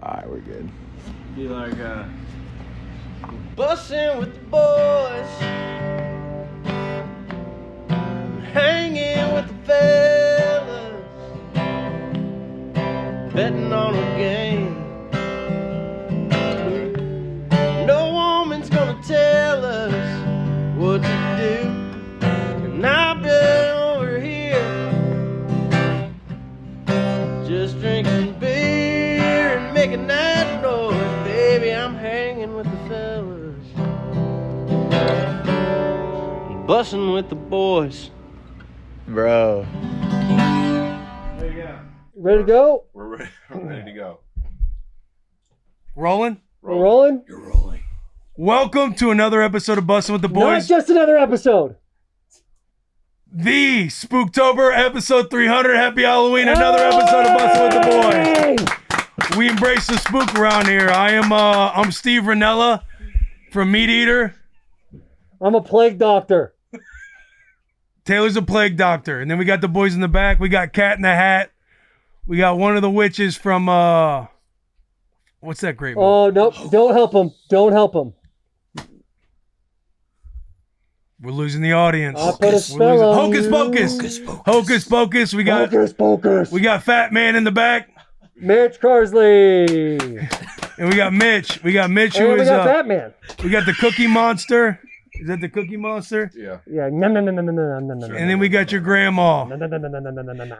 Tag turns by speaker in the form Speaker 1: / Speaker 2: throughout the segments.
Speaker 1: Alright, we're good.
Speaker 2: Be like,
Speaker 1: Bussin' with the boys, hanging with the fellas, betting on a game. No woman's gonna tell us what to do, and I've been over here just drinking beer and making that noise. Baby, I'm hanging with the fellas, bussin' with the boys. Bro.
Speaker 2: there you go.
Speaker 3: Ready to go?
Speaker 4: We're ready to go.
Speaker 5: Rolling?
Speaker 3: We're rolling?
Speaker 4: You're rolling.
Speaker 5: Welcome to another episode of Bussin' with the
Speaker 3: Not
Speaker 5: Boys.
Speaker 3: just another episode.
Speaker 5: The Spooktober episode 300. Happy Halloween. Another episode of Bussin' with the Boys. We embrace the spook around here. I'm Steve Ranella from Meat Eater.
Speaker 3: I'm a plague doctor.
Speaker 5: Taylor's a plague doctor. And then we got the boys in the back. We got Cat in the Hat. We got one of the witches from what's that great movie?
Speaker 3: Oh, nope. Don't help him. Don't help him.
Speaker 5: We're losing the audience.
Speaker 3: I put a spell on
Speaker 5: Hocus
Speaker 3: you.
Speaker 5: Pocus. Hocus Pocus. We got
Speaker 3: Hocus Pocus.
Speaker 5: We got Fat Man in the back.
Speaker 3: Mitch Carsley.
Speaker 5: And we got Mitch. We got Mitch who
Speaker 3: And we
Speaker 5: is
Speaker 3: got Batman.
Speaker 5: we got the Cookie Monster. Is that the Cookie Monster?
Speaker 4: Yeah.
Speaker 3: Yeah. No.
Speaker 5: And then we got your grandma.
Speaker 3: No.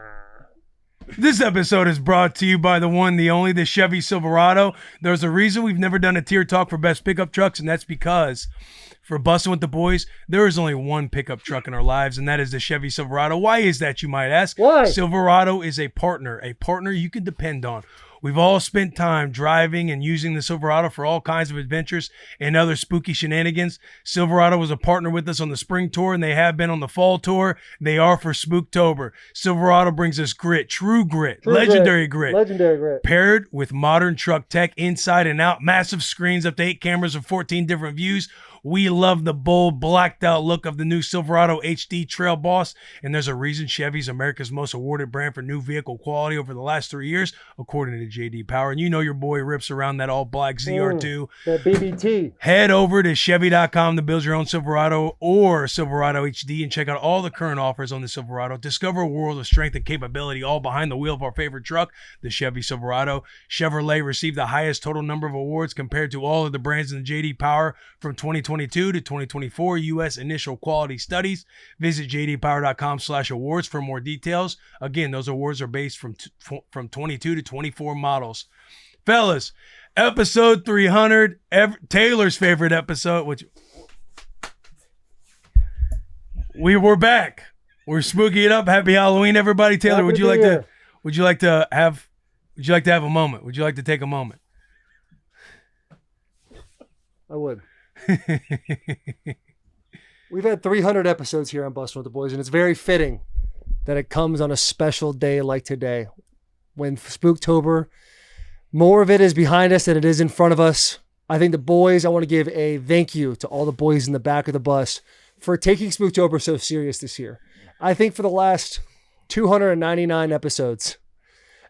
Speaker 5: This episode is brought to you by the one, the only, the Chevy Silverado. There's a reason we've never done a tier talk for best pickup trucks, and that's because for Bussin' with the Boys, there is only one pickup truck in our lives, and that is the Chevy Silverado. Why is that, you might ask?
Speaker 3: Why?
Speaker 5: Silverado is a partner you can depend on. We've all spent time driving and using the Silverado for all kinds of adventures and other spooky shenanigans. Silverado was a partner with us on the spring tour, and they have been on the fall tour. They are for Spooktober. Silverado brings us grit, true grit, legendary grit.
Speaker 3: Legendary grit.
Speaker 5: Paired with modern truck tech inside and out, massive screens, up to 8 cameras of 14 different views. We love the bold, blacked out look of the new Silverado HD Trail Boss, and there's a reason Chevy's America's most awarded brand for new vehicle quality over the last 3 years, according to JD Power. And you know your boy rips around that all black ZR2.
Speaker 3: That BBT.
Speaker 5: Head over to Chevy.com to build your own Silverado or Silverado HD and check out all the current offers on the Silverado. Discover a world of strength and capability all behind the wheel of our favorite truck, the Chevy Silverado. Chevrolet received the highest total number of awards compared to all of the brands in the JD Power from 2022 to 2024 U.S. initial quality studies. Visit jdpower.com/awards for more details. Again, those awards are based from 22 to 24 models. Fellas, episode 300, Taylor's favorite episode, which we're back. We're spooky it up. Happy Halloween, everybody. Taylor,
Speaker 3: Happy
Speaker 5: would you
Speaker 3: to
Speaker 5: like
Speaker 3: be
Speaker 5: to
Speaker 3: here.
Speaker 5: would you like to have a moment? Would you like to take a moment?
Speaker 3: I would. We've had 300 episodes here on Bustin' with the Boys, and it's very fitting that it comes on a special day like today, when Spooktober, more of it is behind us than it is in front of us. I think the boys, I want to give a thank you to all the boys in the back of the bus for taking Spooktober so serious this year. I think for the last 299 episodes,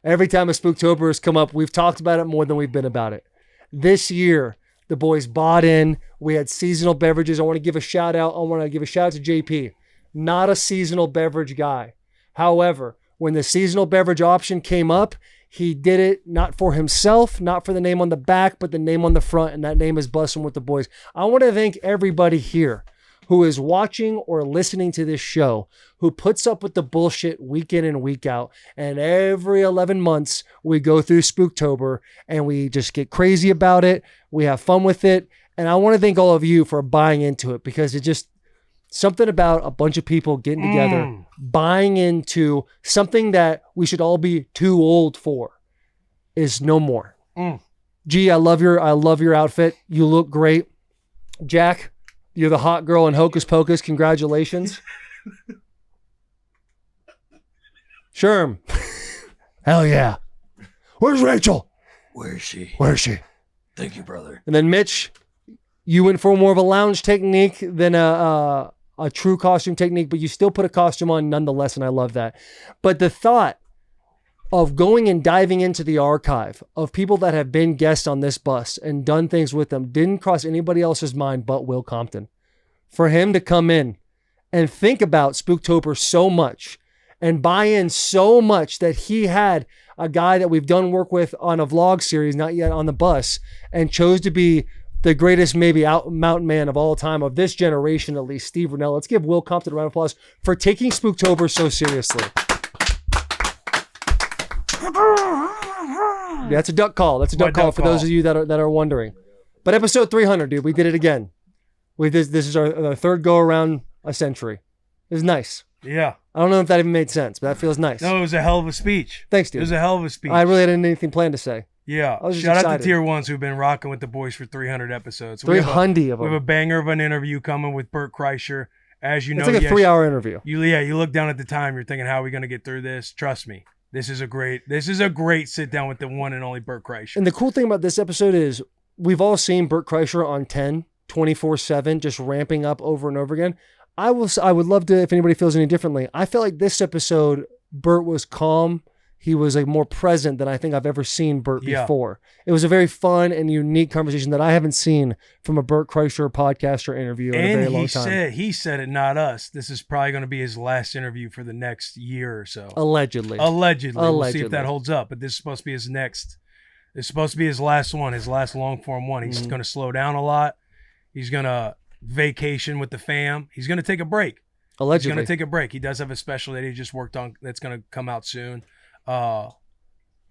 Speaker 3: every time a Spooktober has come up, we've talked about it more than we've been about it. This year, the boys bought in. We had seasonal beverages. I want to give a shout out. to JP. Not a seasonal beverage guy. However, when the seasonal beverage option came up, he did it not for himself, not for the name on the back, but the name on the front, and that name is Bussin' with the Boys. I want to thank everybody here who is watching or listening to this show, who puts up with the bullshit week in and week out. And every 11 months, we go through Spooktober and we just get crazy about it. We have fun with it. And I want to thank all of you for buying into it, because it's just something about a bunch of people getting together, buying into something that we should all be too old for is no more. Gee, I love your outfit. You look great. Jack, you're the hot girl in Hocus Pocus. Congratulations. Sherm. Hell yeah. Where's Rachel?
Speaker 4: Where is she?
Speaker 3: Where is she?
Speaker 4: Thank you, brother.
Speaker 3: And then Mitch, you went for more of a lounge technique than a true costume technique, but you still put a costume on nonetheless, and I love that. But the thought of going and diving into the archive of people that have been guests on this bus and done things with them didn't cross anybody else's mind but Will Compton. For him to come in and think about Spooktober so much and buy in so much that he had a guy that we've done work with on a vlog series, not yet on the bus, and chose to be the greatest maybe mountain man of all time, of this generation at least, Steve Rennell. Let's give Will Compton a round of applause for taking Spooktober so seriously. That's a duck call. That's a duck call for those of you that are wondering. But episode 300, dude, we did it again. This is our third go around a century. It was nice.
Speaker 5: Yeah.
Speaker 3: I don't know if that even made sense, but that feels nice.
Speaker 5: No, it was a hell of a speech.
Speaker 3: Thanks, dude.
Speaker 5: It was a hell of a speech.
Speaker 3: I really hadn't anything planned to say.
Speaker 5: Yeah.
Speaker 3: I was just
Speaker 5: Shout out
Speaker 3: excited.
Speaker 5: to Tier 1s who've been rocking with the boys for 300 episodes.
Speaker 3: 300 of
Speaker 5: We have a
Speaker 3: them.
Speaker 5: banger of an interview coming with Bert Kreischer. As you know,
Speaker 3: It's like a 3-hour interview.
Speaker 5: You look down at the time, you're thinking, how are we going to get through this? Trust me. This is a great sit down with the one and only Bert Kreischer.
Speaker 3: And the cool thing about this episode is we've all seen Bert Kreischer on 10, 24/7, just ramping up over and over again. I would love to, if anybody feels any differently. I felt like this episode, Bert was calm. He was like more present than I think I've ever seen Bert before. It was a very fun and unique conversation that I haven't seen from a Bert Kreischer podcaster interview in a very long time.
Speaker 5: He said it, not us. This is probably going to be his last interview for the next year or so.
Speaker 3: Allegedly.
Speaker 5: We'll see if that holds up. But this is supposed to be his next. It's supposed to be his last one, his last long form one. He's going to slow down a lot. He's going to vacation with the fam. He's going to take a break.
Speaker 3: Allegedly.
Speaker 5: He's going to take a break. He does have a special that he just worked on that's going to come out soon. But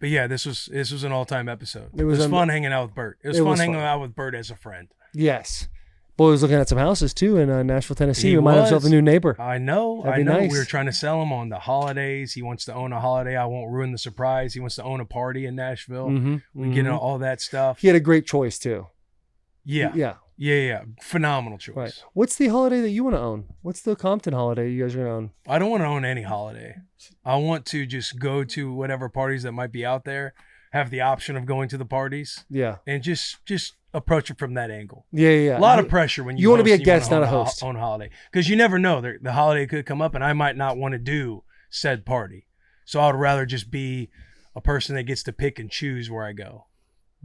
Speaker 5: yeah, this was an all-time episode. It was fun hanging out with Bert. It was fun hanging out with Bert as a friend.
Speaker 3: Yes. Boy was looking at some houses too in Nashville, Tennessee.
Speaker 5: He
Speaker 3: might have himself a new neighbor.
Speaker 5: I know.
Speaker 3: That'd be nice.
Speaker 5: We were trying to sell him on the holidays. He wants to own a holiday. I won't ruin the surprise. He wants to own a party in Nashville. We get into all that stuff.
Speaker 3: He had a great choice too.
Speaker 5: Yeah. Phenomenal choice.
Speaker 3: Right. What's the holiday that you want to own? What's the Compton holiday you guys are going to own?
Speaker 5: I don't want to own any holiday. I want to just go to whatever parties that might be out there, have the option of going to the parties.
Speaker 3: Yeah.
Speaker 5: And just approach it from that angle.
Speaker 3: Yeah.
Speaker 5: A lot of pressure when
Speaker 3: you want to be a
Speaker 5: host,
Speaker 3: guest, not a host.
Speaker 5: On a holiday. Because you never know. The holiday could come up and I might not want to do said party. So I would rather just be a person that gets to pick and choose where I go.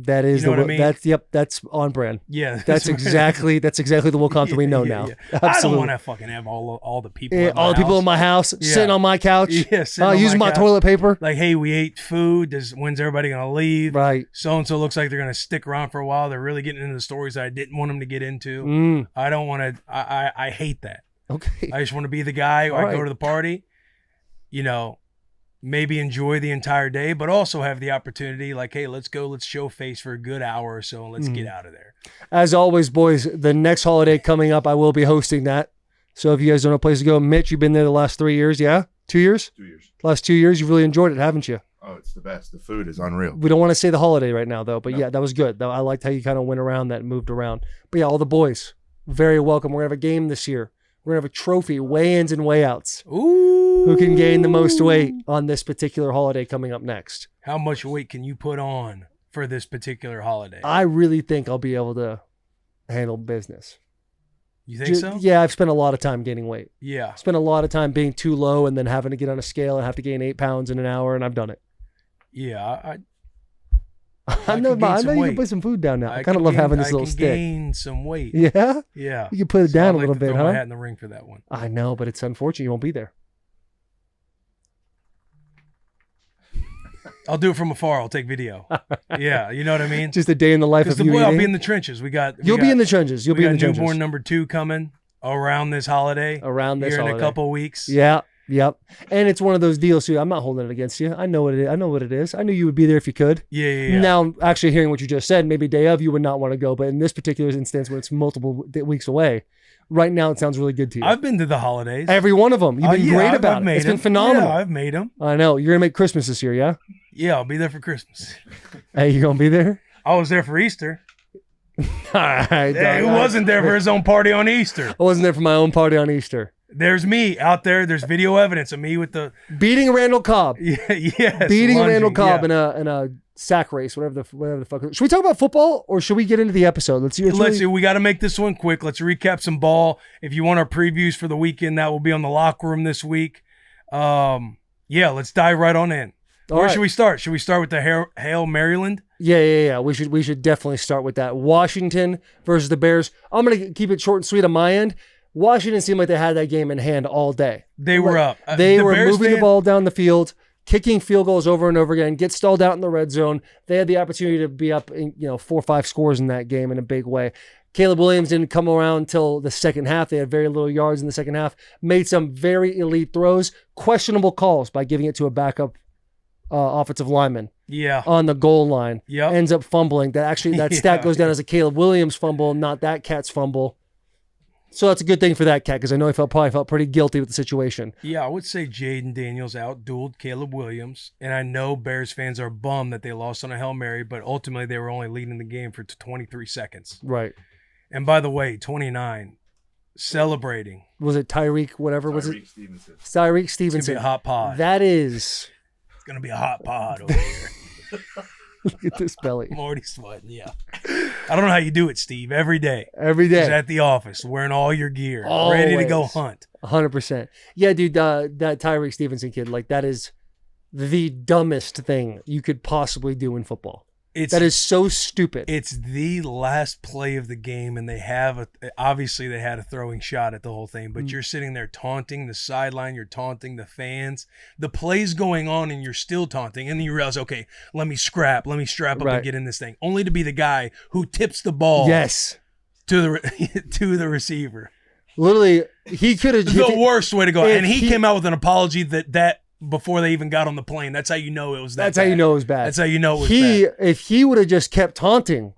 Speaker 3: That is,
Speaker 5: you know what I mean? That's on brand. Yeah,
Speaker 3: that's exactly the Will Compton we know now. Absolutely.
Speaker 5: I don't want to fucking have all the people.
Speaker 3: Yeah, all the people in my house sitting on my couch.
Speaker 5: Yeah,
Speaker 3: using my toilet paper.
Speaker 5: Like, hey, we ate food. When's everybody gonna leave?
Speaker 3: Right.
Speaker 5: So and so looks like they're gonna stick around for a while. They're really getting into the stories that I didn't want them to get into. I don't want to. I hate that.
Speaker 3: Okay.
Speaker 5: I just want to be the guy. I go to the party. Maybe enjoy the entire day, but also have the opportunity like, hey, let's show face for a good hour or so and let's get out of there.
Speaker 3: As always, boys, the next holiday coming up, I will be hosting that. So if you guys don't know a place to go, Mitch, you've been there the last 3 years, yeah? 2 years?
Speaker 4: 2 years.
Speaker 3: Last 2 years, you've really enjoyed it, haven't you?
Speaker 4: Oh, it's the best. The food is unreal.
Speaker 3: We don't want to say the holiday right now, though, but yeah, that was good. I liked how you kind of went around that and moved around. But yeah, all the boys, very welcome. We're going to have a game this year. We're going to have a trophy, weigh-ins and weigh-outs.
Speaker 5: Ooh.
Speaker 3: Who can gain the most weight on this particular holiday coming up next?
Speaker 5: How much weight can you put on for this particular holiday?
Speaker 3: I really think I'll be able to handle business.
Speaker 5: You think so?
Speaker 3: Yeah, I've spent a lot of time gaining weight.
Speaker 5: Yeah.
Speaker 3: Spent a lot of time being too low and then having to get on a scale and have to gain 8 pounds in an hour, and I've done it.
Speaker 5: Yeah,
Speaker 3: I know you can put some food down now. I kind of love having this little stick.
Speaker 5: I can gain some weight.
Speaker 3: Yeah?
Speaker 5: Yeah.
Speaker 3: You can put it down a little bit,
Speaker 5: throw
Speaker 3: huh?
Speaker 5: my hat in the ring for that one.
Speaker 3: I know, but it's unfortunate you won't be there.
Speaker 5: I'll do it from afar. I'll take video. Yeah, you know what I mean?
Speaker 3: Just a day in the life of you.
Speaker 5: I'll be in the trenches. You'll
Speaker 3: be in the trenches. You'll be in the trenches.
Speaker 5: Newborn number 2 coming around this holiday.
Speaker 3: Here
Speaker 5: in a couple of weeks.
Speaker 3: Yeah. Yep. And it's one of those deals too. I'm not holding it against you. I know what it is. I knew you would be there if you could.
Speaker 5: Yeah.
Speaker 3: Now, actually hearing what you just said, maybe day of you would not want to go, but in this particular instance when it's multiple weeks away, right now it sounds really good to you.
Speaker 5: I've been to the holidays.
Speaker 3: Every one of them. You've been great about it. It's been phenomenal.
Speaker 5: Yeah, I've made them.
Speaker 3: I know. You're going to make Christmas this year, yeah?
Speaker 5: Yeah, I'll be there for Christmas.
Speaker 3: Hey, you going to be there?
Speaker 5: I was there for Easter.
Speaker 3: All right.
Speaker 5: Hey, who wasn't there for his own party on Easter?
Speaker 3: I wasn't there for my own party on Easter.
Speaker 5: There's me out there. There's video evidence of me with the
Speaker 3: beating Randall Cobb.
Speaker 5: Yes,
Speaker 3: beating
Speaker 5: lunging,
Speaker 3: Randall Cobb in a sack race, whatever the fuck. Should we talk about football or should we get into the episode? Let's see.
Speaker 5: We got to make this one quick. Let's recap some ball. If you want our previews for the weekend, that will be on the locker room this week. Let's dive right on in.
Speaker 3: All
Speaker 5: Where
Speaker 3: right.
Speaker 5: should we start? Should we start with the Hail Maryland?
Speaker 3: Yeah. We should definitely start with that. Washington versus the Bears. I'm gonna keep it short and sweet on my end. Washington seemed like they had that game in hand all day.
Speaker 5: They were up.
Speaker 3: They
Speaker 5: The
Speaker 3: were
Speaker 5: Bears
Speaker 3: moving the
Speaker 5: fan-
Speaker 3: ball down the field, kicking field goals over and over again, get stalled out in the red zone. They had the opportunity to be up in 4 or 5 scores in that game in a big way. Caleb Williams didn't come around until the second half. They had very little yards in the second half. Made some very elite throws, questionable calls by giving it to a backup offensive lineman
Speaker 5: Yeah.
Speaker 3: on the goal line.
Speaker 5: Yep.
Speaker 3: Ends up fumbling. That
Speaker 5: Yeah.
Speaker 3: stat goes down as a Caleb Williams fumble, not that cat's fumble. So that's a good thing for that cat because I know he probably felt pretty guilty with the situation.
Speaker 5: Yeah, I would say Jaden Daniels out-dueled Caleb Williams. And I know Bears fans are bummed that they lost on a Hail Mary, but ultimately they were only leading the game for 23 seconds.
Speaker 3: Right.
Speaker 5: And by the way, 29, celebrating.
Speaker 3: Was it Tyreek, whatever was it?
Speaker 4: Tyreek Stevenson.
Speaker 3: Tyreek
Speaker 5: It's going to
Speaker 3: Stevenson.
Speaker 5: be a hot pod.
Speaker 3: That is.
Speaker 5: It's going to be a hot pod over here.
Speaker 3: Look at this belly.
Speaker 5: I'm already sweating, yeah. I don't know how you do it, Steve. Every day.
Speaker 3: Every
Speaker 5: He's
Speaker 3: day.
Speaker 5: at the office wearing all your gear, ready to go
Speaker 3: Always.
Speaker 5: hunt.
Speaker 3: 100%. Yeah, dude, that Tyreek Stevenson kid, like that is the dumbest thing you could possibly do in football. That is so stupid.
Speaker 5: It's the last play of the game, and they have obviously they had a throwing shot at the whole thing, but you're sitting there taunting the sideline, you're taunting the fans. The play's going on, and you're still taunting, and then you realize, okay, let me strap up and get in this thing, only to be the guy who tips the ball
Speaker 3: Yes.
Speaker 5: to the receiver.
Speaker 3: Literally, he could have.
Speaker 5: The worst way to go.
Speaker 3: if
Speaker 5: And he
Speaker 3: he-
Speaker 5: came out with an apology that before they even got on the plane. That's how you know it was that
Speaker 3: That's how you know it was bad.
Speaker 5: That's how you know it was bad.
Speaker 3: If he would have just kept taunting,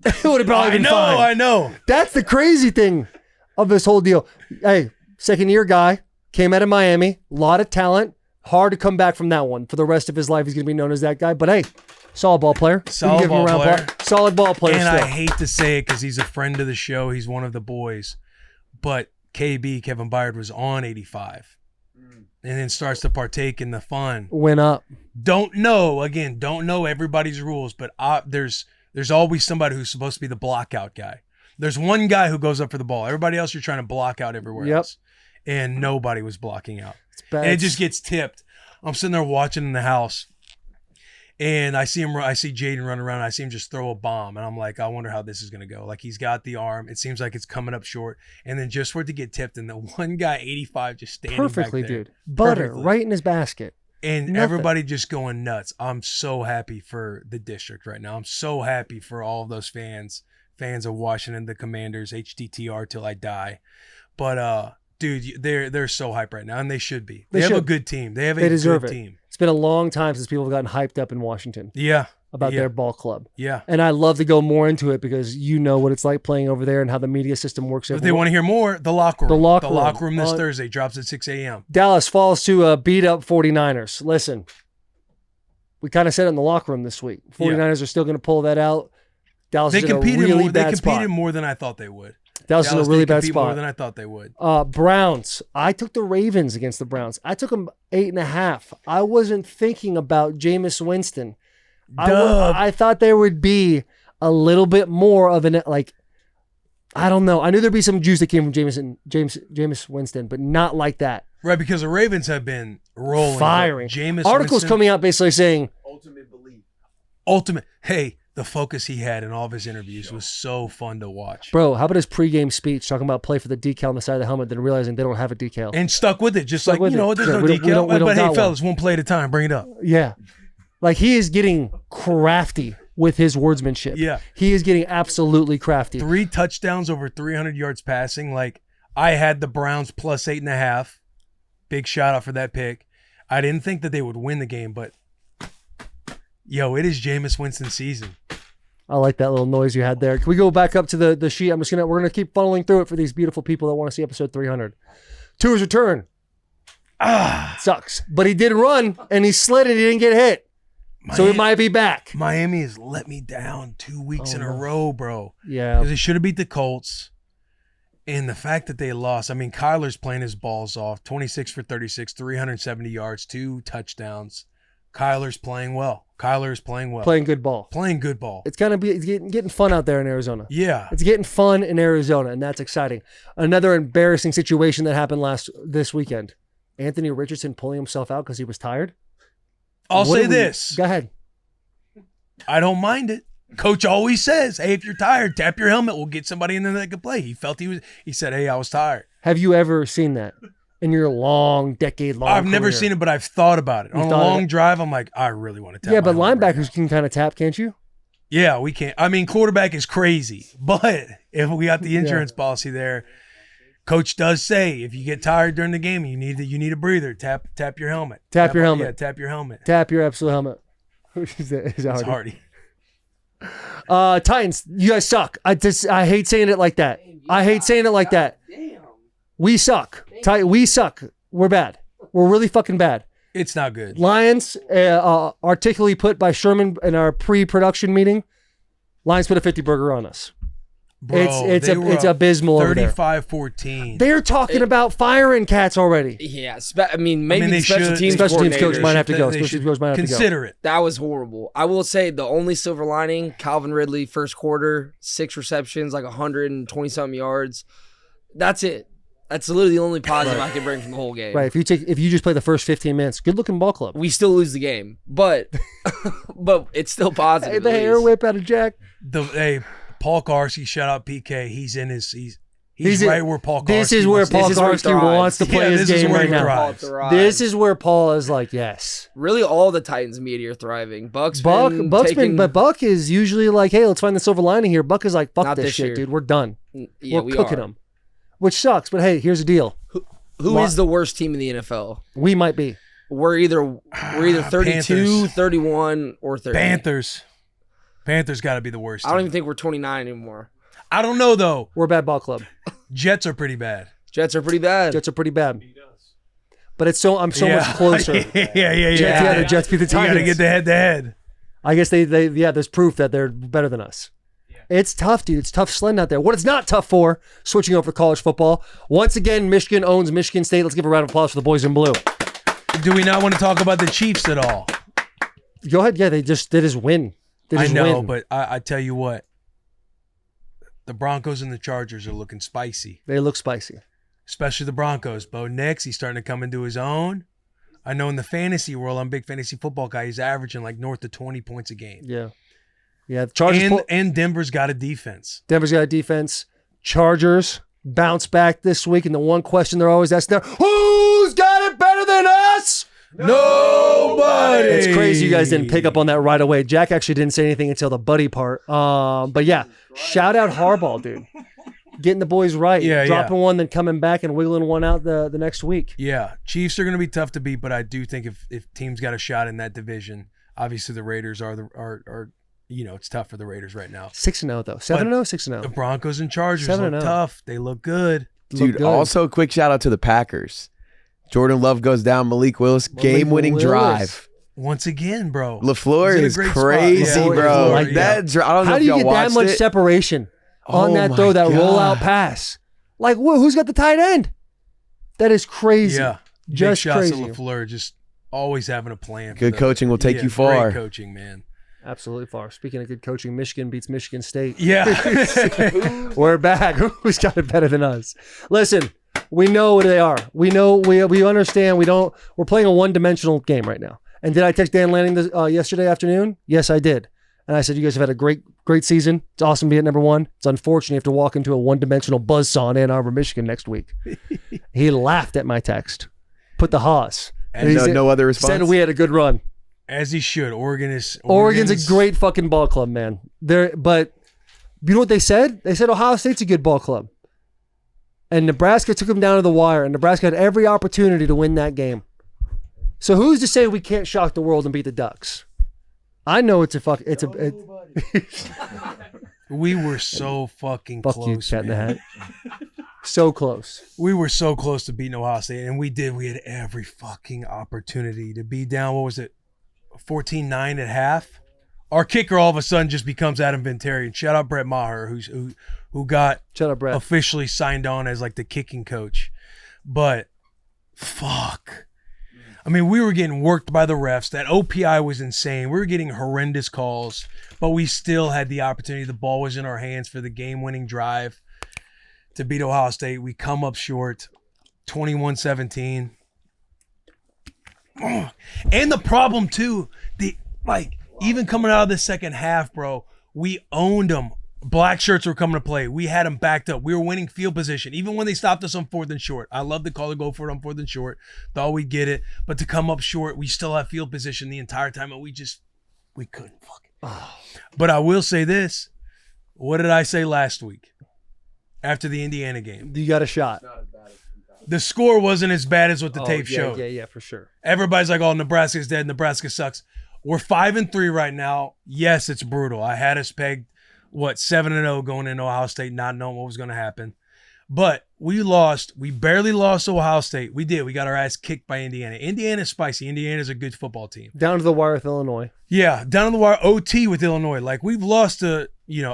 Speaker 3: it would have probably been fine.
Speaker 5: I know.
Speaker 3: That's the crazy thing of this whole deal. Hey, second year guy, came out of Miami, a lot of talent, hard to come back from that one. For the rest of his life, he's going to be known as that guy. But hey, solid ball player. We can
Speaker 5: Solid
Speaker 3: give him a
Speaker 5: ball
Speaker 3: round
Speaker 5: player.
Speaker 3: of applause. Solid ball player
Speaker 5: And
Speaker 3: still.
Speaker 5: I hate to say it because he's a friend of the show. He's one of the boys. But KB, Kevin Byard, was on 85 and then starts to partake in the fun.
Speaker 3: Went up.
Speaker 5: Don't know everybody's rules, but there's always somebody who's supposed to be the blockout guy. There's one guy who goes up for the ball. Everybody else you're trying to block out everywhere
Speaker 3: Yep.
Speaker 5: else. And nobody was blocking out.
Speaker 3: It's bad.
Speaker 5: And it just gets tipped. I'm sitting there watching in the house, and I see Jaden run around. I see him just throw a bomb, and I'm like, I wonder how this is gonna go. Like he's got the arm. It seems like it's coming up short, and then just for it to get tipped, and the one guy 85 just standing
Speaker 3: perfectly,
Speaker 5: back there.
Speaker 3: dude. Butter
Speaker 5: Perfectly.
Speaker 3: right in his basket.
Speaker 5: And
Speaker 3: Nothing.
Speaker 5: everybody just going nuts. I'm so happy for the district right now. I'm so happy for all of those fans of Washington, the Commanders, HTTR till I die. But dude, they're so hyped right now, and they should be. They have a
Speaker 3: should.
Speaker 5: good team. They have a
Speaker 3: They deserve
Speaker 5: good
Speaker 3: it.
Speaker 5: team.
Speaker 3: It's been a long time since people have gotten hyped up in Washington
Speaker 5: Yeah.
Speaker 3: about
Speaker 5: Yeah.
Speaker 3: their ball club.
Speaker 5: Yeah.
Speaker 3: And I love to go more into it because you know what it's like playing over there and how the media system works.
Speaker 5: If they want to hear more, the locker room.
Speaker 3: The locker room.
Speaker 5: this Thursday drops at 6 a.m.
Speaker 3: Dallas falls to beat up 49ers. Listen, we kind of said it in the locker room this week. 49ers are still going to pull that out. Dallas
Speaker 5: They
Speaker 3: is in a
Speaker 5: competed
Speaker 3: really
Speaker 5: more. They
Speaker 3: bad
Speaker 5: competed
Speaker 3: spot.
Speaker 5: more than I thought they would.
Speaker 3: Dallas is in a really
Speaker 5: did
Speaker 3: bad
Speaker 5: compete more
Speaker 3: spot.
Speaker 5: than I thought they would.
Speaker 3: Browns. I took the Ravens against the Browns. I took them 8.5. I wasn't thinking about Jameis Winston. I thought there would be a little bit more of an I don't know. I knew there'd be some juice that came from Jameis Winston, but not like that.
Speaker 5: Right, because the Ravens have been rolling.
Speaker 3: Firing.
Speaker 5: Jameis
Speaker 3: Articles
Speaker 5: Winston,
Speaker 3: coming out basically saying
Speaker 4: Ultimate belief.
Speaker 5: Hey, the focus he had in all of his interviews was so fun to watch.
Speaker 3: Bro, how about his pregame speech talking about play for the decal on the side of the helmet, then realizing they don't have a decal?
Speaker 5: And stuck with it, just
Speaker 3: Stuck
Speaker 5: like,
Speaker 3: with
Speaker 5: you know,
Speaker 3: it.
Speaker 5: there's
Speaker 3: Yeah,
Speaker 5: no
Speaker 3: we don't- we
Speaker 5: decal.
Speaker 3: don't- we don't
Speaker 5: But hey,
Speaker 3: got one.
Speaker 5: fellas, one play at a time. Bring it up.
Speaker 3: Yeah. Like he is getting crafty with his wordsmanship.
Speaker 5: Yeah.
Speaker 3: He is getting absolutely crafty.
Speaker 5: 3 touchdowns over 300 yards passing. Like, I had the Browns plus 8.5. Big shout out for that pick. I didn't think that they would win the game, but yo, it is Jameis Winston season.
Speaker 3: I like that little noise you had there. Can we go back up to the sheet? We're gonna keep funneling through it for these beautiful people that want to see episode 300. To his return. Sucks. But he did run and he slid and he didn't get hit. So he might be back.
Speaker 5: Miami has let me down 2 weeks in a row, bro.
Speaker 3: Yeah.
Speaker 5: Because they should have beat the Colts. And the fact that they lost, I mean, Kyler's playing his balls off. 26 for 36, 370 yards, 2 touchdowns. Kyler's playing well.
Speaker 3: Playing good ball.
Speaker 5: Playing good ball.
Speaker 3: It's getting fun out there in Arizona.
Speaker 5: Yeah.
Speaker 3: It's getting fun in Arizona, and that's exciting. Another embarrassing situation that happened this weekend. Anthony Richardson pulling himself out because he was tired.
Speaker 5: I'll
Speaker 3: What
Speaker 5: say
Speaker 3: do we-
Speaker 5: this.
Speaker 3: Go ahead.
Speaker 5: I don't mind it. Coach always says, hey, if you're tired, tap your helmet. We'll get somebody in there that can play. He said, hey, I was tired.
Speaker 3: Have you ever seen that in your decade-long
Speaker 5: I've never
Speaker 3: career?
Speaker 5: seen it, but I've thought about it.
Speaker 3: You've
Speaker 5: On a
Speaker 3: thought of
Speaker 5: long
Speaker 3: it?
Speaker 5: drive, I'm like, I really want to tap
Speaker 3: Yeah,
Speaker 5: my
Speaker 3: but
Speaker 5: helmet right
Speaker 3: linebackers can kind of tap, can't you?
Speaker 5: now. Yeah, we can't. I mean, quarterback is crazy. But if we got the insurance policy there, Coach does say if you get tired during the game, you need a breather. Tap your helmet.
Speaker 3: Tap your helmet.
Speaker 5: Yeah, tap your helmet.
Speaker 3: Tap your absolute helmet. Is that
Speaker 5: It's
Speaker 3: Hardy?
Speaker 5: Hardy.
Speaker 3: Titans, you guys suck. I hate saying it like that. I hate saying it like that. We suck. We suck. We're bad. We're really fucking bad.
Speaker 5: It's not good.
Speaker 3: Lions, articulately put by Sherman in our pre-production meeting, Lions put a 50 burger on us.
Speaker 5: Bro,
Speaker 3: it's abysmal over there.
Speaker 5: 35-14.
Speaker 3: They're talking about firing cats already.
Speaker 6: Yeah, maybe
Speaker 5: they
Speaker 6: the special
Speaker 5: should.
Speaker 6: teams
Speaker 3: Special teams coach
Speaker 6: coordinator.
Speaker 3: might have to go.
Speaker 5: They
Speaker 3: Special
Speaker 5: should
Speaker 3: teams coach might have to go.
Speaker 5: consider it.
Speaker 6: That was horrible. I will say the only silver lining, Calvin Ridley, first quarter, 6 receptions, like 120-something yards. That's it. That's literally the only positive I can bring from the whole game.
Speaker 3: Right. If you just play the first 15 minutes, good looking ball club.
Speaker 6: We still lose the game, but but it's still positive.
Speaker 3: Hey,
Speaker 6: at
Speaker 3: the hair
Speaker 6: least.
Speaker 3: whip out of Jack.
Speaker 5: Hey, Paul Karski, shout out PK. He's
Speaker 3: He's
Speaker 5: right where Paul Karski
Speaker 3: This is where
Speaker 5: wants to
Speaker 3: Paul
Speaker 6: This is where he
Speaker 3: Karski
Speaker 6: thrives.
Speaker 3: wants to play
Speaker 5: Yeah,
Speaker 3: his
Speaker 5: this is
Speaker 3: game
Speaker 5: where
Speaker 3: right
Speaker 5: he
Speaker 3: now.
Speaker 5: thrives.
Speaker 6: Thrives.
Speaker 3: This is where Paul is like, yes.
Speaker 6: Really all the Titans media are thriving. Buck's
Speaker 3: Buck,
Speaker 6: been
Speaker 3: Buck's
Speaker 6: taking,
Speaker 3: been, but Buck is usually like, hey, let's find the silver lining here. Buck is like, fuck
Speaker 6: Not
Speaker 3: this
Speaker 6: this
Speaker 3: shit,
Speaker 6: year.
Speaker 3: dude. We're done.
Speaker 6: yeah,
Speaker 3: We're
Speaker 6: we
Speaker 3: cooking
Speaker 6: are.
Speaker 3: them, which sucks. But hey, here's the deal.
Speaker 6: Who is the worst team in the NFL?
Speaker 3: We might be.
Speaker 6: We're either 32,
Speaker 5: Panthers.
Speaker 6: 31, or 30.
Speaker 5: Panthers got to be the worst.
Speaker 6: I don't
Speaker 5: team.
Speaker 6: even think we're 29 anymore.
Speaker 5: I don't know though.
Speaker 3: We're a bad ball club.
Speaker 5: Jets are pretty bad.
Speaker 6: Jets are pretty bad.
Speaker 3: Jets are pretty bad. But I'm so much closer.
Speaker 5: yeah.
Speaker 3: The Jets beat the
Speaker 5: You got to
Speaker 3: Titans.
Speaker 5: get the head-to-head.
Speaker 3: I guess there's proof that they're better than us. It's tough, dude. It's tough sledding out there. What it's not tough for, switching over to college football. Once again, Michigan owns Michigan State. Let's give a round of applause for the boys in blue.
Speaker 5: Do we not want to talk about the Chiefs at all?
Speaker 3: Go ahead. Yeah, they just win. They
Speaker 5: I
Speaker 3: just
Speaker 5: know,
Speaker 3: win.
Speaker 5: but I tell you what. The Broncos and the Chargers are looking spicy.
Speaker 3: They look spicy.
Speaker 5: Especially the Broncos. Bo Nix, he's starting to come into his own. I know in the fantasy world, I'm a big fantasy football guy. He's averaging like north of 20 points a game.
Speaker 3: Yeah. Yeah. The Chargers
Speaker 5: And Denver's got a defense.
Speaker 3: Denver's got a defense. Chargers bounce back this week, and the one question they're always asking there, who's got it better than us?
Speaker 5: Nobody.
Speaker 3: It's crazy you guys didn't pick up on that right away. Jack actually didn't say anything until the buddy part. But yeah, shout out Harbaugh, dude. Getting the boys right.
Speaker 5: Yeah,
Speaker 3: Dropping one, then coming back and wiggling one out the next week.
Speaker 5: Yeah, Chiefs are going to be tough to beat, but I do think if teams got a shot in that division, obviously the Raiders are it's tough for the Raiders right now.
Speaker 3: 6-0 though. 7-0, 6-0.
Speaker 5: The Broncos and Chargers
Speaker 3: 7-0.
Speaker 5: look tough. They look good.
Speaker 3: Look
Speaker 1: Dude,
Speaker 3: good.
Speaker 1: also a quick shout out to the Packers. Jordan Love goes down. Malik Willis, game-winning
Speaker 3: Willis.
Speaker 1: drive.
Speaker 5: Once again, bro.
Speaker 1: LaFleur
Speaker 5: He's in a
Speaker 1: is
Speaker 5: great spot.
Speaker 1: crazy,
Speaker 5: Yeah,
Speaker 1: bro.
Speaker 5: LaFleur,
Speaker 1: Like
Speaker 5: yeah.
Speaker 1: that. I don't know
Speaker 3: How
Speaker 1: if
Speaker 3: do you
Speaker 1: y'all
Speaker 3: get that
Speaker 1: watched
Speaker 3: much
Speaker 1: it.
Speaker 3: separation on
Speaker 1: Oh
Speaker 3: that
Speaker 1: my
Speaker 3: throw, that
Speaker 1: God.
Speaker 3: rollout pass? Like, who's got the tight end? That is crazy.
Speaker 5: Yeah.
Speaker 3: Just
Speaker 5: Big shots
Speaker 3: crazy.
Speaker 5: to LaFleur, just always having a plan. for
Speaker 1: Good
Speaker 5: the-
Speaker 1: coaching will take
Speaker 5: Yeah,
Speaker 1: you far.
Speaker 5: Great coaching, man.
Speaker 3: Absolutely far. Speaking of good coaching, Michigan beats Michigan State.
Speaker 5: Yeah.
Speaker 3: We're back. Who's got it better than us? Listen, we know what they are. We know, we understand. We're playing a one-dimensional game right now. And did I text Dan Lanning yesterday afternoon? Yes, I did. And I said, you guys have had a great season. It's awesome being at number one. It's unfortunate you have to walk into a one-dimensional buzzsaw in Ann Arbor, Michigan next week. He laughed at my text. Put the Haas.
Speaker 1: And
Speaker 3: he
Speaker 1: no other response?
Speaker 3: Said we had a good run.
Speaker 5: As he should.
Speaker 3: Oregon's a great fucking ball club, man. But you know what they said? They said Ohio State's a good ball club. And Nebraska took them down to the wire, and Nebraska had every opportunity to win that game. So who's to say we can't shock the world and beat the Ducks? I know fuck
Speaker 5: We were so fucking
Speaker 3: you,
Speaker 5: close,
Speaker 3: Cat in the
Speaker 5: man.
Speaker 3: Hat. So close.
Speaker 5: We were so close to beating Ohio State, and we did. We had every fucking opportunity to be down. What was it? 14-9 at half. Our kicker all of a sudden just becomes Adam Vinatieri. And shout out Brett Maher, who got
Speaker 3: Shut up, Brett.
Speaker 5: officially signed on as like the kicking coach. But fuck. I mean, we were getting worked by the refs. That OPI was insane. We were getting horrendous calls, but we still had the opportunity. The ball was in our hands for the game-winning drive to beat Ohio State. We come up short, 21-17. And the problem too, even coming out of the second half, bro, we owned them. Black shirts were coming to play. We had them backed up. We were winning field position, even when they stopped us on 4th and short. I love the call to go for it on 4th and short. Thought we'd get it, but to come up short, we still have field position the entire time, and we couldn't fucking. But I will say this. What did I say last week after the Indiana game?
Speaker 3: You got a shot.
Speaker 5: The score wasn't as bad as what the tape showed.
Speaker 3: Yeah, for sure.
Speaker 5: Everybody's like, oh, Nebraska's dead. Nebraska sucks. We're 5-3 right now. Yes, it's brutal. I had us pegged, 7-0 going into Ohio State, not knowing what was going to happen. But we lost. We barely lost to Ohio State. We did. We got our ass kicked by Indiana. Indiana's spicy. Indiana's a good football team.
Speaker 3: Down to the wire with Illinois.
Speaker 5: Yeah, down to the wire, OT with Illinois. Like, we've lost to,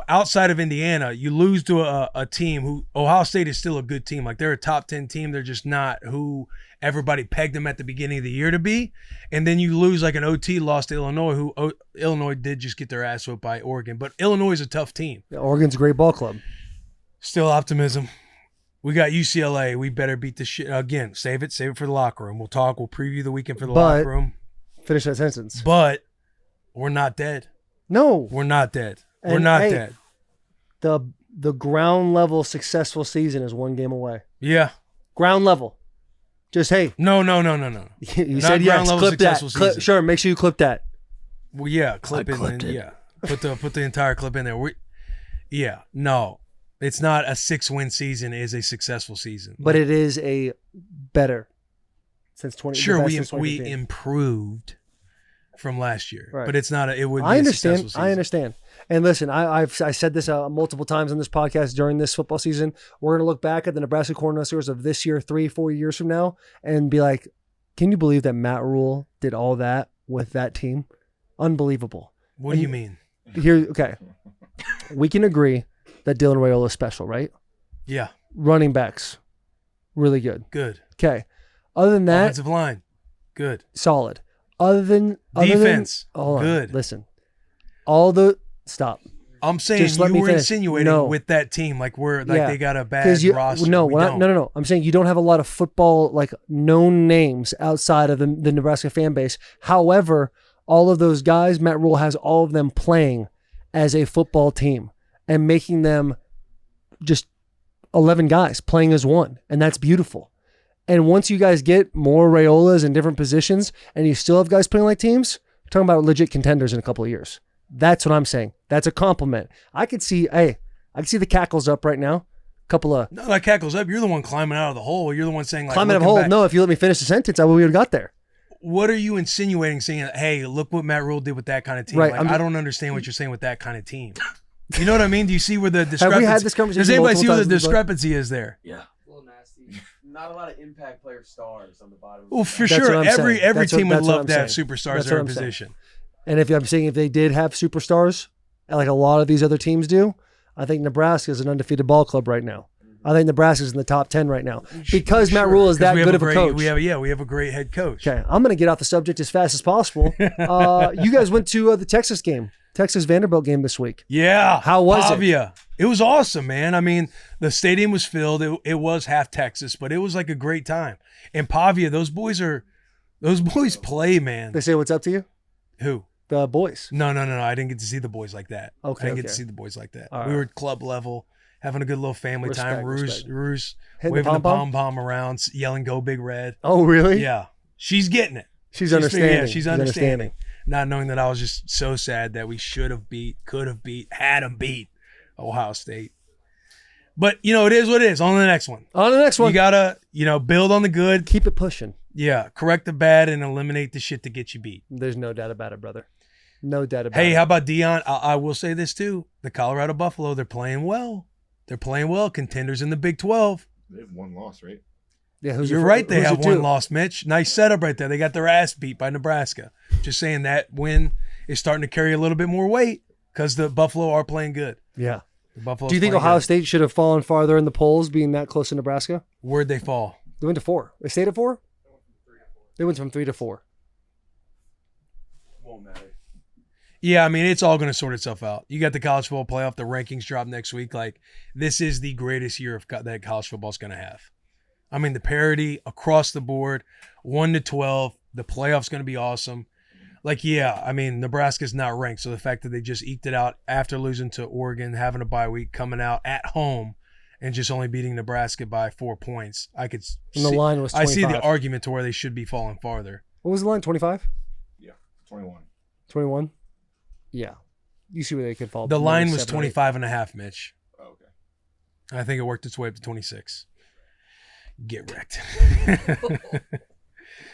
Speaker 5: outside of Indiana, you lose to a team who, Ohio State is still a good team. Like, they're a top 10 team. They're just not who everybody pegged them at the beginning of the year to be. And then you lose like an OT loss to Illinois, who Illinois did just get their ass whipped by Oregon. But Illinois is a tough team.
Speaker 3: Yeah, Oregon's a great ball club.
Speaker 5: Still optimism. We got UCLA. We better beat the shit. Again, save it for the locker room. We'll preview the weekend for the locker room.
Speaker 3: Finish that sentence.
Speaker 5: But we're not dead.
Speaker 3: No.
Speaker 5: We're not dead. We're
Speaker 3: And,
Speaker 5: not
Speaker 3: hey,
Speaker 5: dead.
Speaker 3: The ground level successful season is 1 game away.
Speaker 5: Yeah.
Speaker 3: Ground level. Just, hey.
Speaker 5: No.
Speaker 3: You
Speaker 5: Not
Speaker 3: said yes.
Speaker 5: ground level
Speaker 3: Clip that.
Speaker 5: successful season.
Speaker 3: Sure, make sure you clip that.
Speaker 5: Well, yeah, clip it. And, yeah. Put the entire clip in there. No. It's not a 6-win season. It is a successful season.
Speaker 3: But it is a better since 20.
Speaker 5: Sure,
Speaker 3: the best
Speaker 5: we
Speaker 3: since 2015.
Speaker 5: improved from last year,
Speaker 3: Right.
Speaker 5: but it's not. It would. Be
Speaker 3: I
Speaker 5: A
Speaker 3: understand.
Speaker 5: successful season.
Speaker 3: I understand. And listen, I said this multiple times on this podcast during this football season. We're going to look back at the Nebraska Cornhuskers of this year, 3-4 years from now, and be like, can you believe that Matt Rule did all that with that team? Unbelievable.
Speaker 5: What do you mean?
Speaker 3: Okay. We can agree that Dylan Raiola is special, right?
Speaker 5: Yeah.
Speaker 3: Running backs, really good. Okay. Other than that,
Speaker 5: Offensive line, good.
Speaker 3: solid. Other than
Speaker 5: Defense,
Speaker 3: hold on,
Speaker 5: good.
Speaker 3: Listen, stop.
Speaker 5: I'm saying
Speaker 3: Just let
Speaker 5: you
Speaker 3: me
Speaker 5: were
Speaker 3: finish.
Speaker 5: insinuating
Speaker 3: No.
Speaker 5: with that team, like they got a bad
Speaker 3: Because
Speaker 5: roster.
Speaker 3: No,
Speaker 5: We
Speaker 3: we're not-
Speaker 5: don't.
Speaker 3: no. I'm saying you don't have a lot of football like known names outside of the Nebraska fan base. However, all of those guys, Matt Rule has all of them playing as a football team and making them just 11 guys playing as one, and that's beautiful. And once you guys get more Raiolas in different positions and you still have guys playing like teams, we're talking about legit contenders in a couple of years. That's what I'm saying. That's a compliment. I could see the cackles up right now. Couple of
Speaker 5: No, that cackles up. You're the one climbing out of the hole. You're the one saying like
Speaker 3: climbing out of a
Speaker 5: looking
Speaker 3: hole.
Speaker 5: back.
Speaker 3: No, if you let me finish the sentence, we would have got there.
Speaker 5: What are you insinuating? Saying, hey, look what Matt Rule did with that kind of team.
Speaker 3: Right,
Speaker 5: Like, I don't understand what you're saying with that kind of team. You know what I mean? Do you see where the discrepancy?
Speaker 3: Have we had this conversation
Speaker 5: Does anybody see
Speaker 3: multiple
Speaker 5: where the
Speaker 3: times, Bud?
Speaker 5: discrepancy is there?
Speaker 6: Yeah. A little nasty.
Speaker 2: Not a lot of impact player stars on the bottom.
Speaker 5: Well, for
Speaker 3: That's
Speaker 5: sure,
Speaker 3: what I'm
Speaker 5: every
Speaker 3: saying.
Speaker 5: every
Speaker 3: That's what-
Speaker 5: team would
Speaker 3: that's what
Speaker 5: love
Speaker 3: I'm
Speaker 5: to have
Speaker 3: saying.
Speaker 5: superstars
Speaker 3: That's
Speaker 5: in their
Speaker 3: what I'm saying.
Speaker 5: position.
Speaker 3: And if I'm saying if they did have superstars, like a lot of these other teams do, I think Nebraska is an undefeated ball club right now. I think Nebraska's in the top 10 right now because Matt Rule is that good of a coach.
Speaker 5: We have a great head coach.
Speaker 3: Okay, I'm going to get off the subject as fast as possible. You guys went to the Texas game, Texas Vanderbilt game this week.
Speaker 5: Yeah.
Speaker 3: How was it?
Speaker 5: Pavia. It was awesome, man. I mean, the stadium was filled. It was half Texas, but it was like a great time. And Pavia, those boys play, man.
Speaker 3: They say what's up to you?
Speaker 5: Who?
Speaker 3: The boys.
Speaker 5: No. I didn't get to see the boys like that.
Speaker 3: Okay,
Speaker 5: I didn't get
Speaker 3: okay.
Speaker 5: to see the boys like that.
Speaker 3: All
Speaker 5: We
Speaker 3: right.
Speaker 5: were at club level, having a good little family time.
Speaker 3: Respect.
Speaker 5: Ruse
Speaker 3: Hitting
Speaker 5: waving the
Speaker 3: pom-pom?
Speaker 5: pom-pom around, yelling, "Go Big Red."
Speaker 3: Oh, really?
Speaker 5: Yeah. She's getting it.
Speaker 3: She's understanding.
Speaker 5: Yeah, she's understanding. Not knowing that I was just so sad that we should have beat, could have beat, had them beat Ohio State. But, it is what it is. On to the next one.
Speaker 3: On to the next one.
Speaker 5: You got to, build on the good.
Speaker 3: Keep it pushing.
Speaker 5: Yeah. Correct the bad and eliminate the shit to get you beat.
Speaker 3: There's no doubt about it, brother. No doubt about it.
Speaker 5: Hey, how about Dion? I will say this too. The Colorado Buffalo, they're playing well. They're playing well. Contenders in the Big 12.
Speaker 4: They have one loss, right?
Speaker 3: Yeah, who's
Speaker 5: You're
Speaker 3: your-
Speaker 5: right. They
Speaker 3: who's
Speaker 5: have
Speaker 3: your
Speaker 5: one
Speaker 3: two?
Speaker 5: loss, Mitch. Nice setup right there. They got their ass beat by Nebraska. Just saying that win is starting to carry a little bit more weight because the Buffalo are playing good.
Speaker 3: Yeah.
Speaker 5: The Buffalo's
Speaker 3: Do you think
Speaker 5: playing
Speaker 3: Ohio
Speaker 5: good.
Speaker 3: State should have fallen farther in the polls being that close to Nebraska?
Speaker 5: Where'd they fall?
Speaker 3: They went to 4. They stayed at 4? They went from 3 to 4.
Speaker 2: Won't matter.
Speaker 5: Yeah, I mean, it's all going to sort itself out. You got the college football playoff. The rankings drop next week. Like, this is the greatest year that college football is going to have. I mean, the parity across the board, 1 to 12, The playoff's going to be awesome. Like, yeah, I mean, Nebraska's not ranked, so the fact that they just eked it out after losing to Oregon, having a bye week, coming out at home, and just only beating Nebraska by 4 points, I could see,
Speaker 3: And the line was 25.
Speaker 5: I see the argument to where they should be falling farther.
Speaker 3: What was the line? 25?
Speaker 4: Yeah, 21.
Speaker 3: 21? Yeah. You see where they could fall.
Speaker 5: The line was
Speaker 3: 7 or 8.
Speaker 5: 25.5, Mitch.
Speaker 4: Oh, okay.
Speaker 5: I think it worked its way up to 26. Get wrecked.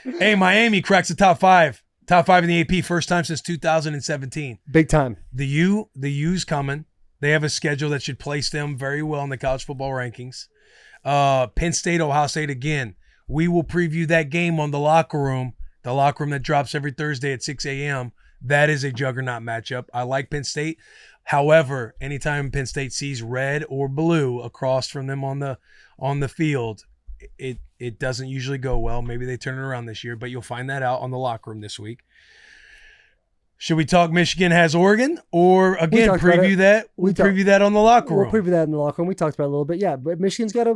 Speaker 5: Hey, Miami cracks the top five. Top five in the AP, first time since 2017.
Speaker 3: Big time.
Speaker 5: The U's coming. They have a schedule that should place them very well in the college football rankings. Penn State, Ohio State again. We will preview that game on the locker room that drops every Thursday at 6 a.m. That is a juggernaut matchup. I like Penn State. However, anytime Penn State sees red or blue across from them on the field, it doesn't usually go well. Maybe they turn it around this year, but you'll find that out on the locker room this week. Should we talk Michigan has Oregon, or again preview that? We'll preview that on the locker room.
Speaker 3: We'll preview that in the locker room. We talked about it a little bit, yeah. But Michigan's got a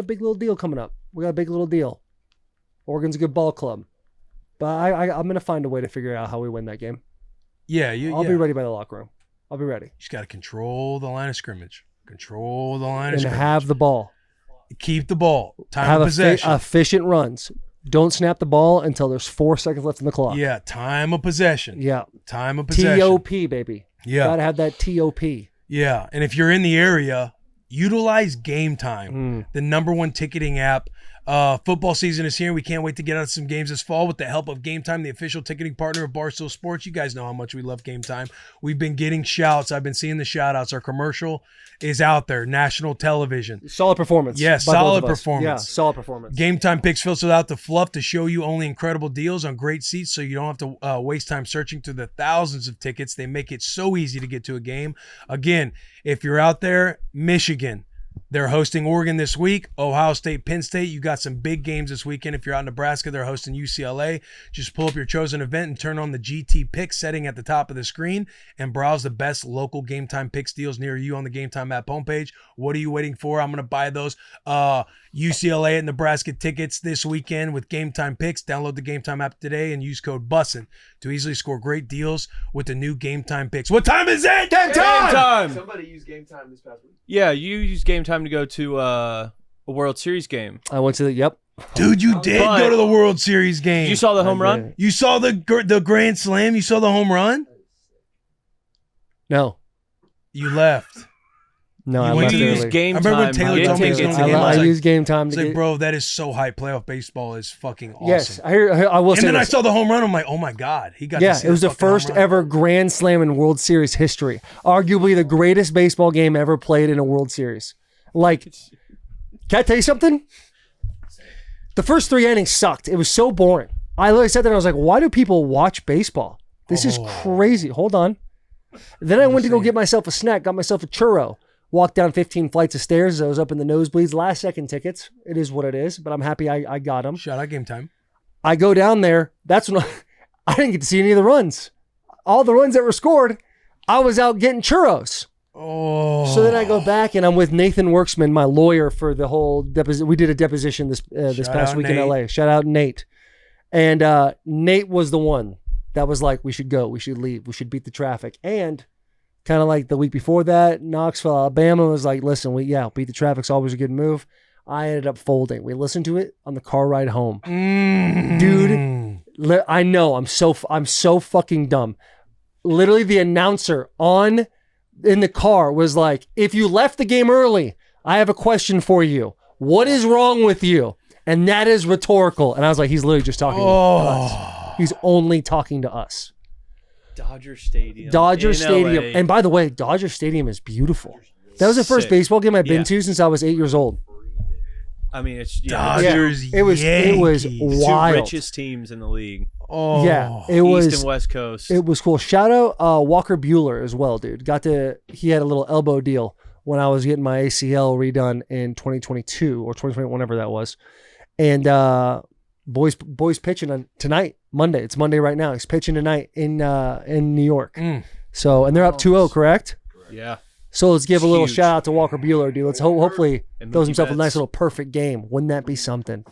Speaker 3: big little deal coming up. We got a big little deal. Oregon's a good ball club, but I'm gonna find a way to figure out how we win that game.
Speaker 5: Yeah,
Speaker 3: I'll be ready by the locker room. I'll be ready.
Speaker 5: You just got to control the line of scrimmage.
Speaker 3: And have the ball.
Speaker 5: Keep the ball. Time of possession.
Speaker 3: Efficient runs. Don't snap the ball until there's 4 seconds left in the clock.
Speaker 5: Yeah, time of possession.
Speaker 3: Yeah.
Speaker 5: Time of possession.
Speaker 3: TOP, baby.
Speaker 5: Yeah.
Speaker 3: Got to have that TOP.
Speaker 5: Yeah, and if you're in the area, utilize Game Time, the #1 ticketing app. Football season is here. We can't wait to get out some games this fall with the help of Game Time, the official ticketing partner of Barstool Sports. You guys know how much we love Game Time. We've been getting shouts. I've been seeing the shout-outs. Our commercial is out there, national television.
Speaker 3: Solid performance.
Speaker 5: Yeah, solid performance.
Speaker 3: Yeah, solid performance.
Speaker 5: Game Time picks filtered out the fluff to show you only incredible deals on great seats, so you don't have to waste time searching through the thousands of tickets. They make it so easy to get to a game. Again, if you're out there, Michigan, they're hosting Oregon this week. Ohio State, Penn State. You got some big games this weekend. If you're out in Nebraska, they're hosting UCLA. Just pull up your chosen event and turn on the GT Picks setting at the top of the screen and browse the best local Game Time Picks deals near you on the Game Time app homepage. What are you waiting for? I'm going to buy those UCLA and Nebraska tickets this weekend with Game Time Picks. Download the Game Time app today and use code Bussin to easily score great deals with the new Game Time Picks. What time is it?
Speaker 2: Game time! Somebody used Game Time this past week.
Speaker 1: Yeah, you used Game Time to go to a World Series game.
Speaker 3: I went to the, yep.
Speaker 5: Dude, you did go to the World Series game.
Speaker 1: You saw the home run?
Speaker 5: You saw the Grand Slam? You saw the home run?
Speaker 3: No.
Speaker 5: You left.
Speaker 3: No, I
Speaker 5: went
Speaker 3: left
Speaker 5: to
Speaker 3: early.
Speaker 1: use Game
Speaker 5: I remember
Speaker 1: Time.
Speaker 5: Taylor
Speaker 1: to get
Speaker 5: told me he's
Speaker 1: tickets.
Speaker 5: going to the game.
Speaker 3: I
Speaker 5: was like-
Speaker 3: use Game Time
Speaker 5: It's
Speaker 3: to
Speaker 5: like,
Speaker 3: get.
Speaker 5: bro, that is so hype. Playoff baseball is fucking awesome.
Speaker 3: Yes, I will say
Speaker 5: And then I
Speaker 3: this.
Speaker 5: saw the home run. I'm like, oh my God. He got to
Speaker 3: Yeah,
Speaker 5: see
Speaker 3: it was the
Speaker 5: fucking home
Speaker 3: first
Speaker 5: run.
Speaker 3: ever Grand Slam in World Series history. Arguably the greatest baseball game ever played in a World Series. Like, can I tell you something? The first 3 innings sucked. It was so boring. I literally sat there and I was like, why do people watch baseball? This is crazy. Hold on. Then I went to go get myself a snack, got myself a churro. Walked down 15 flights of stairs. I was up in the nosebleeds. Last second tickets. It is what it is, but I'm happy I got them.
Speaker 5: Shout out Game Time.
Speaker 3: I go down there. That's when I didn't get to see any of the runs. All the runs that were scored, I was out getting churros.
Speaker 5: Oh.
Speaker 3: So then I go back and I'm with Nathan Worksman, my lawyer for the whole deposition. We did a deposition this
Speaker 5: Shout
Speaker 3: past
Speaker 5: out
Speaker 3: week in
Speaker 5: Nate.
Speaker 3: LA. Shout out Nate. And Nate was the one that was like, we should go. We should leave. We should beat the traffic. And kind of like the week before that, Knoxville, Alabama was like, listen, beat the traffic's always a good move. I ended up folding. We listened to it on the car ride home. Dude, I know I'm so fucking dumb. Literally the announcer in the car was like, if you left the game early, I have a question for you. What is wrong with you? And that is rhetorical. And I was like, he's literally just talking to us. He's only talking to us.
Speaker 1: Dodger Stadium.
Speaker 3: Dodger
Speaker 1: in
Speaker 3: Stadium.
Speaker 1: LA.
Speaker 3: And by the way, Dodger Stadium is beautiful. That was the first
Speaker 1: Sick.
Speaker 3: baseball game I've been
Speaker 1: Yeah.
Speaker 3: to since I was 8 years old.
Speaker 1: I mean, it's
Speaker 5: Dodgers,
Speaker 3: It was
Speaker 5: Yankees.
Speaker 1: the
Speaker 3: wild.
Speaker 1: two richest teams in the league.
Speaker 5: Oh.
Speaker 3: Yeah, it
Speaker 1: East
Speaker 3: was.
Speaker 1: and West Coast.
Speaker 3: It was cool. Shout out Walker Bueller as well, dude. He had a little elbow deal when I was getting my ACL redone in 2022 or 2020, whenever that was. And boys pitching on tonight, Monday. It's Monday right now. He's pitching tonight in New York. So, and they're up 2-0, correct?
Speaker 1: yeah.
Speaker 3: So let's give a little
Speaker 1: Huge.
Speaker 3: shout out to Walker Bueller, dude. Let's hopefully
Speaker 1: And
Speaker 3: throws
Speaker 1: Mookie
Speaker 3: himself a
Speaker 1: Betts.
Speaker 3: nice little perfect game. Wouldn't that be something?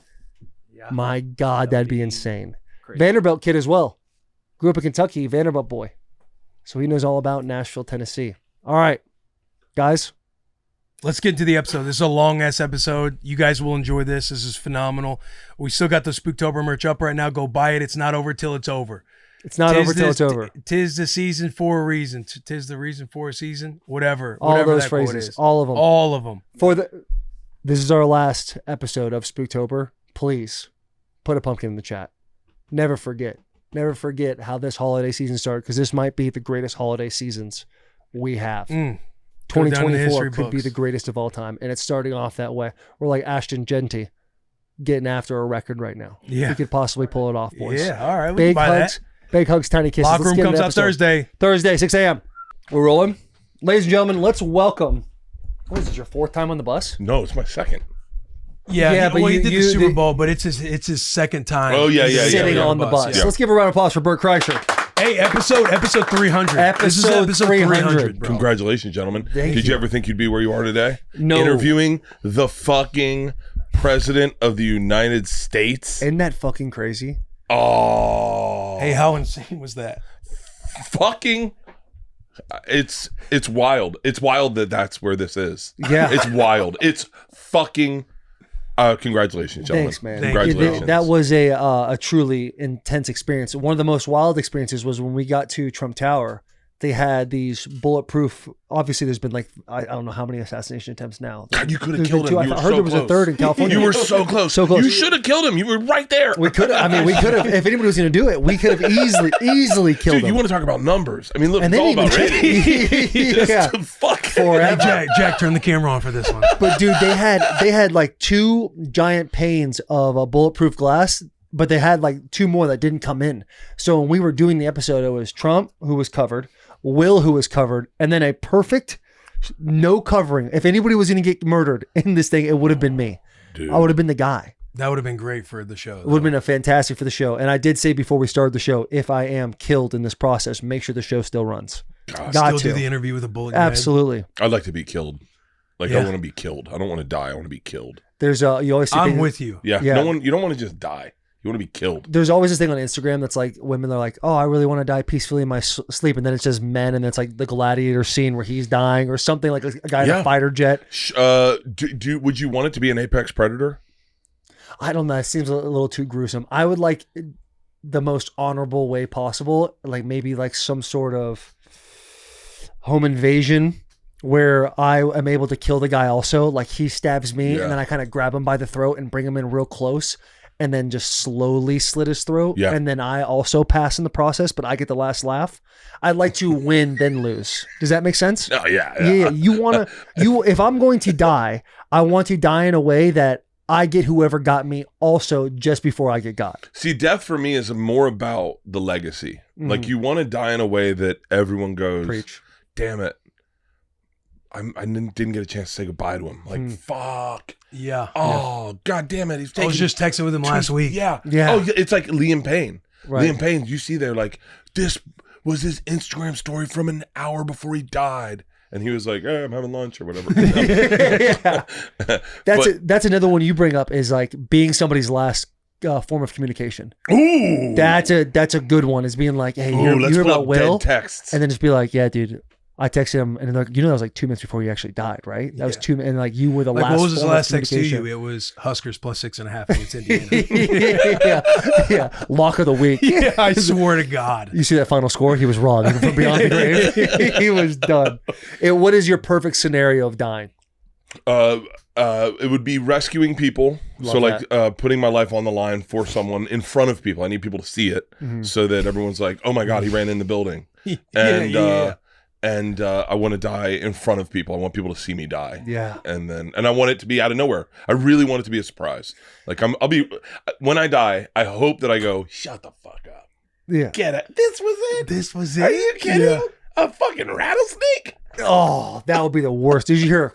Speaker 1: Yeah.
Speaker 3: My God, that'd be insane.
Speaker 6: Crazy.
Speaker 3: Vanderbilt kid as well. Grew up in Kentucky, Vanderbilt boy. So he knows all about Nashville, Tennessee. All right, guys.
Speaker 5: Let's get into the episode. This is a long-ass episode. You guys will enjoy this. This is phenomenal. We still got the Spooktober merch up right now. Go buy it. It's not over till it's over.
Speaker 3: It's not over till it's over.
Speaker 5: Tis the season for a reason. Tis the reason for a season. Whatever.
Speaker 3: All
Speaker 5: whatever
Speaker 3: those
Speaker 5: that quote
Speaker 3: phrases.
Speaker 5: is.
Speaker 3: All of them.
Speaker 5: All of them.
Speaker 3: This is our last episode of Spooktober. Please put a pumpkin in the chat. Never forget. Never forget how this holiday season started, because this might be the greatest holiday seasons we have. 2024 could be the greatest of all time, and it's starting off that way. We're like Ashton Genty getting after a record right now.
Speaker 5: Yeah.
Speaker 3: We could possibly pull it off, boys.
Speaker 5: Yeah, all right. We
Speaker 3: Big
Speaker 5: can buy
Speaker 3: hugs,
Speaker 5: that.
Speaker 3: big hugs, tiny kisses.
Speaker 5: Locker
Speaker 3: Let's
Speaker 5: room
Speaker 3: get
Speaker 5: comes
Speaker 3: into
Speaker 5: out Thursday.
Speaker 3: Thursday, 6 a.m. We're rolling. Ladies and gentlemen, let's welcome. What is this, your fourth time on the bus?
Speaker 4: No, it's my second.
Speaker 5: Yeah,
Speaker 3: but
Speaker 5: well,
Speaker 3: you-
Speaker 5: he did
Speaker 3: you-
Speaker 5: the Super
Speaker 3: the-
Speaker 5: Bowl, but it's his second time.
Speaker 4: Oh, yeah, yeah,
Speaker 3: Sitting
Speaker 4: yeah.
Speaker 3: on the bus.
Speaker 5: Yeah.
Speaker 3: Let's give a round of applause for Bert Kreischer.
Speaker 5: Hey, episode 300. This is
Speaker 3: Episode
Speaker 5: episode
Speaker 3: 300,
Speaker 5: bro.
Speaker 4: Congratulations, gentlemen.
Speaker 3: Thank
Speaker 4: Did
Speaker 3: you.
Speaker 4: you ever think you'd be where you are today?
Speaker 3: No.
Speaker 4: Interviewing the fucking president of the United States.
Speaker 3: Isn't that fucking crazy?
Speaker 4: Oh.
Speaker 5: Hey, how insane was that?
Speaker 4: Fucking. It's wild. It's wild that that's where this is.
Speaker 3: Yeah.
Speaker 4: It's wild. It's fucking. Congratulations, gentlemen.
Speaker 3: Thanks, man.
Speaker 5: Thank you.
Speaker 4: Congratulations.
Speaker 3: That was a truly intense experience. One of the most wild experiences was when we got to Trump Tower. They had these bulletproof. Obviously, there's been like I don't know how many assassination attempts now.
Speaker 4: God, you could have
Speaker 3: There's
Speaker 4: killed
Speaker 3: been
Speaker 4: him.
Speaker 3: two.
Speaker 4: You
Speaker 3: I
Speaker 4: were
Speaker 3: heard
Speaker 4: so
Speaker 3: there was a
Speaker 4: close.
Speaker 3: third in California.
Speaker 4: You were so close.
Speaker 3: So close.
Speaker 4: You should have killed him. You were right there.
Speaker 3: We could. I mean, we could have. If anybody was going to do it, we could have easily killed
Speaker 4: Dude,
Speaker 3: him.
Speaker 4: you want to talk about numbers? I mean, look,
Speaker 3: And
Speaker 4: it's
Speaker 3: they
Speaker 4: all about
Speaker 3: didn't
Speaker 4: ratings.
Speaker 3: even- Yeah.
Speaker 4: Fuck.
Speaker 5: Hey,
Speaker 3: Forever.
Speaker 5: Jack, turn the camera on for this one.
Speaker 3: But dude, they had like two giant panes of a bulletproof glass, but they had like two more that didn't come in. So when we were doing the episode, it was Trump who was covered, Will who was covered, and then a perfect no covering. If anybody was going to get murdered in this thing, it would have been me.
Speaker 4: Dude.
Speaker 3: I would have been the guy.
Speaker 5: That would have been great for the show.
Speaker 3: It would have been a fantastic for the show. And I did say before we started the show, if I am killed in this process, make sure the show still runs. Got
Speaker 5: Still
Speaker 3: to.
Speaker 5: do the interview with a bullet in your head.
Speaker 3: Absolutely.
Speaker 4: I'd like to be killed. Like,
Speaker 5: Yeah.
Speaker 4: I want to be killed. I don't want to die. I want to be killed.
Speaker 3: There's you always see
Speaker 5: I'm
Speaker 3: things-
Speaker 5: with you.
Speaker 4: Yeah.
Speaker 3: Yeah.
Speaker 4: No one. You don't want to just die. You want to be killed.
Speaker 3: There's always this thing on Instagram that's like women are like, oh, I really want to die peacefully in my sleep, and then it's just men, and it's like the gladiator scene where he's dying, or something like a guy in
Speaker 4: Yeah.
Speaker 3: a fighter jet.
Speaker 4: Would you want it to be an apex predator?
Speaker 3: I don't know. It seems a little too gruesome. I would like the most honorable way possible, like maybe like some sort of home invasion where I am able to kill the guy also. Like he stabs me,
Speaker 4: Yeah.
Speaker 3: and then I kind of grab him by the throat and bring him in real close, and then just slowly slit his throat.
Speaker 4: Yeah.
Speaker 3: And then I also pass in the process, but I get the last laugh. I'd like to win, then lose. Does that make sense?
Speaker 4: Oh yeah.
Speaker 3: Yeah. You want to, if I'm going to die, I want to die in a way that I get whoever got me also just before I get got.
Speaker 4: See, death for me is more about the legacy. Like you want to die in a way that everyone goes,
Speaker 3: Preach.
Speaker 4: damn it. I didn't get a chance to say goodbye to him. Like, fuck.
Speaker 5: Yeah.
Speaker 4: Oh, god damn it. He's
Speaker 5: I
Speaker 4: taking
Speaker 5: was just texting with him last week.
Speaker 4: Yeah.
Speaker 3: Yeah.
Speaker 4: Oh, yeah, it's like Liam Payne.
Speaker 3: Right.
Speaker 4: Liam Payne, you see there, like, this was his Instagram story from an hour before he died. And he was like, I'm having lunch or whatever.
Speaker 3: Yeah. That's
Speaker 4: But-
Speaker 3: that's another one you bring up is like being somebody's last form of communication.
Speaker 4: Ooh.
Speaker 3: That's a good one, is being like, hey,
Speaker 4: Ooh,
Speaker 3: you
Speaker 4: let's
Speaker 3: hear
Speaker 4: pull
Speaker 3: about
Speaker 4: up
Speaker 3: Will?
Speaker 4: dead texts.
Speaker 3: And then just be like, yeah, dude, I texted him, and then they're like, that was like 2 minutes before he actually died, right? That was 2 minutes, and like you were the
Speaker 5: Like,
Speaker 3: last.
Speaker 5: what was his
Speaker 3: form of
Speaker 5: last text to you?
Speaker 3: communication.
Speaker 5: It was Huskers plus 6.5 against Indiana.
Speaker 3: yeah. Lock of the week.
Speaker 5: Yeah, I swear to God.
Speaker 3: You see that final score? He was wrong. From beyond the grave, he was done. What is your perfect scenario of dying?
Speaker 4: It would be rescuing people.
Speaker 3: Love
Speaker 4: So like putting my life on the line for someone in front of people. I need people to see it so that everyone's like, oh my God, he ran in the building. And I want to die in front of people. I want people to see me die.
Speaker 3: Yeah.
Speaker 4: And I want it to be out of nowhere. I really want it to be a surprise. Like when I die, I hope that I go, shut the fuck up.
Speaker 3: Yeah.
Speaker 4: Get it. This was it.
Speaker 5: This was it.
Speaker 4: Are you kidding?
Speaker 3: Yeah.
Speaker 4: A fucking rattlesnake?
Speaker 3: Oh, that would be the worst. Did you hear?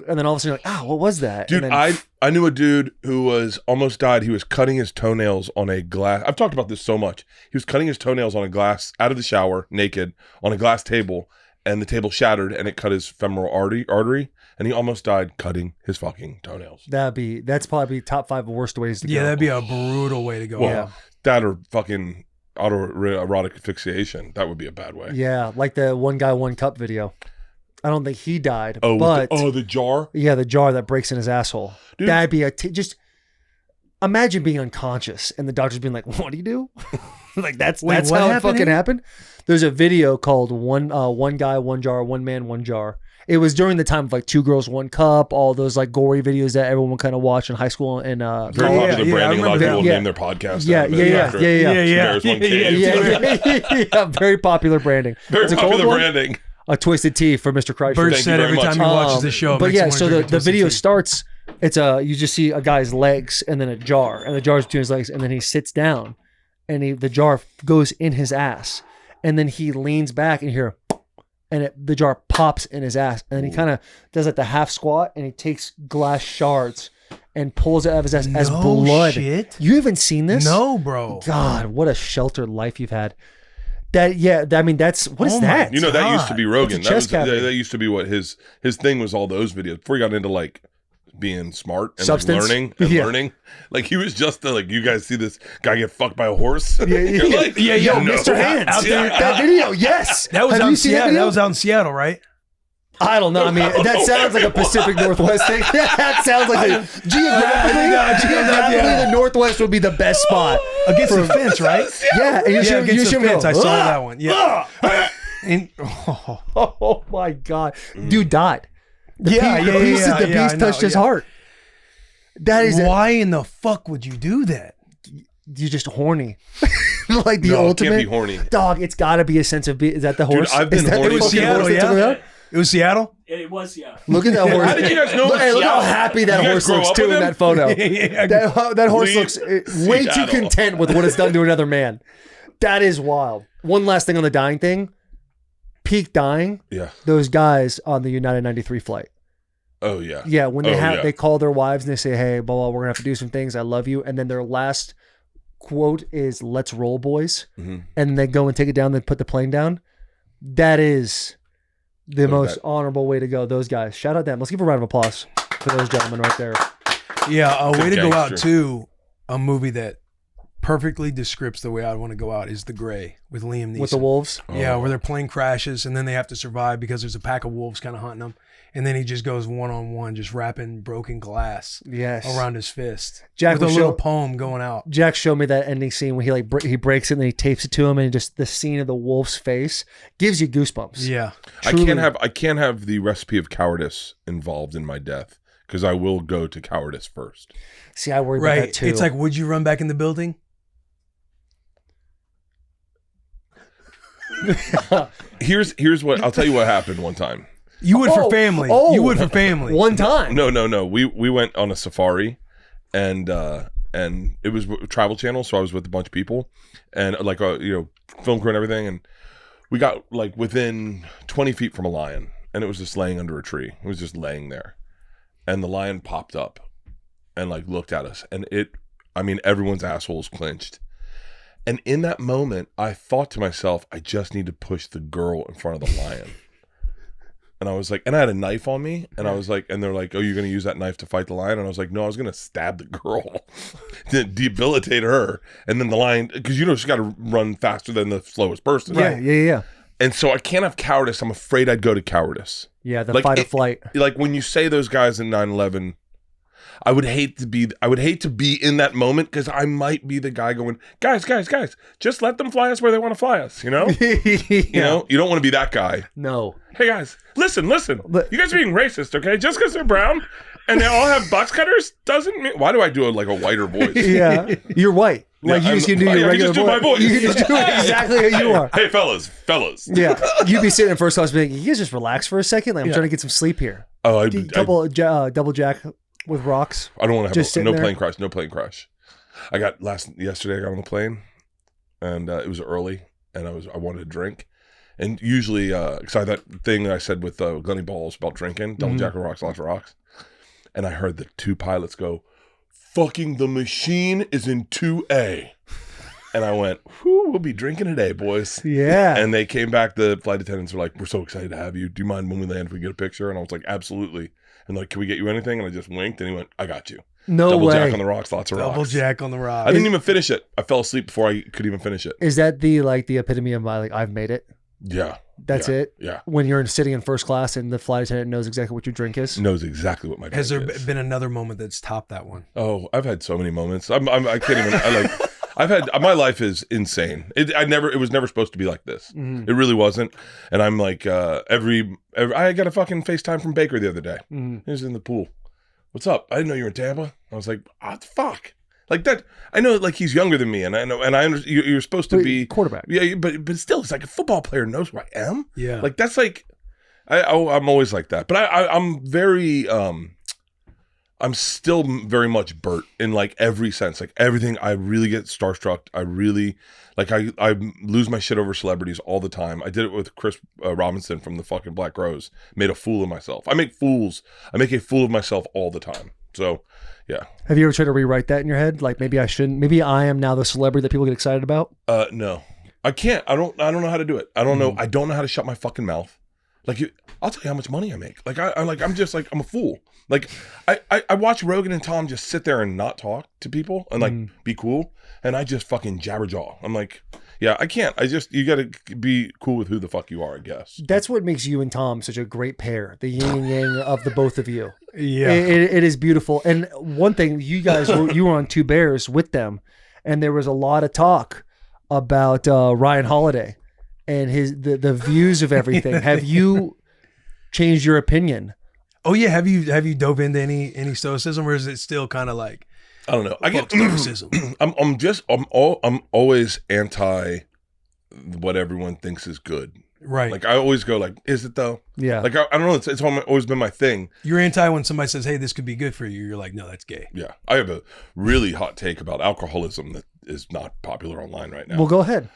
Speaker 3: And then all of a sudden, you're like, what was that?
Speaker 4: Dude,
Speaker 3: And then,
Speaker 4: I knew a dude who was almost died. He was cutting his toenails on a glass. I've talked about this so much. He was cutting his toenails on a glass, out of the shower, naked, on a glass table. and the table shattered, and it cut his femoral artery, and he almost died cutting his fucking toenails.
Speaker 3: That's probably top 5 worst ways to go.
Speaker 5: Yeah, that'd be a brutal way to go.
Speaker 4: Well, that or fucking autoerotic asphyxiation. That would be a bad way.
Speaker 3: Yeah, like the one guy, one cup video. I don't think he died.
Speaker 4: Oh,
Speaker 3: but
Speaker 4: the jar?
Speaker 3: Yeah, the jar that breaks in his asshole.
Speaker 4: Dude.
Speaker 3: That'd be just imagine being unconscious and the doctor's being like, "What do you do?" Like that's
Speaker 5: Wait,
Speaker 3: how
Speaker 5: what
Speaker 3: it
Speaker 5: happened
Speaker 3: fucking
Speaker 5: here?
Speaker 3: happened. There's a video called one guy, one jar, one man, one jar. It was during the time of like 2 girls, 1 cup, all those like gory videos that everyone kind of watched in high school and
Speaker 4: Very popular
Speaker 5: yeah,
Speaker 4: branding.
Speaker 5: I
Speaker 4: A lot of
Speaker 5: remember
Speaker 4: people
Speaker 3: that.
Speaker 4: name their podcast.
Speaker 3: Yeah,
Speaker 4: out of it
Speaker 3: yeah,
Speaker 4: after
Speaker 3: yeah.
Speaker 4: Bears One Cave.
Speaker 3: yeah, very popular branding.
Speaker 4: Very
Speaker 3: It's a cold
Speaker 4: popular
Speaker 3: one.
Speaker 4: branding.
Speaker 3: A twisted tea for Mr. Kreischer.
Speaker 5: Bert
Speaker 4: Thank you
Speaker 5: said
Speaker 4: very
Speaker 5: every
Speaker 4: much.
Speaker 5: time he watches the show. it
Speaker 3: But
Speaker 5: makes him
Speaker 3: yeah,
Speaker 5: wanna
Speaker 3: so
Speaker 5: drink a
Speaker 3: the
Speaker 5: Twisted
Speaker 3: video
Speaker 5: Tea.
Speaker 3: starts. It's you just see a guy's legs and then a jar, and the jar's between his legs, and then he sits down, and the jar goes in his ass, and then he leans back and you hear, and the jar pops in his ass, and then he kind of does like the half squat, and he takes glass shards and pulls it out of his ass as
Speaker 5: No
Speaker 3: blood.
Speaker 5: shit.
Speaker 3: You haven't seen this?
Speaker 5: No, bro.
Speaker 3: God, what a sheltered life you've had. What is
Speaker 5: Oh my
Speaker 3: that?
Speaker 4: You know, that used to be Rogan.
Speaker 3: It's a chest cavity.
Speaker 4: That used to be what his thing was, all those videos. Before he got into like being smart and like,
Speaker 3: Substance?
Speaker 4: learning. Like he was just like, you guys see this guy get fucked by a horse?
Speaker 3: Yeah,
Speaker 4: You're like,
Speaker 5: Yeah,
Speaker 3: Yo,
Speaker 4: no.
Speaker 3: Mr. Hands.
Speaker 5: Out there-
Speaker 3: That video, yes.
Speaker 5: That was
Speaker 3: Have
Speaker 5: out
Speaker 3: you
Speaker 5: in
Speaker 3: seen that
Speaker 5: Seattle.
Speaker 3: video?
Speaker 5: That was out in Seattle, right?
Speaker 3: I don't know. I mean, that sounds like a Pacific Northwest thing. That sounds like geographically, the Northwest would be the best spot.
Speaker 5: Against the fence, right?
Speaker 3: Yeah, and you
Speaker 5: Yeah,
Speaker 3: should
Speaker 5: against the
Speaker 3: go,
Speaker 5: fence. I saw
Speaker 3: "Ah!"
Speaker 5: that one. Yeah. And,
Speaker 3: Oh my God, dude died. The
Speaker 5: Yeah,
Speaker 3: beast,
Speaker 5: yeah,
Speaker 3: the beast,
Speaker 5: yeah,
Speaker 3: the
Speaker 5: yeah,
Speaker 3: beast
Speaker 5: I know,
Speaker 3: touched his
Speaker 5: yeah.
Speaker 3: heart. That is
Speaker 5: why in the fuck would you do that?
Speaker 3: you're just horny, like the
Speaker 4: No, it
Speaker 3: ultimate.
Speaker 4: can't be horny.
Speaker 3: Dog, it's got to be a sense of is that the horse?
Speaker 4: I've been
Speaker 3: Is that
Speaker 4: horny.
Speaker 3: the
Speaker 4: It was
Speaker 3: fucking
Speaker 5: Seattle,
Speaker 3: horse that took
Speaker 5: yeah.
Speaker 3: him out?
Speaker 5: It was Seattle?
Speaker 7: It was, yeah.
Speaker 3: Look at that horse.
Speaker 4: How did you guys know
Speaker 3: Look,
Speaker 4: it was
Speaker 3: hey, look how
Speaker 4: Seattle?
Speaker 3: happy that
Speaker 4: You guys
Speaker 3: horse
Speaker 4: grow
Speaker 3: looks
Speaker 4: up
Speaker 3: too
Speaker 4: with
Speaker 3: in
Speaker 4: him?
Speaker 3: that photo.
Speaker 5: Yeah.
Speaker 3: That horse
Speaker 4: Leave
Speaker 3: looks way too
Speaker 4: Seattle.
Speaker 3: content with what it's done to another man. That is wild. One last thing on the dying thing. Peak dying.
Speaker 4: Yeah.
Speaker 3: Those guys on the United 93 flight.
Speaker 4: Oh yeah.
Speaker 3: Yeah, when they
Speaker 4: Oh, yeah.
Speaker 3: they call their wives and they say, "Hey, blah, blah, we're gonna have to do some things. I love you." And then their last quote is, "Let's roll, boys."
Speaker 4: Mhm.
Speaker 3: And they go and take it down. They put the plane down. That is the most honorable way to go. Those guys. Shout out them. Let's give a round of applause for those gentlemen right there.
Speaker 5: Yeah, a way to go out
Speaker 4: gangster.
Speaker 5: too. A movie that perfectly describes the way I'd want to go out is The Gray with Liam Neeson.
Speaker 3: With the wolves.
Speaker 5: Yeah,
Speaker 4: Oh.
Speaker 5: where their plane crashes and then they have to survive because there's a pack of wolves kind of hunting them. And then he just goes one-on-one, just wrapping broken glass
Speaker 3: Yes.
Speaker 5: around his fist.
Speaker 3: Jack
Speaker 5: with a
Speaker 3: will
Speaker 5: little
Speaker 3: show-
Speaker 5: poem going out.
Speaker 3: Jack showed me that ending scene when he breaks it and then he tapes it to him, and just the scene of the wolf's face gives you goosebumps.
Speaker 5: Yeah.
Speaker 3: Truly.
Speaker 4: I can't have the recipe of cowardice involved in my death, because I will go to cowardice first.
Speaker 3: See, I worry about
Speaker 5: Right.
Speaker 3: that too.
Speaker 5: It's like, would you run back in the building?
Speaker 4: Here's what I'll tell you what happened one time.
Speaker 5: You would
Speaker 3: Oh,
Speaker 5: for family.
Speaker 3: oh.
Speaker 5: You would for family.
Speaker 3: one time.
Speaker 4: No. We went on a safari, and it was Travel Channel, so I was with a bunch of people, and like film crew and everything, and we got like within 20 feet from a lion, and it was just laying under a tree. It was just laying there, and the lion popped up, and like looked at us, and everyone's assholes clenched. And in that moment, I thought to myself, I just need to push the girl in front of the lion. And I was like, and I had a knife on me, and I was like, and they're like, "Oh, you're going to use that knife to fight the lion?" And I was like, "No, I was going to stab the girl, to debilitate her." And then the lion, because she's got to run faster than the slowest person.
Speaker 3: Yeah.
Speaker 4: And so I can't have cowardice. I'm afraid I'd go to cowardice.
Speaker 3: Yeah, the
Speaker 4: Like,
Speaker 3: fight or flight.
Speaker 4: Like when you say those guys in 9/11, I would hate to be in that moment, because I might be the guy going, guys, just let them fly us where they want to fly us. You know, you know, you don't want to be that guy.
Speaker 3: No.
Speaker 4: Hey guys, listen.
Speaker 3: But-
Speaker 4: You guys are being racist, okay? Just because they're brown and they all have box cutters doesn't mean. Why do I do a whiter voice?
Speaker 3: Yeah, you're white. Like
Speaker 4: Yeah,
Speaker 3: you can do your
Speaker 4: I can
Speaker 3: regular
Speaker 4: just do my voice.
Speaker 3: You can just do it exactly how you are.
Speaker 4: Hey, fellas.
Speaker 3: Yeah, you'd be sitting in first class, being like, "You guys just relax for a second. Like, I'm trying to get some sleep here."
Speaker 4: Oh,
Speaker 3: Double jack with rocks.
Speaker 4: I don't want to
Speaker 3: Just
Speaker 4: have
Speaker 3: sitting
Speaker 4: no
Speaker 3: there.
Speaker 4: plane crash. No plane crash. Yesterday I got on the plane, and it was early, and I wanted to drink. And usually, because I had that thing that I said with Glenny Balls about drinking, double jack of rocks, lots of rocks. And I heard the two pilots go, "Fucking the machine is in 2A." And I went, whew, we'll be drinking today, boys.
Speaker 3: Yeah.
Speaker 4: And they came back, the flight attendants were like, we're so excited to have you. Do you mind when we land if we get a picture? And I was like, absolutely. And like, can we get you anything? And I just winked and he went, I got you.
Speaker 3: No
Speaker 4: Double
Speaker 3: way.
Speaker 4: Jack on the rocks, lots of rocks.
Speaker 5: Double Jack on the rock.
Speaker 4: I didn't even finish it. I fell asleep before I could even finish it.
Speaker 3: Is that the epitome of my I've made it?
Speaker 4: Yeah.
Speaker 3: That's it?
Speaker 4: Yeah.
Speaker 3: When you're sitting in first class and the flight attendant knows exactly what your drink is?
Speaker 4: Knows exactly what my drink
Speaker 5: Has there
Speaker 4: is.
Speaker 5: been another moment that's topped that one?
Speaker 4: Oh, I've had so many moments. I can't even. I've had, my life is insane. It was never supposed to be like this.
Speaker 3: Mhm.
Speaker 4: It really wasn't. And I'm like, every I got a fucking FaceTime from Baker the other day.
Speaker 3: Mhm.
Speaker 4: He was in the pool. What's up? I didn't know you were in Tampa. I was like, fuck. Like that. I know, like he's younger than me, and I know, and I understand you're supposed to be
Speaker 3: quarterback.
Speaker 4: Yeah, but still, it's like a football player knows who I am.
Speaker 5: Yeah.
Speaker 4: Like that's like, I'm always like that. But I'm very, I'm still very much Bert in like every sense. Like everything, I really get starstruck. I really, like I lose my shit over celebrities all the time. I did it with Chris Robinson from the fucking Black Rose. Made a fool of myself. I make a fool of myself all the time. So, yeah.
Speaker 3: Have you ever tried to rewrite that in your head? Like maybe I shouldn't. Maybe I am now the celebrity that people get excited about.
Speaker 4: No, I can't. I don't know how to do it. I don't know. I don't know how to shut my fucking mouth. Like I'll tell you how much money I make. Like I'm just like, I'm a fool. Like I watch Rogan and Tom just sit there and not talk to people and like be cool. And I just fucking jabberjaw. I'm like, yeah, I can't. You got to be cool with who the fuck you are, I guess.
Speaker 3: That's what makes you and Tom such a great pair. The yin and yang of the both of you.
Speaker 5: Yeah.
Speaker 3: It is beautiful. And one thing, you guys you were on Two Bears with them, and there was a lot of talk about Ryan Holiday and the views of everything. Have you changed your opinion?
Speaker 5: Oh yeah. Have you dove into any stoicism, or is it still kind of like,
Speaker 4: I don't know. I get
Speaker 5: stoicism?
Speaker 4: I'm always anti what everyone thinks is good.
Speaker 5: Right.
Speaker 4: Like I always go like, is it though?
Speaker 3: Yeah.
Speaker 4: Like I don't know. It's always been my thing.
Speaker 5: You're anti when somebody says, "Hey, this could be good for you." You're like, "No, that's gay."
Speaker 4: Yeah. I have a really hot take about alcoholism that is not popular online right now.
Speaker 3: Well, go ahead.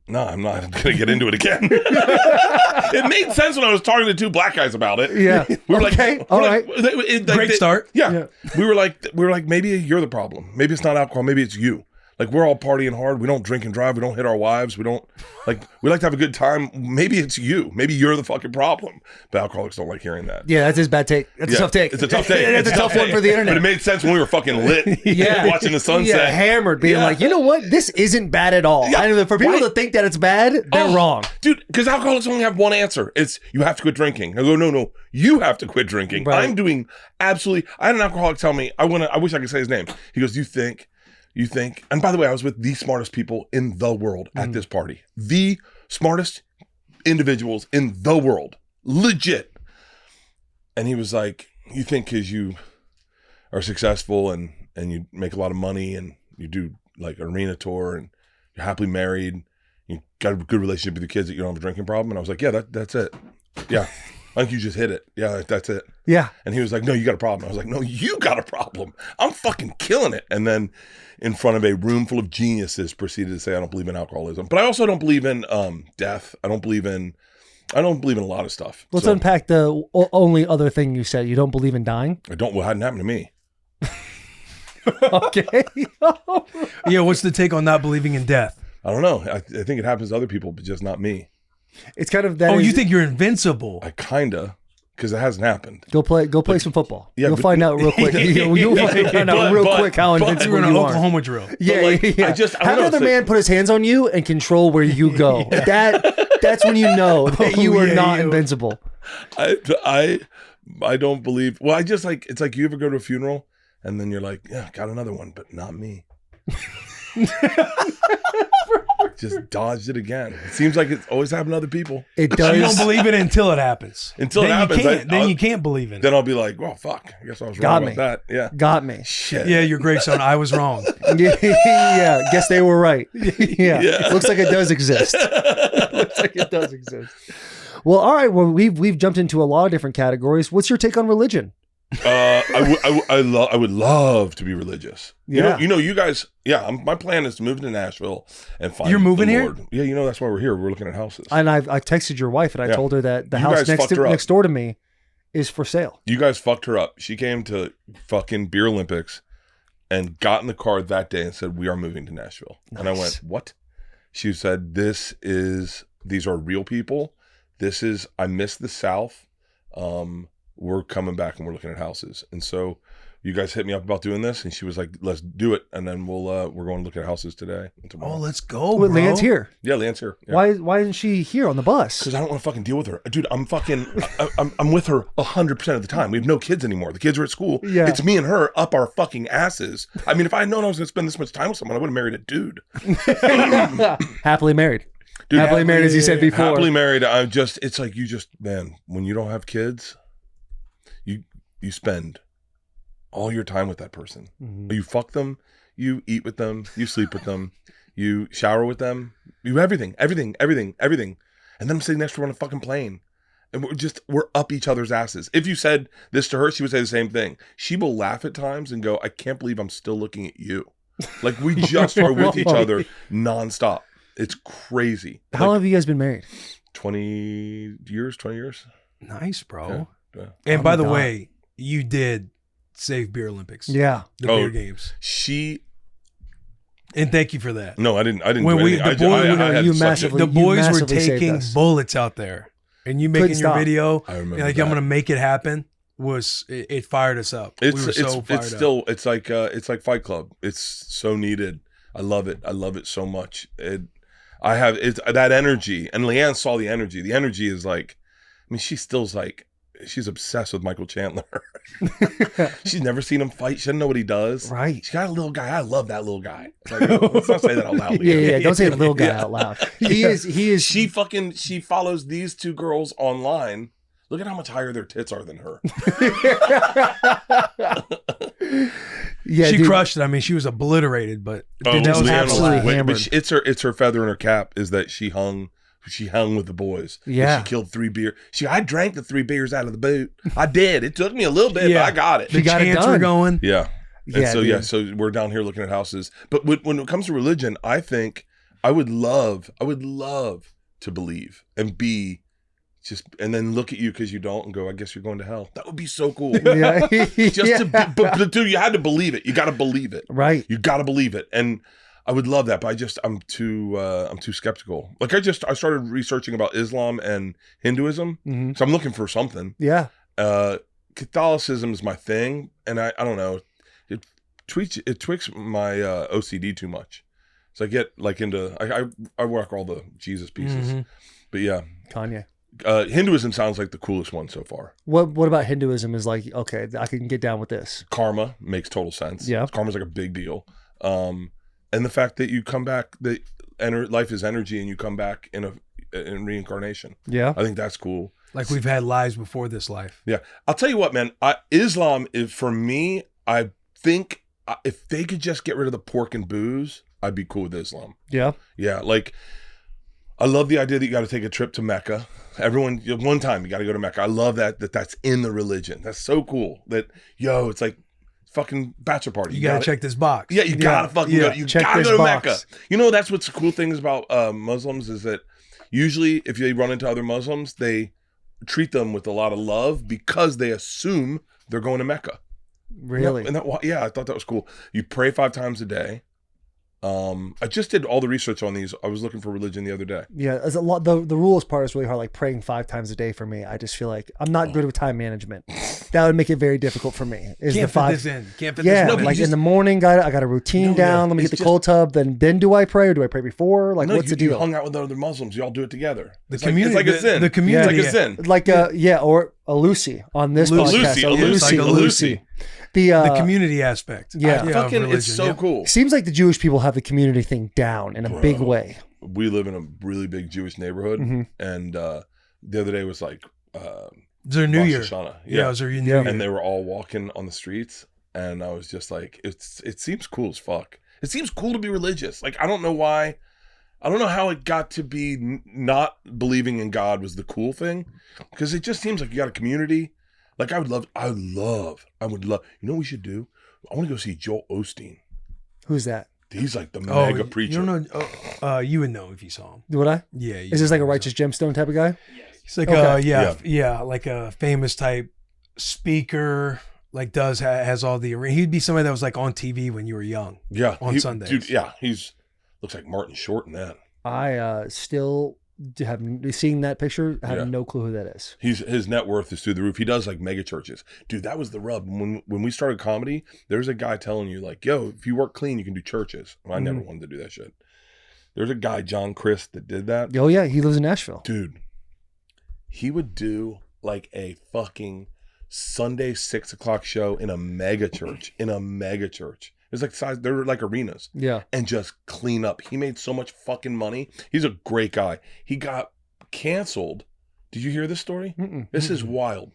Speaker 4: I'm not going to get into it again. It made sense when I was talking to two black guys about it.
Speaker 3: Yeah.
Speaker 4: We were
Speaker 3: Okay.
Speaker 4: like,
Speaker 3: All
Speaker 4: we're
Speaker 3: right.
Speaker 4: like,
Speaker 5: Great start.
Speaker 4: Yeah. We were like, maybe you're the problem. Maybe it's not alcohol. Maybe it's you. Like we're all partying hard. We don't drink and drive. We don't hit our wives. We don't we like to have a good time. Maybe it's you. Maybe you're the fucking problem. But alcoholics don't like hearing that.
Speaker 3: Yeah, that's his bad take. That's a tough take.
Speaker 4: It's a tough take.
Speaker 3: It's a tough one for the internet.
Speaker 4: But it made sense when we were fucking lit.
Speaker 3: Yeah.
Speaker 4: Watching the sunset.
Speaker 3: Yeah, hammered, being like, you know what? This isn't bad at all.
Speaker 4: Yeah.
Speaker 3: I know for people
Speaker 4: Right.
Speaker 3: to think that it's bad, they're wrong.
Speaker 4: Dude, because alcoholics only have one answer. It's you have to quit drinking. I go, no, you have to quit drinking.
Speaker 3: Right.
Speaker 4: I'm doing absolutely. I had an alcoholic tell me, I wish I could say his name. He goes, you think, and by the way, I was with the smartest people in the world at this party. The smartest individuals in the world. Legit. And he was like, you think because you are successful and you make a lot of money and you do like an arena tour and you're happily married, you got a good relationship with your kids that you don't have a drinking problem? And I was like, yeah, that's it. Yeah. I think you just hit it. Yeah, that's it.
Speaker 3: Yeah.
Speaker 4: And he was like, no, you got a problem. I was like, no, you got a problem. I'm fucking killing it. And then in front of a room full of geniuses proceeded to say, I don't believe in alcoholism. But I also don't believe in death. I don't believe in a lot of stuff.
Speaker 3: Let's
Speaker 4: So,
Speaker 3: unpack the only other thing you said. You don't believe in dying?
Speaker 4: Well, it hadn't happened to me.
Speaker 3: Okay.
Speaker 5: Yeah. What's the take on not believing in death?
Speaker 4: I don't know. I think it happens to other people, but just not me.
Speaker 3: It's kind of that.
Speaker 5: Oh,
Speaker 3: is-
Speaker 5: you think you're invincible?
Speaker 4: I kinda, because it hasn't happened.
Speaker 3: Go play some football.
Speaker 4: Yeah,
Speaker 3: You'll
Speaker 4: but-
Speaker 3: find out real quick. You'll find out real quick how
Speaker 5: You're
Speaker 3: invincible
Speaker 5: in an
Speaker 3: you are.
Speaker 5: Oklahoma drill.
Speaker 3: Yeah,
Speaker 4: like,
Speaker 3: yeah.
Speaker 4: I don't
Speaker 3: Have
Speaker 4: know,
Speaker 3: another
Speaker 4: it's like-
Speaker 3: man put his hands on you and control where you go. That's when you know that you are
Speaker 5: yeah,
Speaker 3: not
Speaker 5: you-
Speaker 3: invincible.
Speaker 4: I don't believe. Well, I just like, it's like you ever go to a funeral and then you're like, yeah, got another one, but not me. Just dodged it again. It seems like it's always happened to other people.
Speaker 3: It
Speaker 5: So you don't
Speaker 3: does.
Speaker 5: believe it until it happens.
Speaker 4: Until it
Speaker 5: then
Speaker 4: happens,
Speaker 5: you can't. Then
Speaker 4: I'll-
Speaker 5: you can't believe in it.
Speaker 4: Then I'll be like, well, fuck. I guess I was
Speaker 3: Got
Speaker 4: wrong
Speaker 3: me.
Speaker 4: about that. Yeah.
Speaker 3: Got me.
Speaker 4: Shit.
Speaker 5: Yeah, you're great, son. I was wrong.
Speaker 3: Yeah. Guess they were right. Yeah.
Speaker 4: Yeah.
Speaker 3: Looks like it does exist. Looks like it does exist. Well, all right. Well, we've jumped into a lot of different categories. What's your take on religion?
Speaker 4: I would love to be religious.
Speaker 3: Yeah.
Speaker 4: You know, you guys. Yeah, my plan is to move to Nashville and find.
Speaker 5: You're moving
Speaker 4: the
Speaker 5: here?
Speaker 4: Lord. Yeah, you know that's why we're here. We're looking at houses.
Speaker 3: And I texted your wife and I
Speaker 4: Yeah.
Speaker 3: told her that the
Speaker 4: You
Speaker 3: house
Speaker 4: guys fucked her up.
Speaker 3: next door to me is for sale.
Speaker 4: You guys fucked her up. She came to fucking Beer Olympics and got in the car that day and said, "We are moving to Nashville."
Speaker 3: Nice.
Speaker 4: And I went, "What?" She said, these are real people. I miss the South. We're coming back and we're looking at houses. And so you guys hit me up about doing this, and she was like, "Let's do it." And then we're going to look at houses today and tomorrow.
Speaker 5: Oh, let's go,
Speaker 3: Well,
Speaker 5: bro.
Speaker 3: Leanne's here.
Speaker 4: Yeah, Leanne's here. Yeah.
Speaker 3: Why isn't she here on the bus?
Speaker 4: Because I don't want to fucking deal with her, dude. I'm with her 100% of the time. We have no kids anymore. The kids are at school.
Speaker 3: Yeah.
Speaker 4: It's me and her up our fucking asses. I mean, if I had known I was going to spend this much time with someone, I would have married a dude.
Speaker 3: Happily married.
Speaker 4: Dude,
Speaker 3: Happily married, as you said before.
Speaker 4: Happily married. It's like man, when you don't have kids, you spend all your time with that person.
Speaker 3: Mhm.
Speaker 4: You fuck them, you eat with them, you sleep with them, you shower with them, you everything. And then I'm sitting next to her on a fucking plane. And we're up each other's asses. If you said this to her, she would say the same thing. She will laugh at times and go, "I can't believe I'm still looking at you." Like we just are with each other nonstop. It's crazy.
Speaker 3: How long have you guys been married?
Speaker 4: 20 years?
Speaker 5: Nice, bro.
Speaker 4: Yeah.
Speaker 5: And
Speaker 3: Oh
Speaker 5: by
Speaker 3: my
Speaker 5: the
Speaker 3: God.
Speaker 5: way, you did save Beer Olympics.
Speaker 3: Yeah.
Speaker 5: The beer games.
Speaker 4: And
Speaker 5: thank you for that.
Speaker 4: no, I didn't
Speaker 5: When
Speaker 4: do
Speaker 5: we-
Speaker 4: anything.
Speaker 5: the boy-
Speaker 4: I had
Speaker 3: you
Speaker 4: such
Speaker 3: massively-
Speaker 5: The boys were
Speaker 3: massively saved
Speaker 5: taking
Speaker 3: us.
Speaker 5: bullets out there, and you making
Speaker 3: Couldn't
Speaker 5: your
Speaker 3: stop.
Speaker 5: video,
Speaker 4: I remember
Speaker 5: you're like,
Speaker 4: that.
Speaker 5: I'm gonna make it happen. It fired us up. We were so fired up.
Speaker 4: It's like Fight Club. It's so needed. I love it so much. That energy, and Leanne saw the energy. The energy is like, I mean, she's obsessed with Michael Chandler. She's never seen him fight. She doesn't know what he does.
Speaker 3: Right.
Speaker 4: She got a little guy. I love that little guy. It's like, let's not say that out loud.
Speaker 3: Yeah. Don't say little guy
Speaker 4: Yeah.
Speaker 3: out loud. He is.
Speaker 4: She follows these two girls online. Look at how much higher their tits are than her.
Speaker 3: Yeah,
Speaker 5: She
Speaker 3: dude.
Speaker 5: crushed it. I mean, she was obliterated, but
Speaker 3: That was
Speaker 4: Leanne
Speaker 3: absolutely
Speaker 4: wait,
Speaker 3: hammered.
Speaker 4: but it's her feather in her cap is that she hung with the boys.
Speaker 3: Yeah.
Speaker 4: She killed 3 beers. I drank the 3 beers out of the boot. I did. It took me a little bit,
Speaker 5: Yeah.
Speaker 4: but I got it.
Speaker 3: She
Speaker 5: the
Speaker 3: got it
Speaker 5: chants were
Speaker 3: done.
Speaker 5: going.
Speaker 4: Yeah. And
Speaker 3: Yeah,
Speaker 4: so
Speaker 3: dude.
Speaker 4: we're down here looking at houses. But when it comes to religion, I think I would love to believe and be and then look at you because you don't and go, I guess you're going to hell. That would be so cool.
Speaker 3: Yeah.
Speaker 4: But dude, you had to believe it. You got to believe it.
Speaker 3: Right.
Speaker 4: You got to believe it. And I would love that, but I'm too skeptical. Like I started researching about Islam and Hinduism.
Speaker 3: Mhm.
Speaker 4: So I'm looking for something.
Speaker 3: Yeah.
Speaker 4: Catholicism is my thing. And I don't know, it tweaks my OCD too much. So I get like into, I work all the Jesus pieces,
Speaker 5: Mhm.
Speaker 4: but yeah,
Speaker 3: Kanye.
Speaker 4: Hinduism sounds like the coolest one so far.
Speaker 3: What about Hinduism is like, okay, I can get down with this.
Speaker 4: Karma makes total sense.
Speaker 3: Yeah.
Speaker 4: Karma's like a big deal. And the fact that you come back, life is energy and you come back in reincarnation.
Speaker 3: Yeah.
Speaker 4: I think that's cool.
Speaker 5: Like we've had lives before this life.
Speaker 4: Yeah. I'll tell you what, man, Islam is, for me, I think if they could just get rid of the pork and booze, I'd be cool with Islam.
Speaker 3: Yeah.
Speaker 4: Yeah. Like, I love the idea that you got to take a trip to Mecca. One time you got to go to Mecca. I love that's in the religion. That's so cool that, it's like fucking bachelor party.
Speaker 5: You gotta check this box.
Speaker 4: Yeah, you gotta fucking go. You
Speaker 3: check
Speaker 4: gotta
Speaker 3: this
Speaker 4: go to
Speaker 3: box.
Speaker 4: Mecca. You know, that's what's the cool things about Muslims is that usually if they run into other Muslims, they treat them with a lot of love because they assume they're going to Mecca.
Speaker 3: Really?
Speaker 4: And I thought that was cool. You pray 5 times a day. I just did all the research on these. I was looking for religion the other day.
Speaker 3: Yeah, there's a lot. The rules part is really hard. Like praying 5 times a day for me, I just feel like I'm not good with time management. That would make it very difficult for me. Is
Speaker 5: Can't
Speaker 3: the 5?
Speaker 5: fit this in. Can't fit
Speaker 3: Yeah,
Speaker 5: this in.
Speaker 3: like in the morning, I got a routine down. Let me get the cold tub. Then do I pray or do I pray before? Like, what's the
Speaker 4: You
Speaker 3: deal?
Speaker 4: hung out with other Muslims. You all do it together. It's
Speaker 5: community-
Speaker 4: like a sin.
Speaker 5: the community-
Speaker 4: It's like a sin.
Speaker 3: Like or a Lucy on this podcast.
Speaker 4: A Lucy.
Speaker 5: The community aspect.
Speaker 3: Yeah.
Speaker 5: of
Speaker 4: Fucking,
Speaker 5: religion,
Speaker 4: it's so
Speaker 5: yeah.
Speaker 4: cool.
Speaker 3: Seems like the Jewish people have the community thing down in a big way.
Speaker 4: We live in a really big Jewish neighborhood,
Speaker 3: Mhm.
Speaker 4: and the other day was like
Speaker 5: It's their New
Speaker 4: Rosh
Speaker 5: Year.
Speaker 4: Hashanah.
Speaker 5: Yeah, it was their New
Speaker 3: Yeah.
Speaker 5: Year.
Speaker 4: And they were all walking on the streets, and I was just like, it seems cool as fuck. It seems cool to be religious. Like, I don't know why. I don't know how it got to be not believing in God was the cool thing, because it just seems like you got a community. Like, I would love, you know what we should do? I want to go see Joel Osteen.
Speaker 3: Who's that?
Speaker 4: He's like the mega preacher.
Speaker 5: You don't know? You would know if you saw him.
Speaker 3: Would I?
Speaker 5: Yeah.
Speaker 3: Is this like a righteous gemstone type of guy?
Speaker 5: He's like
Speaker 3: Okay.
Speaker 5: like a famous type speaker. like has all the. He'd be somebody that was like on TV when you were young.
Speaker 4: Yeah,
Speaker 5: on Sundays.
Speaker 4: Dude, yeah, looks like Martin Short in that.
Speaker 3: I still have seeing that picture. I have
Speaker 4: Yeah.
Speaker 3: no clue who that is.
Speaker 4: His net worth is through the roof. He does like mega churches. Dude, that was the rub. When we started comedy, there's a guy telling you like, yo, if you work clean, you can do churches. Well, I never wanted to do that shit. There's a guy, John Chris, that did that.
Speaker 3: Oh yeah, he lives in Nashville.
Speaker 4: Dude, he would do like a fucking Sunday 6 o'clock show in a mega church. It's like size, they're like arenas.
Speaker 3: Yeah.
Speaker 4: And just clean up. He made so much fucking money. He's a great guy. He got canceled. Did you hear this story? This is wild.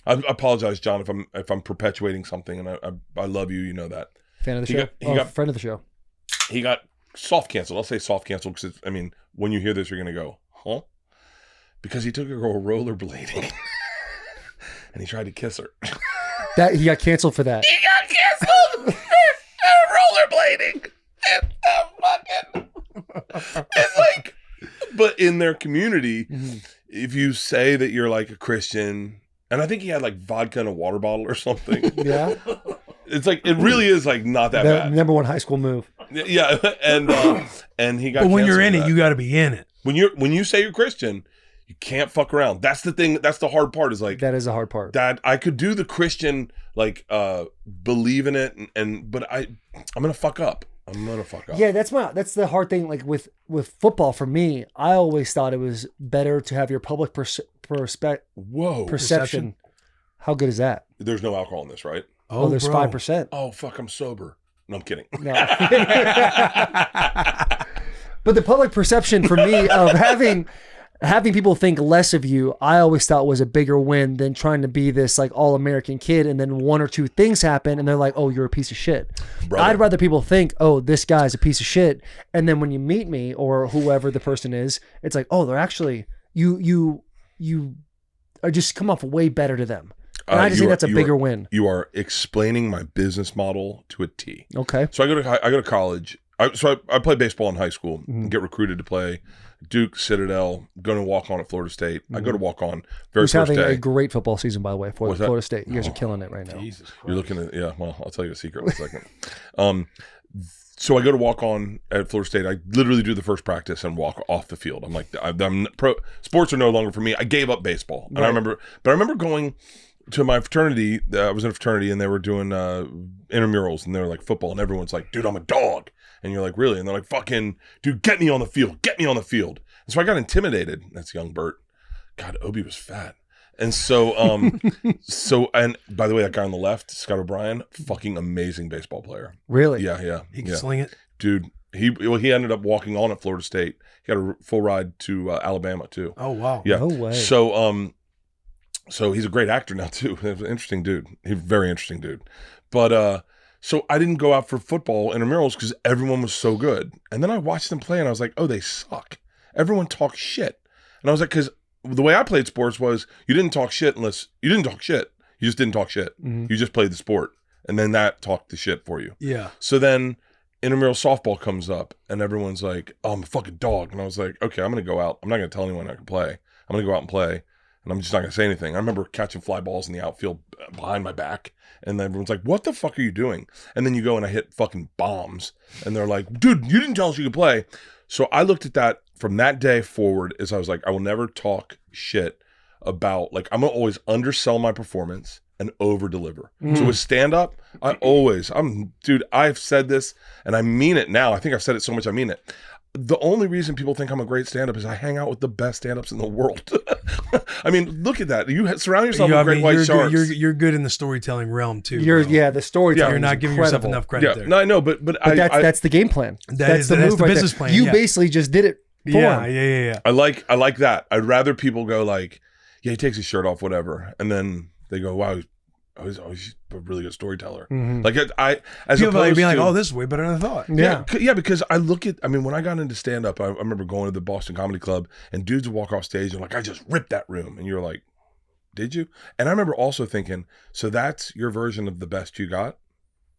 Speaker 4: I apologize, John, if I'm perpetuating something, and I love you. You know that.
Speaker 3: Fan of the show.
Speaker 4: He got
Speaker 3: friend of the show.
Speaker 4: He got soft canceled. I'll say soft canceled because when you hear this, you're gonna go, huh? Because he took a girl rollerblading, and he tried to kiss her.
Speaker 3: That he got canceled for that.
Speaker 4: He got canceled. Rollerblading. It's like, but in their community, if you say that you're like a Christian, and I think he had like vodka in a water bottle or something.
Speaker 3: Yeah.
Speaker 4: It's like, it really is like not that bad.
Speaker 3: Number one high school move.
Speaker 4: Yeah. And he got
Speaker 5: But when you're
Speaker 4: canceled
Speaker 5: in
Speaker 4: for
Speaker 5: it,
Speaker 4: that.
Speaker 5: you got to be in it.
Speaker 4: When you say you're Christian, you can't fuck around. That's the thing. That's the hard part is like,
Speaker 3: That is the hard part.
Speaker 4: that I could do the Christian, like, believe in it. But I'm going to fuck up.
Speaker 3: Yeah, that's the hard thing. Like with football, for me, I always thought it was better to have your public perception. How good is that?
Speaker 4: There's no alcohol in this, right?
Speaker 3: Oh, there's
Speaker 5: bro.
Speaker 3: 5%.
Speaker 4: Oh, fuck, I'm sober. No, I'm kidding.
Speaker 3: No. But the public perception for me of having people think less of you, I always thought was a bigger win than trying to be this like all-American kid, and then one or two things happen and they're like, oh, you're a piece of shit.
Speaker 4: Brother.
Speaker 3: I'd rather people think, oh, this guy's a piece of shit, and then when you meet me or whoever the person is, it's like, oh, they're actually you are just come off way better to them. And I just think that's a bigger win.
Speaker 4: You are explaining my business model to a T.
Speaker 3: Okay.
Speaker 4: So I go to college. I played baseball in high school. Get recruited to play Duke, Citadel. Going to walk on at Florida State. I go to walk on very
Speaker 3: Who's
Speaker 4: first
Speaker 3: having
Speaker 4: day.
Speaker 3: a great football season, by the way, for
Speaker 4: What's that?
Speaker 3: Florida State. You guys are killing it right now.
Speaker 5: Jesus Christ.
Speaker 4: You're looking at Well, I'll tell you a secret in a second. So I go to walk on at Florida State. I literally do the first practice and walk off the field. I'm like, sports are no longer for me. I gave up baseball, and I remember going to my fraternity. I was in a fraternity, and they were doing intramurals, and they were like football, and everyone's like, "Dude, I'm a dog," and you're like, "Really?" And they're like, "Fucking, dude, get me on the field, get me on the field." And so I got intimidated. That's young Bert. God, Obi was fat. And so, and by the way, that guy on the left, Scott O'Brien, fucking amazing baseball player.
Speaker 3: Really?
Speaker 4: Yeah.
Speaker 5: He can sling it.
Speaker 4: Dude, he ended up walking on at Florida State. He got a full ride to Alabama too.
Speaker 5: Oh, wow.
Speaker 4: Yeah.
Speaker 3: No way.
Speaker 4: So he's a great actor now too. He's an interesting dude. He's a very interesting dude. But so I didn't go out for football intramurals because everyone was so good. And then I watched them play and I was like, oh, they suck. Everyone talks shit. And I was like, because the way I played sports was you didn't talk shit unless you didn't talk shit. You just didn't talk shit.
Speaker 3: Mm-hmm.
Speaker 4: You just played the sport. And then that talked the shit for you.
Speaker 5: Yeah.
Speaker 4: So then intramural softball comes up and everyone's like, oh, I'm a fucking dog. And I was like, okay, I'm going to go out. I'm not going to tell anyone I can play. I'm going to go out and play. And I'm just not going to say anything. I remember catching fly balls in the outfield behind my back. And then everyone's like, what the fuck are you doing? And then you go and I hit fucking bombs. And they're like, dude, you didn't tell us you could play. So I looked at that from that day forward as I was like, I will never talk shit about, like, I'm going to always undersell my performance and over deliver. So with stand up, dude, I've said this and I mean it now. I think I've said it so much I mean it. The only reason people think I'm a great stand-up is I hang out with the best stand-ups in the world. I mean, look at that. You surround yourself with great white sharks.
Speaker 5: You're good in the storytelling realm too.
Speaker 3: The storytelling.
Speaker 5: You're not giving yourself enough credit there.
Speaker 4: No, I know, but
Speaker 3: that's the game plan.
Speaker 5: That's
Speaker 3: the move
Speaker 5: the
Speaker 3: right
Speaker 5: business
Speaker 3: there.
Speaker 5: plan.
Speaker 3: You
Speaker 5: yeah.
Speaker 3: basically just did it for him.
Speaker 5: Yeah.
Speaker 4: I like that. I'd rather people go like, yeah, he takes his shirt off, whatever, and then they go, wow, he's a really good storyteller.
Speaker 3: Mm-hmm.
Speaker 4: Like as
Speaker 5: People
Speaker 4: opposed
Speaker 5: being like,
Speaker 4: to,
Speaker 5: oh, this is way better than I thought.
Speaker 3: Yeah.
Speaker 4: Because I mean, when I got into stand up, I remember going to the Boston Comedy Club and dudes would walk off stage and like, I just ripped that room, and you're like, did you? And I remember also thinking, so that's your version of the best you got?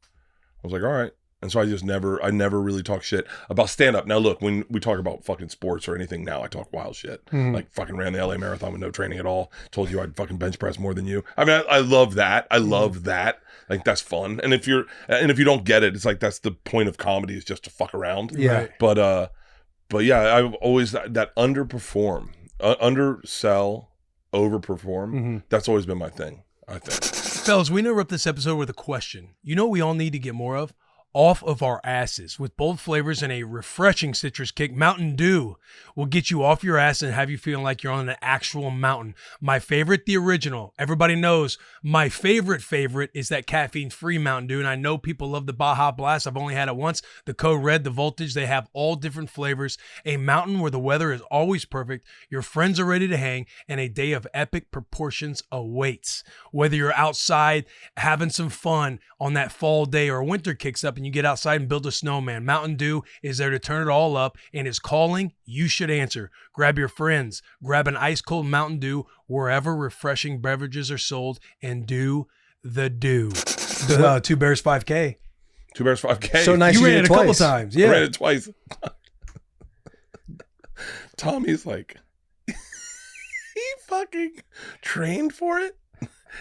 Speaker 4: I was like, all right. And so I never really talk shit about stand up. Now look, when we talk about fucking sports or anything now, I talk wild shit. Like fucking ran the LA Marathon with no training at all. Told you I'd fucking bench press more than you. I mean, I love that. I love that. Like that's fun. And if you don't get it, it's like that's the point of comedy is just to fuck around.
Speaker 3: Yeah.
Speaker 4: But yeah, I've always that underperform, undersell, overperform. That's always been my thing, I think.
Speaker 5: Fellas, we interrupt this episode with a question. You know what we all need to get more of? Off of our asses. With bold flavors and a refreshing citrus kick, Mountain Dew will get you off your ass and have you feeling like you're on an actual mountain. My favorite, the original. Everybody knows my favorite is that caffeine-free Mountain Dew, and I know people love the Baja Blast. I've only had it once. The Code Red, the Voltage, they have all different flavors. A mountain where the weather is always perfect, your friends are ready to hang, and a day of epic proportions awaits. Whether you're outside having some fun on that fall day or winter kicks up and you get outside and build a snowman, Mountain Dew is there to turn it all up and is calling. You should answer. Grab your friends, grab an ice cold Mountain Dew wherever refreshing beverages are sold, and do the do. 2 Bears 5K.
Speaker 4: 2 Bears 5K.
Speaker 3: So nice.
Speaker 5: You ran
Speaker 3: did
Speaker 5: it a
Speaker 3: twice.
Speaker 5: couple times. Yeah.
Speaker 4: I ran it twice. Tommy's like, he fucking trained for it,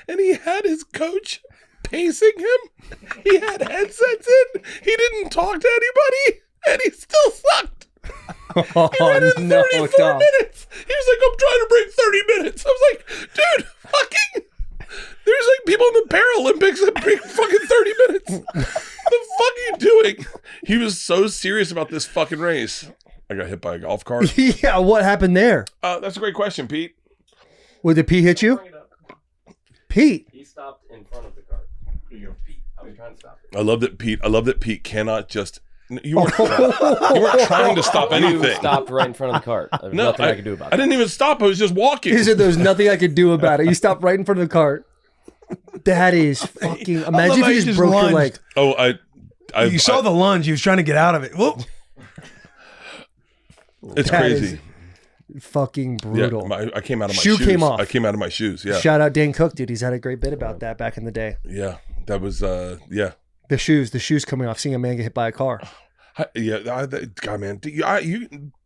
Speaker 4: and he had his coach pacing him. He had headsets in. He didn't talk to anybody, and he still sucked. He ran in 34 minutes. He was like, I'm trying to break 30 minutes. I was like, dude, fucking, there's like people in the Paralympics that break fucking 30 minutes. What the fuck are you doing? He was so serious about this fucking race. I got hit by a golf cart.
Speaker 3: Yeah, what happened there?
Speaker 4: That's a great question, Pete.
Speaker 3: Did Pete hit you? Pete.
Speaker 1: He stopped in front of the car. Here you go, Pete. I was trying to stop it.
Speaker 4: I love that Pete cannot just. You weren't trying to stop
Speaker 1: You
Speaker 4: anything.
Speaker 1: stopped right in front of the cart. There's nothing I could do about
Speaker 4: I
Speaker 1: it.
Speaker 4: didn't even stop. I was just walking.
Speaker 3: He said there's nothing I could do about it. You stopped right in front of the cart. That is fucking. Imagine if
Speaker 5: how
Speaker 3: you
Speaker 5: you
Speaker 3: just
Speaker 5: just
Speaker 3: broke your
Speaker 5: lunged.
Speaker 3: leg.
Speaker 4: Oh,
Speaker 5: You saw the lunge. He was trying to get out of it. Whoop.
Speaker 4: It's
Speaker 3: That
Speaker 4: crazy.
Speaker 3: Fucking brutal.
Speaker 4: Yeah, I came out of my
Speaker 3: Shoe
Speaker 4: shoes.
Speaker 3: came off.
Speaker 4: I came out of my shoes. Yeah,
Speaker 3: Shout out Dane Cook, dude. He's had a great bit about that back in the day.
Speaker 4: yeah. That was yeah.
Speaker 3: The shoes coming off. Seeing a man get hit by a car.
Speaker 4: Yeah, God, man,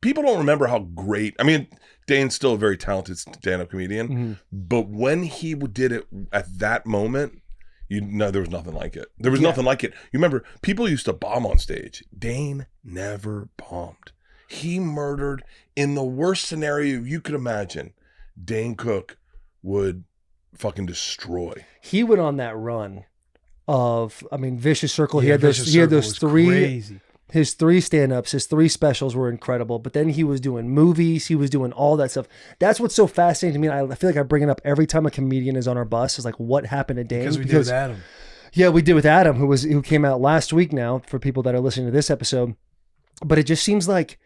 Speaker 4: people don't remember how great. I mean, Dane's still a very talented stand-up comedian, but when he did it at that moment, there was nothing like it. There was nothing like it. You remember, people used to bomb on stage. Dane never bombed. He murdered in the worst scenario you could imagine. Dane Cook would fucking destroy.
Speaker 3: He went on that run of, Vicious Circle. He
Speaker 5: Yeah,
Speaker 3: had those.
Speaker 5: Vicious
Speaker 3: He had
Speaker 5: Circle
Speaker 3: those
Speaker 5: was
Speaker 3: three.
Speaker 5: crazy.
Speaker 3: His 3 stand-ups, his 3 specials were incredible. But then he was doing movies. He was doing all that stuff. That's what's so fascinating to me. I feel like I bring it up every time a comedian is on our bus. Is like, what happened to Dane?
Speaker 5: Because we did with Adam.
Speaker 3: Yeah, we did with Adam, who came out last week now for people that are listening to this episode. But it just seems like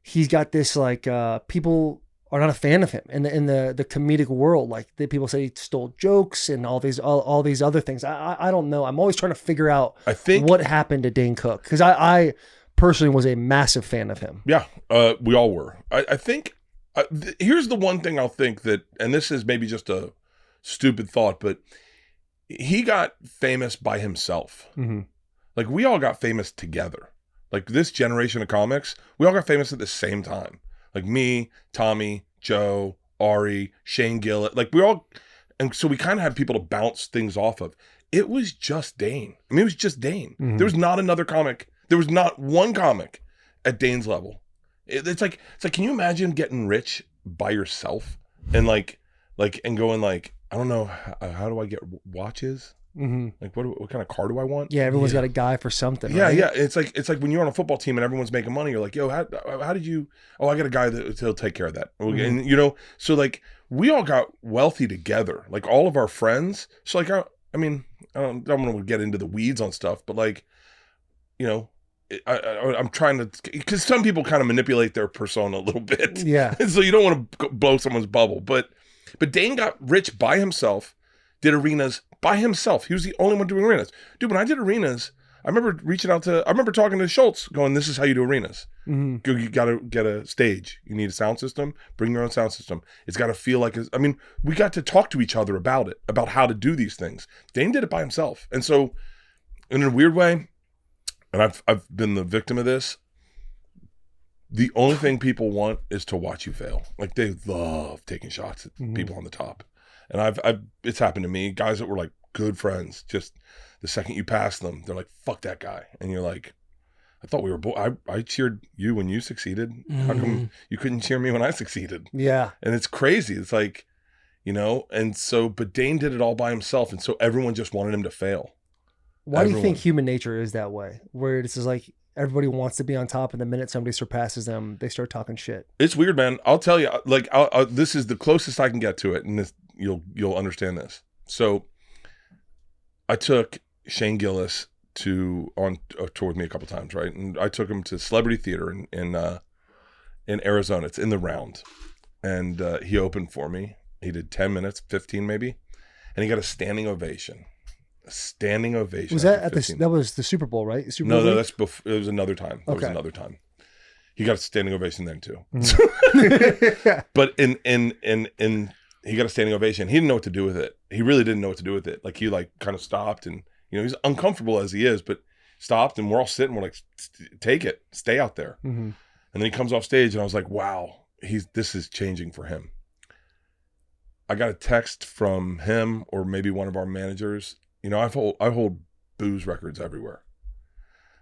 Speaker 3: he's got this like people are not a fan of him in the comedic world. Like people say he stole jokes and all these other things. I don't know. I'm always trying to figure out what happened to Dane Cook, because I personally was a massive fan of him.
Speaker 4: Yeah, we all were. I think here's the one thing I'll think that, and this is maybe just a stupid thought, but he got famous by himself.
Speaker 3: Mm-hmm.
Speaker 4: Like we all got famous together. Like this generation of comics, we all got famous at the same time. Like me, Tommy, Joe, Ari, Shane Gillett. Like we all, and so we kind of had people to bounce things off of. It was just Dane. I mean, it was just Dane.
Speaker 3: Mm-hmm.
Speaker 4: There was not another comic. There was not one comic at Dane's level. It's like, can you imagine getting rich by yourself and like and going like, I don't know, how do I get watches?
Speaker 3: Mm-hmm.
Speaker 4: Like what kind of car do I want?
Speaker 3: Yeah, everyone's got a guy for something.
Speaker 4: Yeah,
Speaker 3: right?
Speaker 4: yeah. It's like when you're on a football team and everyone's making money, you're like, yo, how did you? Oh, I got a guy that'll take care of that. And so like we all got wealthy together, like all of our friends. So like, I mean, I don't want to get into the weeds on stuff, but like, I'm trying to, because some people kind of manipulate their persona a little bit.
Speaker 3: Yeah.
Speaker 4: And so you don't want to blow someone's bubble, but Dane got rich by himself, did arenas by himself. He was the only one doing arenas. Dude, when I did arenas, I remember talking to Schultz going, this is how you do arenas.
Speaker 3: Mm-hmm.
Speaker 4: You got to get a stage. You need a sound system. Bring your own sound system. It's got to feel like, we got to talk to each other about it, about how to do these things. Dane did it by himself. And so in a weird way, and I've been the victim of this. The only thing people want is to watch you fail. Like they love taking shots at people on the top. And it's happened to me. Guys that were like good friends, just the second you pass them, they're like, "Fuck that guy," and you're like, "I thought we were. I cheered you when you succeeded. How come you couldn't cheer me when I succeeded?"
Speaker 3: Yeah,
Speaker 4: and it's crazy. It's like, and so, but Dane did it all by himself, and so everyone just wanted him to fail.
Speaker 3: Why do you think human nature is that way? Where it's just like everybody wants to be on top, and the minute somebody surpasses them, they start talking shit.
Speaker 4: It's weird, man. I'll tell you. Like, this is the closest I can get to it, and this, you'll understand this. So, I took Shane Gillis on a tour with me a couple times, right? And I took him to Celebrity Theater in Arizona. It's in the Round, and he opened for me. He did 10 minutes, 15 maybe, and he got a standing ovation. A standing ovation.
Speaker 3: Was that that was the Super Bowl, right? Super Bowl
Speaker 4: no,
Speaker 3: week?
Speaker 4: that's before. It was another time. It was
Speaker 3: Okay.
Speaker 4: another time. He got a standing ovation then too. But in he got a standing ovation. He didn't know what to do with it. He really didn't know what to do with it. Like he kind of stopped, and he's uncomfortable as he is, but stopped, and we're all sitting. We're like, take it, stay out there. And then he comes off stage, and I was like, wow, this is changing for him. I got a text from him or maybe one of our managers. I hold booze records everywhere.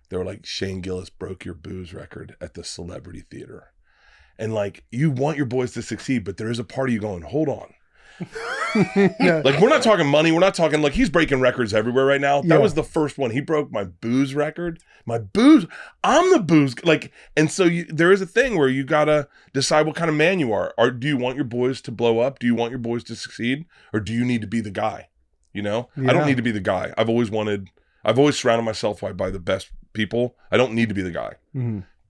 Speaker 4: They were like, Shane Gillis broke your booze record at the Celebrity Theater. And like, you want your boys to succeed, but there is a part of you going, hold on.
Speaker 3: Yeah.
Speaker 4: Like, we're not talking money. We're not talking like he's breaking records everywhere right now. That was the first one. He broke my booze record. My booze. I'm the booze. Like, and so there is a thing where you got to decide what kind of man you are. Do you want your boys to blow up? Do you want your boys to succeed? Or do you need to be the guy? I don't need to be the guy. I've always surrounded myself by the best people. I don't need to be the guy.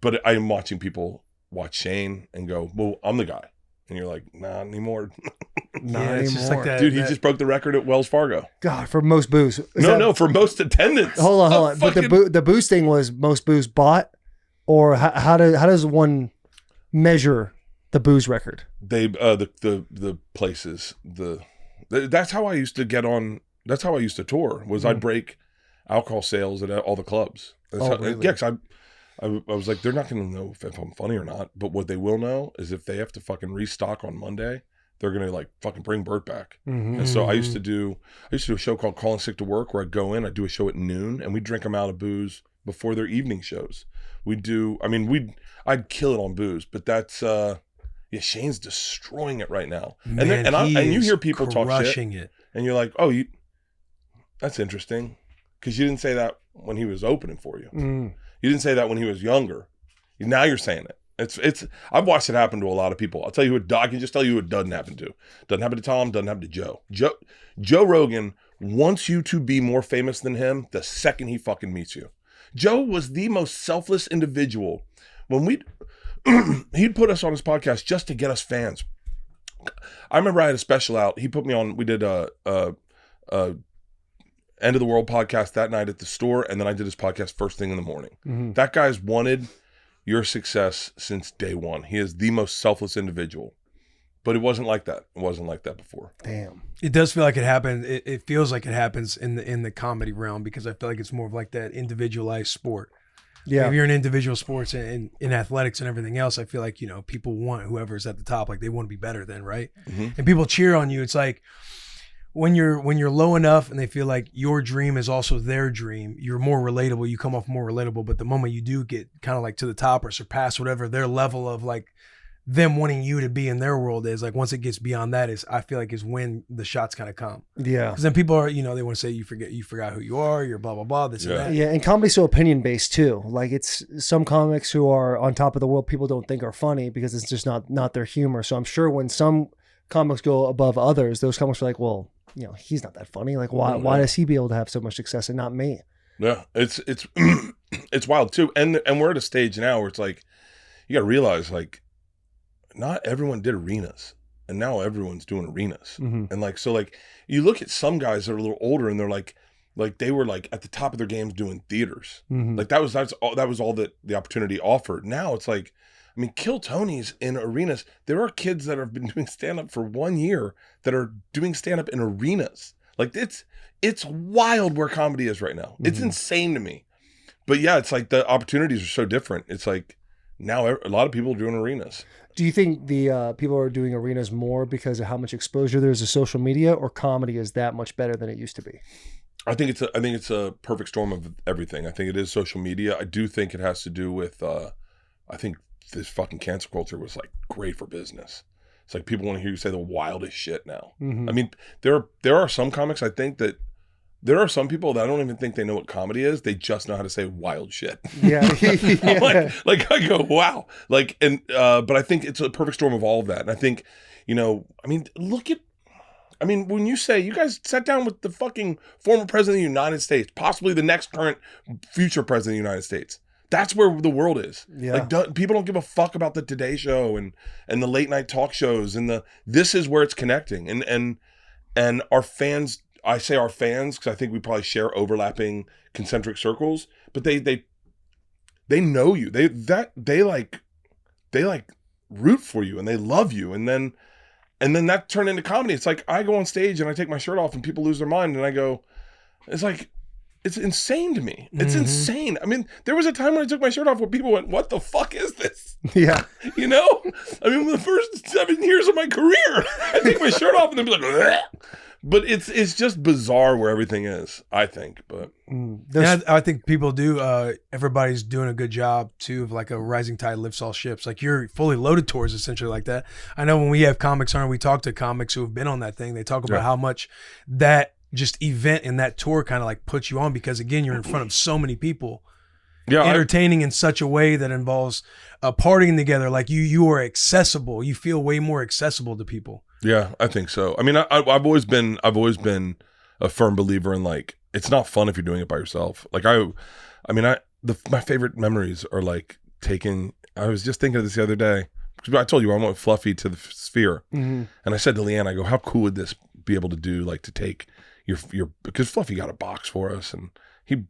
Speaker 4: But I am watching people watch Shane and go, well, I'm the guy. And you're like, not anymore.
Speaker 5: It's just like that.
Speaker 4: Dude, he just broke the record at Wells Fargo.
Speaker 3: God, for most booze.
Speaker 4: No, for most attendance.
Speaker 3: Hold on. But the booze thing was most booze bought, or how does one measure the booze record?
Speaker 4: They the places that's how I used to get on. That's how I used to tour. Was I'd break alcohol sales at all the clubs.
Speaker 3: Really?
Speaker 4: Yeah, 'cause I was like, they're not going to know if I'm funny or not. But what they will know is if they have to fucking restock on Monday, they're going to like fucking bring Bert back. And so I used to do a show called Calling Sick to Work, where I'd go in, I'd do a show at noon, and we'd drink them out of booze before their evening shows. I'd kill it on booze, but that's Shane's destroying it right now.
Speaker 5: Man,
Speaker 4: and you hear people talk
Speaker 5: crushing
Speaker 4: shit,
Speaker 5: it.
Speaker 4: and you're like, that's interesting, because you didn't say that when he was opening for you. You didn't say that when he was younger. Now you're saying it. It's. I've watched it happen to a lot of people. I'll tell you I can just tell you who it doesn't happen to. Doesn't happen to Tom. Doesn't happen to Joe. Joe Rogan wants you to be more famous than him the second he fucking meets you. Joe was the most selfless individual. When he'd put us on his podcast just to get us fans. I remember I had a special out. He put me on. We did a End of the World podcast that night at the store, and then I did his podcast first thing in the morning. That guy's wanted your success since day one. He is the most selfless individual. But it wasn't like that. It wasn't like that before.
Speaker 3: Damn.
Speaker 5: It does feel like it happens. It feels like it happens in the comedy realm, because I feel like it's more of like that individualized sport.
Speaker 3: Yeah.
Speaker 5: If you're in individual sports and in athletics and everything else, I feel like, people want whoever's at the top, like they want to be better than, right? And people cheer on you. It's like when you're low enough and they feel like your dream is also their dream, you're more relatable. You come off more relatable. But the moment you do get kind of like to the top or surpass whatever their level of like them wanting you to be in their world is, like once it gets beyond that, I feel like is when the shots kind of come.
Speaker 3: Yeah.
Speaker 5: Because then people are, they want to say you forgot who you are, you're blah, blah, blah, this and that.
Speaker 3: Yeah, and comedy's so opinion based too. Like it's some comics who are on top of the world people don't think are funny because it's just not their humor. So I'm sure when some comics go above others, those comics are like, well, he's not that funny. Like why does he be able to have so much success and not me?
Speaker 4: Yeah, it's it's wild too. And we're at a stage now where it's like, you got to realize, like, not everyone did arenas, and now everyone's doing arenas. And like, so like you look at some guys that are a little older and they're like they were like at the top of their games doing theaters. Like that was all that the opportunity offered. Now it's like, Kill Tony's in arenas. There are kids that have been doing stand-up for 1 year that are doing stand-up in arenas. Like it's wild where comedy is right now. It's insane to me. but yeah, it's like the opportunities are so different. It's like now a lot of people are doing arenas.
Speaker 3: Do you think the people are doing arenas more because of how much exposure there is to social media, or comedy is that much better than it used to be?
Speaker 4: I think it's a perfect storm of everything. I think it is social media. I do think it has to do with I think this fucking cancel culture was like great for business. It's like people want to hear you say the wildest shit now.
Speaker 3: Mm-hmm.
Speaker 4: I mean, there are some comics, I think, that there are some people that I don't even think they know what comedy is. They just know how to say wild shit.
Speaker 3: Yeah.
Speaker 4: I'm like I go, wow. Like, and but I think it's a perfect storm of all of that. And I think, you know, I mean, when you say you guys sat down with the fucking former president of the United States, possibly the next current future president of the United States. That's where the world is.
Speaker 3: Yeah.
Speaker 4: Like people don't give a fuck about the Today Show and the late night talk shows and this is where it's connecting. And our fans, I say our fans because I think we probably share overlapping concentric circles, but they know you. They like root for you and they love you. And then that turned into comedy. It's like I go on stage and I take my shirt off and people lose their mind and I go, it's like, it's insane to me. It's insane. I mean, there was a time when I took my shirt off where people went, what the fuck is this?
Speaker 3: Yeah.
Speaker 4: You know? I mean, the first 7 years of my career, I take my shirt off and they'd be like, bleh. But it's just bizarre where everything is, I think. But
Speaker 5: yeah, I think people do. Everybody's doing a good job too of like a rising tide lifts all ships. Like you're fully loaded tours essentially like that. I know when we have comics on, we talk to comics who have been on that thing. They talk about how much that just event and that tour kind of like puts you on because again, you're in front of so many people. Yeah, entertaining in such a way that involves partying together. Like you are accessible. You feel way more accessible to people.
Speaker 4: Yeah, I think so. I mean, I've always been a firm believer in like it's not fun if you're doing it by yourself. Like my favorite memories are like I was just thinking of this the other day. I told you I went with Fluffy to the Sphere, and I said to Leanne, I go, how cool would this be able to do? Like to take your because Fluffy got a box for us and he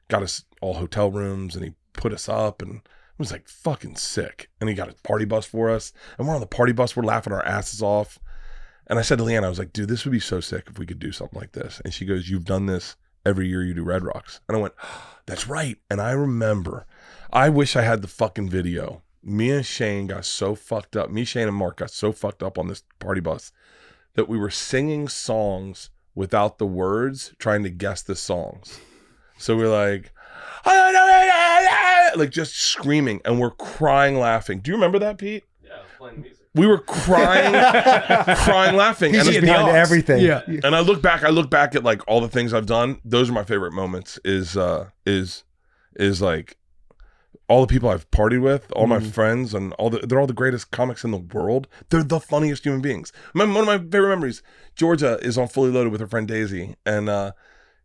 Speaker 4: got us all hotel rooms and he put us up and it was like fucking sick. And he got a party bus for us and we're on the party bus, we're laughing our asses off. And I said to Leanne, I was like, dude, this would be so sick if we could do something like this. And she goes, you've done this every year you do Red Rocks. And I went, oh, that's right. And I remember, I wish I had the fucking video. Me and Shane got so fucked up. Me, Shane, and Mark got so fucked up on this party bus that we were singing songs without the words, trying to guess the songs. So we're like just screaming and we're crying laughing. Do you remember that, Pete?
Speaker 2: Yeah, I was playing music.
Speaker 4: We were crying laughing.
Speaker 3: He's just behind everything.
Speaker 5: Yeah.
Speaker 4: And I look back at like all the things I've done. Those are my favorite moments is like all the people I've partied with, all my friends and they're all the greatest comics in the world. They're the funniest human beings. One of my favorite memories, Georgia is on Fully Loaded with her friend Daisy and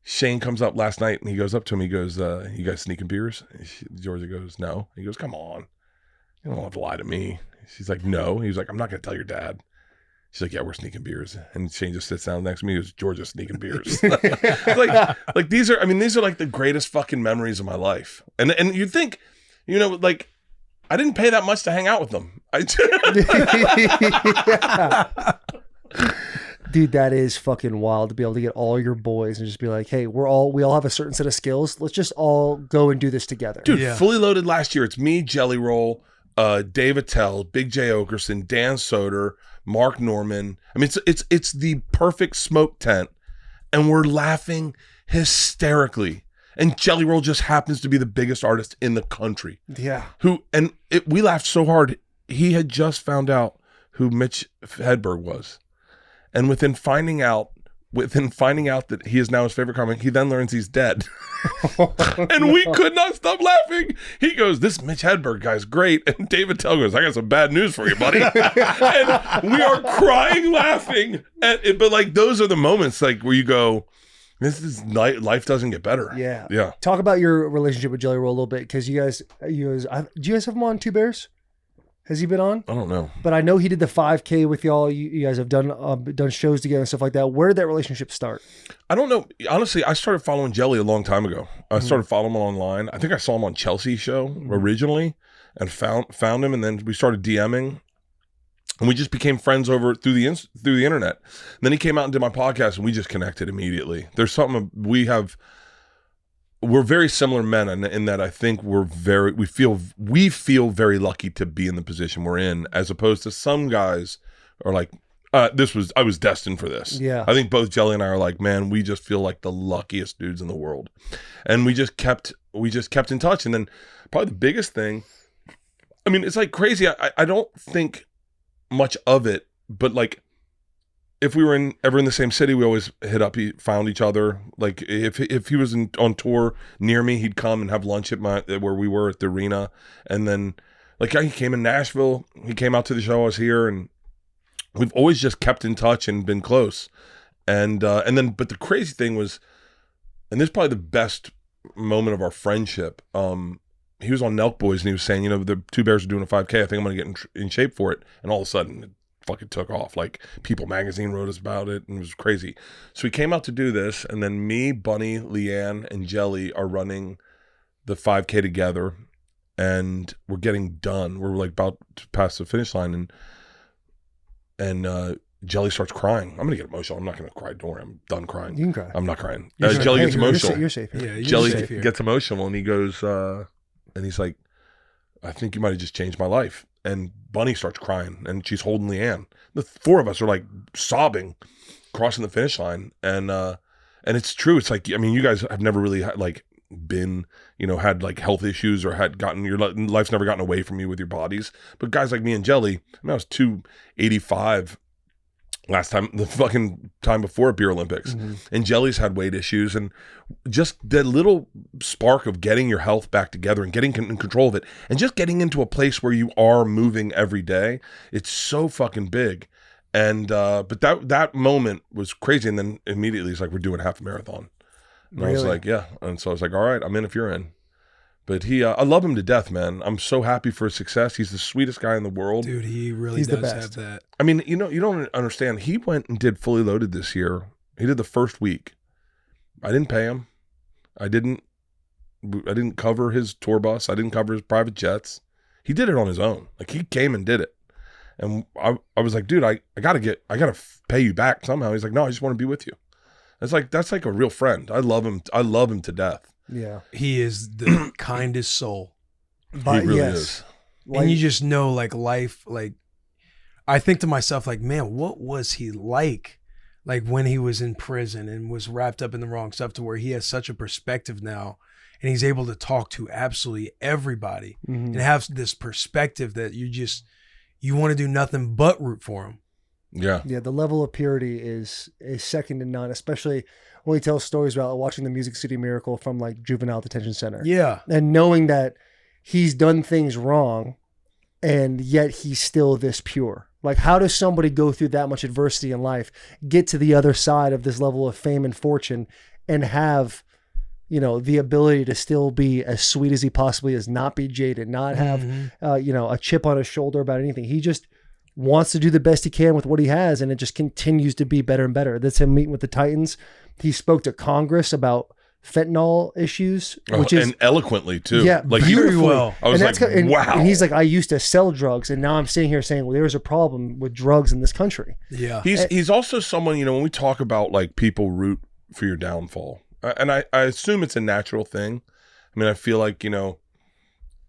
Speaker 4: Shane comes up last night and he goes up to him. He goes, you guys sneaking beers? Georgia goes, no. He goes, come on. You don't have to lie to me. She's like, no. He's like, I'm not going to tell your dad. She's like, yeah, we're sneaking beers. And Shane just sits down next to me. He goes, Georgia's sneaking beers. like these are like the greatest fucking memories of my life. And you'd think, you know, like I didn't pay that much to hang out with them.
Speaker 3: Dude, that is fucking wild to be able to get all your boys and just be like, hey, we all have a certain set of skills. Let's just all go and do this together.
Speaker 4: Dude, Fully Loaded last year. It's me, Jelly Roll, Dave Attell, Big J Okerson, Dan Soder, Mark Norman. I mean, it's the perfect smoke tent, and we're laughing hysterically. And Jelly Roll just happens to be the biggest artist in the country.
Speaker 3: Yeah.
Speaker 4: We laughed so hard. He had just found out who Mitch Hedberg was. And within finding out that he is now his favorite comic, he then learns he's dead. And we could not stop laughing. He goes, this Mitch Hedberg guy's great. And David Tell goes, I got some bad news for you, buddy. And we are crying laughing. But like those are the moments like where you go, this is life doesn't get better.
Speaker 3: Yeah.
Speaker 4: Yeah.
Speaker 3: Talk about your relationship with Jelly Roll a little bit because do you guys have him on Two Bears? Has he been on?
Speaker 4: I don't know.
Speaker 3: But I know he did the 5K with y'all. You guys have done shows together and stuff like that. Where did that relationship start?
Speaker 4: I don't know. Honestly, I started following Jelly a long time ago. I started following him online. I think I saw him on Chelsea's show originally and found him, and then we started DMing. And we just became friends through the internet. And then he came out and did my podcast, and we just connected immediately. There's something we have. we're very similar men in that I think we feel very lucky to be in the position we're in, as opposed to some guys are like, I was destined for this.
Speaker 3: Yeah.
Speaker 4: I think both Jelly and I are like, man, we just feel like the luckiest dudes in the world. And we just kept in touch. And then probably the biggest thing, I mean, it's like crazy. I don't think much of it, but like, if we were ever in the same city, we always found each other. Like if he was on tour near me, he'd come and have lunch at where we were at the arena. And then like he came in Nashville, he came out to the show, I was here, and we've always just kept in touch and been close. And then, but the crazy thing was, and this is probably the best moment of our friendship. He was on Nelk Boys and he was saying, you know, the Two Bears are doing a 5K. I think I'm going to get in shape for it. And all of a sudden it fucking took off. Like People Magazine wrote us about it and it was crazy. So we came out to do this, and then me, Bunny, Leanne, and Jelly are running the 5K together, and we're getting done. We're like about to pass the finish line, and Jelly starts crying. I'm gonna get emotional. I'm not gonna cry. Don't worry, I'm done crying.
Speaker 3: You can cry.
Speaker 4: I'm not crying.
Speaker 3: You're safe.
Speaker 4: Jelly gets
Speaker 3: Hey,
Speaker 4: emotional.
Speaker 3: You're safe here.
Speaker 5: Yeah, you're
Speaker 4: Jelly
Speaker 5: safe here.
Speaker 4: gets emotional, and he goes, and he's like, I think you might have just changed my life. And Bunny starts crying, and she's holding Leanne. The four of us are like sobbing, crossing the finish line, and it's true. It's like, I mean, you guys have never really been, you know, had like health issues or had gotten your life's never gotten away from you with your bodies. But guys like me and Jelly, I mean, I was 285 last time, the fucking time before Beer Olympics, and Jelly's had weight issues, and just that little spark of getting your health back together and getting in control of it, and just getting into a place where you are moving every day, it's so fucking big. And but that moment was crazy. And then immediately he's like, we're doing half a marathon, and I was like, yeah. And so I was like, all right, I'm in if you're in. But I love him to death, man. I'm so happy for his success. He's the sweetest guy in the world.
Speaker 5: Dude, he really
Speaker 3: He's the
Speaker 5: does
Speaker 3: best.
Speaker 5: have that.
Speaker 4: I mean, you don't understand. He went and did Fully Loaded this year. He did the first week. I didn't pay him. I didn't cover his tour bus. I didn't cover his private jets. He did it on his own. Like, he came and did it. And I was like, dude, I gotta pay you back somehow. He's like, no, I just want to be with you. It's like, that's like a real friend. I love him. I love him to death.
Speaker 3: Yeah.
Speaker 5: He is the kindest soul.
Speaker 3: But
Speaker 4: He really
Speaker 3: yes.
Speaker 4: is.
Speaker 5: And you just know, like, life, like, I think to myself, like, man, what was he like when he was in prison and was wrapped up in the wrong stuff, to where he has such a perspective now, and he's able to talk to absolutely everybody and have this perspective that you want to do nothing but root for him.
Speaker 4: Yeah.
Speaker 3: Yeah, the level of purity is second to none, especially when he tells stories about watching the Music City Miracle from like juvenile detention center.
Speaker 5: Yeah.
Speaker 3: And knowing that he's done things wrong and yet he's still this pure. Like, how does somebody go through that much adversity in life, get to the other side of this level of fame and fortune, and have, you know, the ability to still be as sweet as he possibly is, not be jaded, not have, you know, a chip on his shoulder about anything. He just wants to do the best he can with what he has, and it just continues to be better and better. That's him meeting with the Titans. He spoke to Congress about fentanyl issues, which is,
Speaker 4: and eloquently too.
Speaker 3: yeah,
Speaker 4: like
Speaker 5: very
Speaker 3: beautifully.
Speaker 5: well.
Speaker 4: I was
Speaker 3: And
Speaker 4: like,
Speaker 3: that's and,
Speaker 4: wow.
Speaker 3: And he's like, I used to sell drugs, and now I'm sitting here saying, well, there's a problem with drugs in this country.
Speaker 5: Yeah.
Speaker 4: He's also someone, you know, when we talk about like people root for your downfall, and I assume it's a natural thing. I mean, I feel like, you know,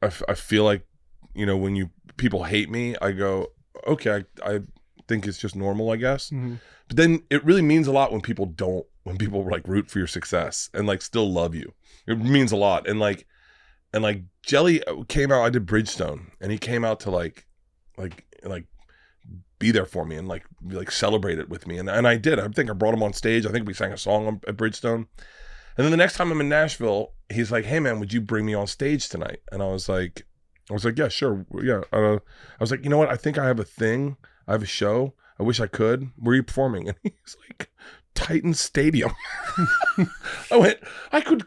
Speaker 4: I feel like, you know, when people hate me, I go, okay, I think it's just normal, I guess. But then it really means a lot when people like root for your success and like still love you. It means a lot. And like Jelly came out, I did Bridgestone, and he came out to like be there for me and like celebrate it with me. And I did. I think I brought him on stage. I think we sang a song at Bridgestone. And then the next time I'm in Nashville, he's like, hey man, would you bring me on stage tonight? And I was like, yeah, sure. Yeah. I was like, you know what? I think I have a thing. I have a show. I wish I could. Where are you performing? And he's like, Titan Stadium. I went, I would have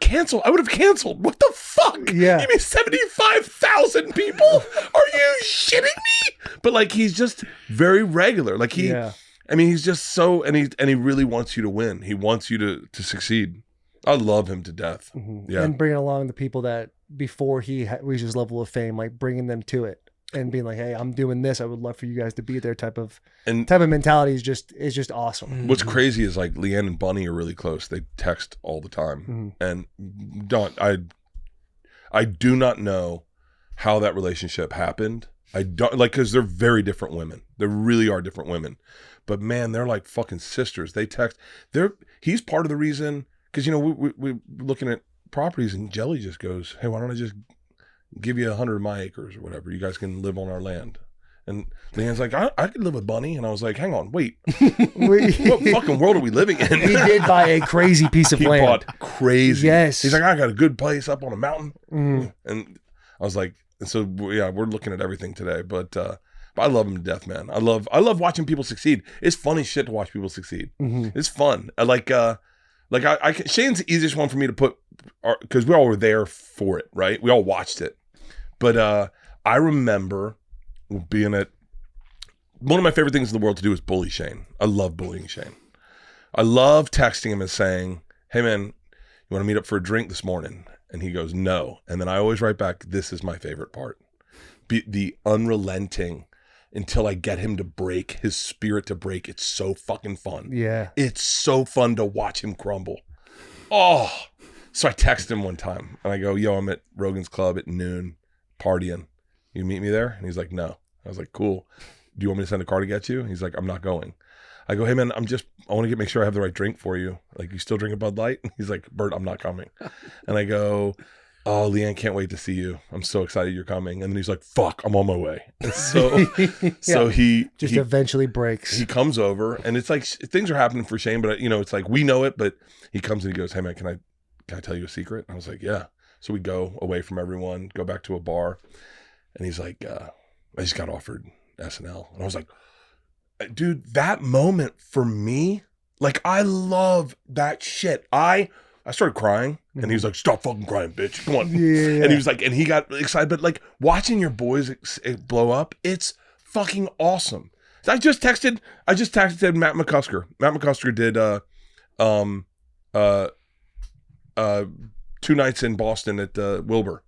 Speaker 4: canceled. What the fuck?
Speaker 3: Yeah.
Speaker 4: You mean 75,000 people? Are you shitting me? But like, he's just very regular. Like I mean, he's just so, and he really wants you to win. He wants you to succeed. I love him to death. Yeah.
Speaker 3: And bringing along the people that before he reached his level of fame, like bringing them to it. and being like, hey, I'm doing this. I would love for you guys to be there type of
Speaker 4: And
Speaker 3: mentality is just awesome.
Speaker 4: what's crazy is like Leanne and Bunny are really close. They text all the time. And I do not know how that relationship happened. I don't like, because they're very different women. They really are different women. But man, they're like fucking sisters. They text. He's part of the reason, because we're looking at properties and Jelly just goes, hey, why don't I just give you 100 of my acres or whatever? You guys can live on our land. And Leanne's like, I could live with Bunny. And I was like, hang on, wait. What fucking world are we living in?
Speaker 3: He did buy a crazy piece of
Speaker 4: He
Speaker 3: land.
Speaker 4: bought crazy.
Speaker 3: Yes.
Speaker 4: He's like, I got a good place up on a mountain. And I was like, and so yeah, we're looking at everything today. But I love him to death, man. I love watching people succeed. It's funny shit to watch people succeed. It's fun. Shane's the easiest one for me to put, because we all were there for it, right? We all watched it. But I remember being at, one of my favorite things in the world to do is bully Shane. I love bullying Shane. I love texting him and saying, hey man, you want to meet up for a drink this morning? And he goes, no. And then I always write back, this is my favorite part. The unrelenting until I get him to break, his spirit to break. It's so fucking fun.
Speaker 3: Yeah.
Speaker 4: It's so fun to watch him crumble. Oh. So I text him one time and I go, yo, I'm at Rogan's Club at noon partying. You meet me there? And he's like, no. I was like, cool. Do you want me to send a car to get you? He's like, I'm not going. I go, hey man, I want to make sure I have the right drink for you. Like, you still drink a Bud Light? He's like, Bert, I'm not coming. And I go, oh, Leanne, can't wait to see you. I'm so excited you're coming. And then he's like, fuck, I'm on my way. And so he
Speaker 3: eventually breaks.
Speaker 4: He comes over and it's like things are happening for Shane, but it's like we know it, but he comes and he goes, hey man, can I tell you a secret? And I was like, yeah. So we go away from everyone, go back to a bar, and he's like, I just got offered SNL. And I was like, dude, that moment for me, like, I love that shit. I started crying and he was like, stop fucking crying, bitch. Come on. Yeah. And he was like, and he got excited, but like watching your boys blow up, it's fucking awesome. I just texted Matt McCusker. Matt McCusker did 2 nights in Boston at Wilbur.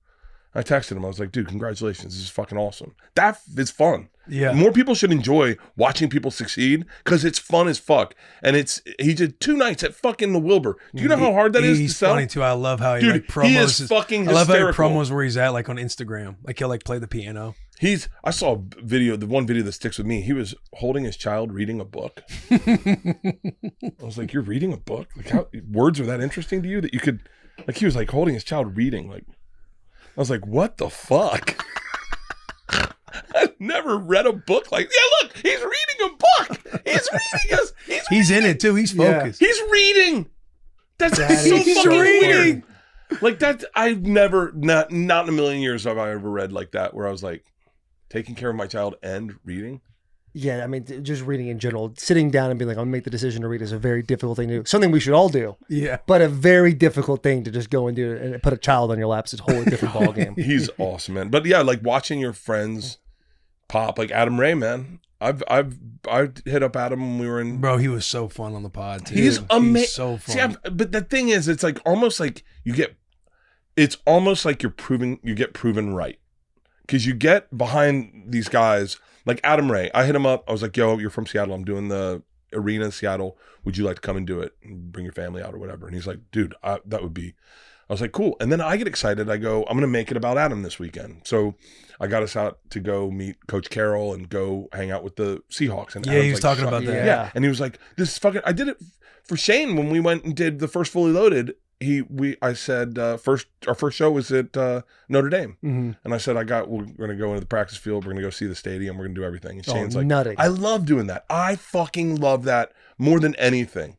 Speaker 4: I texted him. I was like, dude, congratulations. This is fucking awesome. That is fun.
Speaker 5: Yeah.
Speaker 4: More people should enjoy watching people succeed because it's fun as fuck. And he did 2 nights at fucking the Wilbur. Do you know how hard that is to sell?
Speaker 5: He's funny too. I love how he
Speaker 4: Dude,
Speaker 5: like promos.
Speaker 4: He is fucking hysterical.
Speaker 5: I love how he promos where he's at, like on Instagram. Like he'll like play the piano.
Speaker 4: I saw a video, the one video that sticks with me. He was holding his child reading a book. I was like, you're reading a book? Like, how words are that interesting to you that you could, like, he was like holding his child reading, like, I was like, what the fuck? I've never read a book like, yeah, look, he's reading a book. He's reading us.
Speaker 5: He's in it too. He's focused.
Speaker 4: He's reading. That's so fucking weird. Like that, I've never, not in a million years have I ever read like that, where I was like, taking care of my child and reading.
Speaker 3: Yeah, I mean, just reading in general, sitting down and being like, I'm gonna make the decision to read is a very difficult thing to do. Something we should all do.
Speaker 5: Yeah.
Speaker 3: But a very difficult thing to just go and do it and put a child on your lap is a whole different ballgame.
Speaker 4: He's awesome, man. But yeah, like watching your friends pop, like Adam Ray, man. I've hit up Adam when we were in.
Speaker 5: Bro, he was so fun on the pod too.
Speaker 4: He's amazing.
Speaker 5: So fun.
Speaker 4: See, but the thing is, it's like almost like it's almost like you get proven right. Because you get behind these guys, like Adam Ray. I hit him up. I was like, yo, you're from Seattle. I'm doing the arena in Seattle. Would you like to come and do it? And bring your family out or whatever. And he's like, dude, that would be. I was like, cool. And then I get excited. I go, I'm going to make it about Adam this weekend. So I got us out to go meet Coach Carroll and go hang out with the Seahawks. And
Speaker 5: yeah,
Speaker 4: Adam's
Speaker 5: he was
Speaker 4: like,
Speaker 5: talking about that.
Speaker 4: Yeah. And he was like, this is fucking, I did it for Shane when we went and did the first Fully Loaded. I said our first show was at Notre Dame, and I said we're gonna go into the practice field, we're gonna go see the stadium, we're gonna do everything. And Shane's like,
Speaker 3: nutting.
Speaker 4: I love doing that. I fucking love that more than anything.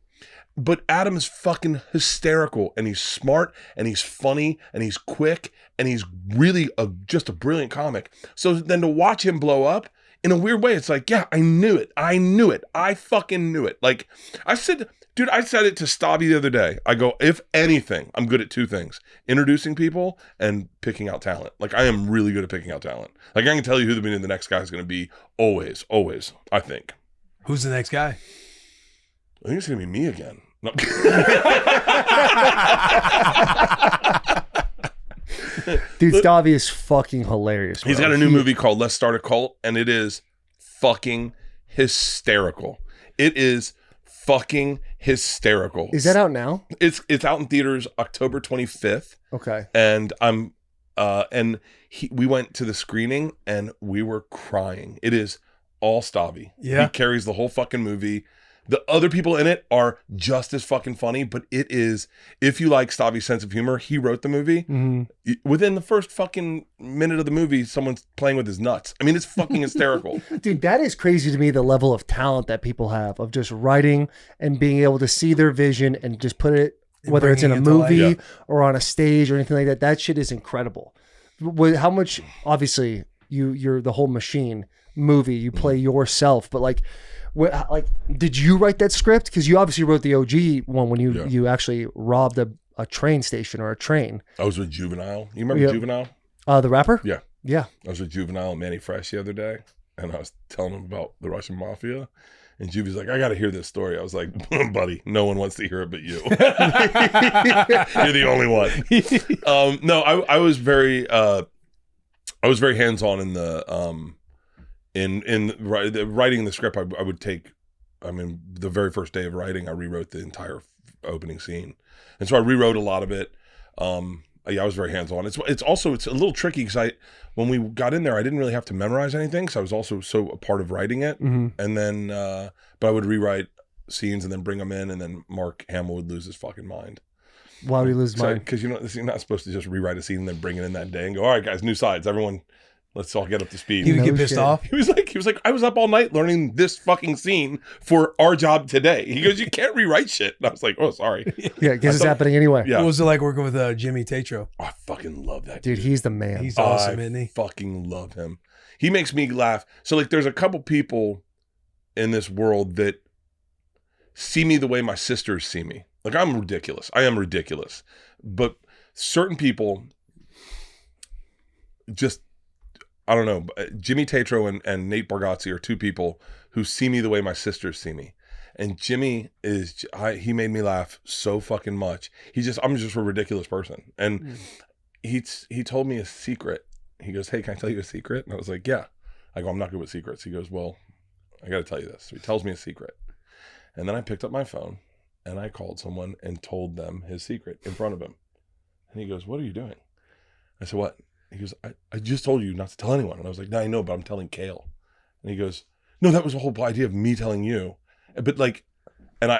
Speaker 4: But Adam is fucking hysterical, and he's smart, and he's funny, and he's quick, and he's really just a brilliant comic. So then to watch him blow up in a weird way, it's like, yeah, I knew it. I fucking knew it. Like I said it to Stabby the other day. I go, if anything, I'm good at 2 things: introducing people and picking out talent. Like I am really good at picking out talent. Like I can tell you who the next guy is going to be. Always, I think.
Speaker 5: Who's the next guy?
Speaker 4: I think it's going to be me again. No.
Speaker 3: Dude, Stavi is fucking hilarious.
Speaker 4: He's
Speaker 3: bro.
Speaker 4: got a new movie called Let's Start a Cult, and it is fucking hysterical. It is fucking hysterical.
Speaker 3: Is that out now?
Speaker 4: It's out in theaters October 25th,
Speaker 3: Okay.
Speaker 4: and we went to the screening and we were crying. It is all Stavi.
Speaker 5: Yeah.
Speaker 4: He carries the whole fucking movie. The other people in it are just as fucking funny, but it is, if you like Stavi's sense of humor, he wrote the movie.
Speaker 3: Mm-hmm.
Speaker 4: Within the first fucking minute of the movie, someone's playing with his nuts. I mean, it's fucking hysterical.
Speaker 3: Dude, that is crazy to me, the level of talent that people have of just writing and being able to see their vision and just put it,
Speaker 5: And
Speaker 3: whether it's in a
Speaker 5: bringing it to life.
Speaker 3: movie
Speaker 4: Yeah.
Speaker 3: or on a stage or anything like that. That shit is incredible. How much, obviously, you're the whole machine movie, you play yourself, but like, did you write that script? Because you obviously wrote the OG one when you actually robbed a train station or a train.
Speaker 4: I was with Juvenile. You remember Juvenile?
Speaker 3: The rapper?
Speaker 4: Yeah.
Speaker 3: Yeah.
Speaker 4: I was with Juvenile and Manny Fresh the other day, and I was telling him about the Russian mafia. And Juvie's like, I got to hear this story. I was like, buddy, no one wants to hear it but you. You're the only one. No, I was very hands-on in the in writing the script. I would take, I mean, the very first day of writing, I rewrote the entire opening scene, and so I rewrote a lot of it. Yeah, I was very hands-on. It's a little tricky because when we got in there, I didn't really have to memorize anything, so I was also so a part of writing it.
Speaker 3: Mm-hmm.
Speaker 4: And then, but I would rewrite scenes and then bring them in, and then Mark Hamill would lose his fucking mind.
Speaker 3: Why would he lose his mind?
Speaker 4: Because you're not supposed to just rewrite a scene and then bring it in that day and go, all right, guys, new sides, everyone, let's all get up to speed.
Speaker 5: He would
Speaker 3: No
Speaker 5: get pissed
Speaker 3: shit.
Speaker 5: off.
Speaker 4: He was like, I was up all night learning this fucking scene for our job today. He goes, you can't rewrite shit. And I was like, oh, sorry.
Speaker 3: Yeah, because it's happening anyway.
Speaker 4: Yeah.
Speaker 5: What was it like working with Jimmy Tatro?
Speaker 4: Oh, I fucking love that
Speaker 3: Dude, he's the man.
Speaker 5: He's awesome,
Speaker 4: I
Speaker 5: isn't he?
Speaker 4: fucking love him. He makes me laugh. So like, there's a couple people in this world that see me the way my sisters see me. Like, I'm ridiculous. I am ridiculous. But certain people just, I don't know. Jimmy Tatro and Nate Bargatze are two people who see me the way my sisters see me. And Jimmy he made me laugh so fucking much. I'm just a ridiculous person. And he told me a secret. He goes, hey, can I tell you a secret? And I was like, yeah. I go, I'm not good with secrets. He goes, well, I got to tell you this. So he tells me a secret. And then I picked up my phone and I called someone and told them his secret in front of him. And he goes, what are you doing? I said, what? He goes, I just told you not to tell anyone. And I was like, no, I know, but I'm telling Kale. And he goes, no, that was the whole idea of me telling you. But like, and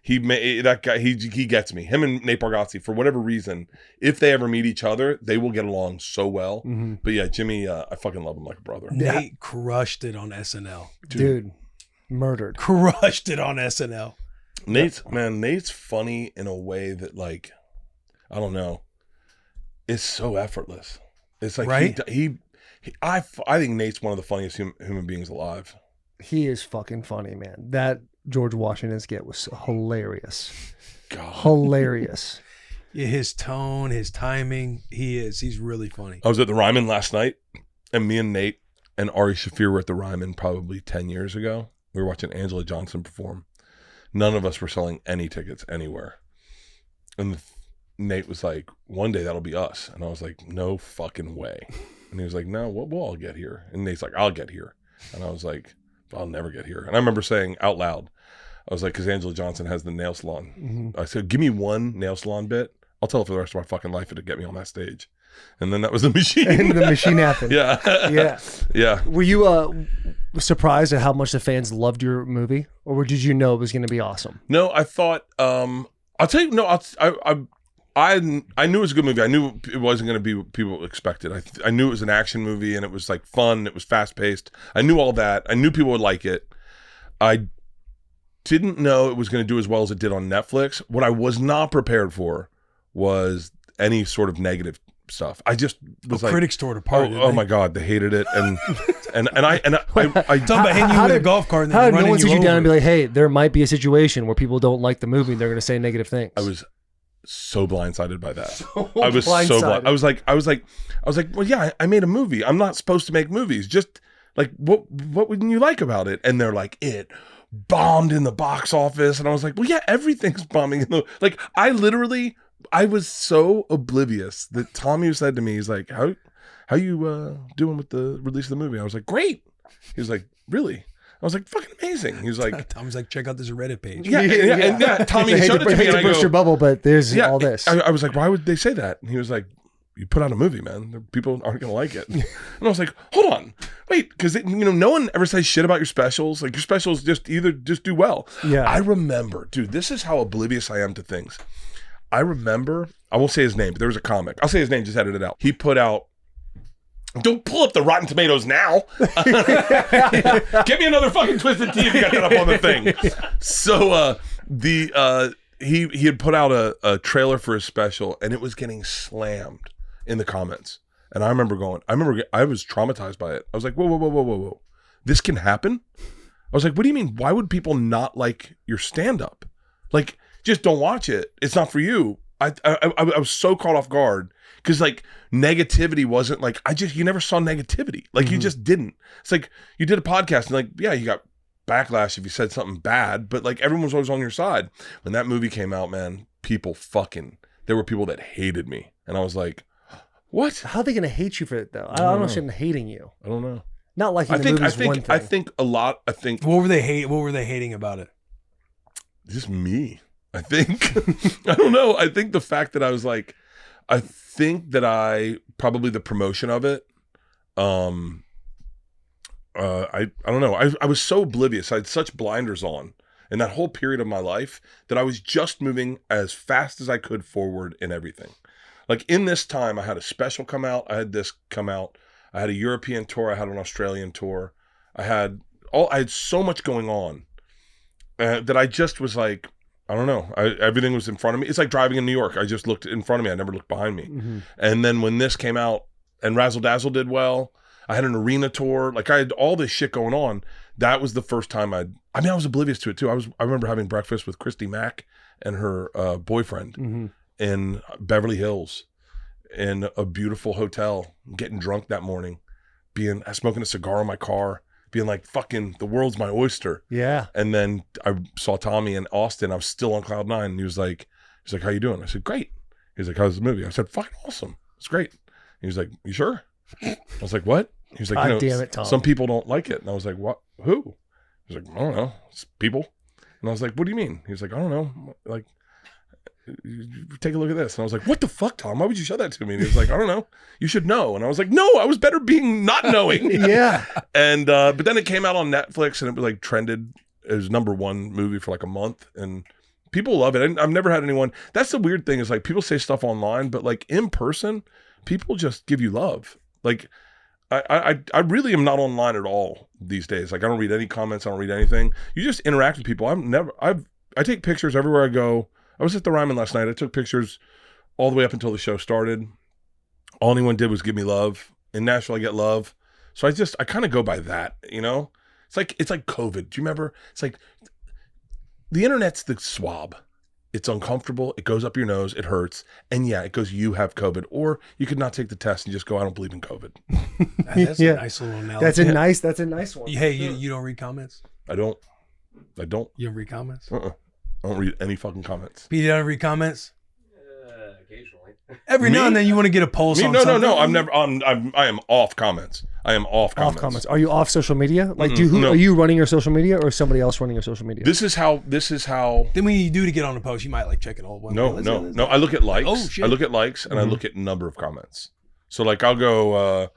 Speaker 4: he made that guy, he gets me. Him and Nate Bargatze, for whatever reason, if they ever meet each other, they will get along so well.
Speaker 3: Mm-hmm.
Speaker 4: But yeah, Jimmy, I fucking love him like a brother.
Speaker 5: Nate crushed it on SNL.
Speaker 3: Dude, murdered.
Speaker 5: Crushed it on SNL.
Speaker 4: Nate's funny in a way that, like, I don't know, it's so effortless. It's like,
Speaker 5: right?
Speaker 4: I think Nate's one of the funniest human beings alive.
Speaker 3: He is fucking funny, man. That George Washington skit was hilarious.
Speaker 4: God.
Speaker 3: Hilarious.
Speaker 5: Yeah, his tone, his timing, he's really funny.
Speaker 4: I was at the Ryman last night, and me and Nate and Ari Shaffir were at the Ryman probably 10 years ago. We were watching Angela Johnson perform. None of us were selling any tickets anywhere. And Nate was like, one day that'll be us. And I was like, no fucking way. And he was like, no, we'll all get here. And Nate's like, I'll get here. And I was like, I'll never get here. And I remember saying out loud, I was like, because Angela Johnson has the nail salon.
Speaker 3: Mm-hmm.
Speaker 4: I said, give me one nail salon bit. I'll tell it for the rest of my fucking life to get me on that stage. And then that was the machine.
Speaker 3: And the machine happened.
Speaker 4: Yeah.
Speaker 3: Yeah.
Speaker 4: Yeah.
Speaker 3: Were you surprised at how much the fans loved your movie? Or did you know it was going to be awesome?
Speaker 4: No, I thought, I'll tell you, no, I knew it was a good movie. I knew it wasn't going to be what people expected. I knew it was an action movie and it was like fun. It was fast paced. I knew all that. I knew people would like it. I didn't know it was going to do as well as it did on Netflix. What I was not prepared for was any sort of negative stuff. I just was like,
Speaker 5: critics tore it apart.
Speaker 4: oh my God, they hated it. And I
Speaker 5: talking about hitting you with a golf cart and
Speaker 3: How
Speaker 5: then
Speaker 3: did no
Speaker 5: running
Speaker 3: one sit you
Speaker 5: over.
Speaker 3: down and be like, hey, there might be a situation where people don't like the movie and they're going to say negative things?
Speaker 4: I was so blindsided by that.
Speaker 3: So
Speaker 4: I was so
Speaker 3: blindsided.
Speaker 4: blind. I was like, well, yeah, I made a movie. I'm not supposed to make movies. Just like, what wouldn't you like about it? And they're like, it bombed in the box office. And I was like, well, yeah, everything's bombing in the, like, I literally I was so oblivious that Tommy said to me, he's like, how you doing with the release of the movie? I was like, great. He was like, really? I was like, fucking amazing. He was like,
Speaker 5: Tom's like, check out this Reddit page.
Speaker 4: Yeah. Tommy
Speaker 3: I hate
Speaker 4: showed it to me, and I
Speaker 3: burst
Speaker 4: go,
Speaker 3: your bubble, but there's all this.
Speaker 4: I was like, why would they say that? And he was like, you put out a movie, man. People aren't gonna like it. And I was like, hold on, wait, because no one ever says shit about your specials. Like your specials just do well.
Speaker 3: Yeah.
Speaker 4: I remember, dude. This is how oblivious I am to things. I remember. I won't say his name, but there was a comic. I'll say his name. Just edit it out. He put out. Don't pull up the Rotten Tomatoes now. Give me another fucking Twisted Tea if you got that up on the thing. So he had put out a trailer for his special, and it was getting slammed in the comments. And I remember I was traumatized by it. I was like, whoa. This can happen? I was like, what do you mean? Why would people not like your stand-up? Like, just don't watch it. It's not for you. I was so caught off guard. Because like negativity wasn't like, you never saw negativity. Like you just didn't. It's like you did a podcast and like, yeah, you got backlash if you said something bad, but like everyone was always on your side. When that movie came out, man, there were people that hated me. And I was like, what?
Speaker 3: How are they going to hate you for it though? I don't understand hating you.
Speaker 4: I don't know.
Speaker 3: Not liking the movie is one thing.
Speaker 4: I think a lot,
Speaker 5: What were they hating about it?
Speaker 4: Just me. I think, I don't know. I think the fact that I was like, I think that probably the promotion of it, I don't know. I was so oblivious. I had such blinders on in that whole period of my life that I was just moving as fast as I could forward in everything. Like in this time, I had a special come out. I had this come out. I had a European tour. I had an Australian tour. I had so much going on that I just was like, I don't know. Everything was in front of me. It's like driving in New York. I just looked in front of me. I never looked behind me. Mm-hmm. And then when this came out and Razzle Dazzle did well, I had an arena tour. Like I had all this shit going on. That was the first time I was oblivious to it too. I remember having breakfast with Christy Mack and her boyfriend in Beverly Hills in a beautiful hotel, getting drunk that morning, smoking a cigar in my car, being like, fucking, the world's my oyster. Yeah. And then I saw Tommy in Austin. I was still on cloud nine. And he's like, how you doing? I said, great. He's like, how's the movie? I said, fucking awesome. It's great. He was like, you sure? I was like, what? He's like,
Speaker 3: God damn it, Tom.
Speaker 4: Some people don't like it. And I was like, what? Who? He's like, I don't know. It's people. And I was like, what do you mean? He's like, I don't know. Like, take a look at this. And I was like, what the fuck, Tom? Why would you show that to me? And he was like, I don't know. You should know. And I was like, no, I was better being not knowing.
Speaker 3: Yeah.
Speaker 4: And but then it came out on Netflix and it was like trended. It was #1 movie for like a month and people love it. I've never had anyone. That's the weird thing is like people say stuff online, but like in person, people just give you love. Like I really am not online at all these days. Like I don't read any comments. I don't read anything. You just interact with people. I take pictures everywhere I go. I was at the Ryman last night. I took pictures all the way up until the show started. All anyone did was give me love. In Nashville, I get love. So I kind of go by that, you know? It's like COVID. Do you remember? It's like the internet's the swab. It's uncomfortable. It goes up your nose. It hurts. And yeah, it goes, you have COVID. Or you could not take the test and just go, I don't believe in COVID.
Speaker 5: That's a nice little analogy.
Speaker 3: That's a nice one.
Speaker 5: Hey, you don't read comments?
Speaker 4: I don't.
Speaker 5: You don't read comments?
Speaker 4: I don't read any fucking comments.
Speaker 5: Pete, you don't read comments?
Speaker 2: Occasionally.
Speaker 5: Every now and then you want to get a pulse on something.
Speaker 4: No. I am off comments. I am off comments.
Speaker 3: Off comments. Are you off social media? Like, are you running your social media or somebody else running your social media?
Speaker 4: This is how.
Speaker 5: Then when you do to get on the post, you might like check it all.
Speaker 4: No. I look at likes.
Speaker 5: Oh, shit.
Speaker 4: I look at likes and I look at number of comments. So like I'll go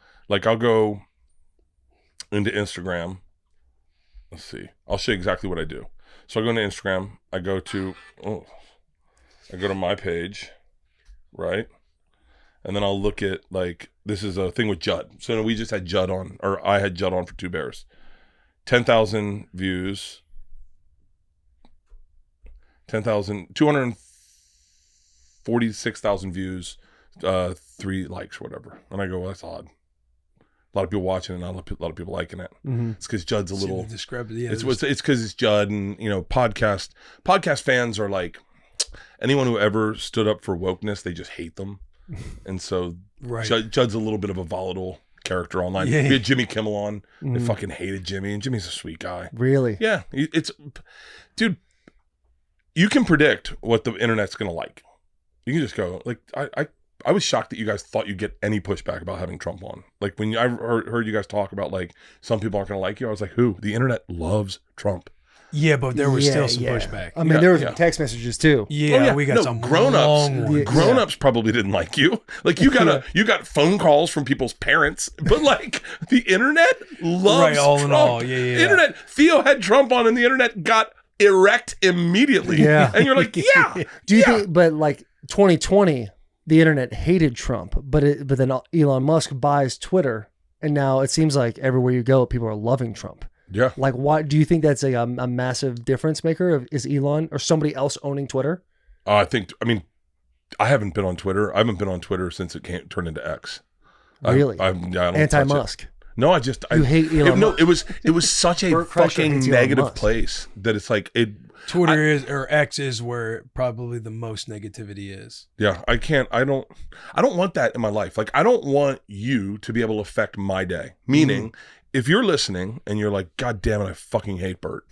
Speaker 4: into Instagram. Let's see. I'll show you exactly what I do. So I go into Instagram. I go to my page, right? And then I'll look at like, this is a thing with Judd. So we just had Judd on, or I had Judd on for 2 Bears. 10,000 views. 246,000 views, 3 likes, whatever. And I go, well, that's odd. A lot of people watching and not a lot of people liking it. Mm-hmm. It's because Judd's a little discrepancy. Yeah, it's because it's Judd, and podcast fans are like anyone who ever stood up for wokeness, they just hate them, and so right. Judd's a little bit of a volatile character online. Yeah. We had Jimmy Kimmel on. Mm-hmm. They fucking hated Jimmy, and Jimmy's a sweet guy.
Speaker 3: Really?
Speaker 4: Yeah, dude. You can predict what the internet's gonna like. You can just go like I was shocked that you guys thought you'd get any pushback about having Trump on. Like when I heard you guys talk about like some people aren't going to like you, I was like, who? The internet loves Trump.
Speaker 5: Yeah, but there was still some pushback.
Speaker 3: I mean, there was text messages too.
Speaker 5: Yeah, we got some
Speaker 4: grown-ups. Grown-ups probably didn't like you. Like you got phone calls from people's parents, but like the internet loves
Speaker 5: all
Speaker 4: Trump.
Speaker 5: in all. Yeah.
Speaker 4: Internet. Theo had Trump on, and the internet got erect immediately.
Speaker 3: Yeah,
Speaker 4: and you're like, yeah.
Speaker 3: Do you think? But like 2020, the internet hated Trump, but then Elon Musk buys Twitter, and now it seems like everywhere you go, people are loving Trump.
Speaker 4: Yeah.
Speaker 3: Like, why do you think that's a massive difference maker? Is Elon or somebody else owning Twitter?
Speaker 4: I haven't been on Twitter. I haven't been on Twitter since it turned into X.
Speaker 3: Really?
Speaker 4: I don't
Speaker 3: Anti-Musk.
Speaker 4: No,
Speaker 3: You hate Elon Musk.
Speaker 4: It was such a
Speaker 3: Bert Kreischer
Speaker 4: fucking
Speaker 3: hates Elon
Speaker 4: negative
Speaker 3: Musk.
Speaker 4: place that it's like it.
Speaker 5: Twitter or X is where probably the most negativity is.
Speaker 4: Yeah, I don't want that in my life. Like, I don't want you to be able to affect my day. Meaning, if you're listening and you're like, God damn it, I fucking hate Bert.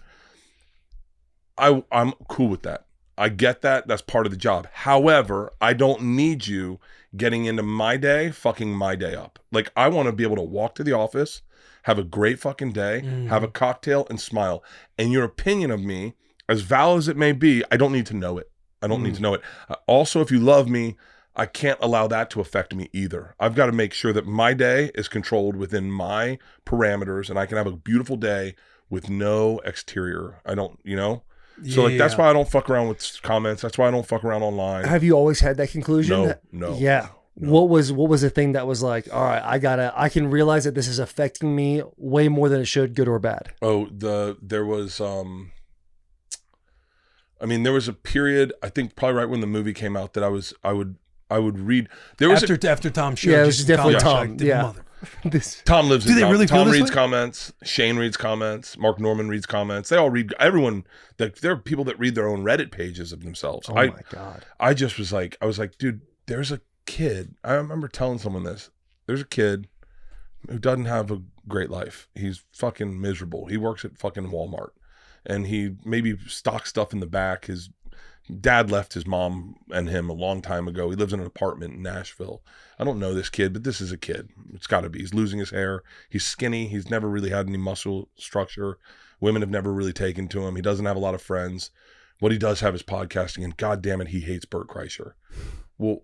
Speaker 4: I'm cool with that. I get that. That's part of the job. However, I don't need you getting into my day, fucking my day up. Like, I want to be able to walk to the office, have a great fucking day, have a cocktail, and smile. And your opinion of me, as valid as it may be, I don't need to know it. I don't need to know it. Also, if you love me, I can't allow that to affect me either. I've got to make sure that my day is controlled within my parameters and I can have a beautiful day with no exterior. I don't, So like that's why I don't fuck around with comments. That's why I don't fuck around online.
Speaker 3: Have you always had that conclusion?
Speaker 4: No.
Speaker 3: Yeah. No. What was the thing that was like, all right, I can realize that this is affecting me way more than it should, good or bad?
Speaker 4: Oh, there was there was a period, I think probably right when the movie came out, that I would read. There was
Speaker 5: after Tom's show.
Speaker 3: Yeah, it was definitely Tom.
Speaker 5: Like,
Speaker 3: yeah.
Speaker 4: Tom lives
Speaker 5: Do
Speaker 4: in
Speaker 5: they
Speaker 4: Tom.
Speaker 5: really feel
Speaker 4: Tom
Speaker 5: this
Speaker 4: reads
Speaker 5: way?
Speaker 4: comments. Shane reads comments. Mark Norman reads comments. They all read. Everyone. There are people that read their own Reddit pages of themselves.
Speaker 3: Oh my God.
Speaker 4: I just was like, dude, there's a kid. I remember telling someone this. There's a kid who doesn't have a great life. He's fucking miserable. He works at fucking Walmart, and he maybe stocks stuff in the back. His dad left his mom and him a long time ago. He lives in an apartment in Nashville. I don't know this kid, but this is a kid. It's got to be. He's losing his hair. He's skinny. He's never really had any muscle structure. Women have never really taken to him. He doesn't have a lot of friends. What he does have is podcasting, and God damn it, he hates Bert Kreischer. Well,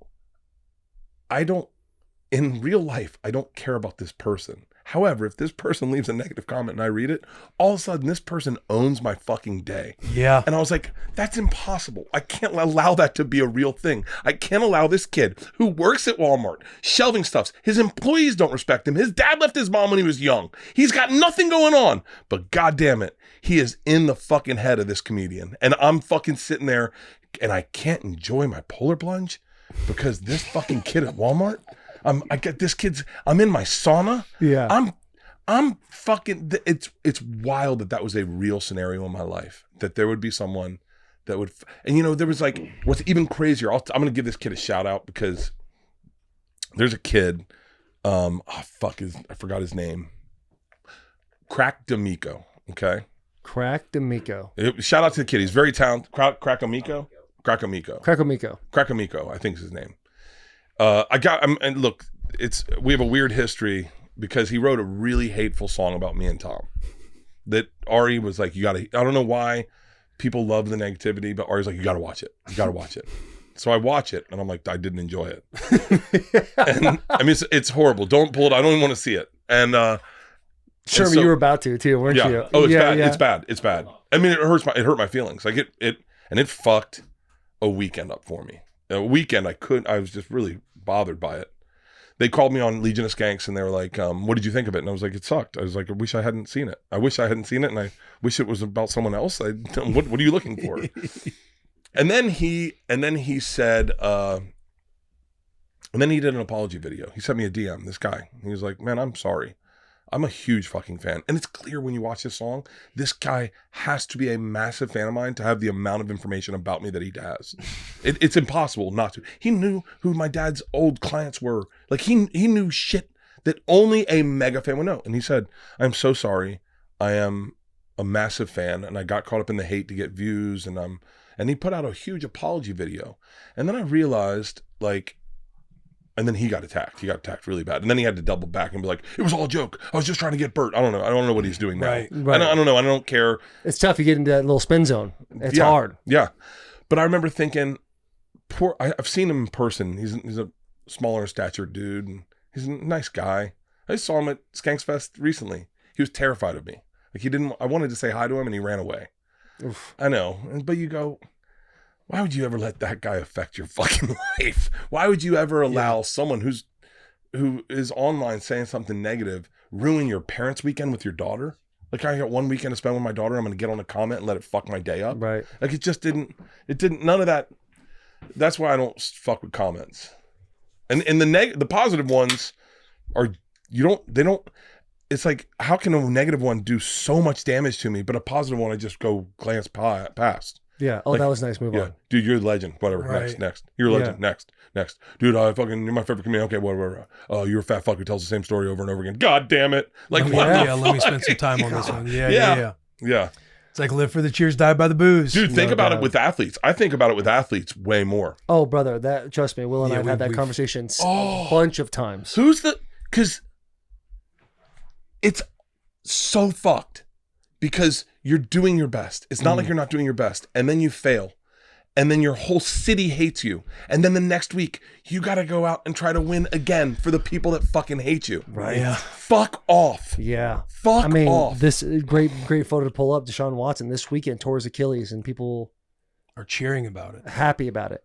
Speaker 4: in real life, I don't care about this person. However, if this person leaves a negative comment and I read it, all of a sudden this person owns my fucking day.
Speaker 5: Yeah.
Speaker 4: And I was like, that's impossible. I can't allow that to be a real thing. I can't allow this kid who works at Walmart, shelving stuffs. His employees don't respect him. His dad left his mom when he was young. He's got nothing going on. But God damn it, he is in the fucking head of this comedian. And I'm fucking sitting there and I can't enjoy my polar plunge because this fucking kid at Walmart, I'm in my sauna.
Speaker 3: Yeah.
Speaker 4: I'm fucking, it's wild that was a real scenario in my life, that there would be someone that would, and there was like, what's even crazier, I'm going to give this kid a shout out because there's a kid, I forgot his name. Crack D'Amico. Okay.
Speaker 3: Crack D'Amico.
Speaker 4: Shout out to the kid. He's very talented. Crack Amico, I think is his name. And look, we have a weird history because he wrote a really hateful song about me and Tom that Ari was like, I don't know why people love the negativity, but Ari's like, you gotta watch it. So I watch it and I'm like, I didn't enjoy it. And I mean, it's horrible. Don't pull it. I don't even want to see it. And,
Speaker 3: Sherman, you were about to too, weren't
Speaker 4: yeah.
Speaker 3: you?
Speaker 4: Oh, it's bad.
Speaker 3: Yeah.
Speaker 4: It's bad. I mean, it hurt my feelings. Like it fucked a weekend up for me. A weekend I was just really bothered by it. They called me on Legion of Skanks and they were like, what did you think of it? And I was like, it sucked. I was like, I wish I hadn't seen it. And I wish it was about someone else. What are you looking for? And then he said, and then he did an apology video. He sent me a DM, this guy. He was like, man, I'm sorry. I'm a huge fucking fan. And it's clear when you watch this song, this guy has to be a massive fan of mine to have the amount of information about me that he has. It's impossible not to. He knew who my dad's old clients were. Like he knew shit that only a mega fan would know. And he said, I'm so sorry. I am a massive fan, and I got caught up in the hate to get views, and he put out a huge apology video, and then I realized like. And then he got attacked. He got attacked really bad. And then he had to double back and be like, it was all a joke. I was just trying to get Bert. I don't know. I don't know what he's doing now.
Speaker 5: Right.
Speaker 3: Right.
Speaker 4: I don't know. I don't care.
Speaker 3: It's tough. You get into that little spin zone. It's
Speaker 4: Yeah.
Speaker 3: hard.
Speaker 4: Yeah. But I remember thinking, I've seen him in person. He's a smaller in stature dude. And he's a nice guy. I just saw him at Skanks Fest recently. He was terrified of me. Like I wanted to say hi to him and he ran away.
Speaker 3: Oof.
Speaker 4: I know. But you go, why would you ever let that guy affect your fucking life? Why would you ever allow someone who is online saying something negative ruin your parents' weekend with your daughter? Like, I got one weekend to spend with my daughter. I'm going to get on a comment and let it fuck my day up.
Speaker 3: Right.
Speaker 4: Like, it didn't, none of that. That's why I don't fuck with comments. And the positive ones are, it's like, how can a negative one do so much damage to me, but a positive one, I just go glance past.
Speaker 3: Yeah. Oh,
Speaker 4: Like,
Speaker 3: that was nice. Move
Speaker 4: Yeah,
Speaker 3: on.
Speaker 4: dude, you're a legend. Whatever.
Speaker 5: Right.
Speaker 4: Next. You're a legend. Next. Dude, you're my favorite comedian. Okay, whatever. Oh, you're a fat fuck who tells the same story over and over again. God damn it! Like, what the
Speaker 5: let me
Speaker 4: fuck?
Speaker 5: spend some time on this one. Yeah.
Speaker 4: Yeah,
Speaker 5: It's like live for the cheers, die by the booze.
Speaker 4: dude, think
Speaker 3: No
Speaker 4: about
Speaker 3: doubt.
Speaker 4: it with athletes. I think about it with athletes way more.
Speaker 3: Oh, brother, that trust me, Will and
Speaker 5: Yeah,
Speaker 3: I have had that
Speaker 5: we've-
Speaker 3: conversation
Speaker 4: Oh.
Speaker 3: a bunch of times.
Speaker 4: Because it's so fucked. Because you're doing your best. It's not like you're not doing your best, and then you fail. And then your whole city hates you. And then the next week, you got to go out and try to win again for the people that fucking hate you.
Speaker 3: Right.
Speaker 5: Yeah.
Speaker 4: Fuck off.
Speaker 3: Yeah.
Speaker 4: Fuck
Speaker 3: I mean,
Speaker 4: off.
Speaker 3: this great photo to pull up. Deshaun Watson this weekend tore his Achilles, and people
Speaker 5: Are cheering about it.
Speaker 3: happy about it.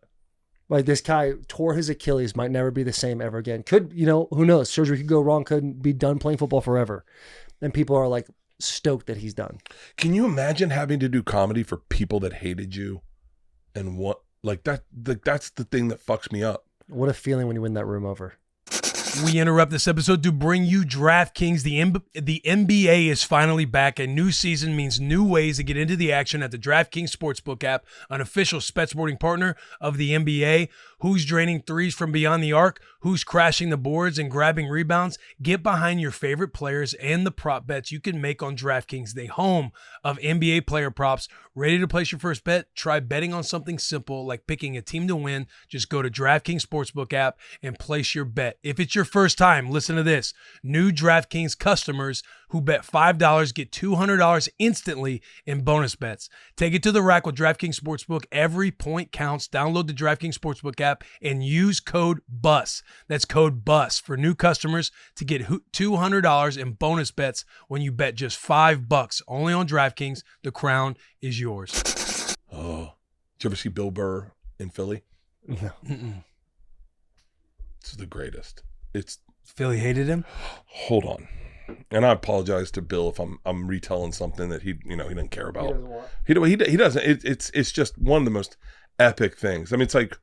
Speaker 3: Like, this guy tore his Achilles, might never be the same ever again. Could, who knows? Surgery could go wrong, couldn't be done playing football forever. And people are like stoked that he's done.
Speaker 4: Can you imagine having to do comedy for people that hated you? And what, like that, that's the thing that fucks me up.
Speaker 3: What a feeling when you win that room over.
Speaker 5: We interrupt this episode to bring you DraftKings. The NBA is finally back. A new season means new ways to get into the action at the DraftKings Sportsbook app, an official sporting partner of the NBA. Who's draining threes from beyond the arc? Who's crashing the boards and grabbing rebounds? Get behind your favorite players and the prop bets you can make on DraftKings, the home of NBA player props. Ready to place your first bet? Try betting on something simple like picking a team to win. Just go to DraftKings Sportsbook app and place your bet. If it's your first time, listen to this. New DraftKings customers who bet $5 get $200 instantly in bonus bets. Take it to the rack with DraftKings Sportsbook. Every point counts. Download the DraftKings Sportsbook app and use code BUS. That's code BUS for new customers to get $200 in bonus bets when you bet just $5 only on DraftKings. The crown is yours.
Speaker 4: Oh, did you ever see Bill Burr in Philly?
Speaker 3: No.
Speaker 4: It's the greatest. It's,
Speaker 5: Philly hated him.
Speaker 4: hold on. And I apologize to Bill if I'm retelling something that he didn't care about. He doesn't. It's just one of the most epic things. I mean, it's like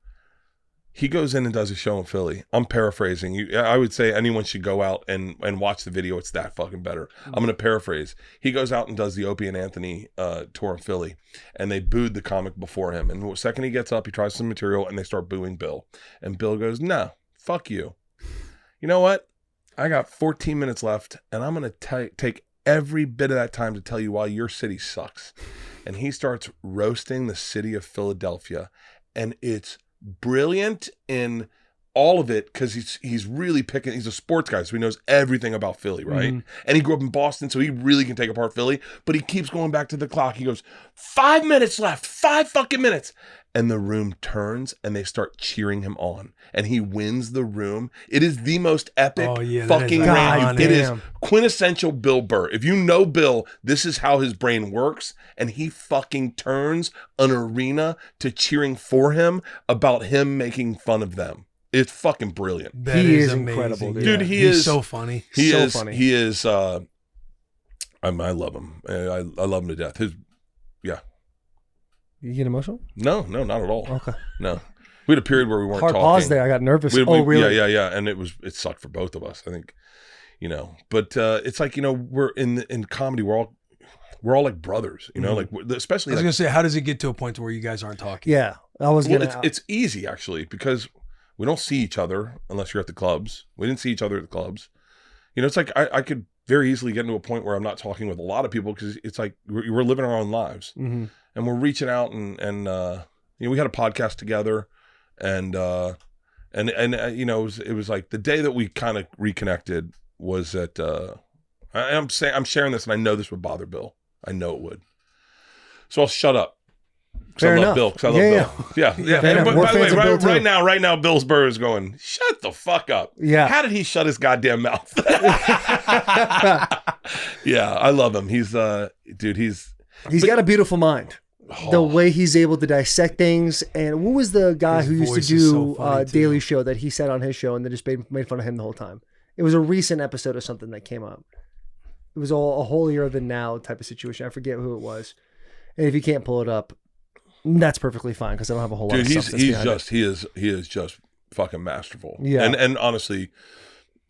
Speaker 4: he goes in and does a show in Philly. I'm paraphrasing. I would say anyone should go out and watch the video. It's that fucking better. I'm going to paraphrase. He goes out and does the Opie and Anthony tour in Philly, and they booed the comic before him. And the second he gets up, he tries some material, and they start booing Bill. And Bill goes, "No, fuck you. You know what? I got 14 minutes left, and I'm going to take every bit of that time to tell you why your city sucks." And he starts roasting the city of Philadelphia, and it's brilliant in all of it because he's really picking. He's a sports guy, so he knows everything about Philly, right?
Speaker 3: Mhm.
Speaker 4: And he grew up in Boston, so he really can take apart Philly. But he keeps going back to the clock. He goes, 5 minutes left, 5 fucking minutes. And the room turns and they start cheering him on. And he wins the room. It is the most epic
Speaker 5: Oh, yeah, that is
Speaker 4: fucking
Speaker 5: iconic.
Speaker 4: rant. It is
Speaker 3: Damn.
Speaker 4: quintessential Bill Burr. If you know Bill, this is how his brain works. And he fucking turns an arena to cheering for him about him making fun of them. It's fucking brilliant.
Speaker 5: That
Speaker 3: He is
Speaker 5: amazing.
Speaker 3: incredible, dude.
Speaker 4: Dude,
Speaker 5: He's so funny.
Speaker 4: He
Speaker 3: So
Speaker 4: is
Speaker 3: funny.
Speaker 4: He is I love him. I love him to death.
Speaker 3: You get emotional?
Speaker 4: No, not at all.
Speaker 3: Okay.
Speaker 4: No. We had a period where we weren't
Speaker 3: Hard
Speaker 4: talking.
Speaker 3: pause there. I got nervous.
Speaker 4: We-
Speaker 3: Really?
Speaker 4: Yeah. And it sucked for both of us, I think. But it's like, we're in comedy, we're all like brothers, like especially
Speaker 5: I was
Speaker 4: like,
Speaker 5: gonna say, how does it get to a point to where you guys aren't talking?
Speaker 3: Yeah. I was
Speaker 4: well,
Speaker 3: gonna.
Speaker 4: it's easy actually because we don't see each other unless you're at the clubs. We didn't see each other at the clubs. It's like I could very easily getting to a point where I'm not talking with a lot of people because it's like we're living our own lives and we're reaching out and we had a podcast together and you know, it was like the day that we kind of reconnected was that I'm sharing this and I know this would bother Bill. I know it would. So I'll shut up. Because I love Bill. Because I love Bill. Yeah.
Speaker 3: Fair
Speaker 4: But
Speaker 3: enough.
Speaker 4: by the way,
Speaker 3: We're fans of Bill, too.
Speaker 4: right now, Bill's Burr is going, shut the fuck up.
Speaker 3: Yeah.
Speaker 4: How did he shut his goddamn mouth? Yeah, I love him. He's dude, he's
Speaker 3: got a beautiful mind.
Speaker 4: Oh.
Speaker 3: The way he's able to dissect things. And what was the guy
Speaker 5: His
Speaker 3: who used to
Speaker 5: voice is so
Speaker 3: do
Speaker 5: funny, too.
Speaker 3: Daily Show that he said on his show and they just made fun of him the whole time? It was a recent episode of something that came up. It was all a holier than now type of situation. I forget who it was. And if you can't pull it up, that's perfectly fine because I don't have a whole lot of stuff that's behind it.
Speaker 4: he is just fucking masterful.
Speaker 3: Yeah.
Speaker 4: And honestly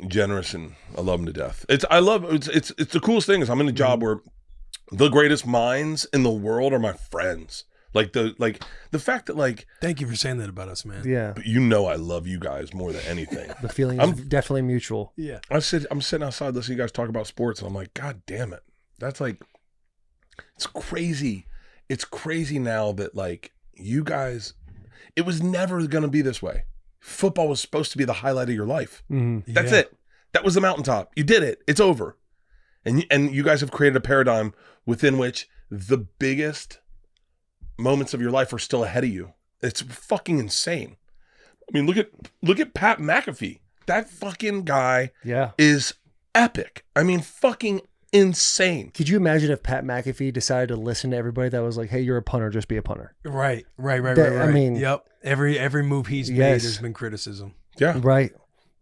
Speaker 4: generous, and I love him to death. It's the coolest thing is I'm in a job where the greatest minds in the world are my friends. Like the fact that like
Speaker 5: Thank you for saying that about us, man.
Speaker 3: Yeah.
Speaker 4: you know I love you guys more than anything.
Speaker 3: The feeling is definitely mutual.
Speaker 5: Yeah.
Speaker 4: I'm sitting outside listening to you guys talk about sports and I'm like, God damn it. That's like, it's crazy. It's crazy now that like you guys, it was never going to be this way. Football was supposed to be the highlight of your life. That's
Speaker 5: Yeah.
Speaker 4: it. That was the mountaintop. You did it. It's over. And you guys have created a paradigm within which the biggest moments of your life are still ahead of you. It's fucking insane. I mean, look at Pat McAfee. That fucking guy
Speaker 3: Yeah.
Speaker 4: is epic. I mean, fucking insane.
Speaker 3: Could you imagine if Pat McAfee decided to listen to everybody that was like, hey, you're a punter, just be a punter?
Speaker 5: Right.
Speaker 3: I mean-
Speaker 5: yep. Every move he's made,
Speaker 3: Yes.
Speaker 5: there's been criticism.
Speaker 4: Yeah.
Speaker 3: Right.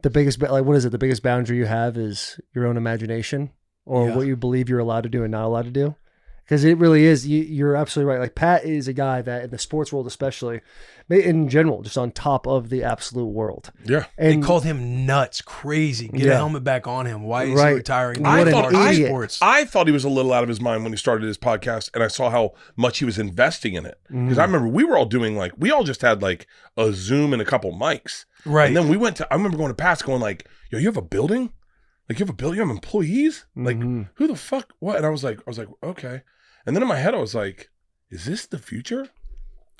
Speaker 3: The biggest, what is it? The biggest boundary you have is your own imagination or
Speaker 5: Yeah.
Speaker 3: what you believe you're allowed to do and not allowed to do. Because it really is. You're absolutely right. Like Pat is a guy that in the sports world, especially in general, just on top of the absolute world.
Speaker 4: Yeah.
Speaker 5: They
Speaker 3: And
Speaker 5: called him nuts, crazy. Get
Speaker 3: Yeah.
Speaker 5: a helmet back on him. Why is
Speaker 3: Right.
Speaker 5: he retiring?
Speaker 3: What
Speaker 5: from
Speaker 3: an
Speaker 5: our
Speaker 3: idiot.
Speaker 5: sports?
Speaker 4: I thought he was a little out of his mind when he started his podcast, and I saw how much he was investing in it. Because I remember we were all doing we all just had like a Zoom and a couple mics.
Speaker 5: Right.
Speaker 4: And then I remember going to Pat's going like, yo, you have a building? Like you have a building, you have employees? Like who the fuck, what? And I was like, okay. And then in my head, I was like, is this the future?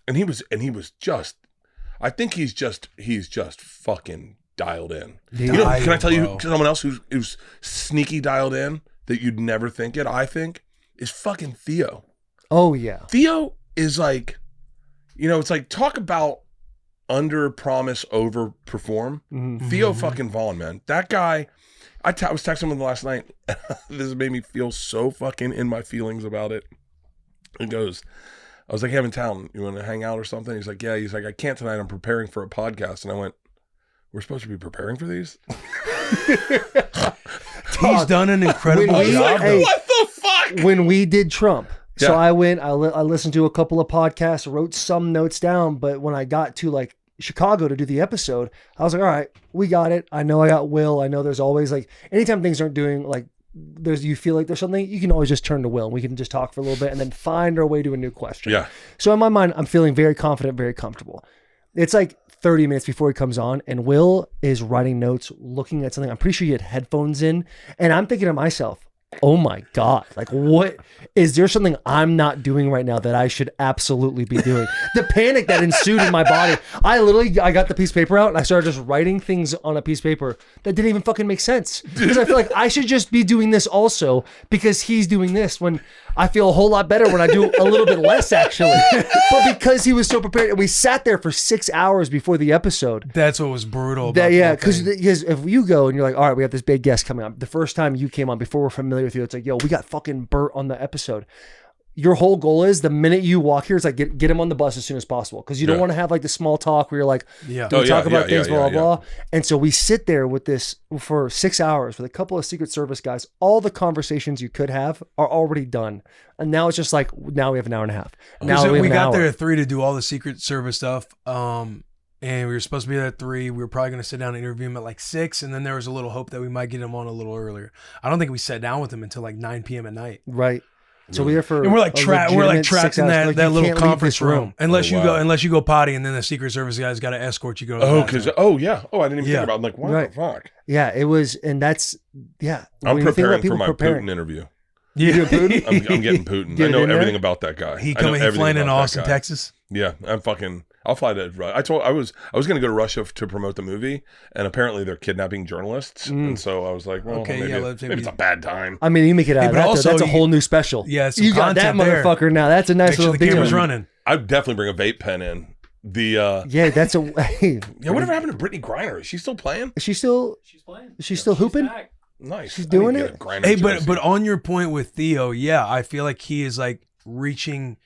Speaker 4: And he was just, I think he's just fucking dialed in. You know, can I tell you someone else who's sneaky dialed in that you'd never think it, I think, is fucking Theo.
Speaker 3: oh, yeah.
Speaker 4: Theo is like, you know, it's like talk about under promise, over perform. Theo fucking Vaughn, man. That guy, I was texting him last night. This made me feel so fucking in my feelings about it. He goes, I was like, hey, I'm in town. You want to hang out or something? He's like, yeah. He's like, I can't tonight. I'm preparing for a podcast. And I went, we're supposed to be preparing for these?
Speaker 5: He's done an incredible
Speaker 3: When we-
Speaker 5: job.
Speaker 3: hey,
Speaker 4: What the fuck?
Speaker 3: When we did Trump, so
Speaker 4: Yeah.
Speaker 3: I went, I listened to a couple of podcasts, wrote some notes down, but when I got to like Chicago to do the episode, I was like, all right, we got it. I know I got Will. I know there's always like, anytime things aren't doing like, you feel like there's something, you can always just turn to Will and we can just talk for a little bit and then find our way to a new question.
Speaker 4: Yeah.
Speaker 3: So in my mind, I'm feeling very confident, very comfortable. It's like 30 minutes before he comes on and Will is writing notes, looking at something. I'm pretty sure he had headphones in and I'm thinking to myself, oh my God, like what, is there something I'm not doing right now that I should absolutely be doing? The panic that ensued in my body. I got the piece of paper out and I started just writing things on a piece of paper that didn't even fucking make sense. Because I feel like I should just be doing this also because he's doing this when I feel a whole lot better when I do a little bit less actually. But because he was so prepared and we sat there for 6 hours before the episode.
Speaker 5: That's what was brutal. About
Speaker 3: That, yeah,
Speaker 5: the whole thing.
Speaker 3: because if you go and you're like, all right, we have this big guest coming on. The first time you came on, before we're familiar with you, it's like, yo, we got fucking Bert on the episode. Your whole goal is the minute you walk here, it's like get him on the bus as soon as possible because you don't want to have like the small talk where you're like,
Speaker 5: Yeah.
Speaker 3: we
Speaker 4: Oh,
Speaker 3: talk
Speaker 4: yeah,
Speaker 3: about
Speaker 4: yeah,
Speaker 3: things,
Speaker 4: yeah,
Speaker 3: blah,
Speaker 4: yeah,
Speaker 3: blah, blah. And so we sit there with this for 6 hours with a couple of Secret Service guys. All the conversations you could have are already done. And now it's just like, now we have an hour and a half. Now
Speaker 5: So
Speaker 3: we have
Speaker 5: we
Speaker 3: an
Speaker 5: got
Speaker 3: hour.
Speaker 5: there at 3 to do all the Secret Service stuff. And we were supposed to be there at 3. We were probably going to sit down and interview him at like 6. And then there was a little hope that we might get him on a little earlier. I don't think we sat down with him until like 9 p.m. at night.
Speaker 3: Right. So we're there for
Speaker 5: And we're like
Speaker 3: a
Speaker 5: trapped
Speaker 3: legitimate
Speaker 5: trapped
Speaker 3: 6
Speaker 5: in
Speaker 3: hours. Like,
Speaker 5: that
Speaker 3: you
Speaker 5: little
Speaker 3: can't leave
Speaker 5: conference
Speaker 3: this
Speaker 5: room. Unless
Speaker 4: Oh,
Speaker 5: you
Speaker 4: wow.
Speaker 5: go potty, and then the Secret Service guy's got to escort you. Go to the
Speaker 4: Oh,
Speaker 5: bathroom.
Speaker 4: because I didn't even
Speaker 5: Yeah.
Speaker 4: think about it. I'm like, what
Speaker 3: Right.
Speaker 4: the fuck?
Speaker 3: Yeah, it was, and that's
Speaker 4: I'm
Speaker 3: when you think about
Speaker 4: preparing for
Speaker 3: people
Speaker 4: my
Speaker 3: preparing.
Speaker 4: Putin interview.
Speaker 5: Yeah.
Speaker 4: I'm getting Putin.
Speaker 3: Get
Speaker 4: I
Speaker 3: it
Speaker 4: know
Speaker 3: in there?
Speaker 4: everything about that guy.
Speaker 5: He
Speaker 4: I know everything
Speaker 5: flying into
Speaker 4: about that
Speaker 5: Austin,
Speaker 4: guy.
Speaker 5: Texas.
Speaker 4: Yeah, I'll fly to. I was going to go to Russia to promote the movie, and apparently they're kidnapping journalists, and so I was like, well,
Speaker 5: Okay,
Speaker 4: maybe,
Speaker 5: yeah,
Speaker 4: maybe it's a bad time.
Speaker 3: I mean, you make it out
Speaker 5: Hey,
Speaker 3: of
Speaker 5: but
Speaker 3: that.
Speaker 5: also
Speaker 3: That's a
Speaker 5: you-
Speaker 3: whole new special.
Speaker 5: Yeah, some
Speaker 3: you got that
Speaker 5: content there.
Speaker 3: motherfucker now. That's a nice
Speaker 5: Make sure
Speaker 3: little
Speaker 5: the camera's
Speaker 3: deal.
Speaker 5: running.
Speaker 4: I'd definitely bring a vape pen in.
Speaker 3: Yeah, that's a. Hey,
Speaker 4: Yeah, whatever happened to Brittany Griner? Is she still playing?
Speaker 3: is she still?
Speaker 2: She's playing.
Speaker 3: She's still hooping.
Speaker 2: back.
Speaker 4: Nice.
Speaker 3: She's
Speaker 4: I need to
Speaker 3: doing
Speaker 4: get
Speaker 3: it?
Speaker 4: a Griner
Speaker 5: Hey,
Speaker 4: jersey.
Speaker 5: but on your point with Theo, yeah, I feel like he is like reaching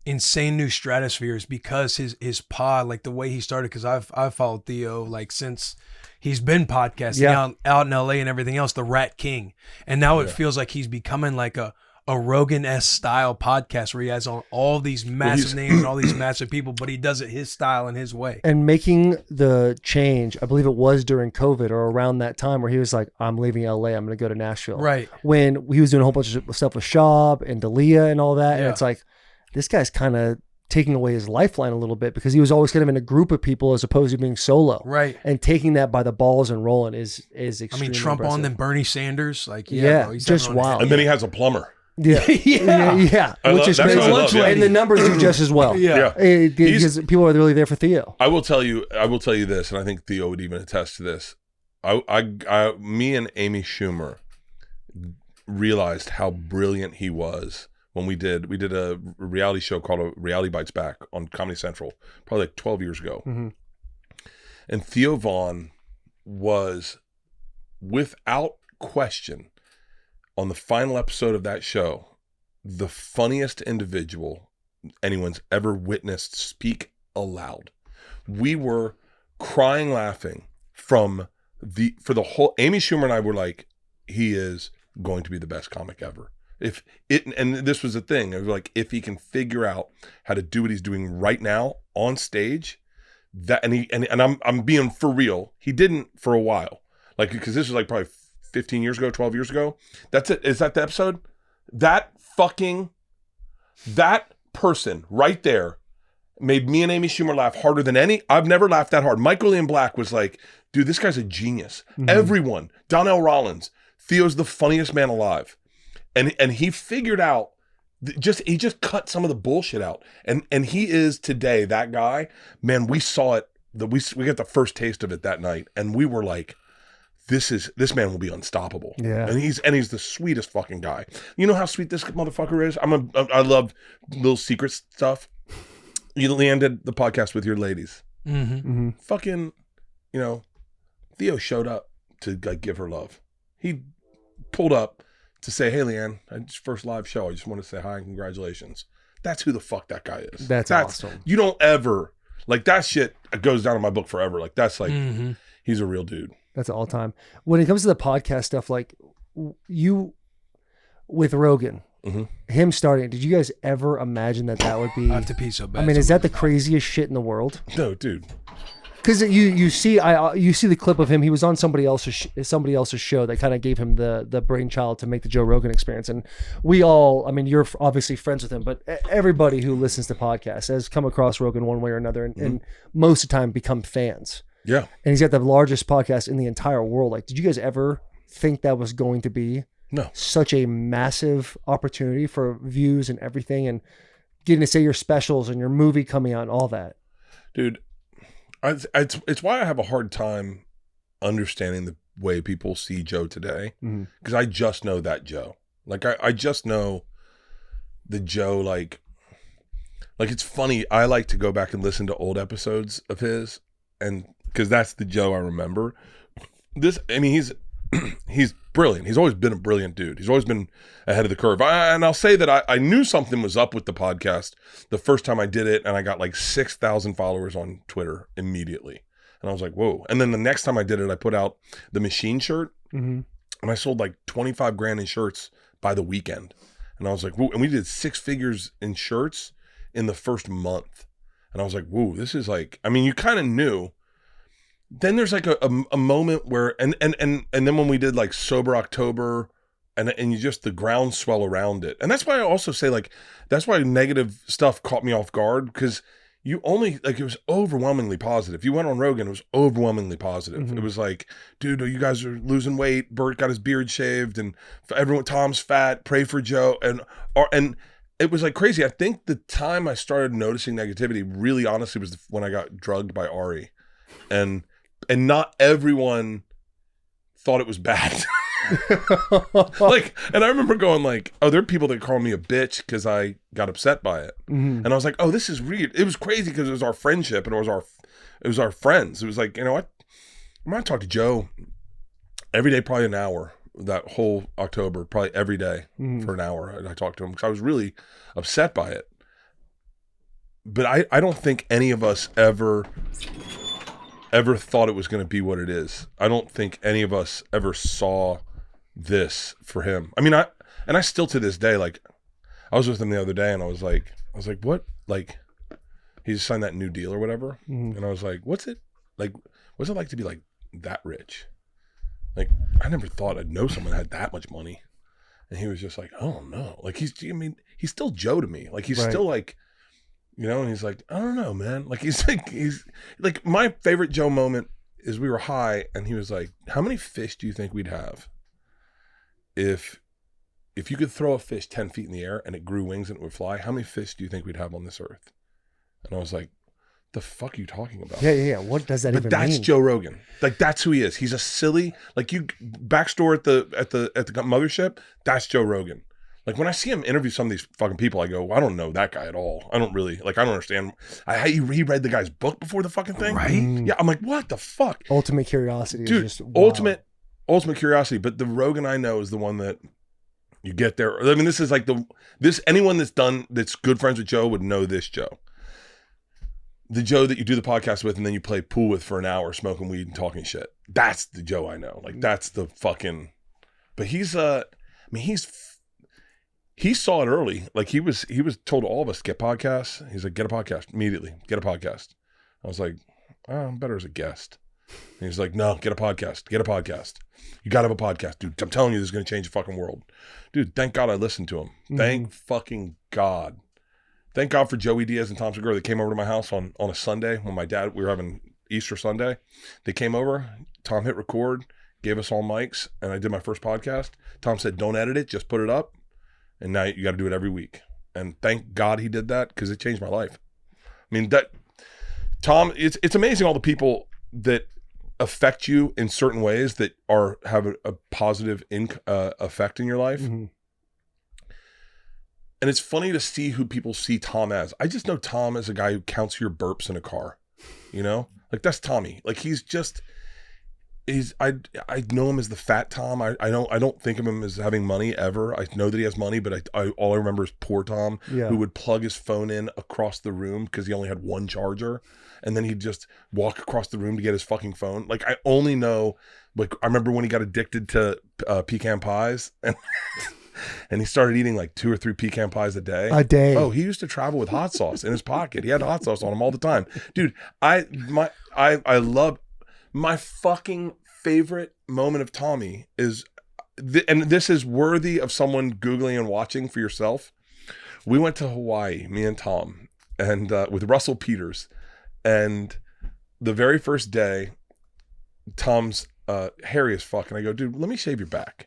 Speaker 5: insane new stratospheres because his pod, like the way he started, because I've followed Theo like since he's been podcasting
Speaker 3: Yeah.
Speaker 5: out in LA and everything else, the Rat King. And now it feels like he's becoming like a Rogan-esque style podcast where he has on all these massive names and all these massive people, but he does it his style and his way.
Speaker 3: And making the change, I believe it was during COVID or around that time where he was like, I'm leaving LA, I'm going to go to Nashville.
Speaker 5: Right.
Speaker 3: When he was doing a whole bunch of stuff with Schaub and Dalia and all that. And
Speaker 5: Yeah.
Speaker 3: it's like, this guy's kind of taking away his lifeline a little bit because he was always kind of in a group of people as opposed to being solo.
Speaker 5: Right.
Speaker 3: And taking that by the balls and rolling is extremely
Speaker 5: I mean, Trump
Speaker 3: impressive.
Speaker 5: on then Bernie Sanders. Like,
Speaker 3: Yeah,
Speaker 5: bro, he's
Speaker 3: just
Speaker 5: having on
Speaker 3: wild.
Speaker 4: and then he has a plumber.
Speaker 3: Yeah.
Speaker 5: Yeah.
Speaker 4: I
Speaker 3: Which
Speaker 4: love-
Speaker 3: is
Speaker 4: that's
Speaker 3: crazy.
Speaker 4: what I love, yeah.
Speaker 3: And the numbers do just as well.
Speaker 5: Yeah.
Speaker 3: Because people are really there for Theo.
Speaker 4: I will tell you this, and I think Theo would even attest to this. Me and Amy Schumer realized how brilliant he was when we did a reality show called a Reality Bites Back on Comedy Central, probably like 12 years ago.
Speaker 3: Mhm.
Speaker 4: And Theo Vaughn was, without question, on the final episode of that show, the funniest individual anyone's ever witnessed speak aloud. We were crying laughing for the whole. Amy Schumer and I were like, he is going to be the best comic ever. And this was the thing. It was like, if he can figure out how to do what he's doing right now on stage, I'm being for real. He didn't for a while, like, because this was like probably 15 years ago, 12 years ago. That's it. Is that the episode? That person right there made me and Amy Schumer laugh harder than any. I've never laughed that hard. Michael Ian Black was like, dude, this guy's a genius.
Speaker 3: Mm-hmm.
Speaker 4: Everyone, Donnell Rollins, Theo's the funniest man alive. And he figured out, he just cut some of the bullshit out. And he is today that guy. Man, we saw it. We got the first taste of it that night. And we were like, this man will be unstoppable.
Speaker 3: Yeah.
Speaker 4: And he's the sweetest fucking guy. You know how sweet this motherfucker is? I love little secret stuff. You landed the podcast with your ladies.
Speaker 5: Mm-hmm.
Speaker 3: Mm-hmm.
Speaker 4: Fucking, Theo showed up to like give her love. He pulled up to say, "Hey, Leanne, it's your first live show. I just want to say hi and congratulations." That's who the fuck that guy is.
Speaker 3: That's awesome.
Speaker 4: You don't ever like that shit. Goes down in my book forever. Like that's like
Speaker 5: Mm-hmm.
Speaker 4: he's a real dude.
Speaker 3: That's all time. When it comes to the podcast stuff, like you with Rogan, him starting, did you guys ever imagine that would be?
Speaker 5: I have to pee so bad.
Speaker 3: I mean, is that the craziest shit in the world?
Speaker 4: No, dude.
Speaker 3: Because you see the clip of him. He was on somebody else's show that kind of gave him the brainchild to make the Joe Rogan Experience. And we all, I mean, you're obviously friends with him, but everybody who listens to podcasts has come across Rogan one way or another, and most of the time become fans.
Speaker 4: Yeah.
Speaker 3: And he's got the largest podcast in the entire world. Like, did you guys ever think that was going to be such a massive opportunity for views and everything, and getting to say your specials and your movie coming out and all that?
Speaker 4: Dude, it's why I have a hard time understanding the way people see Joe today, because I just know that Joe. Like I just know the Joe. Like it's funny. I like to go back and listen to old episodes of his, and because that's the Joe I remember. He's brilliant. He's always been a brilliant dude. He's always been ahead of the curve. And I'll say that I knew something was up with the podcast the first time I did it, and I got like 6,000 followers on Twitter immediately. And I was like, whoa. And then the next time I did it, I put out the machine shirt, and I sold like 25 grand in shirts by the weekend. And I was like, whoa. And we did 6 figures in shirts in the first month. And I was like, whoa, this is like, I mean, you kind of knew. Then there's like a moment where, and then when we did like Sober October and you just the groundswell around it. And that's why I also say like that's why negative stuff caught me off guard, because you only like it was overwhelmingly positive. You went on Rogan, it was overwhelmingly positive. It was like, dude, you guys are losing weight. Bert got his beard shaved, and everyone, Tom's fat. Pray for Joe, and it was like crazy. I think the time I started noticing negativity, really honestly, was when I got drugged by Ari, and not everyone thought it was bad. Like, and I remember going like, oh, there are people that call me a bitch because I got upset by it, and I was like, oh, this is weird. It was crazy because it was our friendship and it was our friends. It was like, you know what, I'm gonna talk to Joe every day, probably an hour. That whole October, probably every day for an hour, and I talked to him because I was really upset by it. But I don't think any of us ever thought it was going to be what it is. I don't think any of us ever saw this for him. I mean, I still to this day, like, I was with him the other day and I was like, what? Like, he just signed that new deal or whatever. And I was like, what's it like to be like that rich? Like, I never thought I'd know someone had that much money. And he was just like, oh no. Like, he's still Joe to me. Like, he's still like, you know, and he's like, I don't know, man. Like, he's like, my favorite Joe moment is we were high and he was like, how many fish do you think we'd have if you could throw a fish 10 feet in the air and it grew wings and it would fly? How many fish do you think we'd have on this earth? And I was like, the fuck are you talking about?
Speaker 3: Yeah. What does that even mean?
Speaker 4: That's Joe Rogan. Like, that's who he is. He's a silly, like, you backstore at the mothership. That's Joe Rogan. Like, when I see him interview some of these fucking people, I go, well, I don't know that guy at all. I don't really, like, I don't understand. He read the guy's book before the fucking thing.
Speaker 5: Right?
Speaker 4: Yeah, I'm like, what the fuck?
Speaker 3: Ultimate curiosity.
Speaker 4: Dude,
Speaker 3: is just wow.
Speaker 4: ultimate curiosity. But the Rogan I know is the one that you get there. I mean, this is like anyone that's good friends with Joe would know this Joe. The Joe that you do the podcast with and then you play pool with for an hour, smoking weed and talking shit. That's the Joe I know. Like, that's the fucking, but he saw it early. Like, he was told all of us to get podcasts. He's like, get a podcast immediately. Get a podcast. I was like, oh, I'm better as a guest. And he's like, no, get a podcast. Get a podcast. You got to have a podcast, dude. I'm telling you, this is going to change the fucking world. Dude, thank God I listened to him. Thank fucking God. Thank God for Joey Diaz and Tom Segura. They came over to my house on a Sunday when we were having Easter Sunday. They came over. Tom hit record, gave us all mics, and I did my first podcast. Tom said, don't edit it, just put it up. And now you got to do it every week. And thank God he did that, because it changed my life. I mean, Tom, it's amazing all the people that affect you in certain ways that have a positive effect in your life. And it's funny to see who people see Tom as. I just know Tom as a guy who counts your burps in a car, you know? Like, that's Tommy. Like, I know him as the fat Tom. I don't think of him as having money ever. I know that he has money, but all I remember is poor Tom, who would plug his phone in across the room because he only had one charger, and then he'd just walk across the room to get his fucking phone. Like, I only know, like, I remember when he got addicted to pecan pies, and he started eating like 2 or 3 pecan pies a day. Oh, he used to travel with hot sauce in his pocket. He had hot sauce on him all the time. Dude, I love my fucking favorite moment of Tommy is, and this is worthy of someone Googling and watching for yourself. We went to Hawaii, me and Tom, and with Russell Peters. And the very first day, Tom's hairy as fuck. And I go, dude, let me shave your back.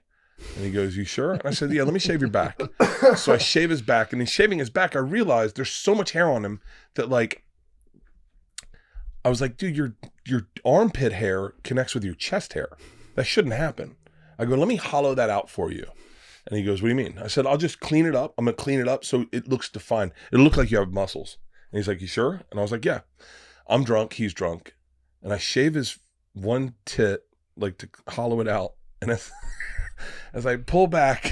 Speaker 4: And he goes, you sure? And I said, yeah, let me shave your back. So I shave his back, and in shaving his back, I realized there's so much hair on him that, like, I was like, dude, your armpit hair connects with your chest hair. That shouldn't happen. I go, let me hollow that out for you. And he goes, what do you mean? I said, I'll just clean it up. I'm going to clean it up so it looks defined. It'll look like you have muscles. And he's like, you sure? And I was like, yeah. I'm drunk. He's drunk. And I shave his one tit, like, to hollow it out. And as I pull back,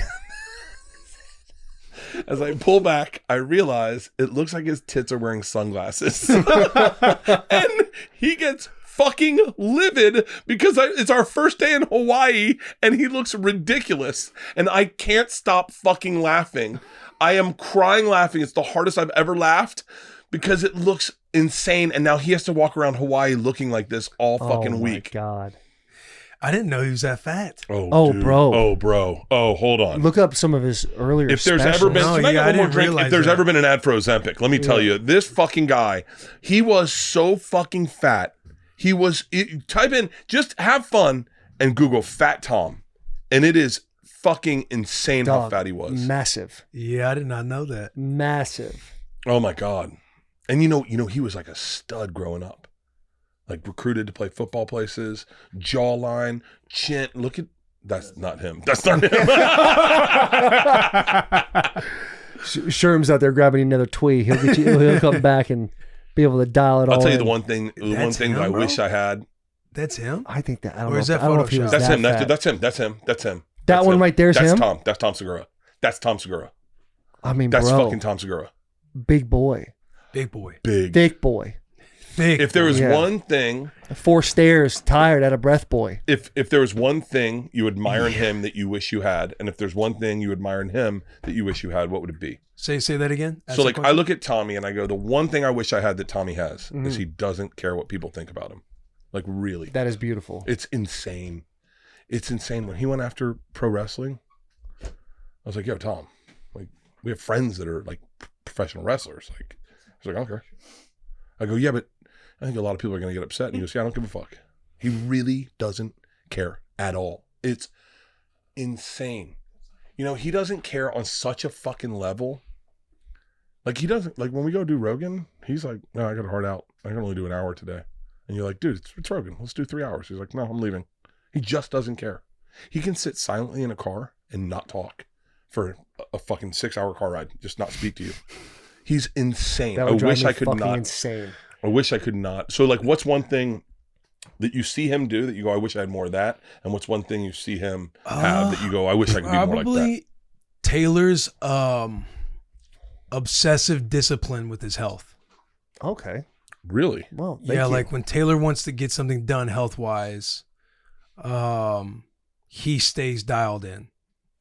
Speaker 4: I realize it looks like his tits are wearing sunglasses. And he gets fucking livid because it's our first day in Hawaii and he looks ridiculous. And I can't stop fucking laughing. I am crying laughing. It's the hardest I've ever laughed because it looks insane. And now he has to walk around Hawaii looking like this all fucking week.
Speaker 3: Oh my God.
Speaker 5: I didn't know he was that fat.
Speaker 3: Oh,
Speaker 4: dude.
Speaker 3: bro.
Speaker 4: Oh, bro. Oh, hold on.
Speaker 3: Look up some of his earlier.
Speaker 4: If there's
Speaker 3: specials.
Speaker 4: ever been,
Speaker 5: No,
Speaker 4: can I
Speaker 5: yeah,
Speaker 4: get
Speaker 5: I
Speaker 4: one more
Speaker 5: didn't
Speaker 4: drink? If
Speaker 5: realize
Speaker 4: there's
Speaker 5: that.
Speaker 4: ever been an ad for Ozempic, let me tell you, this fucking guy, he was so fucking fat. He was. Type in, just have fun and Google Fat Tom, and it is fucking insane how
Speaker 3: Dog,
Speaker 4: fat he was.
Speaker 3: massive,
Speaker 5: Yeah, I did not know that.
Speaker 3: massive.
Speaker 4: Oh my god! And you know, he was like a stud growing up, like recruited to play football places, jawline, chin. Look at that's not him. That's not him.
Speaker 3: Sherm's out there grabbing another twee. He'll get you. He'll come back and be able to dial it all.
Speaker 4: I'll tell you
Speaker 3: in.
Speaker 4: the one thing. The one
Speaker 5: That's
Speaker 4: thing that
Speaker 5: him,
Speaker 4: I
Speaker 5: bro?
Speaker 4: wish I had.
Speaker 5: That's him?
Speaker 3: I think that I don't
Speaker 5: Or
Speaker 3: know.
Speaker 5: is
Speaker 3: If,
Speaker 5: that
Speaker 3: I don't know if he
Speaker 5: Photoshop?
Speaker 3: was
Speaker 4: That's
Speaker 3: that
Speaker 4: him.
Speaker 3: fat.
Speaker 4: That's him. That's him. That's him.
Speaker 3: That
Speaker 4: That's
Speaker 3: one
Speaker 4: him.
Speaker 3: right there's
Speaker 4: That's
Speaker 3: him?
Speaker 4: Tom. That's Tom Segura. That's Tom Segura.
Speaker 3: I mean,
Speaker 4: That's
Speaker 3: bro,
Speaker 4: fucking Tom Segura.
Speaker 3: big boy,
Speaker 5: Big boy.
Speaker 4: Big.
Speaker 3: thick boy,
Speaker 5: Thick.
Speaker 4: If there was
Speaker 3: Yeah.
Speaker 4: one thing,
Speaker 3: 4 stairs, tired, out of breath boy.
Speaker 4: if there was one thing you admire in him that you wish you had, and if there's one thing you admire in him that you wish you had, what would it be?
Speaker 5: Say that again. Ask
Speaker 4: So
Speaker 5: the
Speaker 4: like I
Speaker 5: question.
Speaker 4: look at Tommy and I go, the one thing I wish I had that Tommy has
Speaker 3: Mm-hmm.
Speaker 4: is he doesn't care what people think about him. Like really.
Speaker 3: That is beautiful.
Speaker 4: It's insane. It's insane. When he went after pro wrestling, I was like, yo, Tom, like we have friends that are like professional wrestlers. Like, he's like, I don't care. I go, yeah, but I think a lot of people are going to get upset. And he goes, yeah, I don't give a fuck. He really doesn't care at all. It's insane. You know, he doesn't care on such a fucking level. Like he doesn't, like when we go do Rogan, he's like, no, I got a hard out. I can only do an hour today. And you're like, dude, it's Rogan. Let's do 3 hours. He's like, no, I'm leaving. He just doesn't care. He can sit silently in a car and not talk for a fucking 6-hour car ride, just not speak to you. He's insane.
Speaker 3: That
Speaker 4: I
Speaker 3: would drive
Speaker 4: wish
Speaker 3: me
Speaker 4: I could
Speaker 3: fucking
Speaker 4: not.
Speaker 3: insane.
Speaker 4: I wish I could not. So like, what's one thing that you see him do that you go, I wish I had more of that? And what's one thing you see him have that you go, I wish I could be more like that?
Speaker 5: Probably Taylor's obsessive discipline with his health.
Speaker 3: Okay.
Speaker 4: Really?
Speaker 3: Well,
Speaker 5: Yeah, like when Taylor wants to get something done health wise, he stays dialed in.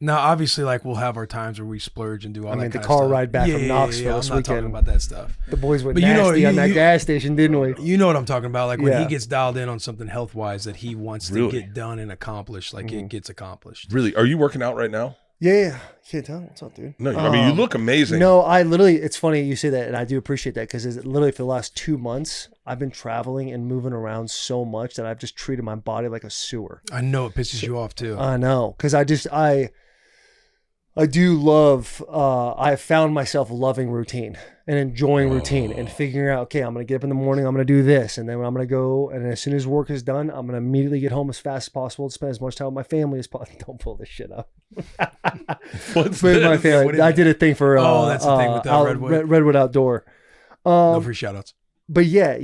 Speaker 5: Now, obviously, like we'll have our times where we splurge and do all
Speaker 3: I
Speaker 5: that
Speaker 3: mean, the
Speaker 5: kind of
Speaker 3: car
Speaker 5: stuff.
Speaker 3: ride back from Knoxville
Speaker 5: I'm
Speaker 3: this
Speaker 5: not talking
Speaker 3: weekend.
Speaker 5: about that stuff.
Speaker 3: the boys went
Speaker 5: But you know,
Speaker 3: nasty on that
Speaker 5: you-
Speaker 3: gas station, didn't we?
Speaker 5: You know what I'm talking about? Like when
Speaker 3: Yeah.
Speaker 5: he gets dialed in on something health wise that he wants
Speaker 4: Really?
Speaker 5: to get done and accomplished, like
Speaker 3: Mm-hmm.
Speaker 5: it gets accomplished.
Speaker 4: Really? Are you working out right now?
Speaker 3: Yeah. Can't tell. What's up, dude?
Speaker 4: No, I mean, you look amazing.
Speaker 3: No, I literally, it's funny you say that, and I do appreciate that because literally for the last 2 months, I've been traveling and moving around so much that I've just treated my body like a sewer.
Speaker 5: I know it pisses you off too.
Speaker 3: I know, because I do love, I found myself loving routine and enjoying routine and figuring out, okay, I'm going to get up in the morning, I'm going to do this. And then I'm going to go, and as soon as work is done, I'm going to immediately get home as fast as possible to spend as much time with my family as possible. Don't pull this shit up.
Speaker 4: What's
Speaker 3: With my
Speaker 4: this?
Speaker 3: family.
Speaker 5: What is
Speaker 3: I
Speaker 5: it?
Speaker 3: did a thing for
Speaker 5: That's the thing with the Redwood.
Speaker 3: Redwood Outdoor.
Speaker 5: No free shout outs.
Speaker 3: But yeah.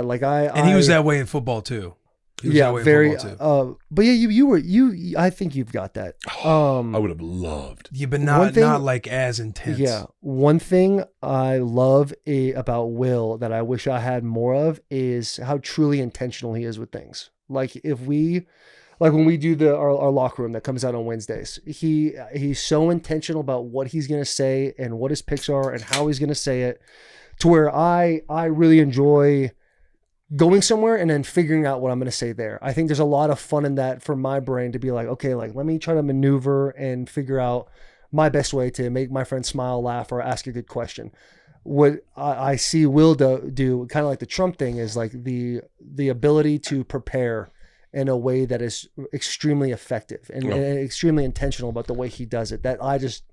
Speaker 3: Like
Speaker 5: And he was that way in football too. He was that way in
Speaker 3: very.
Speaker 5: football too.
Speaker 3: But yeah, you were. I think you've got that.
Speaker 4: I would have loved.
Speaker 5: Yeah, but
Speaker 3: one
Speaker 5: not
Speaker 3: thing-
Speaker 5: not like as intense.
Speaker 3: Yeah. One thing I love about Will that I wish I had more of is how truly intentional he is with things. Like when we do our locker room that comes out on Wednesdays, he's so intentional about what he's gonna say and what his picks are and how he's gonna say it, to where I really enjoy going somewhere and then figuring out what I'm going to say there. I think there's a lot of fun in that for my brain to be like, okay, like let me try to maneuver and figure out my best way to make my friend smile, laugh, or ask a good question. What I see Will do kind of like the Trump thing is like the ability to prepare in a way that is extremely effective and extremely intentional about the way he does it. That I just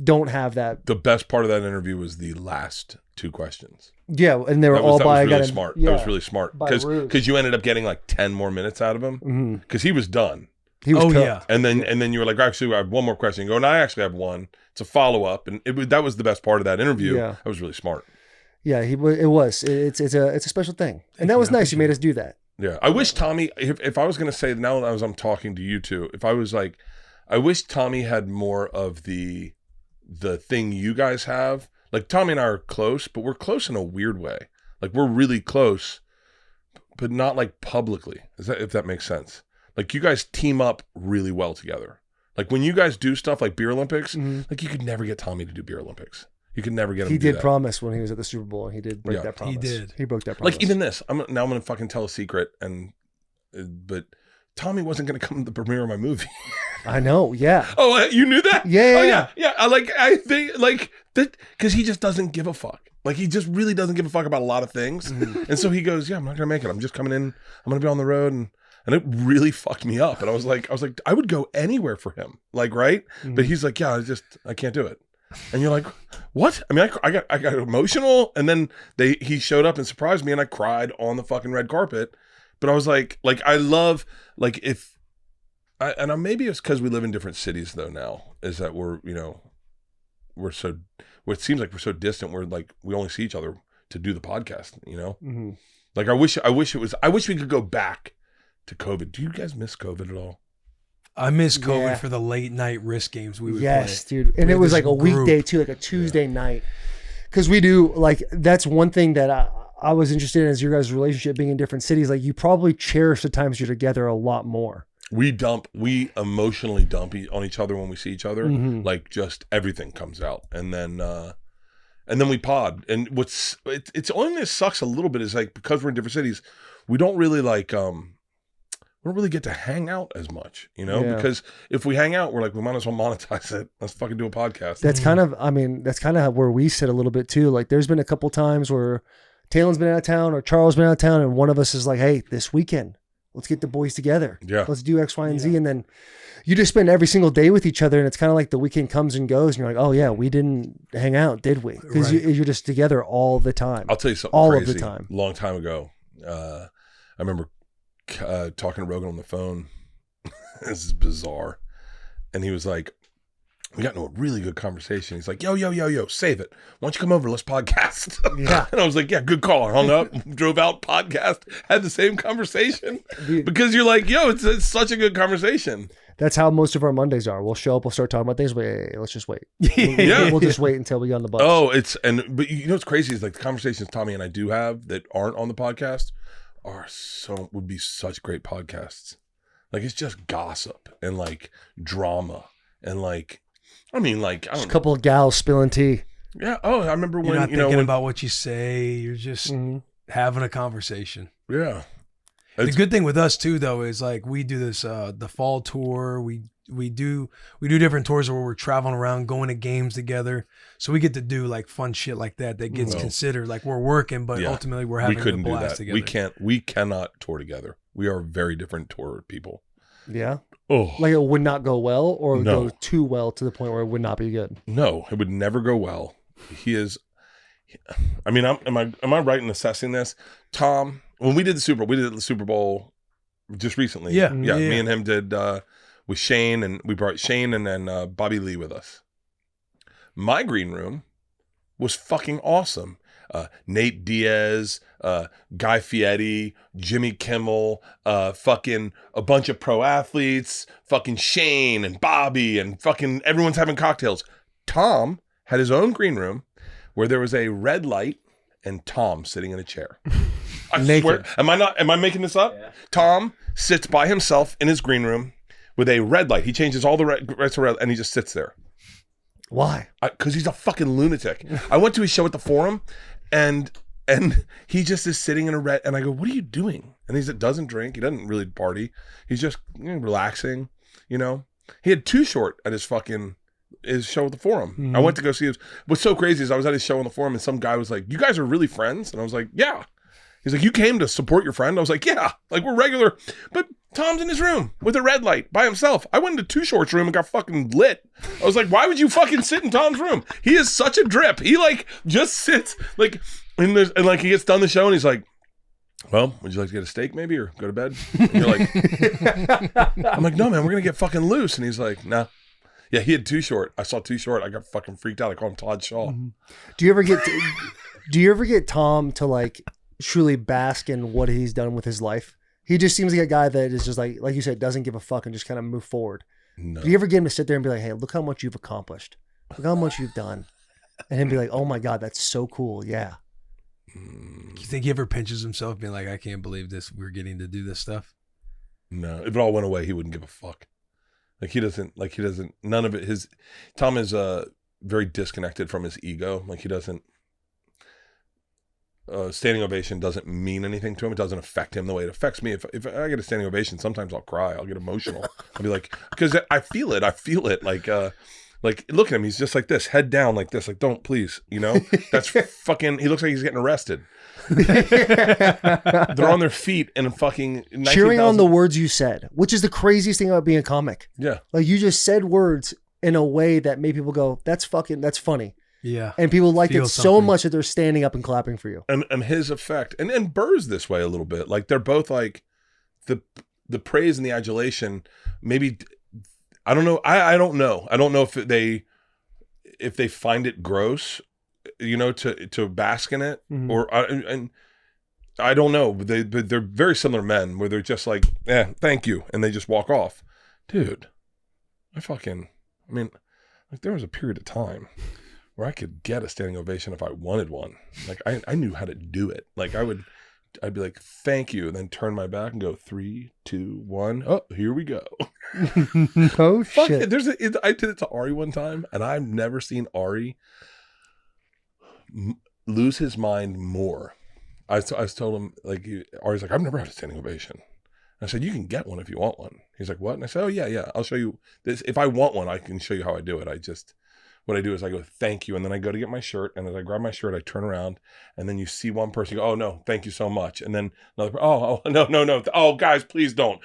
Speaker 3: don't have that.
Speaker 4: The best part of that interview was the last 2 questions.
Speaker 3: Yeah, and they were
Speaker 4: That
Speaker 3: all
Speaker 4: was
Speaker 3: by
Speaker 4: really
Speaker 3: again.
Speaker 4: smart.
Speaker 3: Yeah,
Speaker 4: That was really smart
Speaker 3: by Rude.
Speaker 4: because you ended up getting like 10 more minutes out of him because he was done.
Speaker 3: He was
Speaker 5: Oh
Speaker 3: cooked.
Speaker 5: yeah.
Speaker 4: And then you were like, actually, I have one more question. You go, no, I actually have one. It's a follow up, and that was the best part of that interview.
Speaker 3: Yeah.
Speaker 4: That was really smart.
Speaker 3: Yeah, it was. It's a special thing, and that was nice. You made us do that.
Speaker 4: Yeah, I wish Tommy. If I was gonna say now as I'm talking to you two, if I was like, I wish Tommy had more of the thing you guys have. Like Tommy and I are close, but we're close in a weird way. Like we're really close, but not like publicly. If that makes sense? Like you guys team up really well together. Like when you guys do stuff like Beer Olympics, like you could never get Tommy to do Beer Olympics. You could never get him
Speaker 3: He
Speaker 4: to do
Speaker 3: did
Speaker 4: that.
Speaker 3: promise when he was at the Super Bowl, and he did break
Speaker 4: Yeah.
Speaker 3: that promise.
Speaker 5: He did.
Speaker 3: He broke that promise.
Speaker 4: Like even this, I'm gonna fucking tell a secret, but Tommy wasn't going to come to the premiere of my movie.
Speaker 3: I know. Yeah.
Speaker 4: Oh, you knew that?
Speaker 3: Yeah.
Speaker 4: Yeah. I think like that because he just doesn't give a fuck. Like he just really doesn't give a fuck about a lot of things. And so he goes, yeah, I'm not going to make it. I'm just coming in. I'm going to be on the road. And it really fucked me up. And I was like, I would go anywhere for him. Like, right. But he's like, yeah, I can't do it. And you're like, what? I mean, I got emotional. And then he showed up and surprised me and I cried on the fucking red carpet. But I was like I love, like maybe it's because we live in different cities though now, is that it seems like we're so distant. We're like, we only see each other to do the podcast, Like I wish we could go back to COVID. Do you guys miss COVID at all?
Speaker 5: I miss COVID for the late night risk games we would play.
Speaker 3: Yes, dude. And it was like a weekday too, like a Tuesday night. Because we do, like, that's one thing that I was interested in, is your guys' relationship being in different cities. Like, you probably cherish the times you're together a lot more.
Speaker 4: We emotionally dump on each other when we see each other. Like, just everything comes out. And then we pod. And it's only that sucks a little bit is like, because we're in different cities, we don't really like, we don't really get to hang out as much, because if we hang out, we're like, we might as well monetize it. Let's fucking do a podcast.
Speaker 3: That's kind of where we sit a little bit too. Like, there's been a couple times where Taylor's been out of town or Charles been out of town, and one of us is like, hey, this weekend, let's get the boys together. Yeah. Let's do X, Y, and Z. And then you just spend every single day with each other, and it's kind of like the weekend comes and goes, and you're like, oh yeah, we didn't hang out, did we? Because you're just together all the time.
Speaker 4: I'll tell you something
Speaker 3: all
Speaker 4: crazy.
Speaker 3: Of the time.
Speaker 4: Long time ago, I remember talking to Rogan on the phone. This is bizarre. And he was like, we got into a really good conversation. He's like, yo, save it. Why don't you come over? Let's podcast. Yeah. And I was like, yeah, good call. I hung up, drove out, podcast, had the same conversation. Because you're like, yo, it's such a good conversation.
Speaker 3: That's how most of our Mondays are. We'll show up, we'll start talking about things, but hey, let's just wait. We'll just wait until we get on the bus.
Speaker 4: Oh, but you know what's crazy is like the conversations Tommy and I do have that aren't on the podcast would be such great podcasts. Like, it's just gossip and like drama and like, I mean, like, I don't know.
Speaker 3: A couple of gals spilling tea.
Speaker 4: Yeah. Oh, I remember when
Speaker 5: you're not thinking about what you say. You're just having a conversation.
Speaker 4: Yeah.
Speaker 5: The good thing with us too, though, is like we do this the fall tour. We do different tours where we're traveling around, going to games together. So we get to do like fun shit like that gets considered like we're working, but ultimately we're having a blast together.
Speaker 4: We cannot tour together. We are very different tour people.
Speaker 3: Yeah.
Speaker 4: Oh.
Speaker 3: Like it would not go well, or go too well to the point where it would not be good.
Speaker 4: No, it would never go well. He is. I mean, am I right in assessing this? Tom, when we did the Super Bowl just recently. Yeah. Me and him did with Shane, and we brought Shane and then Bobby Lee with us. My green room was fucking awesome. Nate Diaz, Guy Fieri, Jimmy Kimmel, fucking a bunch of pro athletes, fucking Shane and Bobby, and fucking everyone's having cocktails. Tom had his own green room where there was a red light and Tom sitting in a chair. I swear, am I making this up? Yeah. Tom sits by himself in his green room with a red light. He changes all the rest of red, and he just sits there.
Speaker 3: Why?
Speaker 4: Because he's a fucking lunatic. I went to his show at the Forum, and he just is sitting in a red, and I go, what are you doing? And he doesn't drink. He doesn't really party. He's just relaxing, He had Too Short at his show at the Forum. Mm-hmm. I went to go see his. What's so crazy is I was at his show on the Forum, and some guy was like, you guys are really friends? And I was like, yeah. He's like, you came to support your friend? I was like, yeah. Like, we're regular. But Tom's in his room with a red light by himself. I went into Too Short's room and got fucking lit. I was like, why would you fucking sit in Tom's room? He is such a drip. He like just sits like in this, and like he gets done the show and he's like, well, would you like to get a steak maybe or go to bed? And you're like, I'm like, no man, we're gonna get fucking loose. And he's like, nah. Yeah, he had Too Short. I saw Too Short. I got fucking freaked out. I call him Todd Shaw.
Speaker 3: Mm-hmm. Do you ever get Tom to like truly bask in what he's done with his life? He just seems like a guy that is just like you said, doesn't give a fuck and just kind of move forward. No. Do you ever get him to sit there and be like, hey, look how much you've accomplished. Look how much you've done. And him be like, oh my God, that's so cool. Yeah.
Speaker 5: You think he ever pinches himself being like, I can't believe this. We're getting to do this stuff.
Speaker 4: No, if it all went away, he wouldn't give a fuck. He doesn't, none of it. Tom is very disconnected from his ego. Like he doesn't, standing ovation doesn't mean anything to him. It doesn't affect him the way it affects me. If I get a standing ovation, sometimes I'll cry. I'll get emotional. I'll be like, because I feel it. Like look at him. He's just like this, head down like this. Like, don't, please. You know, that's fucking. He looks like he's getting arrested. They're on their feet and fucking 19,
Speaker 3: cheering on the words you said, which is the craziest thing about being a comic.
Speaker 4: Yeah,
Speaker 3: like you just said words in a way that made people go, that's funny.
Speaker 5: Yeah.
Speaker 3: And people liked
Speaker 5: Feel
Speaker 3: it so
Speaker 5: something.
Speaker 3: much that they're standing up and clapping for you.
Speaker 4: and his effect, and Burr's this way a little bit. Like they're both like the praise and the adulation. Maybe I don't know. I don't know. I don't know if they find it gross, you know, to bask in it,
Speaker 3: Mhm.
Speaker 4: or and I don't know. They're very similar men where they're just like, thank you, and they just walk off. Dude, I mean, like there was a period of time where I could get a standing ovation if I wanted one. Like I knew how to do it. Like I'd be like, thank you, and then turn my back and go 3, 2, 1. Oh, here we go.
Speaker 3: Oh
Speaker 4: Fuck
Speaker 3: shit.
Speaker 4: it. I did it to Ari one time, and I've never seen Ari lose his mind more. I told him, like, Ari's like, I've never had a standing ovation. I said, you can get one if you want one. He's like, what? And I said, oh yeah, I'll show you this. If I want one, I can show you how I do it. What I do is I go, thank you. And then I go to get my shirt. And as I grab my shirt, I turn around, and then you see one person go, oh no, thank you so much. And then another, oh, no. Oh guys, please don't.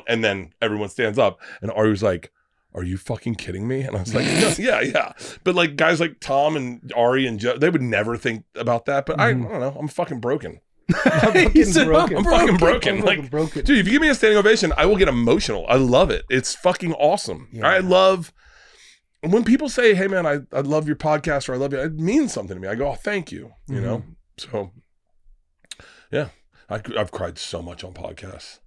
Speaker 4: And then everyone stands up, and Ari was like, are you fucking kidding me? And I was like, no, yeah. But like guys like Tom and Ari and Joe, they would never think about that. But I don't know. I'm fucking broken.
Speaker 3: He said,
Speaker 4: I'm fucking broken. Like,
Speaker 3: broken.
Speaker 4: dude, if you give me a standing ovation, I will get emotional. I love it. It's fucking awesome.
Speaker 3: Yeah.
Speaker 4: I love when people say, hey man, I love your podcast, or I love you. It means something to me. I go, oh, thank you. You know? So yeah, I've cried so much on podcasts.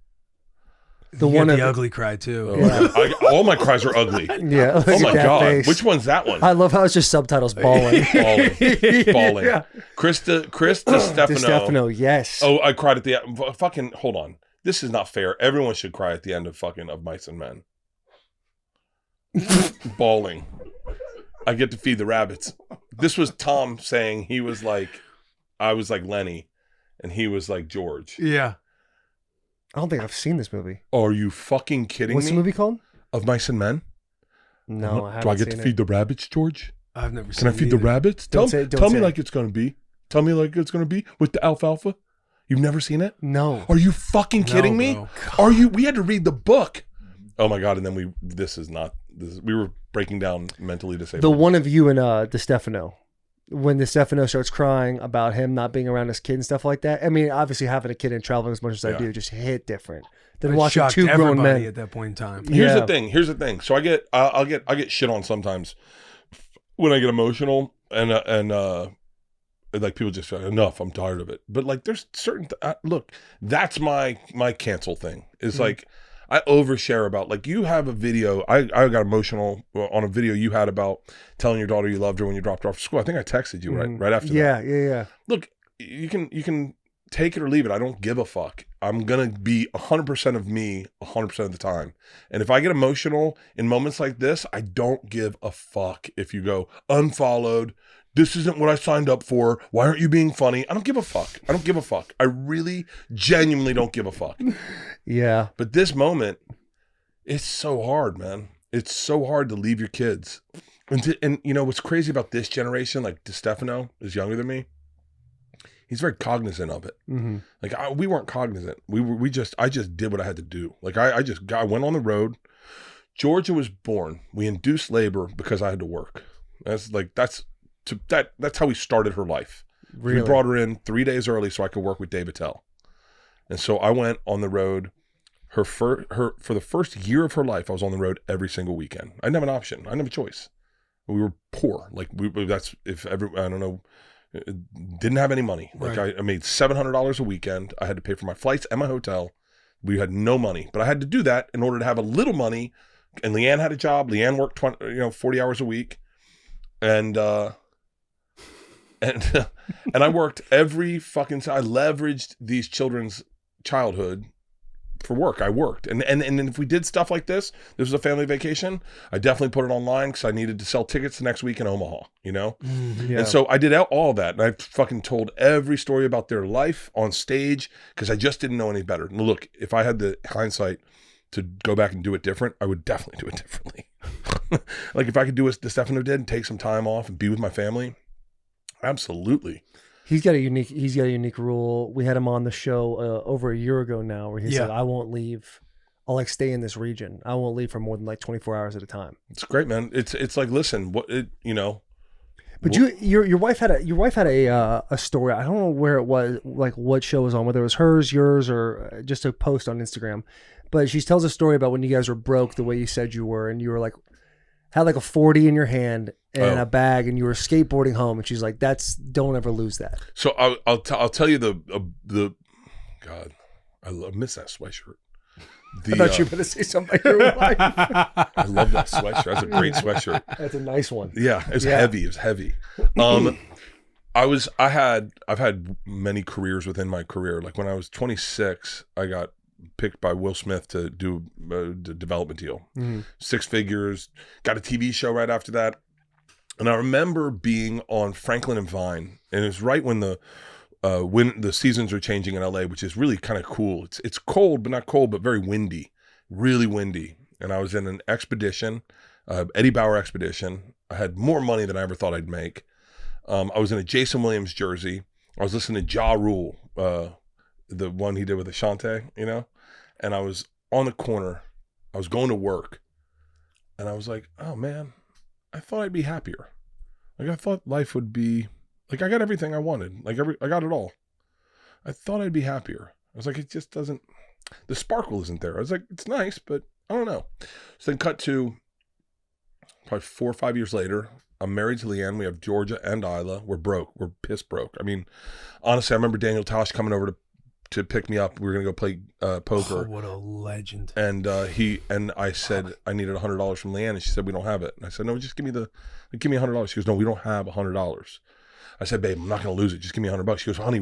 Speaker 3: The
Speaker 5: You
Speaker 3: one
Speaker 5: got
Speaker 3: of
Speaker 5: the ugly cry too.
Speaker 4: Oh,
Speaker 3: Yeah.
Speaker 4: all my cries are ugly.
Speaker 3: yeah. look
Speaker 4: Oh
Speaker 3: at
Speaker 4: my
Speaker 3: that
Speaker 4: God.
Speaker 3: face.
Speaker 4: Which one's that one?
Speaker 3: I love how it's just subtitles bawling.
Speaker 4: Bawling.
Speaker 3: Yeah.
Speaker 4: Chris DiStefano.
Speaker 3: Stefano, yes.
Speaker 4: Oh, I cried at the end. Fucking, hold on. This is not fair. Everyone should cry at the end of Mice and Men. Bawling. I get to feed the rabbits. This was Tom saying he was like, I was like Lenny, and he was like George.
Speaker 5: Yeah.
Speaker 3: I don't think I've seen this movie.
Speaker 4: Are you fucking kidding
Speaker 3: What's
Speaker 4: me?
Speaker 3: the movie called?
Speaker 4: Of Mice and Men?
Speaker 3: No, I haven't
Speaker 4: Do I get to
Speaker 3: seen
Speaker 4: feed the rabbits, George?
Speaker 5: I've never seen
Speaker 4: Can I
Speaker 5: it
Speaker 4: feed the
Speaker 5: either.
Speaker 4: rabbits?
Speaker 3: Don't
Speaker 4: Tell
Speaker 3: say
Speaker 4: me
Speaker 3: it.
Speaker 4: like it's going to be. Tell me like it's going to be with the alfalfa. You've never seen it?
Speaker 3: No.
Speaker 4: Are you fucking kidding me?
Speaker 5: bro.
Speaker 4: Are you? We had to read the book. Oh my God. And then we were breaking down mentally disabled.
Speaker 3: The one of you and DiStefano. When DiStefano starts crying about him not being around his kid and stuff like that. I mean, obviously having a kid and traveling as much as I
Speaker 4: Yeah.
Speaker 3: do just hit different than
Speaker 5: It
Speaker 3: watching
Speaker 5: shocked
Speaker 3: two grown
Speaker 5: everybody
Speaker 3: men.
Speaker 5: at that point in time.
Speaker 4: Here's
Speaker 3: Yeah.
Speaker 4: the thing. So I get shit on sometimes when I get emotional and like people just say, enough, I'm tired of it. But like there's certain look, that's my cancel thing. Is like I overshare about, like, you have a video. I got emotional on a video you had about telling your daughter you loved her when you dropped her off to school. I think I texted you right after that.
Speaker 3: Yeah.
Speaker 4: Look, you can take it or leave it. I don't give a fuck. I'm going to be 100% of me 100% of the time. And if I get emotional in moments like this, I don't give a fuck if you go unfollowed. This isn't what I signed up for. Why aren't you being funny? I don't give a fuck. I really genuinely don't give a fuck.
Speaker 3: Yeah.
Speaker 4: But this moment, it's so hard, man. It's so hard to leave your kids. And you know what's crazy about this generation, like DiStefano is younger than me. He's very cognizant of it.
Speaker 3: Mm-hmm.
Speaker 4: Like we weren't cognizant. I just did what I had to do. Like I went on the road. Georgia was born. We induced labor because I had to work. That's how we started her life.
Speaker 3: Really?
Speaker 4: We brought her in 3 days early so I could work with Dave Attell. And so I went on the road. For the first year of her life, I was on the road every single weekend. I didn't have an option. I didn't have a choice. We were poor. Like I don't know, didn't have any money. Like
Speaker 5: Right.
Speaker 4: I made $700 a weekend. I had to pay for my flights and my hotel. We had no money, but I had to do that in order to have a little money. And Leanne had a job. Leanne worked 40 hours a week, and I worked every fucking. I leveraged these children's childhood for work. I worked, and if we did stuff like this was a family vacation. I definitely put it online because I needed to sell tickets the next week in Omaha. You know,
Speaker 3: Yeah.
Speaker 4: and so I did all that, and I fucking told every story about their life on stage because I just didn't know any better. And look, if I had the hindsight to go back and do it different, I would definitely do it differently. Like if I could do what Stefano did and take some time off and be with my family, absolutely.
Speaker 3: He's got a unique rule. We had him on the show over a year ago now, where he said, "I won't leave. I'll like stay in this region. I won't leave for more than like 24 hours at a time."
Speaker 4: It's great, man. It's like, listen, you know.
Speaker 3: But your wife had a story. I don't know where it was, like what show it was on, whether it was hers, yours, or just a post on Instagram. But she tells a story about when you guys were broke, the way you said you were, and you were like, had like a 40 in your hand and a bag, and you were skateboarding home. And she's like, don't ever lose that.
Speaker 4: So I'll tell you the God, I miss that sweatshirt.
Speaker 3: I thought you were going to say something about your wife.
Speaker 4: I love that sweatshirt. That's a great sweatshirt.
Speaker 3: That's a nice one.
Speaker 4: Yeah, it's heavy. It's heavy. I've had many careers within my career. Like when I was 26, I got picked by Will Smith to do a development deal. 6 figures, got a TV show right after that. And I remember being on Franklin and Vine, and it was right when the seasons are changing in LA, which is really kind of cool. It's cold, but not cold, but very windy, really windy. And I was in an expedition, Eddie Bauer expedition. I had more money than I ever thought I'd make. I was in a Jason Williams jersey. I was listening to Ja Rule, the one he did with Ashanti, you know? And I was on the corner. I was going to work. And I was like, oh man, I thought I'd be happier. Like I thought life would be, like I got everything I wanted. Like I got it all. I thought I'd be happier. I was like, it just doesn't, the sparkle isn't there. I was like, it's nice, but I don't know. So then cut to probably 4 or 5 years later. I'm married to Leanne. We have Georgia and Isla. We're broke. We're piss broke. I mean, honestly, I remember Daniel Tosh coming over to pick me up. We were going to go play poker.
Speaker 5: Oh, what a legend.
Speaker 4: And I said, I needed $100 from Leanne. And she said, we don't have it. And I said, no, just give me $100. She goes, no, we don't have $100. I said, babe, I'm not going to lose it. Just give me $100. She goes, honey,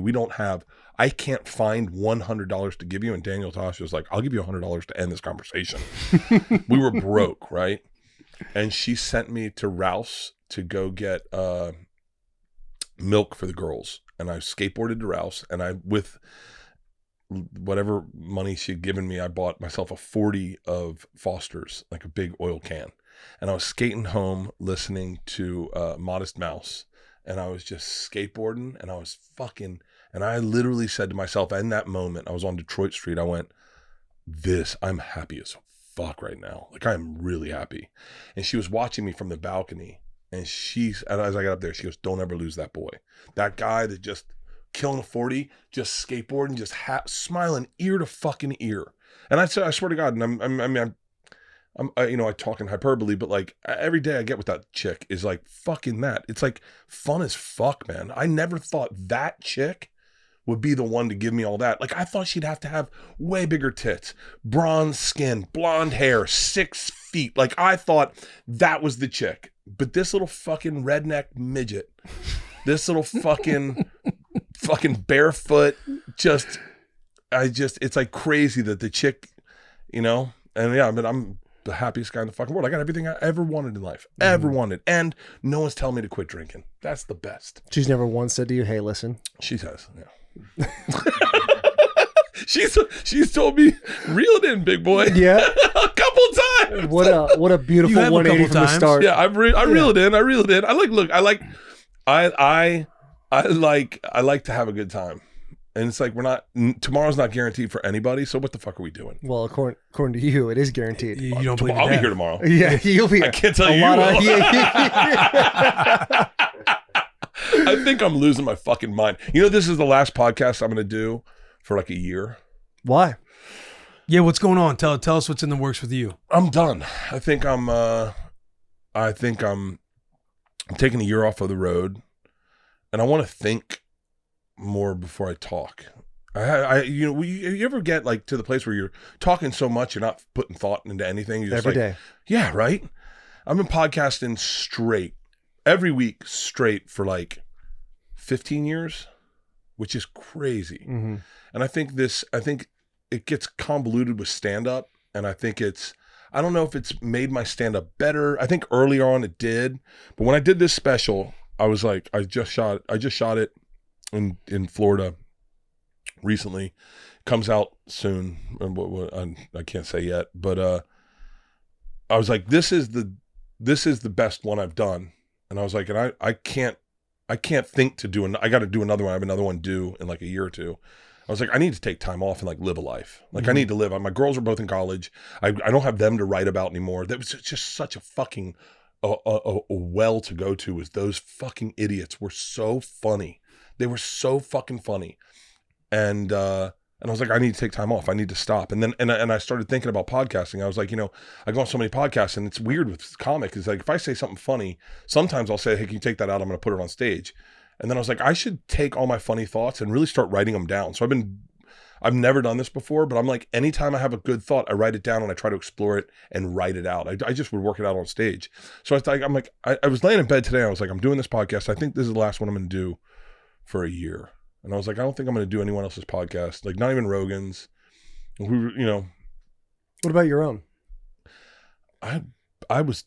Speaker 4: I can't find $100 to give you. And Daniel Tosh was like, I'll give you $100 to end this conversation. We were broke, right? And she sent me to Rouse to go get milk for the girls. And I skateboarded to Rouse, and with whatever money she'd given me, I bought myself a 40 of Foster's, like a big oil can. And I was skating home listening to Modest Mouse. And I was just skateboarding, and I was and I literally said to myself in that moment, I was on Detroit Street, I went, I'm happy as fuck right now. Like I'm really happy. And she was watching me from the balcony, and as I got up there, she goes, don't ever lose that boy. That guy that just killing a 40, just skateboarding, just smiling ear to fucking ear. And I swear to God, and I talk in hyperbole, but like every day I get with that chick is like fucking that. It's like fun as fuck, man. I never thought that chick would be the one to give me all that. Like I thought she'd have to have way bigger tits, bronze skin, blonde hair, 6 feet. Like I thought that was the chick. But this little fucking redneck midget, this little fucking barefoot, it's like crazy that the chick, you know, and yeah, but I'm the happiest guy in the fucking world. I got everything I ever wanted in life, ever wanted. And no one's telling me to quit drinking. That's the best.
Speaker 3: She's never once said to you, hey, listen.
Speaker 4: She has, yeah. She's told me, reel it in, big boy.
Speaker 3: Yeah.
Speaker 4: A couple times.
Speaker 3: What a beautiful 180 from the start.
Speaker 4: Yeah, I reel it in. I reel it in. I like to have a good time. And it's like tomorrow's not guaranteed for anybody, so what the fuck are we doing?
Speaker 3: Well, according to you, it is guaranteed.
Speaker 5: You don't believe
Speaker 4: I'll be here tomorrow.
Speaker 3: Yeah, you'll be.
Speaker 4: I can't tell you. I think I'm losing my fucking mind. You know, this is the last podcast I'm going to do for like a year.
Speaker 3: Why?
Speaker 5: Yeah, what's going on? Tell us what's in the works with you.
Speaker 4: I'm done. I think I'm taking a year off of the road, and I want to think more before I talk. You ever get like to the place where you're talking so much you're not putting thought into anything? You're just
Speaker 3: every day.
Speaker 4: Yeah, right. I've been podcasting straight every week straight for like 15 years, which is crazy.
Speaker 3: Mm-hmm.
Speaker 4: And I think it gets convoluted with stand up, and I think I don't know if it's made my stand up better. I think earlier on it did, but when I did this special, I was like, I just shot it in Florida recently. Comes out soon. I can't say yet, but I was like, this is the best one I've done, and I was like, and I can't think to do I got to do another one. I have another one due in like a year or two. I was like, I need to take time off and like live a life. Like I need to live. My girls are both in college. I don't have them to write about anymore. That was just such a fucking a well to go to. Was those fucking idiots were so funny. They were so fucking funny, and I was like, I need to take time off. I need to stop. And then and I started thinking about podcasting. I was like, I go on so many podcasts, and it's weird with comic. It's like if I say something funny, sometimes I'll say, hey, can you take that out? I'm going to put it on stage. And then I was like, I should take all my funny thoughts and really start writing them down. So I've never done this before, but I'm like, anytime I have a good thought, I write it down and I try to explore it and write it out. I just would work it out on stage. So I was laying in bed today. I was like, I'm doing this podcast. I think this is the last one I'm going to do for a year. And I was like, I don't think I'm going to do anyone else's podcast. Like not even Rogan's. What
Speaker 3: about your own?
Speaker 4: I got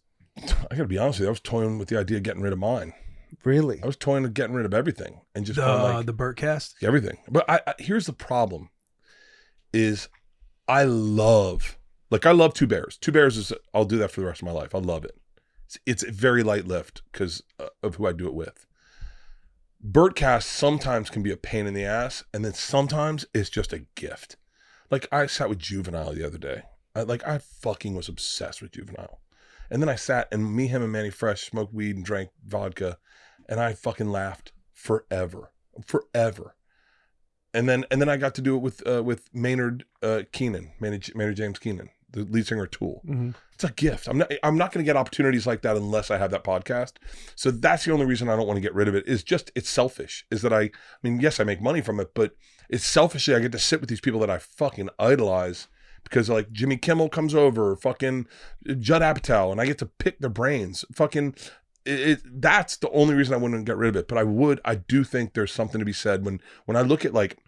Speaker 4: to be honest with you. I was toying with the idea of getting rid of mine.
Speaker 3: Really?
Speaker 4: I was toying with getting rid of everything and just
Speaker 5: the Bert cast?
Speaker 4: Everything. But I here's the problem is I love Two Bears. Two Bears is, I'll do that for the rest of my life. I love it. It's a very light lift because of who I do it with. Bertcast sometimes can be a pain in the ass, and then sometimes it's just a gift. Like I sat with Juvenile the other day. I fucking was obsessed with Juvenile. And then I sat and him and Manny Fresh smoked weed and drank vodka, and I fucking laughed forever. And then I got to do it with Maynard Keenan, Maynard James Keenan, the lead singer of Tool. Mm-hmm. It's a gift. I'm not going to get opportunities like that unless I have that podcast. So that's the only reason I don't want to get rid of it. Is just it's selfish. Is that I mean, yes, I make money from it, but it's selfishly I get to sit with these people that I fucking idolize because like Jimmy Kimmel comes over, fucking Judd Apatow, and I get to pick their brains. Fucking that's the only reason I wouldn't get rid of it. But I do think there's something to be said when I look at like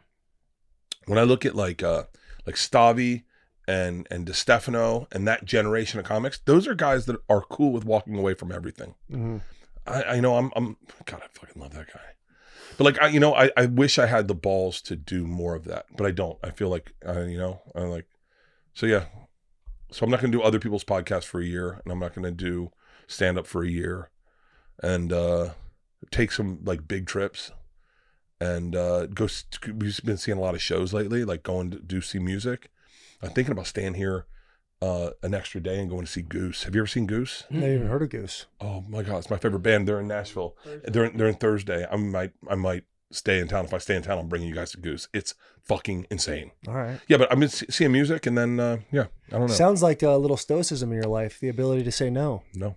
Speaker 4: Stavi and DeStefano and that generation of comics, those are guys that are cool with walking away from everything. Mm-hmm. I know I'm God, I fucking love that guy. But like I wish I had the balls to do more of that, but I don't. I feel like I'm like, so yeah. So I'm not gonna do other people's podcasts for a year, and I'm not gonna do stand up for a year, and take some like big trips, and we've been seeing a lot of shows lately, like going to do see music. I'm thinking about staying here an extra day and going to see Goose. Have you ever seen Goose?
Speaker 3: I never even heard of Goose.
Speaker 4: Oh my God, it's my favorite band. They're in Nashville. They're in Thursday. I might stay in town. If I stay in town, I'm bringing you guys to Goose. It's fucking insane.
Speaker 3: All right.
Speaker 4: Yeah, but I've been seeing music, and then I don't know.
Speaker 3: Sounds like a little stoicism in your life, the ability to say no.
Speaker 4: No,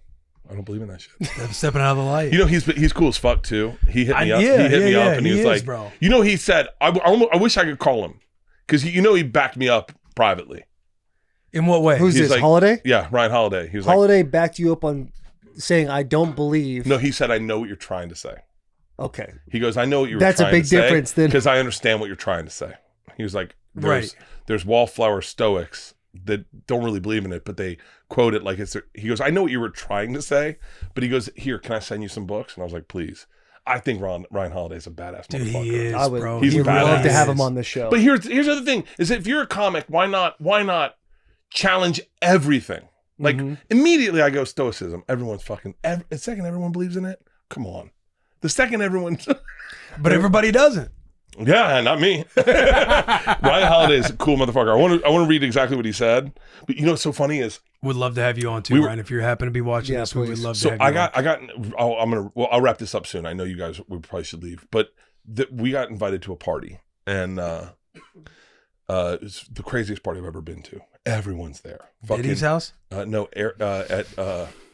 Speaker 4: I don't believe in that shit.
Speaker 5: Stepping out of the light.
Speaker 4: He's cool as fuck too. He hit me up. He hit me up, and he was like, bro. He said, I wish I could call him because he backed me up privately.
Speaker 5: In what way?
Speaker 3: Who's this,
Speaker 4: like,
Speaker 3: Holiday?
Speaker 4: Yeah, Ryan Holiday. He was
Speaker 3: Holiday backed you up on saying, I don't believe.
Speaker 4: No, he said, I know what you're trying to say.
Speaker 3: Okay.
Speaker 4: He goes, I know what you were
Speaker 3: That's
Speaker 4: trying to say.
Speaker 3: That's a big difference then.
Speaker 4: Because I understand what you're trying to say. He was like, there's wallflower stoics that don't really believe in it, but they quote it like he goes, I know what you were trying to say, but he goes, here, can I send you some books? And I was like, please. I think Ryan Holiday's a badass motherfucker.
Speaker 5: Dude, he is, bro.
Speaker 3: He's badass. Love to have him on the show.
Speaker 4: But here's the other thing, is if you're a comic, why not challenge everything? Like immediately I go stoicism. Everyone's fucking the second everyone believes in it. Come on. The second everyone
Speaker 5: but everybody doesn't.
Speaker 4: Yeah, not me. Ryan Holiday is a cool motherfucker. I want to read exactly what he said. But you know what's so funny is
Speaker 5: would love to have you on too, Ryan. If you happen to be watching this, we would love to have you on.
Speaker 4: I'll wrap this up soon. I know you guys probably should leave, but we got invited to a party, and it's the craziest party I've ever been to. Everyone's there.
Speaker 5: Diddy's house?
Speaker 4: No, at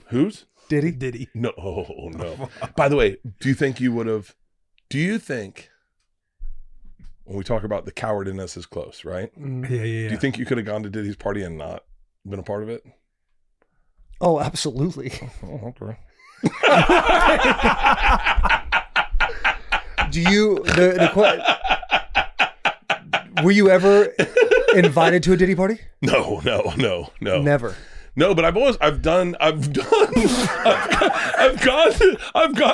Speaker 4: whose?
Speaker 5: Diddy.
Speaker 4: No. By the way, do you think when we talk about the cowardliness is close, right?
Speaker 5: Yeah.
Speaker 4: Do you think you could have gone to Diddy's party and not been a part of it?
Speaker 3: Oh, absolutely.
Speaker 4: Oh, okay.
Speaker 3: Were you ever Invited to a Diddy party?
Speaker 4: No.
Speaker 3: Never.
Speaker 4: No, but I've gone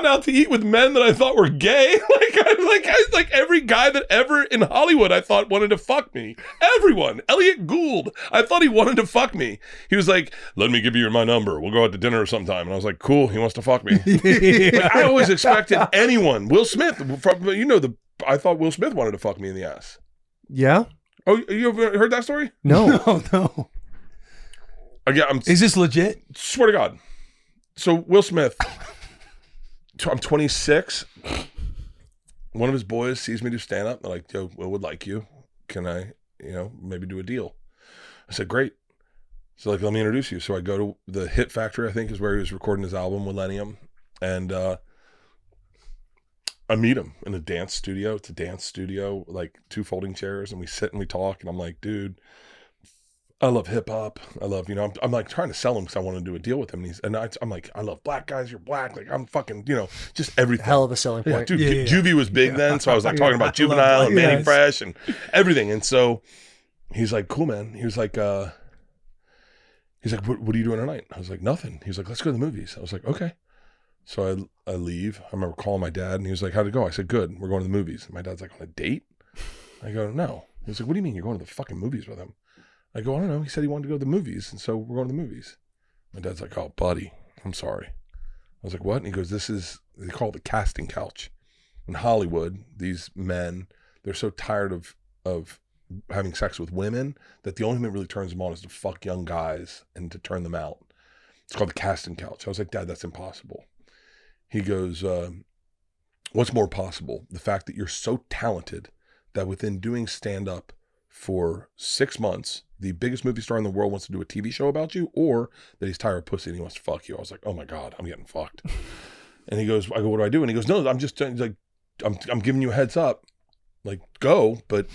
Speaker 4: out to eat with men that I thought were gay. Like every guy that ever in Hollywood I thought wanted to fuck me. Everyone. Elliot Gould, I thought he wanted to fuck me. He was like, let me give you my number. We'll go out to dinner sometime. And I was like, cool, he wants to fuck me. Like, I always expected anyone. Will Smith, I thought Will Smith wanted to fuck me in the ass.
Speaker 3: Yeah?
Speaker 4: Oh, you ever heard that story?
Speaker 3: No.
Speaker 5: No.
Speaker 4: Again,
Speaker 5: Is this legit?
Speaker 4: Swear to God. So Will Smith, I'm 26. One of his boys sees me do stand up. They're like, yo, Will would like you. Can I, maybe do a deal? I said, great. So like, let me introduce you. So I go to the Hit Factory, I think is where he was recording his album, Millennium. And I meet him in a dance studio. It's a dance studio, like 2 folding chairs. And we sit and we talk. And I'm like, dude, I love hip hop. I love, I'm like trying to sell him because I want to do a deal with him. And I'm like, I love black guys. You're black. Like I'm fucking, just everything.
Speaker 3: Hell of a selling point.
Speaker 4: Yeah, dude, Juvie was big then. So I was like talking about Juvenile and Manny Fresh and everything. And so he's like, cool, man. He was like, what are you doing tonight? I was like, nothing. He was like, let's go to the movies. I was like, okay. So I leave. I remember calling my dad and he was like, how'd it go? I said, good. We're going to the movies. And my dad's like, on a date? I go, no. He was like, what do you mean you're going to the fucking movies with him? I go, I don't know. He said he wanted to go to the movies, and so we're going to the movies. My dad's like, oh, buddy, I'm sorry. I was like, what? And he goes, they call it the casting couch. In Hollywood, these men, they're so tired of having sex with women that the only thing that really turns them on is to fuck young guys and to turn them out. It's called the casting couch. I was like, Dad, that's impossible. He goes, what's more possible? The fact that you're so talented that within doing stand-up for 6 months, the biggest movie star in the world wants to do a TV show about you, or that he's tired of pussy and he wants to fuck you. I was like, oh my God, I'm getting fucked. And he goes, I go, what do I do? And he goes, no, I'm just like, I'm giving you a heads up, like go, but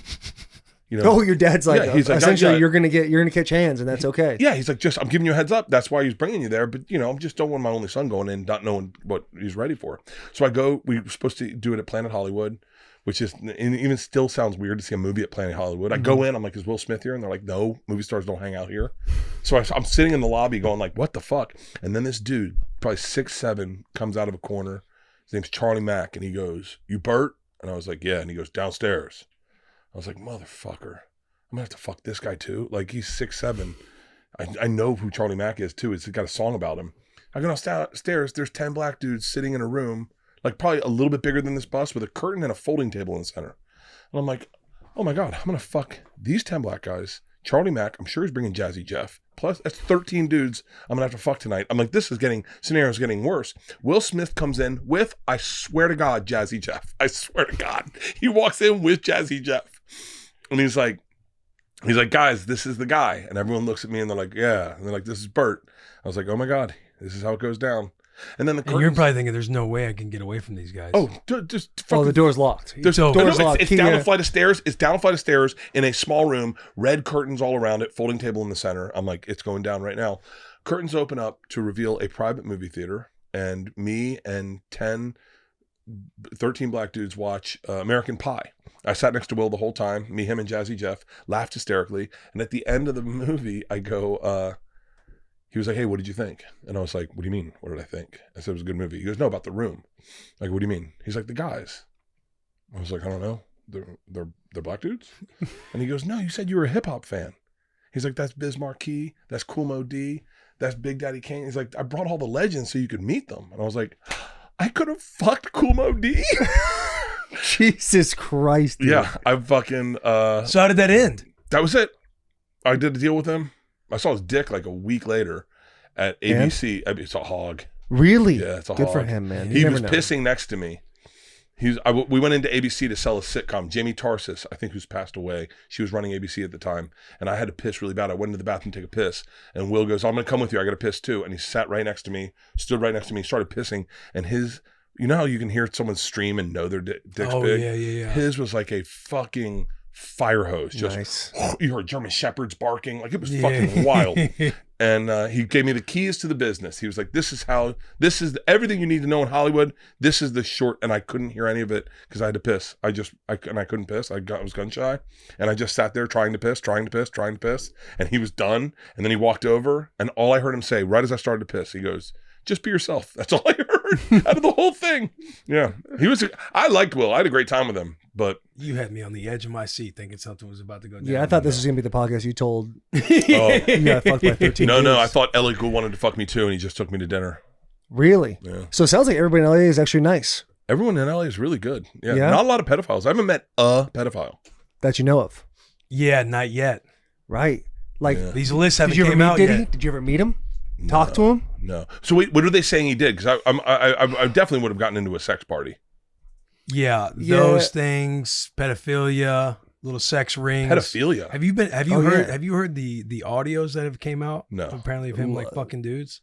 Speaker 3: Oh, your dad's like,
Speaker 4: he's like,
Speaker 3: essentially you're gonna catch hands and that's okay.
Speaker 4: Yeah, he's like, I'm giving you a heads up. That's why he's bringing you there. But I just don't want my only son going in, not knowing what he's ready for. So I go. We were supposed to do it at Planet Hollywood, which is, and even still sounds weird to see a movie at Planet Hollywood. I go in, I'm like, is Will Smith here? And they're like, no, movie stars don't hang out here. So I'm sitting in the lobby going like, what the fuck? And then this dude, probably 6'7", comes out of a corner. His name's Charlie Mack. And he goes, you Bert? And I was like, yeah. And he goes, downstairs. I was like, motherfucker, I'm gonna have to fuck this guy too. Like he's 6'7". I know who Charlie Mack is too. He's got a song about him. I go downstairs, there's 10 black dudes sitting in a room, like probably a little bit bigger than this bus, with a curtain and a folding table in the center. And I'm like, oh my God, I'm going to fuck these 10 black guys. Charlie Mack, I'm sure he's bringing Jazzy Jeff. Plus, that's 13 dudes I'm going to have to fuck tonight. I'm like, scenario's getting worse. Will Smith comes in with, I swear to God, Jazzy Jeff. I swear to God. He walks in with Jazzy Jeff. And he's like, guys, this is the guy. And everyone looks at me and they're like, yeah. And they're like, this is Bert. I was like, oh my God, this is how it goes down. And then
Speaker 5: you're probably thinking, there's no way I can get away from these guys.
Speaker 4: Oh, just fucking.
Speaker 3: The door's locked.
Speaker 4: Door's locked. It's down a flight of stairs. It's down a flight of stairs in a small room, red curtains all around it, folding table in the center. I'm like, it's going down right now. Curtains open up to reveal a private movie theater, and me and 13 black dudes watch American Pie. I sat next to Will the whole time. Me, him, and Jazzy Jeff laughed hysterically. And at the end of the movie, I go, he was like, hey, what did you think? And I was like, what do you mean? What did I think? I said, it was a good movie. He goes, no, about the room. Like, what do you mean? He's like, the guys. I was like, I don't know. They're black dudes? And he goes, no, you said you were a hip hop fan. He's like, that's Biz Markie. That's Kool Mo D. That's Big Daddy Kane. He's like, I brought all the legends so you could meet them. And I was like, I could have fucked Kool Mo D.
Speaker 3: Jesus Christ. Dude.
Speaker 4: Yeah, I fucking.
Speaker 5: So how did that end?
Speaker 4: That was it. I did a deal with him. I saw his dick like a week later at ABC. It's a hog.
Speaker 3: Really?
Speaker 4: Yeah, it's a
Speaker 3: Good
Speaker 4: hog.
Speaker 3: for him, man.
Speaker 4: He was pissing next to me. We went into ABC to sell a sitcom. Jamie Tarsis, I think, who's passed away. She was running ABC at the time, and I had to piss really bad. I went into the bathroom to take a piss, and Will goes, I'm going to come with you. I got to piss too. And he sat right next to me, stood right next to me, started pissing, and you know how you can hear someone stream and know their dick's big?
Speaker 5: Yeah.
Speaker 4: His was like a fucking fire hose. Just
Speaker 3: Nice.
Speaker 4: you heard German shepherds barking, like it was fucking wild. And he gave me the keys to the business. He was like, this is everything you need to know in Hollywood. This is the short, and I couldn't hear any of it because I had to piss. I couldn't piss. I was gun shy, and I just sat there trying to piss. And he was done, and then he walked over, and all I heard him say right as I started to piss, he goes, "Just be yourself." That's all I heard out of the whole thing. Yeah, I liked Will. I had a great time with him, but
Speaker 5: You had me on the edge of my seat thinking something was about to go down.
Speaker 3: Yeah, I thought this was gonna be the podcast you told.
Speaker 4: oh,
Speaker 3: You got fucked by 13
Speaker 4: no,
Speaker 3: dudes.
Speaker 4: I thought Ellie Gould wanted to fuck me too, and he just took me to dinner.
Speaker 3: Really?
Speaker 4: Yeah.
Speaker 3: So it sounds like everybody in LA is actually nice
Speaker 4: Everyone in LA is really good. Yeah,
Speaker 3: Yeah?
Speaker 4: not a lot of pedophiles. I haven't met a pedophile.
Speaker 3: that you know of,
Speaker 5: Yeah, not yet.
Speaker 3: right? Like,
Speaker 4: Yeah.
Speaker 5: These lists
Speaker 3: did
Speaker 5: haven't
Speaker 3: you ever
Speaker 5: came
Speaker 3: meet
Speaker 5: out
Speaker 3: Diddy?
Speaker 5: yet.
Speaker 3: Did you ever meet him? Talk to him?
Speaker 4: No. So wait, what are they saying he did? Because I definitely would have gotten into a sex party.
Speaker 5: Yeah,
Speaker 3: Yeah.
Speaker 5: those things, pedophilia, little sex rings.
Speaker 4: Pedophilia.
Speaker 5: Have you
Speaker 3: Oh,
Speaker 5: heard
Speaker 3: yeah.
Speaker 5: have you heard the audios that have came out?
Speaker 4: No.
Speaker 5: Apparently of him like fucking dudes.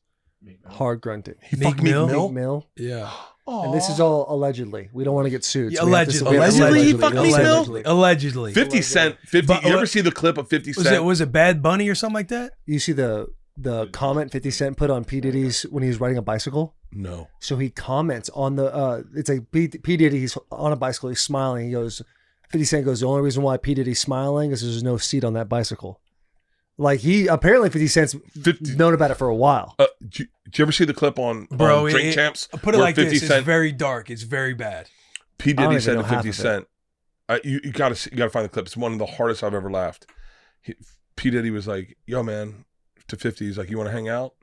Speaker 3: Hard grunting.
Speaker 4: He
Speaker 5: Meek
Speaker 4: fucked Meek
Speaker 5: Mill?
Speaker 4: Mill?
Speaker 3: Meek Mill.
Speaker 5: Yeah.
Speaker 3: And this is all allegedly. We don't want to get sued.
Speaker 5: Yeah,
Speaker 3: so we have to-
Speaker 5: allegedly.
Speaker 3: we have to-
Speaker 4: Allegedly he fucked Meek Mill?
Speaker 5: Allegedly. Allegedly.
Speaker 4: 50 Cent. 50.
Speaker 5: But-
Speaker 4: You ever see the clip of 50
Speaker 5: Was
Speaker 4: Cent?
Speaker 5: it Bad Bunny or something like that?
Speaker 3: You see the comment 50 Cent put on P. Diddy's when he was riding a bicycle?
Speaker 4: No.
Speaker 3: So he comments on the, it's like P. Diddy, he's on a bicycle, he's smiling. He goes, 50 Cent goes, the only reason why P. Diddy's smiling is there's no seat on that bicycle. Like apparently 50 Cent's
Speaker 4: 50
Speaker 3: known about it for a while.
Speaker 4: Did you ever see the clip on
Speaker 5: Bro,
Speaker 4: Drink Champs?
Speaker 5: Put it
Speaker 4: where
Speaker 5: like
Speaker 4: 50
Speaker 5: this.
Speaker 4: Cent,
Speaker 5: It's very dark. It's very bad.
Speaker 4: P.
Speaker 3: I don't
Speaker 4: Diddy
Speaker 3: even
Speaker 4: said
Speaker 3: know
Speaker 4: to
Speaker 3: half
Speaker 4: 50
Speaker 3: of it.
Speaker 4: Cent, you gotta find the clip. It's one of the hardest I've ever laughed. P. Diddy was like, yo man, to 50, he's like, you want to hang out?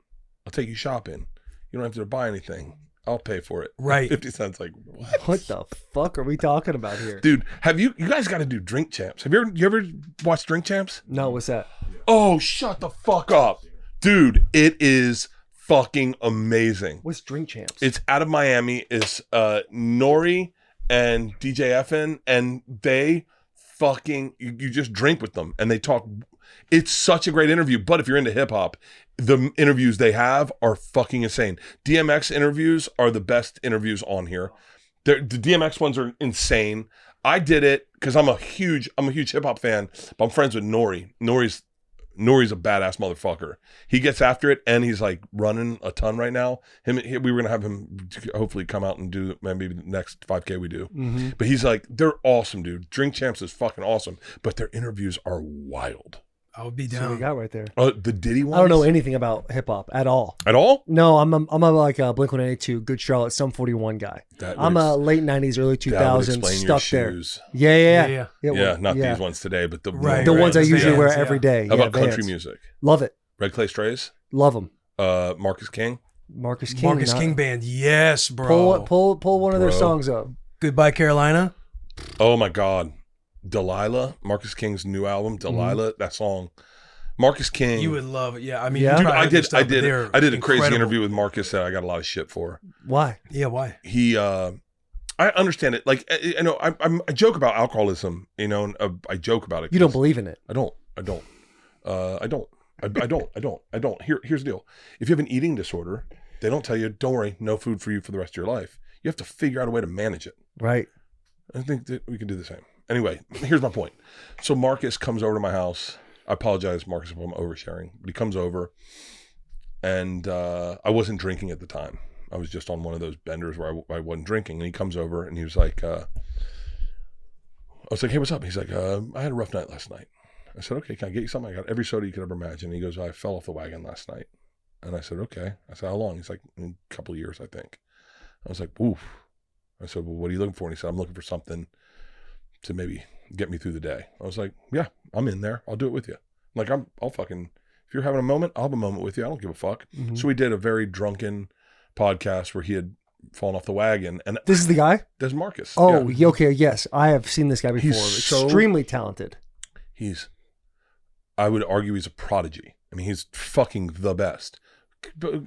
Speaker 4: I'll take you shopping. You don't have to buy anything. I'll pay for it.
Speaker 5: Right.
Speaker 4: 50 Cent's like, what?
Speaker 3: What the fuck are we talking about here?
Speaker 4: Dude, have you guys got to do Drink Champs? Have you ever watched Drink Champs?
Speaker 3: No, what's that?
Speaker 4: Oh, shut the fuck up. Dude, it is fucking amazing.
Speaker 3: What's Drink Champs?
Speaker 4: It's out of Miami. It's Nori and DJ FN, and they fucking, you just drink with them and they talk. It's such a great interview. But if you're into hip hop, the interviews they have are fucking insane. DMX interviews are the best interviews on here. The DMX ones are insane. I did it because I'm a huge hip hop fan, but I'm friends with Nori. Nori's a badass motherfucker. He gets after it, and he's like running a ton right now. We were gonna have him hopefully come out and do maybe the next 5K we do.
Speaker 3: Mm-hmm.
Speaker 4: But he's like, they're awesome, dude. Drink Champs is fucking awesome, but their interviews are wild.
Speaker 5: I would be
Speaker 3: That's what we
Speaker 5: down.
Speaker 3: got right there.
Speaker 4: The Diddy ones?
Speaker 3: I don't know anything about hip hop at all.
Speaker 4: At all?
Speaker 3: No, I'm a like a Blink-182, Good Charlotte, Sum 41 guy. I'm a late 90s, early 2000s stuck there. Yeah.
Speaker 4: Yeah, not these ones today, but the
Speaker 5: Right,
Speaker 3: The ones I
Speaker 5: Vans,
Speaker 3: usually wear
Speaker 5: yeah.
Speaker 3: every day.
Speaker 4: How
Speaker 3: Yeah,
Speaker 4: about country
Speaker 3: Vans.
Speaker 4: music?
Speaker 3: Love it.
Speaker 4: Red Clay Strays,
Speaker 3: Love them.
Speaker 4: Marcus King.
Speaker 3: Marcus King.
Speaker 5: Marcus King Band. Yes, bro.
Speaker 3: Pull one of their
Speaker 4: Bro.
Speaker 3: songs up.
Speaker 5: Goodbye, Carolina.
Speaker 4: Oh my God, Delilah, Marcus King's new album, Delilah. That song, Marcus King.
Speaker 5: You would love it. Yeah, I mean,
Speaker 3: Yeah.
Speaker 5: you
Speaker 4: Dude,
Speaker 5: probably
Speaker 4: I
Speaker 5: heard this
Speaker 4: did
Speaker 5: stuff, but they're
Speaker 4: a crazy
Speaker 5: incredible.
Speaker 4: interview with Marcus that I got a lot of shit for.
Speaker 3: Why?
Speaker 5: Yeah, why?
Speaker 4: He, I understand it. Like, I know, I joke about alcoholism, and I joke about it.
Speaker 3: You don't
Speaker 4: 'cause
Speaker 3: believe in it.
Speaker 4: I don't. Here's the deal. If you have an eating disorder, they don't tell you, don't worry, no food for you for the rest of your life. You have to figure out a way to manage it.
Speaker 3: Right.
Speaker 4: I think that we can do the same. Anyway, here's my point. So Marcus comes over to my house. I apologize, Marcus, if I'm oversharing, but he comes over, and I wasn't drinking at the time. I was just on one of those benders where I wasn't drinking, and he comes over, and he was like, I was like, hey, what's up? He's like, I had a rough night last night. I said, okay, can I get you something? I got every soda you could ever imagine. He goes, I fell off the wagon last night. And I said, okay. I said, how long? He's like, a couple of years, I think. I was like, oof. I said, well, what are you looking for? And he said, I'm looking for something to maybe get me through the day. I was like, yeah, I'm in there. I'll do it with you. Like, I'll fucking, if you're having a moment, I'll have a moment with you. I don't give a fuck.
Speaker 3: Mhm.
Speaker 4: So we did a very drunken podcast where he had fallen off the wagon. And
Speaker 3: This is the guy?
Speaker 4: there's Marcus.
Speaker 3: Oh,
Speaker 4: Yeah.
Speaker 3: okay. Yes. I have seen this guy before.
Speaker 4: He's so-
Speaker 3: Extremely talented.
Speaker 4: I would argue he's a prodigy. I mean, he's fucking the best. But,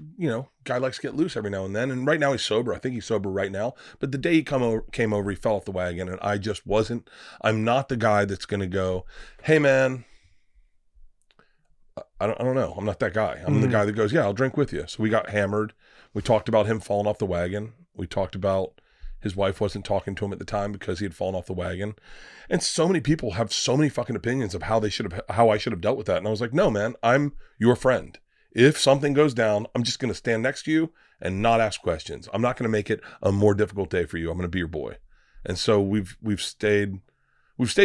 Speaker 4: guy likes to get loose every now and then. And right now he's sober. I think he's sober right now. But the day he came over, he fell off the wagon. And I just wasn't. I'm not the guy that's going to go, hey, man, I don't know. I'm not that guy. I'm the guy that goes, yeah, I'll drink with you. So we got hammered. We talked about him falling off the wagon. We talked about his wife wasn't talking to him at the time because he had fallen off the wagon. And so many people have so many fucking opinions of how I should have dealt with that. And I was like, no, man, I'm your friend. If something goes down, I'm just going to stand next to you and not ask questions. I'm not going to make it a more difficult day for you. I'm going to be your boy. And so we've stayed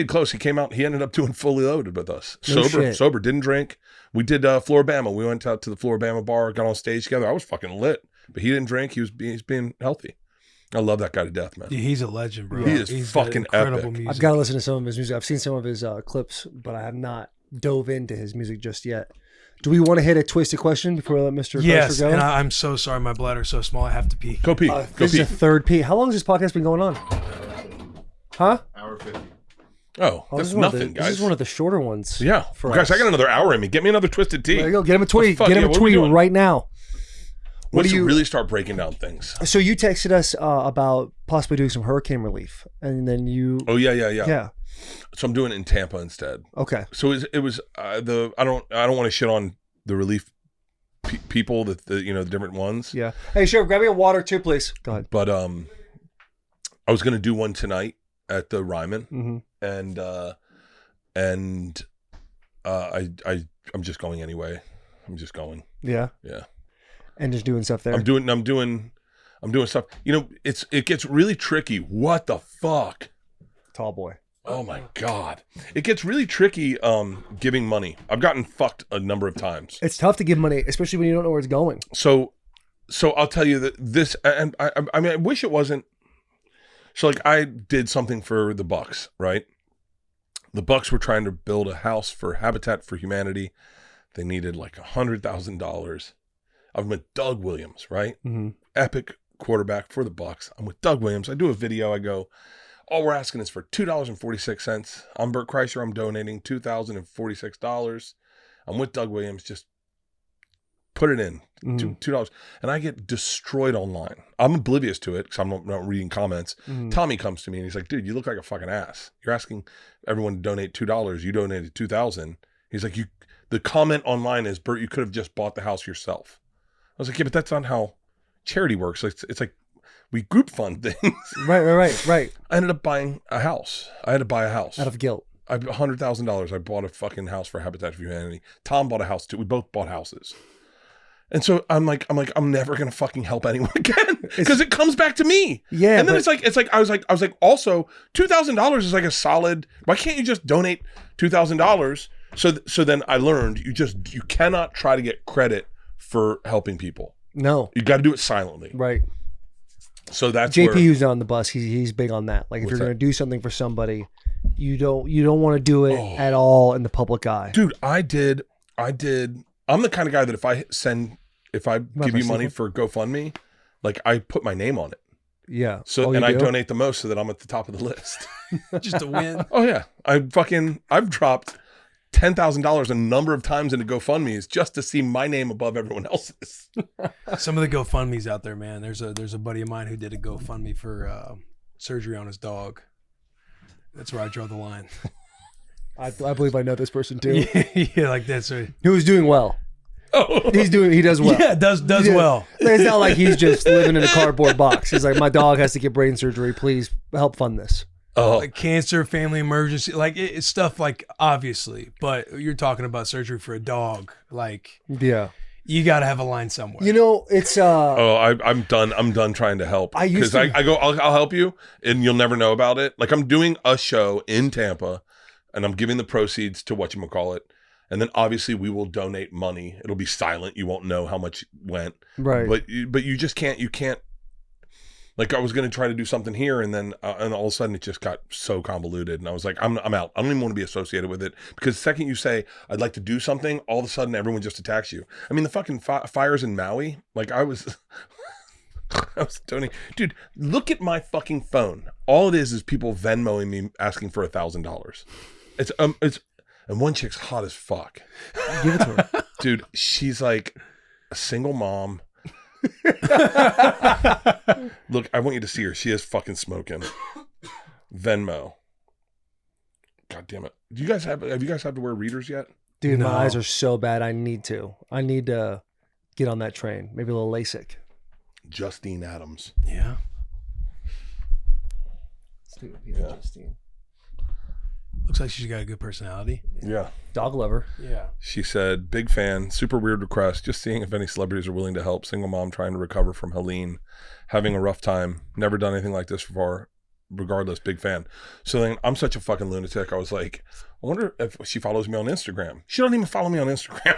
Speaker 4: close. He came out, he ended up doing Fully Loaded with us.
Speaker 3: No
Speaker 4: Sober,
Speaker 3: shit.
Speaker 4: didn't drink. We did Floribama. We went out to the Floribama bar, got on stage together. I was fucking lit, but he didn't drink. He's being healthy. I love that guy to death, man.
Speaker 5: Yeah, he's a legend, bro.
Speaker 4: He is
Speaker 5: He's
Speaker 4: fucking
Speaker 5: got incredible
Speaker 4: epic.
Speaker 5: music.
Speaker 3: I've got to listen to some of his music. I've seen some of his clips, but I have not dove into his music just yet. Do we want to hit a twisted question before we let Mr.
Speaker 5: Yes,
Speaker 3: Kreischer go?
Speaker 5: and I'm so sorry. My bladder's so small. I have to pee.
Speaker 4: Go pee.
Speaker 3: This is a third P. How long has this podcast been going on? Huh?
Speaker 2: Hour 50.
Speaker 4: Oh, that's nothing, guys.
Speaker 3: This is one of the shorter ones.
Speaker 4: Yeah.
Speaker 3: for
Speaker 4: Guys,
Speaker 3: us.
Speaker 4: I got another hour in me. Get me another Twisted Tea.
Speaker 3: There you go. Get him a tweet.
Speaker 4: fuck?
Speaker 3: Get him
Speaker 4: Yeah,
Speaker 3: a
Speaker 4: what are we
Speaker 3: tweet
Speaker 4: doing?
Speaker 3: right now.
Speaker 4: Let's
Speaker 3: do you-
Speaker 4: really start breaking down things.
Speaker 3: So you texted us about possibly doing some hurricane relief, and then you.
Speaker 4: Oh, yeah.
Speaker 3: Yeah.
Speaker 4: So I'm doing it in Tampa instead.
Speaker 3: Okay.
Speaker 4: So it was I don't want to shit on the relief people, the different ones.
Speaker 3: Yeah. Hey, sure. Grab me a water too, please. Go ahead.
Speaker 4: But I was gonna do one tonight at the Ryman,
Speaker 3: Mm-hmm.
Speaker 4: and I'm just going anyway. I'm just going.
Speaker 3: Yeah.
Speaker 4: Yeah.
Speaker 3: And just doing stuff there.
Speaker 4: I'm doing stuff. It gets really tricky. What the fuck?
Speaker 3: Tall boy.
Speaker 4: Oh my God. It gets really tricky giving money. I've gotten fucked a number of times.
Speaker 3: It's tough to give money, especially when you don't know where it's going.
Speaker 4: So I'll tell you that this, and I mean, I wish it wasn't. So like I did something for the Bucks, right? The Bucks were trying to build a house for Habitat for Humanity. They needed like $100,000. I'm with Doug Williams, right?
Speaker 3: Mm-hmm.
Speaker 4: Epic quarterback for the Bucks. I'm with Doug Williams. I do a video. I go, all we're asking is for $2.46. I'm Bert Kreischer. I'm donating $2,046. I'm with Doug Williams. Just put it in. $2. And I get destroyed online. I'm oblivious to it because I'm not reading comments. Tommy comes to me and he's like, dude, you look like a fucking ass. You're asking everyone to donate $2. You donated $2,000. He's like, the comment online is, Bert, you could have just bought the house yourself. I was like, yeah, but that's not how charity works. It's like we group fund things.
Speaker 3: Right.
Speaker 4: I ended up buying a house. I had to buy a house.
Speaker 3: Out of guilt.
Speaker 4: $100,000. I bought a fucking house for Habitat for Humanity. Tom bought a house too. We both bought houses. And so I'm never gonna fucking help anyone again because it comes back to me.
Speaker 3: Yeah.
Speaker 4: And then I was like, also $2,000 is like a solid. Why can't you just donate $2,000? So then I learned you cannot try to get credit for helping people.
Speaker 3: No.
Speaker 4: You got to do it silently.
Speaker 3: Right.
Speaker 4: So that's
Speaker 3: JP,
Speaker 4: where,
Speaker 3: who's on the bus, he's big on that. Like if you're going to do something for somebody, you don't want to do it at all in the public eye.
Speaker 4: dude. I did. I'm the kind of guy that if I give you money for GoFundMe, like I put my name on it.
Speaker 3: Yeah.
Speaker 4: So
Speaker 3: you
Speaker 4: I
Speaker 3: do?
Speaker 4: donate the most so that I'm at the top of the list.
Speaker 5: Just a win.
Speaker 4: Oh yeah, I've dropped $10,000 a number of times into GoFundMe's just to see my name above everyone else's.
Speaker 5: Some of the GoFundMe's out there, man. There's a buddy of mine who did a GoFundMe for surgery on his dog. That's where I draw the line.
Speaker 3: I believe I know this person too.
Speaker 5: Yeah, like that's right.
Speaker 3: Who's doing well.
Speaker 4: Oh,
Speaker 3: He does well.
Speaker 5: Yeah, does
Speaker 3: Yeah.
Speaker 5: well.
Speaker 3: It's not like he's just living in a cardboard box. He's like, my dog has to get brain surgery. Please help fund this.
Speaker 5: Like cancer, family emergency, like it's stuff like obviously, but you're talking about surgery for a dog. Like
Speaker 3: Yeah.
Speaker 5: you got to have a line somewhere.
Speaker 3: You know, it's
Speaker 4: I'm done. I'm done trying to help.
Speaker 3: I used
Speaker 4: Because
Speaker 3: to-
Speaker 4: I go, I'll help you, and you'll never know about it. Like I'm doing a show in Tampa, and I'm giving the proceeds to whatchamacallit, and then obviously we will donate money. It'll be silent. You won't know how much went.
Speaker 3: right.
Speaker 4: But you just can't. You can't. Like I was going to try to do something here, and then and all of a sudden it just got so convoluted, and I was like, I'm out. I don't even want to be associated with it because the second you say I'd like to do something, all of a sudden everyone just attacks you. I mean, the fucking fires in Maui. Like I was donating. Dude, look at my fucking phone. All it is people Venmoing me asking for $1,000. It's and one chick's hot as fuck.
Speaker 3: Give it to her.
Speaker 4: Dude, she's like a single mom. Look, I want you to see her. She is fucking smoking. Venmo. God damn it. Have you guys had to wear readers yet?
Speaker 3: Dude,
Speaker 5: No.
Speaker 3: my eyes are so bad. I need to get on that train. Maybe a little LASIK.
Speaker 4: Justine Adams.
Speaker 5: Yeah. Looks like she's got a good personality.
Speaker 4: Yeah.
Speaker 3: Dog lover.
Speaker 5: Yeah.
Speaker 4: She said, big fan, super weird request, just seeing if any celebrities are willing to help. Single mom trying to recover from Helene, having a rough time. Never done anything like this before. Regardless, big fan. So then I'm such a fucking lunatic. I was like, I wonder if she follows me on Instagram. She don't even follow me on Instagram.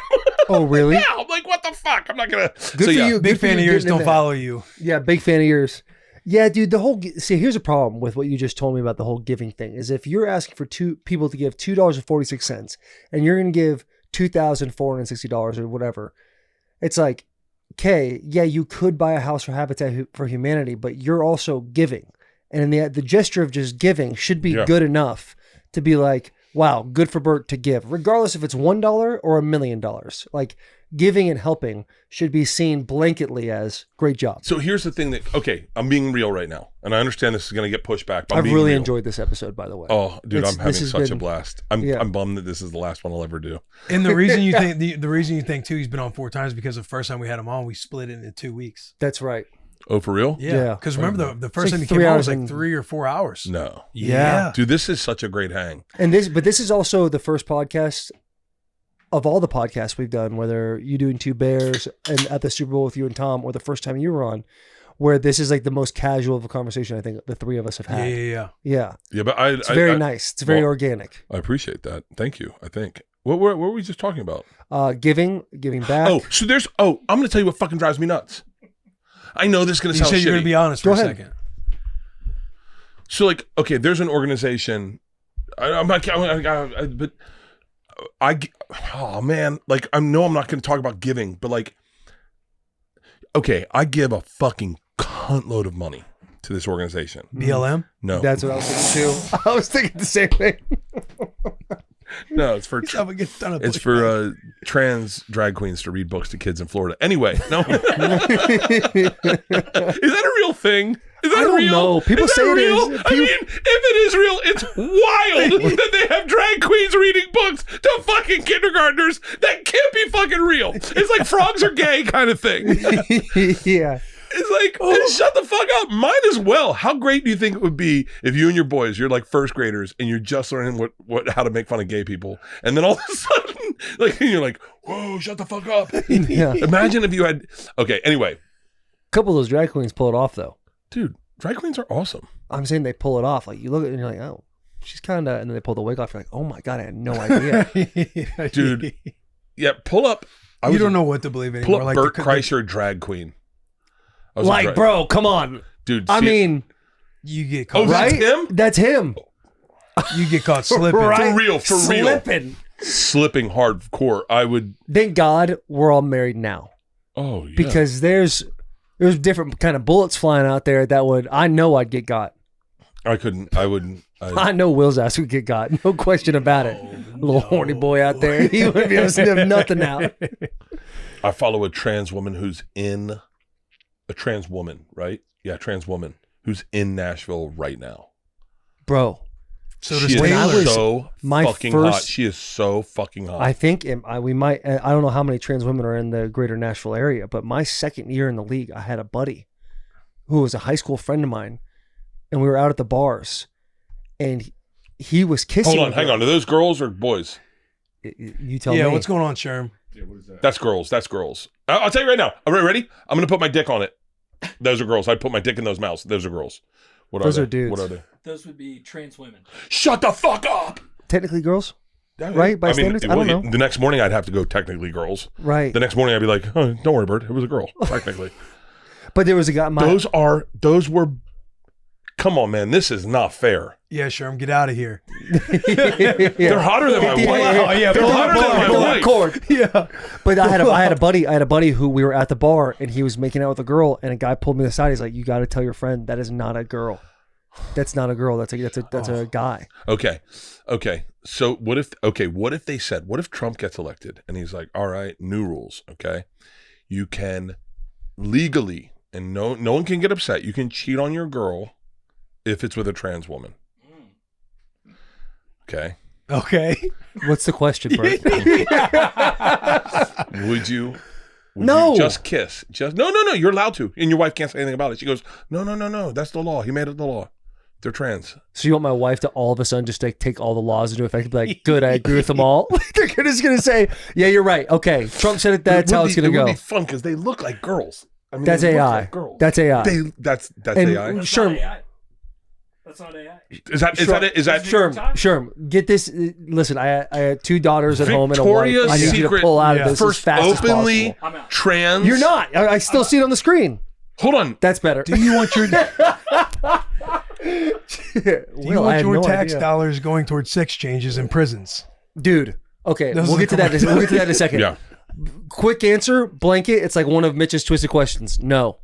Speaker 3: Oh, really?
Speaker 4: Yeah, I'm like, what the fuck? I'm not gonna.
Speaker 3: Good for you.
Speaker 5: Big
Speaker 3: Good for
Speaker 5: fan
Speaker 3: you
Speaker 5: of yours,
Speaker 3: getting in
Speaker 5: don't
Speaker 3: there.
Speaker 5: follow you.
Speaker 3: Yeah, big fan of yours. Yeah, dude, see, here's a problem with what you just told me about the whole giving thing is if you're asking for two people to give $2.46 and you're going to give $2,460 or whatever, it's like, okay, yeah, you could buy a house for Habitat for Humanity, but you're also giving. And the gesture of just giving should be good enough to be like, wow, good for Bert to give, regardless if it's $1 or $1 million. Like, giving and helping should be seen blanketly as great job.
Speaker 4: So here's the thing that, okay, I'm being real right now. And I understand this is going to get pushed back. But
Speaker 3: I've
Speaker 4: being
Speaker 3: really
Speaker 4: real.
Speaker 3: enjoyed this episode, by the way.
Speaker 4: Oh, dude, I'm having
Speaker 3: this has
Speaker 4: such a
Speaker 3: been-
Speaker 4: blast. I'm bummed that this is the last one I'll ever do.
Speaker 5: And the reason you think the reason you think too he's been on 4 times because the first time we had him on, we split it into 2 weeks.
Speaker 3: That's right.
Speaker 4: Oh, for real?
Speaker 3: Yeah.
Speaker 5: Because remember the first
Speaker 3: like
Speaker 5: time he
Speaker 3: 3
Speaker 5: came on
Speaker 3: hours
Speaker 5: was like
Speaker 3: and-
Speaker 5: 3 or 4 hours.
Speaker 4: No.
Speaker 5: Yeah.
Speaker 4: Dude, this is such a great hang.
Speaker 3: And this is also the first podcast of all the podcasts we've done, whether you doing Two Bears and at the Super Bowl with you and Tom, or the first time you were on, where this is like the most casual of a conversation I think the three of us have had.
Speaker 5: Yeah.
Speaker 3: Yeah.
Speaker 4: Yeah, but
Speaker 3: It's very nice. It's very organic.
Speaker 4: I appreciate that. Thank you, I think. What were we just talking about?
Speaker 3: Giving back.
Speaker 4: Oh, so I'm going to tell you what fucking drives me nuts. I know this is going to
Speaker 5: You
Speaker 4: sound
Speaker 5: said you're
Speaker 4: shitty.
Speaker 5: going to be honest for
Speaker 3: Go
Speaker 5: a
Speaker 3: ahead.
Speaker 5: second.
Speaker 4: So, like, okay, there's an organization. Oh man, like I know I'm not going to talk about giving, but like, okay, I give a fucking cunt load of money to this organization.
Speaker 5: BLM?
Speaker 4: No,
Speaker 3: That's what I was thinking too. I was thinking the same thing.
Speaker 4: no, it's for
Speaker 5: I'm gonna get done with
Speaker 4: it's
Speaker 5: pushback.
Speaker 4: for trans drag queens to read books to kids in Florida. Anyway, no, is that a real thing? Is that
Speaker 3: I don't
Speaker 4: real?
Speaker 3: know. People
Speaker 4: is
Speaker 3: say
Speaker 4: that
Speaker 3: it
Speaker 4: real?
Speaker 3: is.
Speaker 4: I mean, if it is real, it's wild that they have drag queens reading books to fucking kindergartners. That can't be fucking real. It's like frogs are gay kind of thing.
Speaker 3: Yeah.
Speaker 4: It's like, shut the fuck up. Might as well. How great do you think it would be if you and your boys, you're like first graders and you're just learning how to make fun of gay people. And then all of a sudden, like, you're like, whoa, shut the fuck up.
Speaker 3: Yeah.
Speaker 4: Imagine if you had, okay, anyway.
Speaker 3: A couple of those drag queens pull it off though.
Speaker 4: Dude, drag queens are awesome.
Speaker 3: I'm saying they pull it off. Like you look at it and you're like, oh, she's kind of, and then they pull the wig off. You're like, oh my God, I had no idea.
Speaker 4: Dude, yeah, pull up.
Speaker 5: You don't know what to believe
Speaker 4: Pull
Speaker 5: anymore.
Speaker 4: up
Speaker 5: Like
Speaker 4: Bert
Speaker 5: the-
Speaker 4: Kreischer drag queen. I was
Speaker 3: Like,
Speaker 4: like,
Speaker 3: bro, come on.
Speaker 4: dude,
Speaker 3: I
Speaker 4: see-
Speaker 3: mean,
Speaker 5: you get
Speaker 4: Oh,
Speaker 5: caught.
Speaker 4: that's
Speaker 3: right?
Speaker 4: him?
Speaker 3: That's him.
Speaker 5: You get caught slipping.
Speaker 3: Right?
Speaker 4: For real.
Speaker 3: Slipping.
Speaker 4: Slipping hardcore. I would,
Speaker 3: Thank God we're all married now.
Speaker 4: oh, yeah.
Speaker 3: Because there's different kind of bullets flying out there that I know I'd get got.
Speaker 4: I wouldn't.
Speaker 3: I know Will's ass would get got. No question about it. Little horny boy out there. He wouldn't be able to sniff nothing out.
Speaker 4: I follow a trans woman who's in a trans woman, right? Yeah, trans woman who's in Nashville right now.
Speaker 3: Bro,
Speaker 5: So
Speaker 4: She
Speaker 5: does
Speaker 4: is
Speaker 3: when I was-
Speaker 4: so
Speaker 3: my
Speaker 4: fucking hot.
Speaker 3: first-
Speaker 4: She is so fucking hot.
Speaker 3: I think we might, I don't know how many trans women are in the greater Nashville area, but my second year in the league, I had a buddy who was a high school friend of mine, and we were out at the bars, and he was kissing.
Speaker 4: Hold on, hang on. Are those girls or boys?
Speaker 3: You tell me.
Speaker 5: Yeah, what's going on, Sherm?
Speaker 4: That's girls. That's girls. I'll tell you right now. Are you ready? I'm going to put my dick on it. Those are girls. I'd put my dick in those mouths. Those are girls.
Speaker 3: Those
Speaker 4: they?
Speaker 3: are dudes.
Speaker 4: What are they?
Speaker 7: Those would be trans women.
Speaker 4: Shut the fuck up.
Speaker 3: Technically girls, right? By standards? I don't know.
Speaker 4: The next morning I'd have to go technically girls.
Speaker 3: Right.
Speaker 4: The next morning I'd be like, oh, don't worry, Bert. It was a girl, technically.
Speaker 3: But there was a guy.
Speaker 4: Those were, come on, man. This is not fair.
Speaker 5: Yeah, Sherm, get out of here.
Speaker 4: They're hotter than my wife.
Speaker 5: Oh, yeah,
Speaker 4: They're
Speaker 5: pull
Speaker 4: hotter
Speaker 5: out,
Speaker 4: than
Speaker 5: pull
Speaker 4: my
Speaker 5: out,
Speaker 4: wife.
Speaker 3: Cord.
Speaker 5: Yeah.
Speaker 3: But I had a buddy who we were at the bar and he was making out with a girl and a guy pulled me aside. He's like, "You got to tell your friend that is not a girl. That's not a girl. That's a guy."
Speaker 4: Okay. So what if they said, what if Trump gets elected and he's like, all right, new rules. Okay. You can legally, and no one can get upset. You can cheat on your girl if it's with a trans woman. Okay.
Speaker 5: Okay.
Speaker 3: What's the question, Bert?
Speaker 4: Would you
Speaker 3: No.
Speaker 4: just kiss? No. You're allowed to. And your wife can't say anything about it. She goes, no. That's the law. He made it the law. They're trans.
Speaker 3: So you want my wife to all of a sudden just like take all the laws into effect and be like, good, I agree with them all? They're just going to say, yeah, you're right. Okay. Trump said it. That's how it's going to go.
Speaker 4: It would be fun because they look like girls. I mean,
Speaker 3: That's
Speaker 4: they look
Speaker 3: AI.
Speaker 4: like girls.
Speaker 3: That's AI.
Speaker 4: That's
Speaker 3: And
Speaker 4: AI.
Speaker 2: That's
Speaker 3: Sure.
Speaker 2: not AI. That's not AI.
Speaker 4: Is that
Speaker 3: Sherm, get this. Listen, I had 2 daughters at home and a wife.
Speaker 4: Victoria's
Speaker 3: I need you to
Speaker 4: Secret
Speaker 3: pull out of this
Speaker 4: first
Speaker 3: as fast
Speaker 4: openly
Speaker 3: as possible.
Speaker 2: I'm out.
Speaker 4: trans?
Speaker 3: You're not. I still see it on the screen.
Speaker 4: Hold on.
Speaker 3: That's better.
Speaker 5: Do you want your
Speaker 3: Will,
Speaker 5: tax dollars going towards sex changes in prisons?
Speaker 3: Dude, okay,
Speaker 5: This
Speaker 3: we'll
Speaker 5: is
Speaker 3: get to that. We'll get to that in a second.
Speaker 4: Yeah.
Speaker 3: Quick answer, blanket. It's like one of Mitch's twisted questions. No.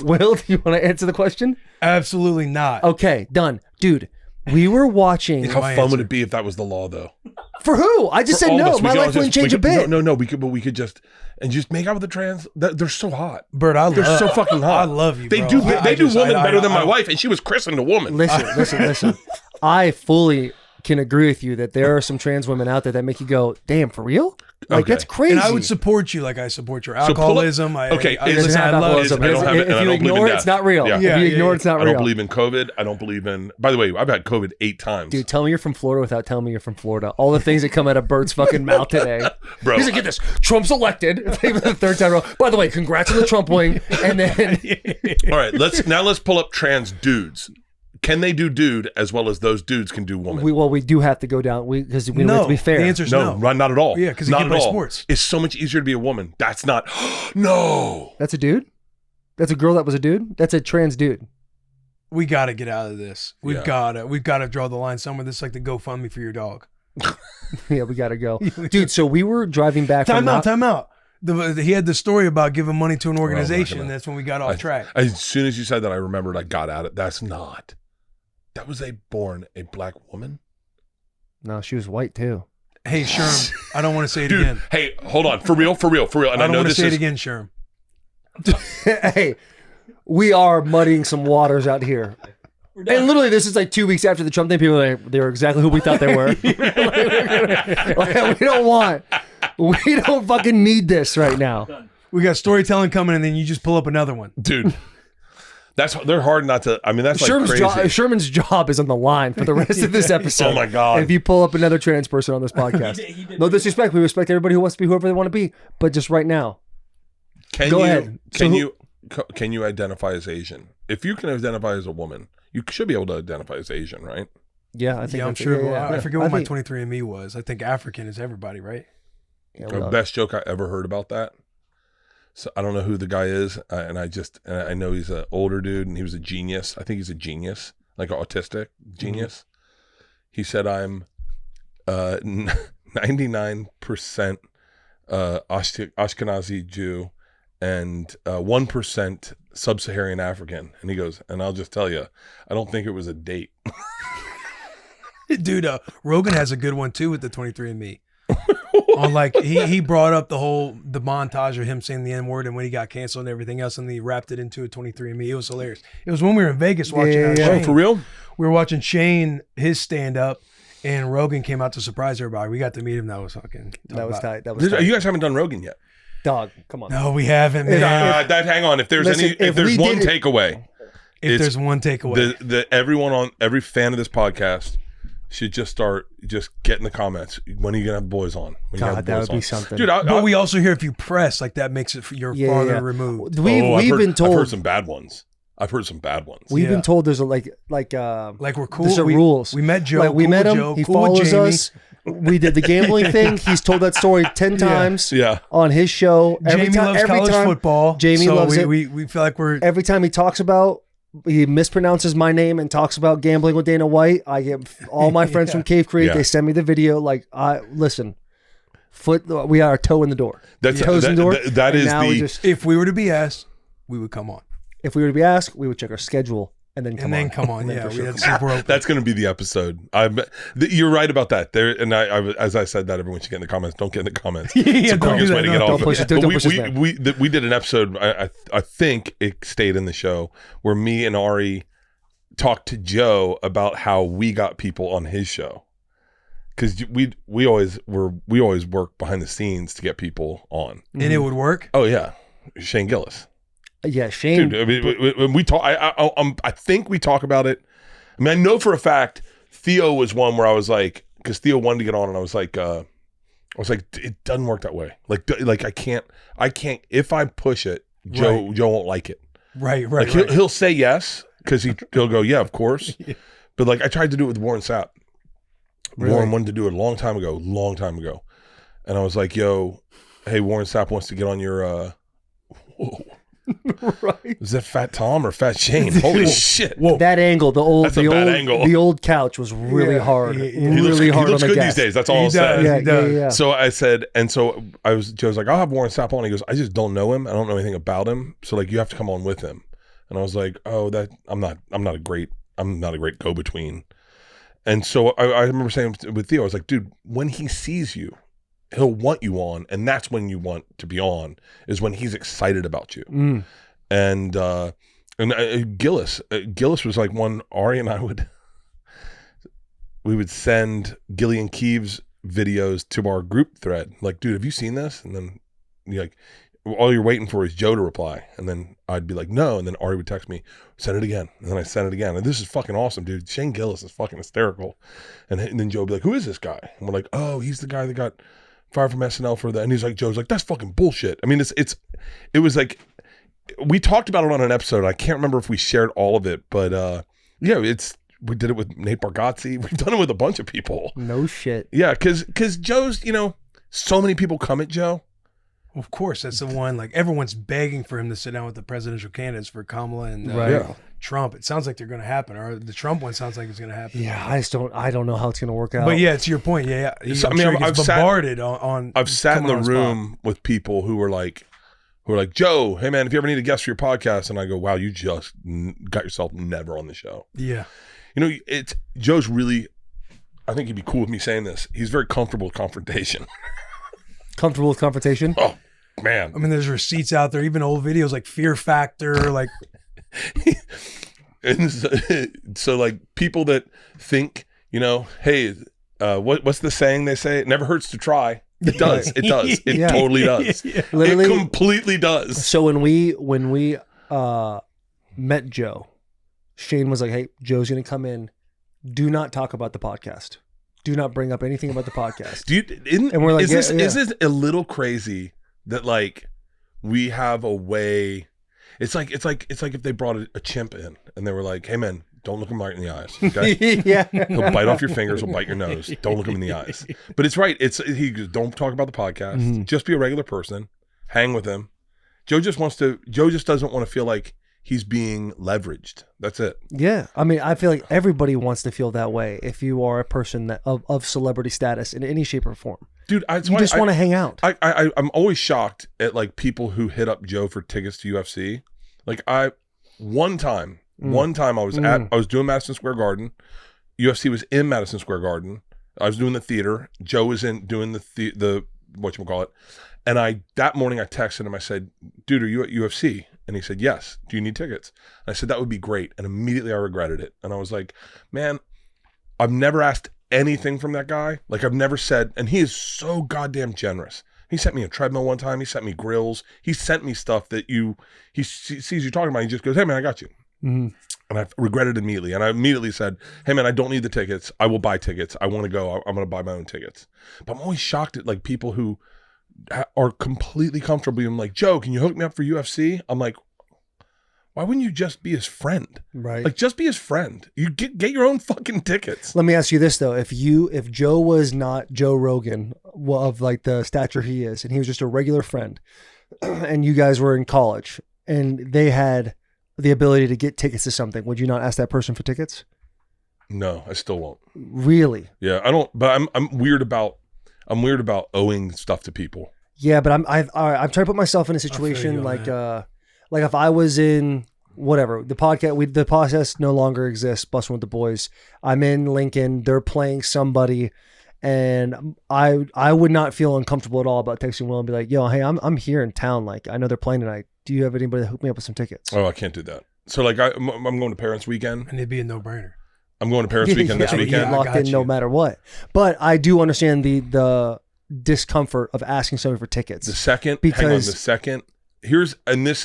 Speaker 3: Will, do you want to answer the question?
Speaker 5: Absolutely not.
Speaker 3: Okay, done. Dude, we were watching.
Speaker 4: How
Speaker 5: my
Speaker 4: fun would
Speaker 5: answer.
Speaker 4: it be if that was the law, though?
Speaker 3: For who? I just
Speaker 4: For
Speaker 3: said
Speaker 4: all of
Speaker 3: no.
Speaker 4: us, we
Speaker 3: My
Speaker 4: could all
Speaker 3: life wouldn't
Speaker 4: just- we
Speaker 3: change a
Speaker 4: could-
Speaker 3: bit.
Speaker 4: No, we could just make out with the trans. They're so hot.
Speaker 5: Bert,
Speaker 4: They're so fucking hot.
Speaker 5: I love you,
Speaker 4: They
Speaker 5: bro.
Speaker 4: do.
Speaker 5: I
Speaker 4: They do
Speaker 5: just-
Speaker 4: woman better than my
Speaker 5: I-
Speaker 4: wife, and she was christened a woman.
Speaker 3: Listen. I fully can agree with you that there are some trans women out there that make you go, damn, for real? Like,
Speaker 4: Okay.
Speaker 3: that's crazy.
Speaker 5: And I would support you like I support your
Speaker 4: pull up-
Speaker 5: alcoholism.
Speaker 4: okay,
Speaker 5: I,
Speaker 4: it's
Speaker 5: listen,
Speaker 3: not
Speaker 5: I love
Speaker 3: alcoholism.
Speaker 4: I don't have it,
Speaker 3: If
Speaker 4: and I
Speaker 3: you
Speaker 4: don't believe in
Speaker 3: ignore it,
Speaker 4: death.
Speaker 3: it's not real.
Speaker 4: Yeah.
Speaker 5: Yeah,
Speaker 3: If you
Speaker 5: yeah,
Speaker 3: ignore
Speaker 5: yeah.
Speaker 3: it, it's not
Speaker 4: I
Speaker 3: real.
Speaker 4: don't believe in COVID. I don't believe in. By the way, I've had COVID 8 times.
Speaker 3: Dude, tell me you're from Florida without telling me you're from Florida. All the things that come out of Bert's fucking mouth today.
Speaker 4: Bro,
Speaker 3: He's like, get this. Trump's elected. For the 3rd time in a row. By the way, congrats on the Trump wing. And then
Speaker 4: all right, let's pull up trans dudes. Can they do dude as well as those dudes can do woman?
Speaker 3: we do have to go down because we
Speaker 5: No,
Speaker 3: have to be fair.
Speaker 5: the answer's
Speaker 4: no,
Speaker 5: no.
Speaker 4: not at all.
Speaker 5: Yeah, 'cause you
Speaker 4: not
Speaker 5: can't
Speaker 4: at
Speaker 5: play
Speaker 4: all.
Speaker 5: sports.
Speaker 4: It's so much easier to be a woman. That's not. No.
Speaker 3: That's a dude? That's a girl that was a dude? That's a trans dude.
Speaker 5: We got to get out of this. We've
Speaker 4: Yeah.
Speaker 5: got to draw the line somewhere. This is like the GoFundMe for your dog.
Speaker 3: Yeah, we got to go. Dude, so we were driving back from
Speaker 5: Time out. He had the story about giving money to an organization.
Speaker 4: gonna-
Speaker 5: That's when we got off track.
Speaker 4: As soon as you said that, I remembered I got at it. That's not. That was born a black woman.
Speaker 3: No, she was white too.
Speaker 5: Hey, Sherm, I don't want to say it
Speaker 4: Dude,
Speaker 5: again.
Speaker 4: hey, hold on. For real. And
Speaker 5: I
Speaker 4: I
Speaker 5: don't
Speaker 4: know
Speaker 5: want to
Speaker 4: this
Speaker 5: say
Speaker 4: is.
Speaker 5: it again, Sherm.
Speaker 3: Hey, we are muddying some waters out here. And literally, this is like 2 weeks after the Trump thing. People are like, they were exactly who we thought they were. Like, we don't fucking need this right now.
Speaker 5: We got storytelling coming, and then you just pull up another one.
Speaker 4: Dude, they're hard not to. I mean, that's like crazy.
Speaker 3: Sherman's job is on the line for the rest of this episode.
Speaker 4: Oh my God.
Speaker 3: And if you pull up another trans person on this podcast,
Speaker 2: He did
Speaker 3: no disrespect, we respect everybody who wants to be whoever they want to be. But just right now, Go ahead.
Speaker 4: Can you identify as Asian? If you can identify as a woman, you should be able to identify as Asian, right?
Speaker 3: yeah, I think
Speaker 5: Yeah, I'm
Speaker 3: that's-
Speaker 5: sure.
Speaker 3: yeah,
Speaker 5: I
Speaker 3: yeah.
Speaker 5: forget what my
Speaker 3: think-
Speaker 5: 23andMe was. I think African is everybody, right?
Speaker 3: yeah,
Speaker 4: The
Speaker 3: well,
Speaker 4: best joke I ever heard about that. So I don't know who the guy is, and I know he's an older dude, and he was a genius. I think he's a genius, like an autistic genius. He said, "I'm 99% Ashkenazi Jew and 1% Sub-Saharan African." And he goes, "And I'll just tell you, I don't think it was a date."
Speaker 5: Dude, Rogan has a good one too with the 23andMe. On like he brought up the montage of him saying the N-word and when he got canceled and everything else, and he wrapped it into a 23andMe. It was hilarious. It was when we were in Vegas watching
Speaker 3: Yeah, yeah.
Speaker 4: Oh,
Speaker 5: Shane.
Speaker 4: for real?
Speaker 5: We were watching Shane his stand up, and Rogan came out to surprise everybody. We got to meet him. That was fucking.
Speaker 3: that was tight. That was tight.
Speaker 4: You guys haven't done Rogan yet.
Speaker 3: Dog, come on.
Speaker 5: No, we haven't, man.
Speaker 4: Hang on. If there's
Speaker 3: Listen,
Speaker 4: if there's
Speaker 3: we
Speaker 4: one
Speaker 3: did it-
Speaker 4: takeaway,
Speaker 5: If there's one takeaway,
Speaker 4: every fan of this podcast should just get in the comments. When are you gonna have boys on? When you
Speaker 3: God,
Speaker 4: have
Speaker 3: that
Speaker 4: boys
Speaker 3: would be
Speaker 4: on?
Speaker 3: something.
Speaker 4: Dude.
Speaker 5: but we also hear if you press like that makes it you're
Speaker 3: Yeah,
Speaker 5: farther
Speaker 3: yeah.
Speaker 5: removed.
Speaker 3: We've been
Speaker 4: I've
Speaker 3: told
Speaker 4: heard some bad ones.
Speaker 3: we've
Speaker 5: Yeah.
Speaker 3: been told there's a like
Speaker 5: Like we're cool.
Speaker 3: there's a
Speaker 5: we,
Speaker 3: rules.
Speaker 5: We met Joe.
Speaker 3: Like, we
Speaker 5: cool
Speaker 3: met him.
Speaker 5: Joe,
Speaker 3: He
Speaker 5: cool
Speaker 3: follows
Speaker 5: Jamie.
Speaker 3: us. We did the gambling thing. He's told that story 10 times
Speaker 4: Yeah.
Speaker 3: on his show.
Speaker 5: Jamie loves college football.
Speaker 3: Jamie
Speaker 5: so
Speaker 3: loves it.
Speaker 5: We feel like we're
Speaker 3: Every time he talks about, he mispronounces my name and talks about gambling with Dana White. I get all my friends from Cave Creek.
Speaker 4: Yeah.
Speaker 3: They send me the video. Like, listen, we are a toe in the door.
Speaker 4: That's
Speaker 3: Toes in the door.
Speaker 4: that
Speaker 3: And
Speaker 4: is
Speaker 3: now we
Speaker 4: the
Speaker 3: just,
Speaker 5: if we were to be asked, we would come on.
Speaker 3: if we were to be asked, we would check our schedule and then come on.
Speaker 5: Come on. Yeah,
Speaker 3: for sure
Speaker 5: that's
Speaker 3: come
Speaker 5: super open.
Speaker 4: That's going to be the episode. You're right about that. There, and I as I said that, everyone should get in the comments. Don't get in the comments.
Speaker 5: Yeah,
Speaker 4: It's the
Speaker 5: don't
Speaker 4: quickest
Speaker 5: do
Speaker 4: way to
Speaker 5: that.
Speaker 4: get
Speaker 5: No,
Speaker 4: off.
Speaker 3: don't push it.
Speaker 4: But
Speaker 3: Don't push us back.
Speaker 4: we did an episode. I think it stayed in the show where me and Ari talked to Joe about how we got people on his show, because we always work behind the scenes to get people on.
Speaker 5: And it would work.
Speaker 4: Oh yeah, Shane Gillis.
Speaker 3: Yeah, Shane.
Speaker 4: Dude, I mean, when we talk, I think we talk about it I mean, I know for a fact Theo was one where I was like, because Theo wanted to get on, and I was like, it doesn't work that way. Like I can't. If I push it, Joe won't like it.
Speaker 5: Right.
Speaker 4: Like he'll say yes because he'll go, yeah, of course. Yeah. But like I tried to do it with Warren Sapp.
Speaker 3: Really?
Speaker 4: Warren wanted to do it a long time ago, and I was like, yo, hey, Warren Sapp wants to get on your. Whoa.
Speaker 3: Right.
Speaker 4: Is that Fat Tom or Fat Shane? Holy shit!
Speaker 5: Whoa.
Speaker 3: That angle, the
Speaker 4: That's a bad angle.
Speaker 3: The old couch was really hard. Really hard.
Speaker 4: He looks
Speaker 3: on the
Speaker 4: good
Speaker 3: gas.
Speaker 4: these days. That's all I'll say.
Speaker 3: Yeah.
Speaker 4: So I said, and so Joe's like, I'll have Warren Sapp on. He goes, I just don't know him. I don't know anything about him. So like, you have to come on with him. And I was like, oh, I'm not a great go between. And so I remember saying with Theo, I was like, dude, when he sees you, he'll want you on, and that's when you want to be on, is when he's excited about you.
Speaker 3: Mm.
Speaker 4: And Gillis was like one. Ari and I would send Gillian Keeves videos to our group thread. Like, dude, have you seen this? And then all you're waiting for is Joe to reply. And then I'd be like, no. And then Ari would text me, send it again. And then I sent it again. And this is fucking awesome, dude. Shane Gillis is fucking hysterical. And then Joe would be like, who is this guy? And we're like, oh, he's the guy that got fired from SNL for that. And he's like, Joe's like, that's fucking bullshit. I mean, it was like, we talked about it on an episode. I can't remember if we shared all of it, but we did it with Nate Bargatze. We've done it with a bunch of people.
Speaker 3: No shit.
Speaker 4: Yeah, because Joe's, so many people come at Joe.
Speaker 5: Of course, that's the one. Like everyone's begging for him to sit down with the presidential candidates for Kamala and Trump. It sounds like they're going to happen, or the Trump one sounds like it's going to happen.
Speaker 3: Yeah, I don't know how it's going to work out.
Speaker 5: But yeah, to your point, yeah.
Speaker 4: So,
Speaker 5: I've bombarded on.
Speaker 4: I've sat in the room with people who were like, Joe, hey man, if you ever need a guest for your podcast, and I go, wow, you just got yourself never on the show.
Speaker 5: Yeah.
Speaker 4: Joe's really, I think he'd be cool with me saying this. He's very comfortable with confrontation.
Speaker 3: Comfortable with confrontation?
Speaker 4: Oh, man.
Speaker 5: I mean, there's receipts out there, even old videos like Fear Factor, like.
Speaker 4: And so like people that think, hey, what's the saying they say? It never hurts to try. It does. It does. It totally does. Literally, it completely does.
Speaker 3: So when we met Joe, Shane was like, hey, Joe's going to come in. Do not talk about the podcast. Do not bring up anything about the podcast.
Speaker 4: And we're like, is this a little crazy that like we have a way? It's like if they brought a chimp in and they were like, hey man, don't look him right in the eyes. Okay?
Speaker 3: Yeah.
Speaker 4: He'll bite off your fingers, he'll bite your nose. Don't look him in the eyes. But it's right. He goes, don't talk about the podcast. Mm-hmm. Just be a regular person. Hang with him. Joe just doesn't want to feel like he's being leveraged. That's it.
Speaker 3: Yeah. I mean, I feel like everybody wants to feel that way if you are a person of celebrity status in any shape or form.
Speaker 4: Dude,
Speaker 3: you just want to hang out.
Speaker 4: I'm always shocked at like people who hit up Joe for tickets to UFC. Like one time I was doing Madison Square Garden. UFC was in Madison Square Garden. I was doing the theater. Joe was doing the whatchamacallit. And that morning I texted him. I said, dude, are you at UFC? And he said, yes. Do you need tickets? And I said, that would be great. And immediately I regretted it. And I was like, man, I've never asked anything from that guy. Like I've never said, and he is so goddamn generous. He sent me a treadmill one time. He sent me grills. He sent me stuff that he sees you talking about. He just goes, hey man, I got you. Mm-hmm. And I regretted it immediately. And I immediately said, hey man, I don't need the tickets. I will buy tickets. I want to go. I'm going to buy my own tickets. But I'm always shocked at like people who are completely comfortable being like, Joe, can you hook me up for UFC? I'm like, why wouldn't you just be his friend?
Speaker 3: Right.
Speaker 4: Like just be his friend. You get your own fucking tickets.
Speaker 3: Let me ask you this though. If Joe was not Joe Rogan of like the stature he is, and he was just a regular friend, and you guys were in college and they had the ability to get tickets to something, would you not ask that person for tickets?
Speaker 4: No, I still won't.
Speaker 3: Really?
Speaker 4: Yeah, I don't, but I'm weird about owing stuff to people.
Speaker 3: Yeah, but I'm trying to put myself in a situation like if I was in whatever the podcast no longer exists. Bussin' with the Boys. I'm in Lincoln. They're playing somebody, and I would not feel uncomfortable at all about texting Will and be like, "Yo, hey, I'm here in town. Like, I know they're playing tonight. Do you have anybody to hook me up with some tickets?"
Speaker 4: Oh, I can't do that. So like I'm going to Parents Weekend,
Speaker 5: and it'd be a no-brainer.
Speaker 4: I'm going to Parents Weekend this weekend.
Speaker 3: You're locked in no matter what. But I do understand the discomfort of asking somebody for tickets.
Speaker 4: This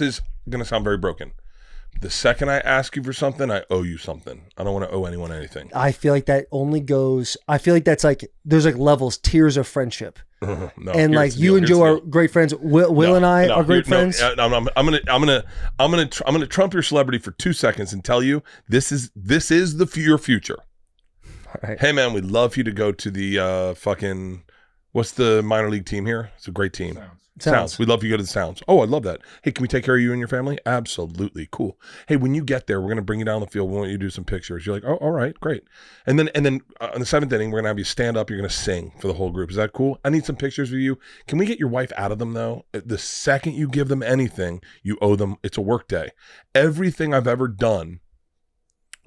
Speaker 4: is going to sound very broken, The second I ask you for something, I owe you something. I don't want to owe anyone anything.
Speaker 3: I feel like that only goes. I feel like that's like there's like levels, tiers of friendship.
Speaker 4: No,
Speaker 3: and like you and Joe are great friends. Will and I are great friends.
Speaker 4: I'm gonna trump your celebrity for 2 seconds and tell you this is your future.
Speaker 3: All right.
Speaker 4: Hey man, we'd love you to go to the fucking what's the minor league team here? It's a great team. Sounds. We'd love you to go to the Sounds. Oh, I'd love that. Hey, can we take care of you and your family? Absolutely. Cool. Hey, when you get there, we're going to bring you down the field. We want you to do some pictures. You're like, oh, all right, great. And then in the 7th inning, we're going to have you stand up. You're going to sing for the whole group. Is that cool? I need some pictures of you. Can we get your wife out of them, though? The second you give them anything, you owe them. It's a work day. Everything I've ever done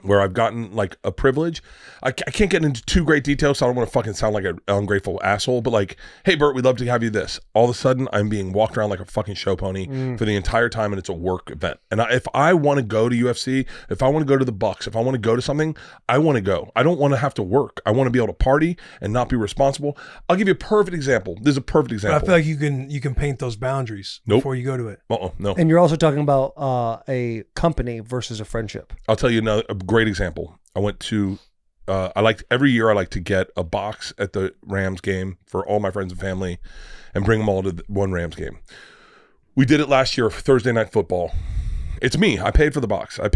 Speaker 4: where I've gotten like a privilege. I can't get into too great details, so I don't want to fucking sound like an ungrateful asshole, but like, hey, Bert, we'd love to have you this. All of a sudden, I'm being walked around like a fucking show pony for the entire time, and it's a work event. And if I want to go to UFC, if I want to go to the Bucks, if I want to go to something, I want to go. I don't want to have to work. I want to be able to party and not be responsible. I'll give you a perfect example. This is a perfect example.
Speaker 5: But I feel like you can paint those boundaries before you go to it.
Speaker 4: No.
Speaker 3: And you're also talking about a company versus a friendship.
Speaker 4: I'll tell you a great example. I went to every year I like to get a box at the Rams game for all my friends and family and bring them all to one Rams game. We did it last year, Thursday Night Football. It's me. I paid for the box. I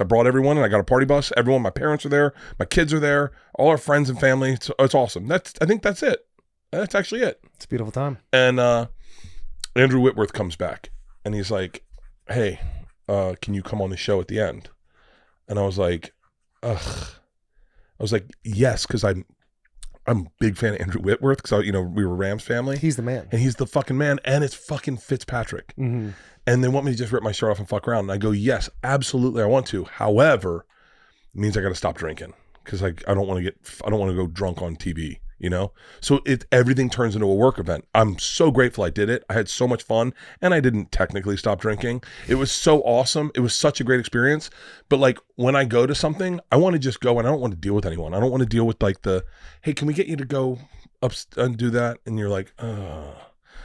Speaker 4: brought everyone, and I got a party bus. Everyone, my parents are there. My kids are there. All our friends and family. It's awesome. I think that's it. That's actually it.
Speaker 3: It's a beautiful time.
Speaker 4: And Andrew Whitworth comes back, and he's like, hey, can you come on the show at the end? And I was like, ugh. I was like, yes, because I'm a big fan of Andrew Whitworth because we were Rams family.
Speaker 3: He's the man.
Speaker 4: And he's the fucking man, and it's fucking Fitzpatrick.
Speaker 3: Mm-hmm.
Speaker 4: And they want me to just rip my shirt off and fuck around. And I go, yes, absolutely, I want to. However, it means I got to stop drinking because I don't want to go drunk on TV. So everything turns into a work event. I'm so grateful I did it. I had so much fun, and I didn't technically stop drinking. It was so awesome. It was such a great experience. But like when I go to something, I want to just go, and I don't want to deal with anyone. I don't want to deal with like hey, can we get you to go up and do that? And you're like,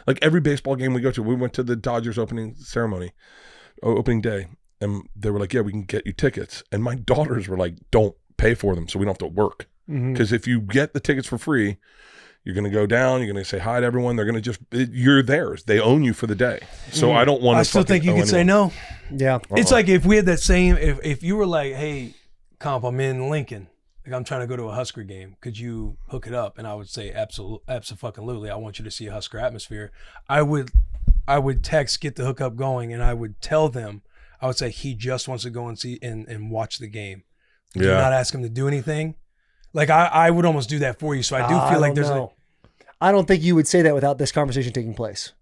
Speaker 4: like every baseball game we go to, we went to the Dodgers opening day, and they were like, yeah, we can get you tickets. And my daughters were like, don't pay for them so we don't have to work. Because if you get the tickets for free, you're going to go down, you're going to say hi to everyone. They're going to you're theirs. They own you for the day. So I don't want to.
Speaker 5: I still think you could say no.
Speaker 3: Yeah.
Speaker 5: It's like if we had that same, if you were like, hey, comp, I'm in Lincoln. Like I'm trying to go to a Husker game. Could you hook it up? And I would say, absolutely. I want you to see a Husker atmosphere. I would text, get the hookup going. And I would tell them, I would say, he just wants to go and see and watch the game. Do not ask him to do anything. Like I would almost do that for you. So I do feel like there's
Speaker 3: I don't think you would say that without this conversation taking place.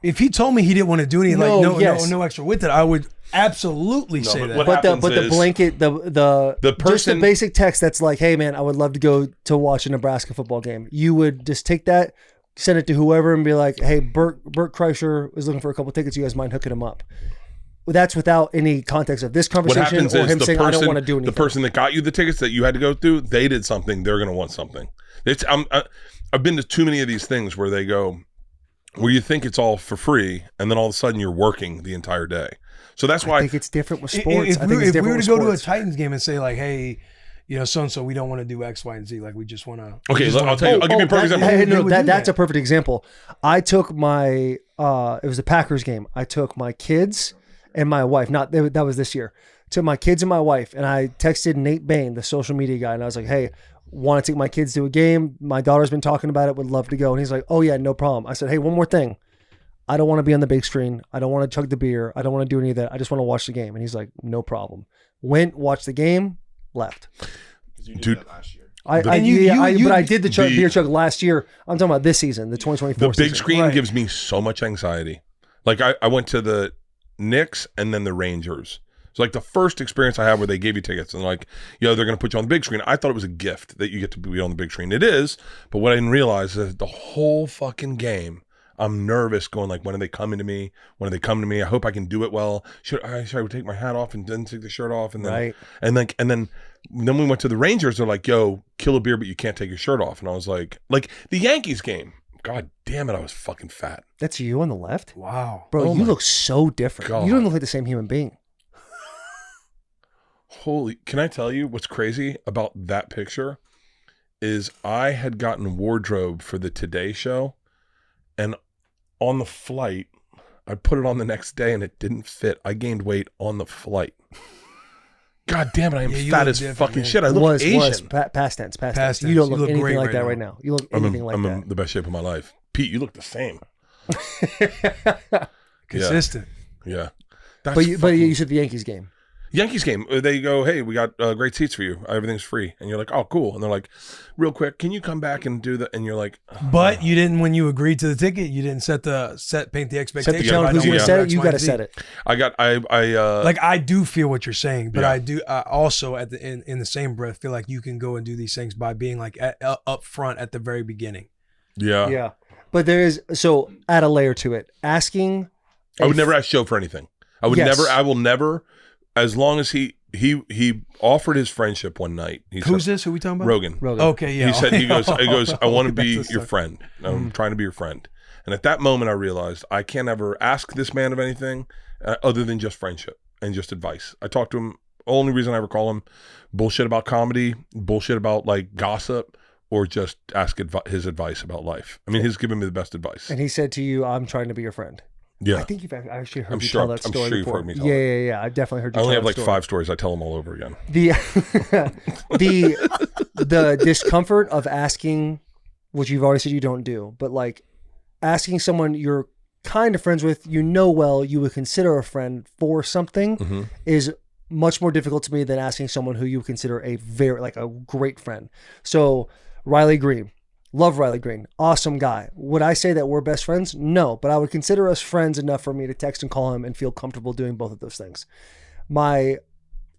Speaker 5: If he told me he didn't want to do anything, no extra with it, I would absolutely say that.
Speaker 3: But the blanket, the person, just the basic text that's like, hey man, I would love to go to watch a Nebraska football game. You would just take that, send it to whoever, and be like, hey, Bert Kreischer is looking for a couple tickets. You guys mind hooking him up? That's without any context of this conversation or him saying, I don't want to do anything.
Speaker 4: The person that got you the tickets that you had to go through, they did something. They're going to want something. I've been to too many of these things where they go, where you think it's all for free, and then all of a sudden you're working the entire day. So that's why
Speaker 3: I think it's different with sports.
Speaker 5: If we were to go to a Titans game and say like, hey, so-and-so, we don't want to do X, Y, and Z. Like we just want to.
Speaker 4: Okay, I'll tell you. I'll give you a perfect example.
Speaker 3: That's a perfect example. I took my, it was a Packers game. I took my kids and my wife, that was this year, to my kids and my wife. And I texted Nate Bain, the social media guy. And I was like, hey, want to take my kids to a game. My daughter's been talking about it, would love to go. And he's like, oh yeah, no problem. I said, hey, one more thing. I don't want to be on the big screen. I don't want to chug the beer. I don't want to do any of that. I just want to watch the game. And he's like, no problem. Went, watched the game, left.
Speaker 7: You did that last year.
Speaker 3: But I did the beer chug last year. I'm talking about this season, the 2024
Speaker 4: The big screen gives me so much anxiety. Like I went to the Knicks and then the Rangers. So like the first experience I had where they gave you tickets and like, they're going to put you on the big screen. I thought it was a gift that you get to be on the big screen. It is, but what I didn't realize is the whole fucking game, I'm nervous going like, when are they coming to me? I hope I can do it well. Should I take my hat off and then take the shirt off? And then, and then we went to the Rangers. They're like, yo, kill a beer, but you can't take your shirt off. And I was like the Yankees game. God damn it, I was fucking fat.
Speaker 3: That's you on the left?
Speaker 5: Wow.
Speaker 3: Bro, you look so different.
Speaker 4: God.
Speaker 3: You don't look like the same human being.
Speaker 4: Can I tell you what's crazy about that picture? Is I had gotten wardrobe for the Today show, and on the flight, I put it on the next day and it didn't fit. I gained weight on the flight. God damn it, I am
Speaker 5: you
Speaker 4: fat
Speaker 5: look
Speaker 4: as
Speaker 5: different,
Speaker 4: fucking
Speaker 5: man.
Speaker 4: shit. I look Asian.
Speaker 3: Was past tense.
Speaker 5: Past
Speaker 3: You don't
Speaker 5: tense.
Speaker 3: look
Speaker 5: You look
Speaker 3: anything
Speaker 5: great
Speaker 3: like that
Speaker 5: right
Speaker 3: right now. You look anything like
Speaker 4: I'm
Speaker 3: that.
Speaker 4: in the best shape of my life. Pete, you look the same.
Speaker 5: Consistent.
Speaker 4: Yeah.
Speaker 3: But you said the Yankees game.
Speaker 4: Yankees game, they go, hey, we got great seats for you. Everything's free. And you're like, oh, cool. And they're like, real quick, can you come back and do that? And you're like,
Speaker 5: But you didn't, when you agreed to the ticket, you didn't paint the expectation.
Speaker 3: Set the tone. Who's going to set it? You got to set it.
Speaker 5: Like, I do feel what you're saying, but
Speaker 4: Yeah.
Speaker 5: I also in the same breath feel like you can go and do these things by being like up front at the very beginning.
Speaker 4: yeah.
Speaker 3: Yeah. But there is, so add a layer to it. Asking.
Speaker 4: I would never ask Joe for anything. I will never, as long as he offered his friendship one night.
Speaker 5: Who's this? Who we talking about?
Speaker 4: Rogan.
Speaker 5: Okay, yeah.
Speaker 4: He said, he goes, I want to be
Speaker 5: That's
Speaker 4: your friend. I'm trying to be your friend. And at that moment, I realized I can't ever ask this man of anything other than just friendship and just advice. I talked to him. Only reason I ever call him bullshit about comedy, bullshit about like gossip, or just ask his advice about life. I mean, he's given me the best advice.
Speaker 3: And he said to you, I'm trying to be your friend.
Speaker 4: Yeah.
Speaker 3: I think you've actually heard
Speaker 4: I'm
Speaker 3: me
Speaker 4: sure-
Speaker 3: tell that
Speaker 4: I'm
Speaker 3: story
Speaker 4: sure you've
Speaker 3: before.
Speaker 4: heard me tell
Speaker 3: Yeah. I definitely heard you
Speaker 4: I only
Speaker 3: tell
Speaker 4: have like
Speaker 3: that
Speaker 4: 5 stories. I tell them all over again.
Speaker 3: The discomfort of asking, which you've already said you don't do, but like asking someone you're kind of friends with, you know well, you would consider a friend for something is much more difficult to me than asking someone who you consider a great friend. So Riley Green. Love Riley Green. Awesome guy. Would I say that we're best friends? No, but I would consider us friends enough for me to text and call him and feel comfortable doing both of those things. My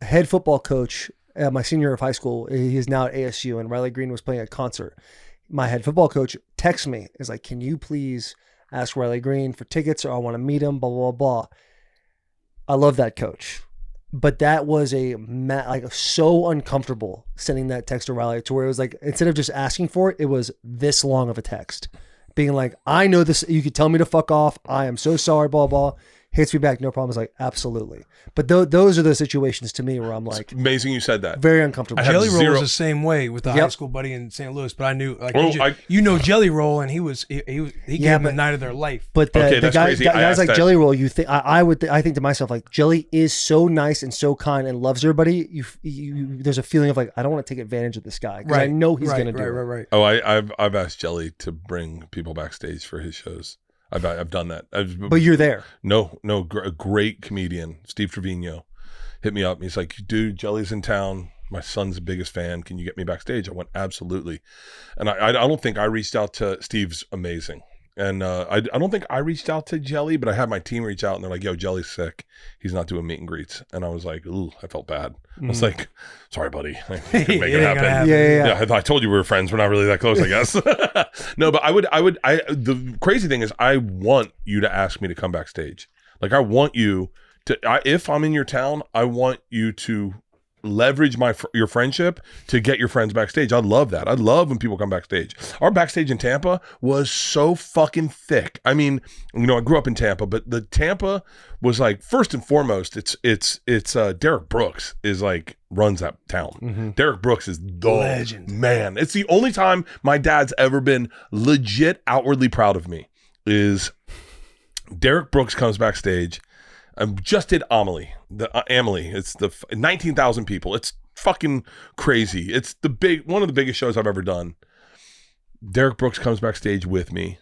Speaker 3: head football coach, my senior year of high school, he is now at ASU, and Riley Green was playing a concert. My head football coach texts me, is like, can you please ask Riley Green for tickets, or I want to meet him, blah, blah, blah. I love that coach. But that was so uncomfortable sending that text to Riley, to where it was like, instead of just asking for it, it was this long of a text being like, I know this, you could tell me to fuck off. I am so sorry, blah, blah. Hits me back. No problem. It's like, absolutely. But those are the situations to me where I'm like,
Speaker 4: It's amazing you said that.
Speaker 3: very uncomfortable.
Speaker 4: have
Speaker 5: Jelly Roll
Speaker 4: zero-
Speaker 5: was the same way with the
Speaker 3: Yep.
Speaker 5: high school buddy in St. Louis, but I knew like
Speaker 4: Oh,
Speaker 5: you know Jelly Roll, and he gave them the
Speaker 3: but-
Speaker 5: night of their life.
Speaker 3: But
Speaker 4: Okay,
Speaker 3: the
Speaker 4: that's crazy. I
Speaker 3: guys
Speaker 4: asked
Speaker 3: like
Speaker 4: that.
Speaker 3: Jelly Roll, you think I think to myself, like, Jelly is so nice and so kind and loves everybody. You there's a feeling of like, I don't want to take advantage of this guy because I know he's going to do it.
Speaker 5: Right.
Speaker 4: Oh, I've asked Jelly to bring people backstage for his shows. I've done that.
Speaker 3: But you're there.
Speaker 4: No, a great comedian, Steve Trevino, hit me up. He's like, dude, Jelly's in town. My son's the biggest fan. Can you get me backstage? I went, absolutely. And I don't think I reached out to Steve's amazing. And I don't think I reached out to Jelly, but I had my team reach out, and they're like, yo, Jelly's sick. He's not doing meet and greets. And I was like, ooh, I felt bad. I was like, sorry, buddy. I couldn't make it
Speaker 5: It ain't gonna
Speaker 4: happen.
Speaker 5: happen.
Speaker 3: Yeah.
Speaker 4: I told you we were friends. We're not really that close, I guess. No, but the crazy thing is, I want you to ask me to come backstage. Like, I want you to, if I'm in your town, I want you to leverage your friendship to get your friends backstage. I love that. I love when people come backstage. Our backstage in Tampa was so fucking thick. I mean, I grew up in Tampa, but the Tampa was like, first and foremost, it's Derek Brooks is like runs that town. Derek Brooks is the
Speaker 5: Legend.
Speaker 4: man. It's the only time my dad's ever been legit outwardly proud of me is Derek Brooks comes backstage. I just did Amelie. It's the 19,000 people. It's fucking crazy. It's one of the biggest shows I've ever done. Derek Brooks comes backstage with me,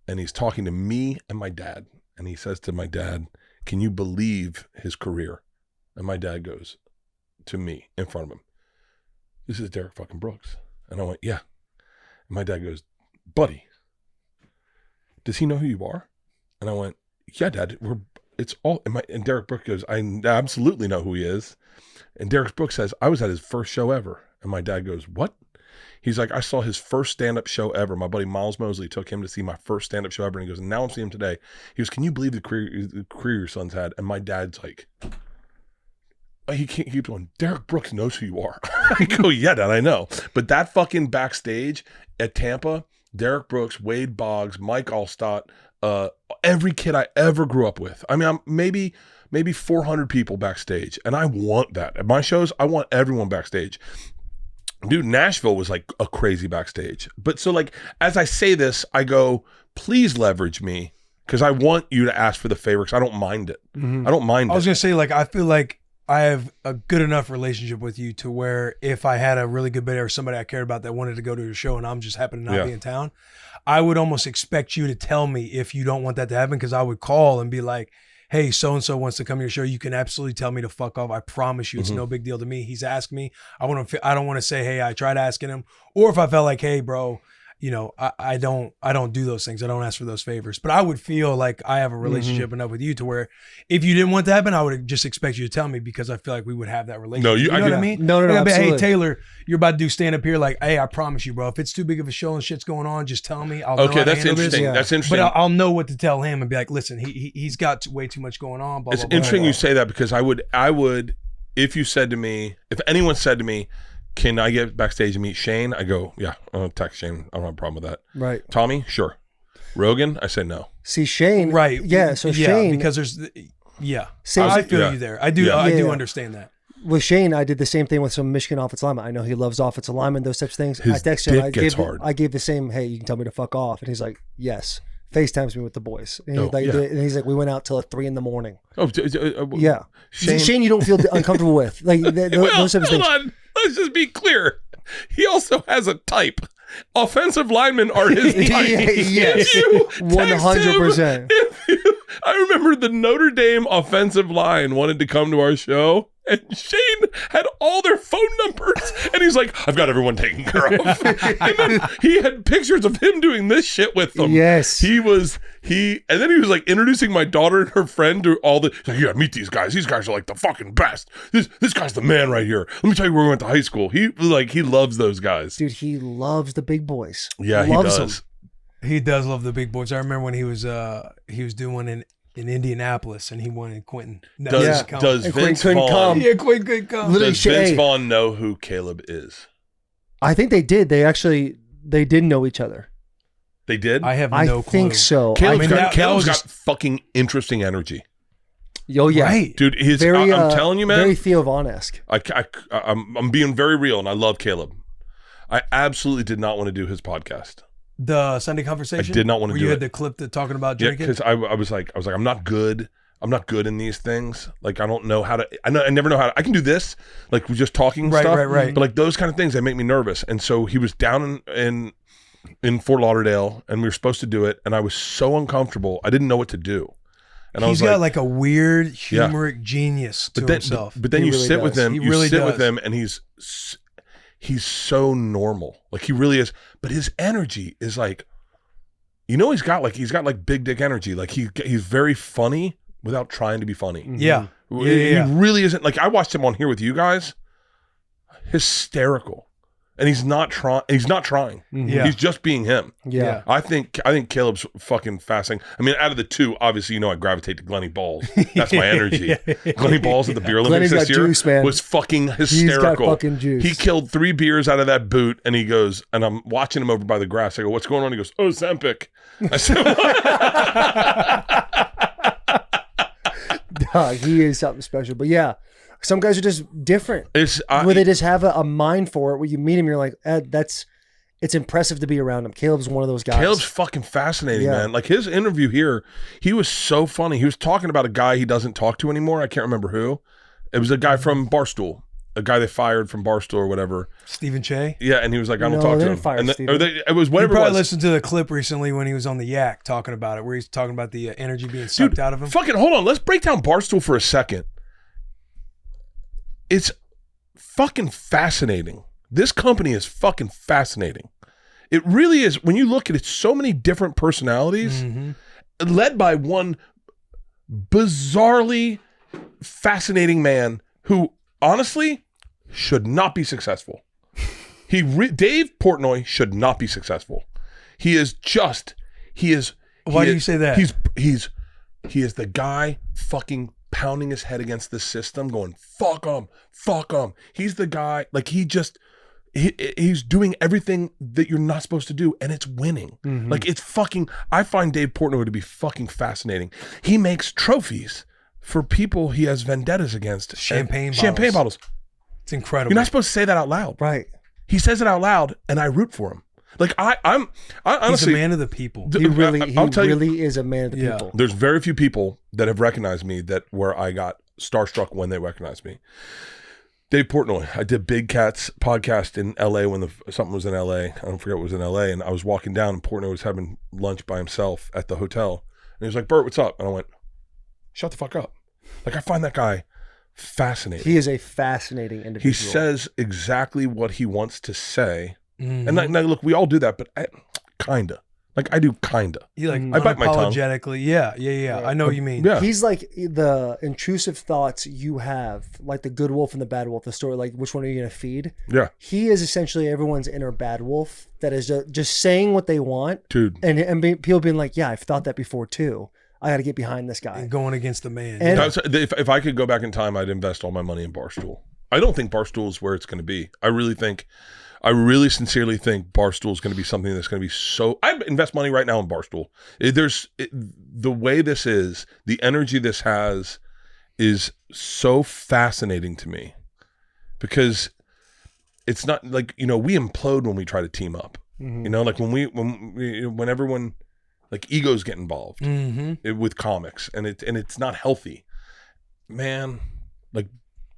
Speaker 4: and he's talking to me and my dad. And he says to my dad, can you believe his career? And my dad goes to me in front of him, this is Derek fucking Brooks. And I went, yeah. And my dad goes, buddy, does he know who you are? And I went, yeah, Dad, and Derek Brooks goes, I absolutely know who he is. And Derek Brooks says, I was at his first show ever. And my dad goes, what? He's like, I saw his first stand-up show ever. My buddy Miles Mosley took him to see my first stand-up show ever. And he goes, and now I'm seeing him today. He goes, can you believe the career your son's had? And my dad's like, he can't keep going, Derek Brooks knows who you are. I go, yeah, Dad, I know. But that fucking backstage at Tampa, Derek Brooks, Wade Boggs, Mike Allstott, every kid I ever grew up with. I mean, maybe maybe 400 people backstage. And I want that. At my shows, I want everyone backstage. Dude, Nashville was like a crazy backstage. But so like, as I say this, I go, please leverage me because I want you to ask for the favor because I don't mind it. I don't mind
Speaker 5: I was
Speaker 4: it.
Speaker 5: going to say, like, I feel like I have a good enough relationship with you to where if I had a really good bit or somebody I cared about that wanted to go to your show and I'm just happen to not be in town, I would almost expect you to tell me if you don't want that to happen because I would call and be like, hey, so-and-so wants to come to your show. You can absolutely tell me to fuck off. I promise you it's no big deal to me. He's asked me. I don't want to say, hey, I tried asking him. Or if I felt like, hey, bro, you know, I don't do those things. I don't ask for those favors. But I would feel like I have a relationship enough with you to where if you didn't want that to happen, I would just expect you to tell me because I feel like we would have that relationship.
Speaker 4: No,
Speaker 5: you know what I mean?
Speaker 3: No,
Speaker 5: Like, I'd be,
Speaker 3: absolutely.
Speaker 5: hey, Taylor, you're about to do stand up here. Like, hey, I promise you, bro, if it's too big of a show and shit's going on, just tell me. I'll know how
Speaker 4: Okay,
Speaker 5: to
Speaker 4: that's
Speaker 5: handle this.
Speaker 4: interesting.
Speaker 3: Yeah.
Speaker 4: That's interesting.
Speaker 5: But I'll know what to tell him and be like, listen, he's got way too much going on. Blah,
Speaker 4: It's
Speaker 5: blah, blah,
Speaker 4: interesting
Speaker 5: blah.
Speaker 4: you say that because I would, if you said to me, if anyone said to me, can I get backstage and meet Shane? I go, yeah, I'll text Shane. I don't have a problem with that.
Speaker 3: Right.
Speaker 4: Tommy, sure. Rogan, I say no.
Speaker 3: See, Shane.
Speaker 5: Right.
Speaker 3: Yeah. So Shane.
Speaker 5: because there's,
Speaker 3: Same-
Speaker 5: I feel
Speaker 4: Yeah.
Speaker 5: you there. I do.
Speaker 4: Yeah.
Speaker 5: I do
Speaker 3: Yeah.
Speaker 5: understand that.
Speaker 3: With Shane, I did the same thing with some Michigan offensive linemen. I know he loves offensive linemen, those types of things.
Speaker 4: His
Speaker 3: I texted him.
Speaker 4: dick gets hard.
Speaker 3: I gave the same, hey, you can tell me to fuck off. And he's like, yes. FaceTimes me with the boys. And,
Speaker 4: Oh, yeah.
Speaker 3: and he's like, we went out till 3 a.m.
Speaker 4: Oh,
Speaker 3: Yeah.
Speaker 4: Shane-
Speaker 3: Shane, you don't feel uncomfortable with. Like, those types of things.
Speaker 4: Hold on. Let's just be clear. He also has a type. Offensive linemen are his type.
Speaker 3: Yes.
Speaker 4: If you text
Speaker 3: 100%.
Speaker 4: him, I remember the Notre Dame offensive line wanted to come to our show, and Shane had all their phone numbers, and he's like, I've got everyone taken care of. And then he had pictures of him doing this shit with them.
Speaker 3: Yes.
Speaker 4: And then he was like introducing my daughter and her friend to all the, he's like, you gotta meet these guys. These guys are like the fucking best. This guy's the man right here. Let me tell you where we went to high school. He loves those guys.
Speaker 3: Dude, he loves the big boys.
Speaker 4: Yeah, he
Speaker 3: loves
Speaker 4: does.
Speaker 3: them.
Speaker 5: He does love the big boys. I remember when he was doing one in Indianapolis and he won in Quentin.
Speaker 4: Does
Speaker 3: And
Speaker 4: Vince
Speaker 3: Quinn couldn't
Speaker 4: Vaughn
Speaker 3: come.
Speaker 5: Yeah, Quentin could come.
Speaker 3: Literally,
Speaker 4: does Vince
Speaker 3: hey.
Speaker 4: Vaughn know who Caleb is?
Speaker 3: I think they did. They did know each other.
Speaker 4: They did.
Speaker 5: I have
Speaker 3: I
Speaker 5: no clue.
Speaker 3: think so.
Speaker 4: Caleb's
Speaker 5: mean,
Speaker 4: got,
Speaker 5: that
Speaker 4: Caleb's
Speaker 5: was
Speaker 4: got fucking interesting energy,
Speaker 3: Oh, yeah.
Speaker 5: Right.
Speaker 4: dude.
Speaker 3: Very,
Speaker 4: I'm telling you, man.
Speaker 3: Very Theo Vaughn-esque.
Speaker 4: I'm being very real, and I love Caleb. I absolutely did not want to do his podcast.
Speaker 5: The Sunday conversation.
Speaker 4: I did not want to
Speaker 5: where
Speaker 4: do
Speaker 5: you
Speaker 4: it.
Speaker 5: had the clip that talking about
Speaker 4: Yeah,
Speaker 5: drinking.
Speaker 4: because I was like, I'm not good. I'm not good in these things. Like, I don't know how to. I never know how to. I can do this, like we're just talking
Speaker 5: Right,
Speaker 4: stuff.
Speaker 5: right.
Speaker 4: But like those kind of things, they make me nervous. And so he was down in Fort Lauderdale, and we were supposed to do it, and I was so uncomfortable. I didn't know what to do. And I
Speaker 5: He's
Speaker 4: was
Speaker 5: got like a weird
Speaker 4: Yeah.
Speaker 5: humoric genius to
Speaker 4: but then,
Speaker 5: himself.
Speaker 4: But then
Speaker 3: He
Speaker 4: you
Speaker 3: really
Speaker 4: sit with
Speaker 3: does.
Speaker 4: him.
Speaker 5: He
Speaker 4: You
Speaker 5: really
Speaker 4: sit with
Speaker 5: does.
Speaker 4: him, and he's so normal. Like he really is. But his energy is like, he's got like big dick energy. Like he's very funny without trying to be funny.
Speaker 5: Yeah.
Speaker 4: He really isn't. Like I watched him on here with you guys, hysterical, and he's not trying.
Speaker 5: Yeah.
Speaker 4: He's just being him.
Speaker 3: Yeah.
Speaker 4: I think Caleb's fucking fascinating. I mean, out of the two, obviously, I gravitate to Glenny Balls. That's my energy. Glenny Balls at the Beer Olympics
Speaker 3: Glenny's
Speaker 4: this
Speaker 3: got
Speaker 4: year
Speaker 3: juice, man.
Speaker 4: was fucking
Speaker 3: He's
Speaker 4: hysterical.
Speaker 3: got fucking juice.
Speaker 4: He killed 3 beers out of that boot, and he goes, and I'm watching him over by the grass. I go, what's going on? He goes, oh, Zempic. I said,
Speaker 3: Dog, he is something special. But yeah, some guys are just different. Where they just have a mind for it. When you meet him, you're like, it's impressive to be around him. Caleb's one of those guys.
Speaker 4: Caleb's fucking fascinating,
Speaker 3: Yeah.
Speaker 4: man. Like his interview here, he was so funny. He was talking about a guy he doesn't talk to anymore. I can't remember who. It was a guy from Barstool, a guy they fired from Barstool or whatever.
Speaker 5: Stephen Che.
Speaker 4: Yeah, and he was like, I don't
Speaker 3: No,
Speaker 4: talk
Speaker 3: they
Speaker 4: to
Speaker 3: didn't
Speaker 4: him.
Speaker 3: fire
Speaker 4: And
Speaker 3: Stephen.
Speaker 4: it was
Speaker 5: You
Speaker 4: whatever it
Speaker 5: probably
Speaker 4: was.
Speaker 5: listened to the clip recently when he was on the Yak talking about it, where he's talking about the energy being sucked out of him.
Speaker 4: Fucking hold on. Let's break down Barstool for a second. It's fucking fascinating. This company is fucking fascinating. It really is. When you look at it, so many different personalities led by one bizarrely fascinating man who honestly should not be successful. Dave Portnoy should not be successful. Why
Speaker 5: do you say that?
Speaker 4: He is the guy fucking pounding his head against the system going, fuck him. He's the guy, like he's doing everything that you're not supposed to do, and it's winning. Like it's fucking, I find Dave Portnoy to be fucking fascinating. He makes trophies for people he has vendettas against.
Speaker 5: Champagne
Speaker 4: bottles.
Speaker 5: It's incredible.
Speaker 4: You're not supposed to say that out loud.
Speaker 3: Right.
Speaker 4: He says it out loud, and I root for him. Like I honestly,
Speaker 5: he's a man of the people.
Speaker 3: He really
Speaker 4: you,
Speaker 3: is a man of the people.
Speaker 4: There's very few people that have recognized me where I got starstruck when they recognized me. Dave Portnoy. I did Big Cat's podcast in LA when something was in LA. I don't forget what was in LA. And I was walking down and Portnoy was having lunch by himself at the hotel. And he was like, Bert, what's up? And I went, shut the fuck up. Like, I find that guy fascinating.
Speaker 3: He is a fascinating individual.
Speaker 4: He says exactly what he wants to say. And now, look, we all do that, but kinda. Like, I do kinda.
Speaker 5: You like
Speaker 4: I bite my tongue.
Speaker 5: Unapologetically. Yeah. I know what you mean.
Speaker 4: Yeah.
Speaker 3: He's like the intrusive thoughts you have, like the good wolf and the bad wolf, the story, like which one are you going to feed?
Speaker 4: Yeah.
Speaker 3: He is essentially everyone's inner bad wolf that is just saying what they want.
Speaker 4: Dude.
Speaker 3: And people being like, yeah, I've thought that before too. I got to get behind this guy.
Speaker 5: And going against the man.
Speaker 3: And
Speaker 4: if I could go back in time, I'd invest all my money in Barstool. I don't think Barstool is where it's going to be. I really sincerely think Barstool is going to be something that's going to be so... I invest money right now in Barstool. The way this is, the energy this has is so fascinating to me because it's not like, we implode when we try to team up.
Speaker 3: Mm-hmm.
Speaker 4: Like when everyone, like egos get involved with comics and it's not healthy. Man, like...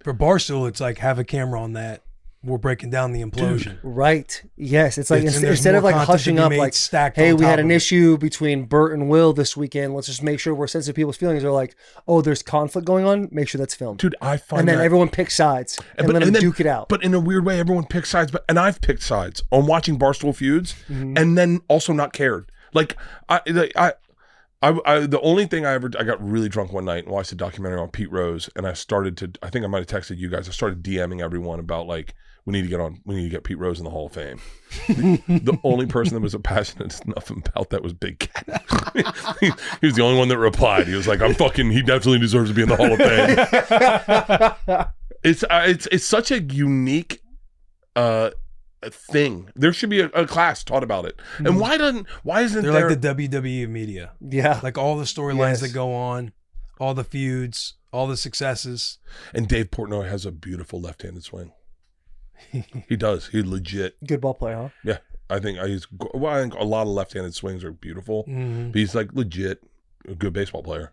Speaker 5: For Barstool, it's like have a camera on that. We're breaking down the implosion.
Speaker 3: Dude, right. Yes. It's like
Speaker 5: There's
Speaker 3: instead of
Speaker 5: more
Speaker 3: like
Speaker 5: content
Speaker 3: hushing
Speaker 5: to be
Speaker 3: up,
Speaker 5: made
Speaker 3: like,
Speaker 5: stacked
Speaker 3: hey,
Speaker 5: on
Speaker 3: we
Speaker 5: top
Speaker 3: had
Speaker 5: of
Speaker 3: an
Speaker 5: it.
Speaker 3: issue between Bert and Will this weekend. Let's just make sure we're sensitive to people's feelings. They're like, oh, there's conflict going on. Make sure that's filmed.
Speaker 4: Dude, I find
Speaker 3: and then
Speaker 4: that...
Speaker 3: everyone picks sides and let them duke it out.
Speaker 4: But in a weird way, everyone picks sides. And I've picked sides on watching Barstool feuds and then also not cared. Like, I the only thing I got really drunk one night and watched a documentary on Pete Rose, and I think I might have texted you guys. I started DMing everyone about like, we need to get Pete Rose in the Hall of Fame. The only person that was passionate enough about that was Big Cat. he was the only one that replied. He was like, he definitely deserves to be in the Hall of Fame. It's such a unique thing. There should be a class taught about it. And why isn't
Speaker 5: They're
Speaker 4: there...
Speaker 5: like the WWE media.
Speaker 3: Yeah.
Speaker 5: Like all the storylines that go on, all the feuds, all the successes.
Speaker 4: And Dave Portnoy has a beautiful left-handed swing. He does. He legit.
Speaker 3: Good ball player, huh?
Speaker 4: Yeah. I think a lot of left-handed swings are beautiful. But he's like legit a good baseball player.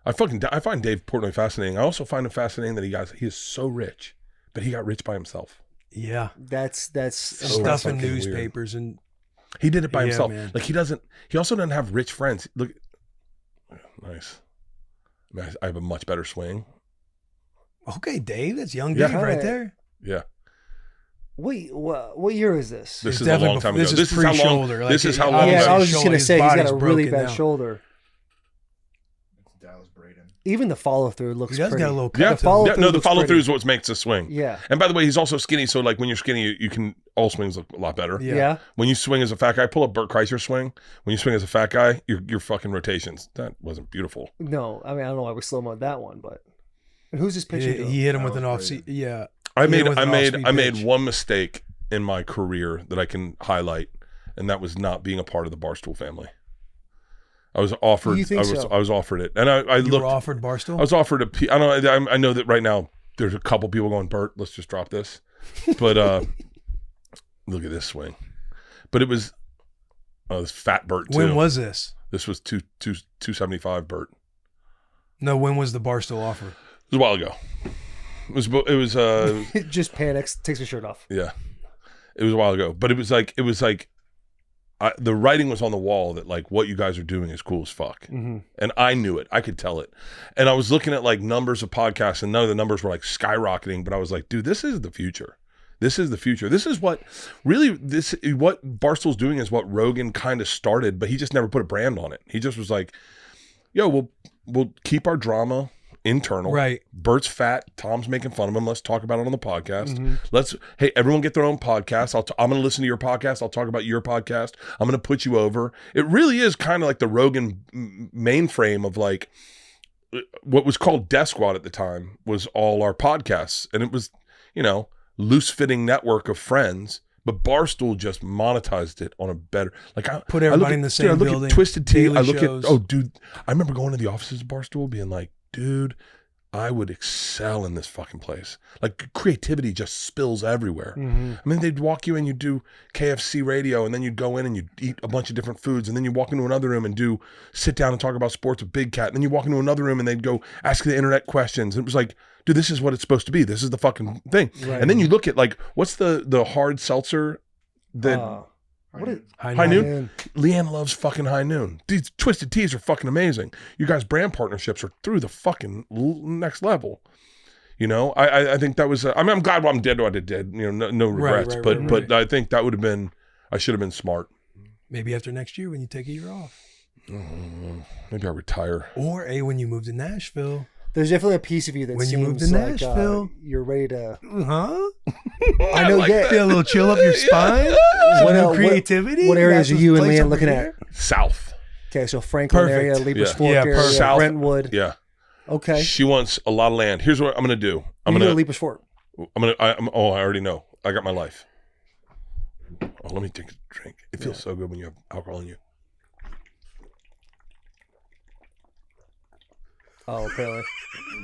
Speaker 4: I find Dave Portnoy fascinating. I also find it fascinating that he is so rich, but he got rich by himself.
Speaker 5: Yeah.
Speaker 3: That's
Speaker 5: Stuff in
Speaker 4: fucking
Speaker 5: newspapers
Speaker 4: weird.
Speaker 5: and
Speaker 4: He did it by himself.
Speaker 5: man.
Speaker 4: Like he also doesn't have rich friends. Look, nice. I have a much better swing.
Speaker 5: okay, Dave, that's young Dave right there.
Speaker 4: Yeah.
Speaker 3: Wait, what year is this?
Speaker 4: This
Speaker 5: It's
Speaker 4: is a
Speaker 5: definitely
Speaker 4: long time
Speaker 5: this
Speaker 4: ago.
Speaker 5: is
Speaker 4: This is how long.
Speaker 5: pre-shoulder. Like,
Speaker 4: This is how
Speaker 5: it-
Speaker 4: long.
Speaker 3: Yeah,
Speaker 5: obviously
Speaker 3: I was just gonna
Speaker 5: his
Speaker 3: say he's got
Speaker 5: body's
Speaker 3: a really
Speaker 5: broken
Speaker 3: bad
Speaker 5: down.
Speaker 3: shoulder.
Speaker 7: It's Dallas Braden.
Speaker 3: Even the follow through looks
Speaker 5: He does
Speaker 3: pretty.
Speaker 5: got a little
Speaker 4: Yeah,
Speaker 5: cut.
Speaker 3: follow-
Speaker 4: no, the
Speaker 3: looks
Speaker 4: follow through
Speaker 3: pretty.
Speaker 4: is what makes a swing.
Speaker 3: Yeah.
Speaker 4: And by the way, he's also skinny, so like when you're skinny, you can all swings look a lot better.
Speaker 3: Yeah.
Speaker 4: When you swing as a fat guy, pull up Bert Kreischer swing. When you swing as a fat guy, your fucking rotations. That wasn't beautiful.
Speaker 3: No, I mean I don't know why we slow mo that one, but and who's his pitching?
Speaker 5: He,
Speaker 3: to?
Speaker 5: he hit him with
Speaker 7: That
Speaker 5: an
Speaker 7: was
Speaker 5: off
Speaker 7: Braden.
Speaker 5: Yeah.
Speaker 4: I
Speaker 5: He hit
Speaker 4: made
Speaker 5: him with an off-speed
Speaker 4: I made
Speaker 5: pitch.
Speaker 4: one mistake in my career that I can highlight, and that was not being a part of the Barstool family. I was offered.
Speaker 3: You think so?
Speaker 4: I was offered it, and I
Speaker 5: You
Speaker 4: looked.
Speaker 5: were offered Barstool?
Speaker 4: I was offered a. I know that right now there's a couple people going, Bert, let's just drop this. But look at this swing. But it was this fat Bert too.
Speaker 5: When was this?
Speaker 4: This was 275 Bert.
Speaker 5: No, when was the Barstool offer?
Speaker 4: It was a while ago. It was
Speaker 3: Just panics, takes his shirt off.
Speaker 4: yeah. It was a while ago, but it was like the writing was on the wall that like what you guys are doing is cool as fuck.
Speaker 3: Mm-hmm.
Speaker 4: And I knew it. I could tell it. And I was looking at like numbers of podcasts and none of the numbers were like skyrocketing, but I was like, dude, this is the future. This is the future. This is what Barstool's doing is what Rogan kind of started, but he just never put a brand on it. He just was like, yo, we'll keep our drama internal.
Speaker 5: Right.
Speaker 4: Bert's fat. Tom's making fun of him. Let's talk about it on the podcast.
Speaker 3: Mm-hmm.
Speaker 4: Hey, everyone get their own podcast. I'm going to listen to your podcast. I'll talk about your podcast. I'm going to put you over. It really is kind of like the Rogan mainframe of like what was called Death Squad at the time was all our podcasts. And it was, loose fitting network of friends. But Barstool just monetized it on a better, like I
Speaker 5: Put everybody in the same
Speaker 4: I look
Speaker 5: building,
Speaker 4: at Twisted Tea.
Speaker 5: daily
Speaker 4: I look
Speaker 5: shows.
Speaker 4: at, I remember going to the offices of Barstool being like, dude, I would excel in this fucking place. Like creativity just spills everywhere.
Speaker 3: Mm-hmm.
Speaker 4: I mean, they'd walk you in, you'd do KFC radio, and then you'd go in and you'd eat a bunch of different foods, and then you walk into another room and sit down and talk about sports with Big Cat, and then you walk into another room and they'd go ask the internet questions. And it was like, dude, this is what it's supposed to be. This is the fucking thing.
Speaker 3: Right.
Speaker 4: And then you look at like, what's the hard seltzer that
Speaker 3: what is
Speaker 4: High Noon? Leanne loves fucking High Noon. These twisted teas are fucking amazing. You guys' brand partnerships are through the fucking next level. You know, I think that was. I mean, I'm glad I'm dead what I did. You know, no regrets. But I think that would have been. I should have been smart.
Speaker 5: Maybe after next year when you take a year off.
Speaker 4: Maybe I retire.
Speaker 5: Or when you move to Nashville.
Speaker 3: There's definitely a piece of you that
Speaker 5: When you
Speaker 3: seems
Speaker 5: moved to
Speaker 3: like
Speaker 5: Nashville.
Speaker 3: you're ready to.
Speaker 5: Huh?
Speaker 3: I know.
Speaker 4: like
Speaker 3: Yeah.
Speaker 5: Feel a little chill up your spine.
Speaker 3: What,
Speaker 5: Some
Speaker 3: what-
Speaker 5: creativity.
Speaker 3: what areas are
Speaker 5: That's
Speaker 3: you
Speaker 5: this
Speaker 3: and
Speaker 5: place
Speaker 3: Leanne
Speaker 5: over
Speaker 3: looking
Speaker 5: here.
Speaker 3: at?
Speaker 4: South.
Speaker 3: Okay, so Franklin
Speaker 5: Perfect.
Speaker 3: area, Libras
Speaker 4: Yeah.
Speaker 3: Fork
Speaker 5: Yeah,
Speaker 3: area,
Speaker 5: perfect.
Speaker 4: South.
Speaker 3: Brentwood.
Speaker 4: Yeah.
Speaker 3: Okay.
Speaker 4: She wants a lot of land. Here's what I'm gonna do.
Speaker 3: I'm gonna Libras Fork.
Speaker 4: I already know. I got my life. Oh, let me take a drink. It feels so good when you have alcohol in you.
Speaker 3: Oh, apparently.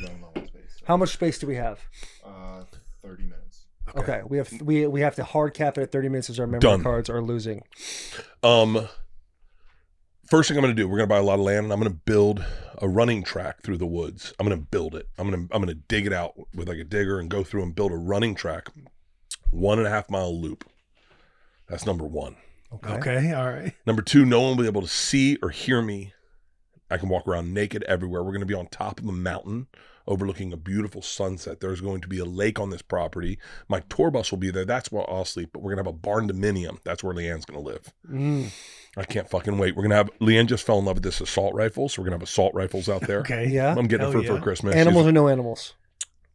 Speaker 7: We're going on space.
Speaker 3: How much space do we have?
Speaker 7: 30 minutes.
Speaker 3: Okay, we have to hard cap it at 30 minutes as our memory
Speaker 4: Done.
Speaker 3: cards are losing.
Speaker 4: First thing I'm gonna do, we're gonna buy a lot of land, and I'm gonna build a running track through the woods. I'm gonna build it. I'm gonna dig it out with like a digger and go through and build a running track, 1.5 mile loop. That's number one.
Speaker 5: Okay, all right.
Speaker 4: Number two, no one will be able to see or hear me. I can walk around naked everywhere. We're going to be on top of a mountain overlooking a beautiful sunset. There's going to be a lake on this property. My tour bus will be there. That's where I'll sleep. But we're going to have a barn dominium. That's where Leanne's going to live. I can't fucking wait. We're going to have, Leanne just fell in love with this assault rifle. So we're going to have assault rifles out there.
Speaker 5: Okay.
Speaker 3: Yeah.
Speaker 4: I'm getting
Speaker 5: Hell
Speaker 4: it for
Speaker 5: yeah.
Speaker 4: Christmas.
Speaker 3: Animals or no animals?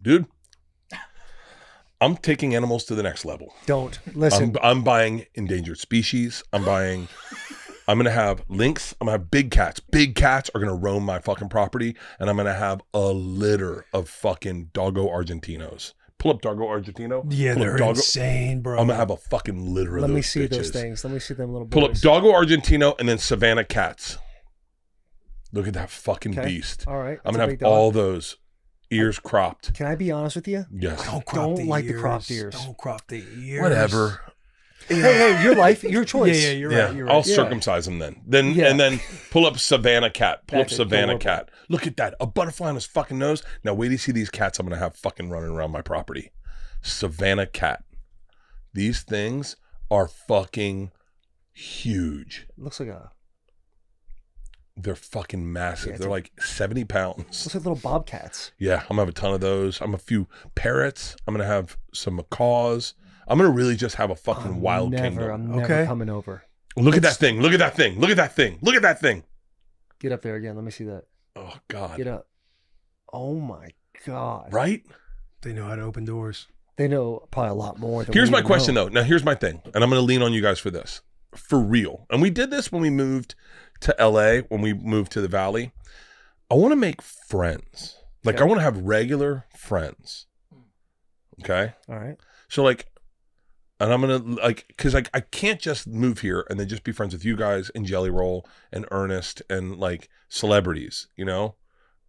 Speaker 4: Dude, I'm taking animals to the next level.
Speaker 3: Don't. Listen.
Speaker 4: I'm buying endangered species. I'm going to have lynx. I'm going to have big cats. Big cats are going to roam my fucking property. And I'm going to have a litter of fucking doggo Argentinos. Pull up doggo Argentino.
Speaker 5: Yeah,
Speaker 4: Pull up
Speaker 5: they're insane, bro.
Speaker 4: I'm going to have a fucking litter of
Speaker 3: Let
Speaker 4: those
Speaker 3: me see
Speaker 4: bitches.
Speaker 3: those things. Let me see them little boys.
Speaker 4: Pull up doggo Argentino and then Savannah cats. Look at that fucking
Speaker 3: Okay.
Speaker 4: beast.
Speaker 3: All right.
Speaker 4: I'm
Speaker 3: That's a
Speaker 4: going to
Speaker 3: big
Speaker 4: have
Speaker 3: dog.
Speaker 4: all those ears cropped.
Speaker 3: Can I be honest with you?
Speaker 4: Yes.
Speaker 3: Don't like the cropped ears.
Speaker 5: Don't crop the ears.
Speaker 4: Whatever.
Speaker 3: Hey, your life, your choice.
Speaker 5: Yeah, you're
Speaker 4: Yeah,
Speaker 5: right. You're
Speaker 4: I'll
Speaker 5: right.
Speaker 4: circumcise them then.
Speaker 3: Yeah.
Speaker 4: And then pull up Savannah cat. Pull up
Speaker 3: That's
Speaker 4: Savannah
Speaker 3: adorable.
Speaker 4: cat. Look at that. A butterfly on his fucking nose. Now wait till you see these cats I'm gonna have fucking running around my property. Savannah cat. These things are fucking huge.
Speaker 3: Looks like a
Speaker 4: They're fucking massive.
Speaker 3: Yeah, it's
Speaker 4: They're like 70 pounds.
Speaker 3: looks like little bobcats.
Speaker 4: Yeah, I'm gonna have a ton of those. I'm a few parrots. I'm gonna have some macaws. I'm gonna really just have a fucking wild kingdom.
Speaker 3: I'm never
Speaker 5: Okay.
Speaker 3: coming over.
Speaker 4: Look at that thing. Look at that thing. Look at that thing. Look at that thing.
Speaker 3: Get up there again. Let me see that.
Speaker 4: Oh God.
Speaker 3: Get up. Oh my God.
Speaker 4: Right?
Speaker 5: They know how to open doors.
Speaker 3: They know probably a lot more than
Speaker 4: Here's
Speaker 3: we
Speaker 4: my
Speaker 3: even
Speaker 4: question
Speaker 3: know.
Speaker 4: though. Now here's my thing, and I'm going to lean on you guys for this. For real. And we did this when we moved to LA, when we moved to the Valley. I want to make friends. Like
Speaker 3: Okay.
Speaker 4: I want to have regular friends. Okay?
Speaker 3: All right.
Speaker 4: So like, and I'm going to like, cause like I can't just move here and then just be friends with you guys and Jelly Roll and Ernest and like celebrities, you know?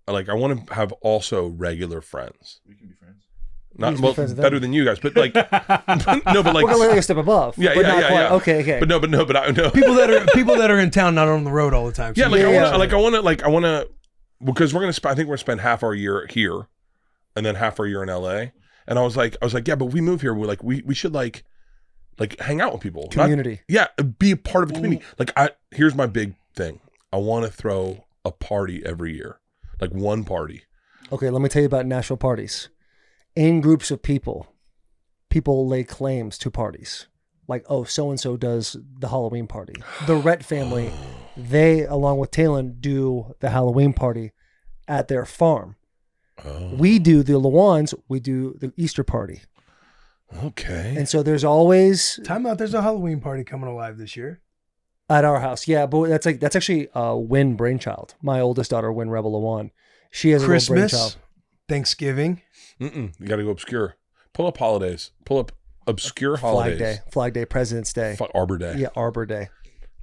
Speaker 4: Like I want to have also regular friends.
Speaker 7: We can be friends.
Speaker 4: Not
Speaker 3: Please be
Speaker 4: well,
Speaker 3: friends with
Speaker 4: better
Speaker 3: them.
Speaker 4: than you guys, but like, no, but like,
Speaker 3: We're gonna like a step above.
Speaker 4: Yeah,
Speaker 3: but
Speaker 4: yeah,
Speaker 3: not
Speaker 4: yeah,
Speaker 3: quite.
Speaker 4: yeah.
Speaker 3: Okay.
Speaker 4: but I know.
Speaker 5: People that are in town, not on the road all the time. So
Speaker 4: Yeah, like
Speaker 3: Yeah,
Speaker 4: I want to, because we're gonna I think we're gonna spend half our year here, and then half our year in LA. And I was like, yeah, but we move here. We're like, we should like hang out with people, Not-
Speaker 3: Community.
Speaker 4: yeah, be a part of a community. Like here's my big thing. I want to throw a party every year, like one party.
Speaker 3: Okay, let me tell you about national parties. In groups of people lay claims to parties. Like, oh, so-and-so does the Halloween party. The Rhett family, they, along with Talon, do the Halloween party at their farm.
Speaker 4: Oh,
Speaker 3: We do the Lewans, we do the Easter party.
Speaker 4: okay.
Speaker 3: And so there's always
Speaker 5: time out. There's a Halloween party coming alive this year.
Speaker 3: at our house. Yeah, but that's actually Win brainchild. My oldest daughter, Win Rebel Lewan. She has a little
Speaker 5: Christmas,
Speaker 3: brainchild.
Speaker 5: Thanksgiving.
Speaker 4: You got to go obscure. Pull up holidays. Pull up obscure holidays.
Speaker 3: Flag Day, President's Day.
Speaker 4: Arbor Day.
Speaker 3: Yeah, Arbor Day.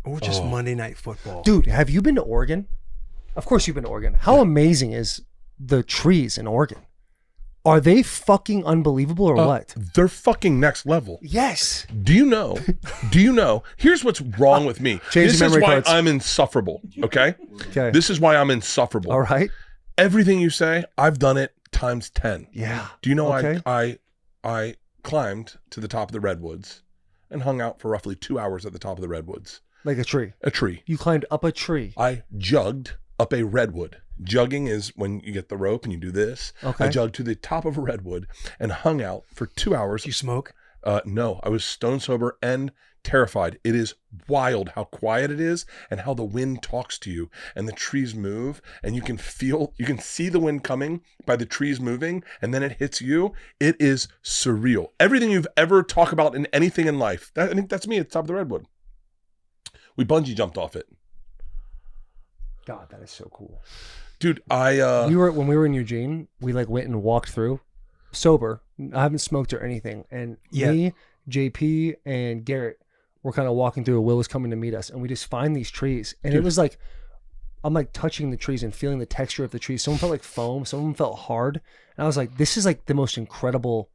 Speaker 5: Or just Monday Night Football.
Speaker 3: Dude, have you been to Oregon? Of course you've been to Oregon. How amazing is the trees in Oregon. Are they fucking unbelievable or what?
Speaker 4: They're fucking next level.
Speaker 3: Yes.
Speaker 4: Do you know? Here's what's wrong with me.
Speaker 3: Change
Speaker 4: This
Speaker 3: the
Speaker 4: is
Speaker 3: memory
Speaker 4: why
Speaker 3: cards.
Speaker 4: I'm insufferable. Okay.
Speaker 3: Okay.
Speaker 4: This is why I'm insufferable.
Speaker 3: All right.
Speaker 4: Everything you say, I've done it times 10.
Speaker 3: Yeah.
Speaker 4: Do you know
Speaker 3: Okay.
Speaker 4: I climbed to the top of the redwoods and hung out for roughly 2 hours at the top of the redwoods.
Speaker 3: Like a tree.
Speaker 4: A tree.
Speaker 3: You climbed up a tree.
Speaker 4: I jugged up a redwood. Jugging is when you get the rope and you do this.
Speaker 3: Okay.
Speaker 4: I jugged to the top of a redwood and hung out for 2 hours.
Speaker 5: You smoke?
Speaker 4: No, I was stone sober and terrified. It is wild how quiet it is and how the wind talks to you and the trees move and you can see the wind coming by the trees moving and then it hits you. It is surreal. Everything you've ever talked about in anything in life. I think that's me at the top of the redwood. We bungee jumped off it.
Speaker 3: God, that is so cool.
Speaker 4: Dude,
Speaker 3: when we were in Eugene, we like went and walked through sober. I haven't smoked or anything. And me, JP, and Garrett were kind of walking through. Will was coming to meet us, and we just find these trees. And it was like, I'm like touching the trees and feeling the texture of the trees. Some felt like foam, some of them felt hard. And I was like, this is like the most incredible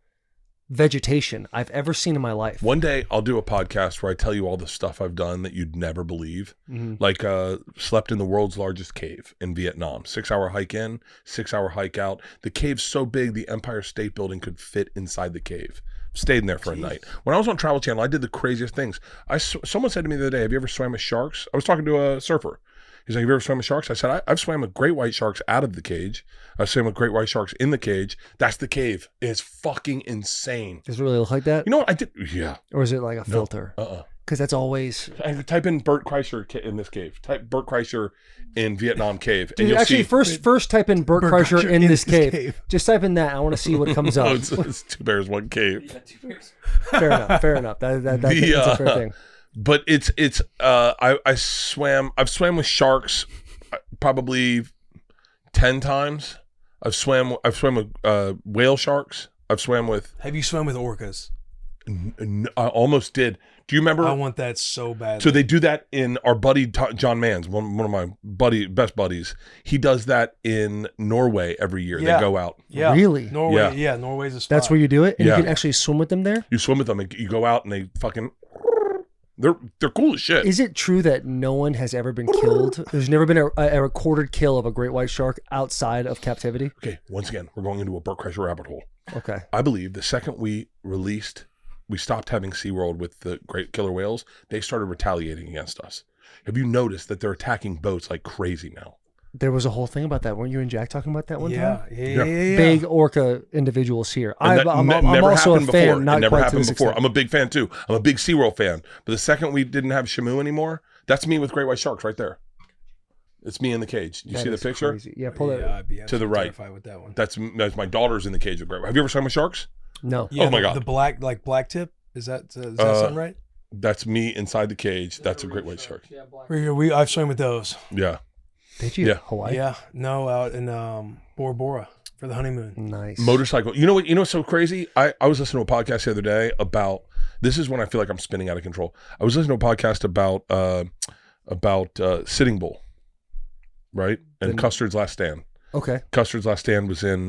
Speaker 3: vegetation I've ever seen in my life.
Speaker 4: One day I'll do a podcast where I tell you all the stuff I've done that you'd never believe.
Speaker 3: Mm-hmm.
Speaker 4: Like slept in the world's largest cave in Vietnam. 6-hour hike in, 6-hour hike out. The cave's so big the Empire State Building could fit inside the cave. Stayed in there for a night. When I was on Travel Channel, I did the craziest things. Someone said to me the other day, have you ever swam with sharks? I was talking to a surfer. He's like, have you ever swam with sharks? I said, I've swam with great white sharks out of the cage. I've swam with great white sharks in the cage. That's the cave. It's fucking insane.
Speaker 3: Does it really look like that?
Speaker 4: You know what I did? Yeah.
Speaker 3: Or is it like a filter? Because that's always...
Speaker 4: And type in Bert Kreischer in this cave. Type Bert Kreischer in Vietnam cave. And
Speaker 3: Dude,
Speaker 4: you'll
Speaker 3: actually,
Speaker 4: see...
Speaker 3: first type in Bert Kreischer in this cave. Just type in that. I want to see what comes up.
Speaker 4: Oh, it's 2 bears, 1 cave.
Speaker 3: Fair enough. That's a fair thing.
Speaker 4: But I've swam with sharks probably 10 times. I've swam with whale sharks. I've swam with...
Speaker 5: Have you swam with orcas?
Speaker 4: I almost did. Do you remember?
Speaker 5: I want that so bad.
Speaker 4: So they do that in our buddy John Mans, one of my best buddies. He does that in Norway every year.
Speaker 5: Yeah.
Speaker 4: They go out.
Speaker 5: Yeah.
Speaker 3: Really?
Speaker 5: Norway. Yeah, Norway's a spot.
Speaker 3: That's where you do it? And
Speaker 4: Yeah.
Speaker 3: you can actually swim with them there?
Speaker 4: You swim with them and you go out and they fucking... They're cool as shit.
Speaker 3: Is it true that no one has ever been killed? There's never been a recorded kill of a great white shark outside of captivity?
Speaker 4: Okay, once again, we're going into a Bert Kreischer rabbit hole.
Speaker 3: Okay.
Speaker 4: I believe the second we stopped having SeaWorld with the great killer whales, they started retaliating against us. Have you noticed that they're attacking boats like crazy now?
Speaker 3: There was a whole thing about that. Weren't you and Jack talking about that one time?
Speaker 5: Yeah.
Speaker 3: Big orca individuals here.
Speaker 4: And that
Speaker 3: I'm
Speaker 4: never
Speaker 3: also a
Speaker 4: happened
Speaker 3: fan,
Speaker 4: before.
Speaker 3: not
Speaker 4: It never
Speaker 3: quite to
Speaker 4: happened
Speaker 3: this
Speaker 4: before.
Speaker 3: extent.
Speaker 4: I'm a big fan too. I'm a big SeaWorld fan. But the second we didn't have Shamu anymore, that's me with great white sharks right there. It's me in the cage. You
Speaker 3: That
Speaker 4: see the
Speaker 3: is
Speaker 4: picture?
Speaker 3: crazy. Yeah, pull that.
Speaker 5: I'd be
Speaker 4: To the right.
Speaker 5: terrified with that one.
Speaker 4: That's my daughter's in the cage with great. Have you ever swum with sharks?
Speaker 3: No.
Speaker 5: Yeah,
Speaker 4: Oh my
Speaker 5: the,
Speaker 4: God.
Speaker 5: The black tip. Does that sound right?
Speaker 4: That's me inside the cage. That's a great white shark.
Speaker 5: I've swum with those.
Speaker 4: Yeah.
Speaker 3: Did you?
Speaker 4: Yeah.
Speaker 3: Hawaii?
Speaker 5: Yeah, no, out in Bora Bora for the honeymoon.
Speaker 3: Nice.
Speaker 4: Motorcycle. You know what? You know what's so crazy? I was listening to a podcast the other day about. This is when I feel like I'm spinning out of control. I was listening to a podcast about Sitting Bull, right? And Custard's Last Stand.
Speaker 3: Okay.
Speaker 4: Custard's Last Stand was in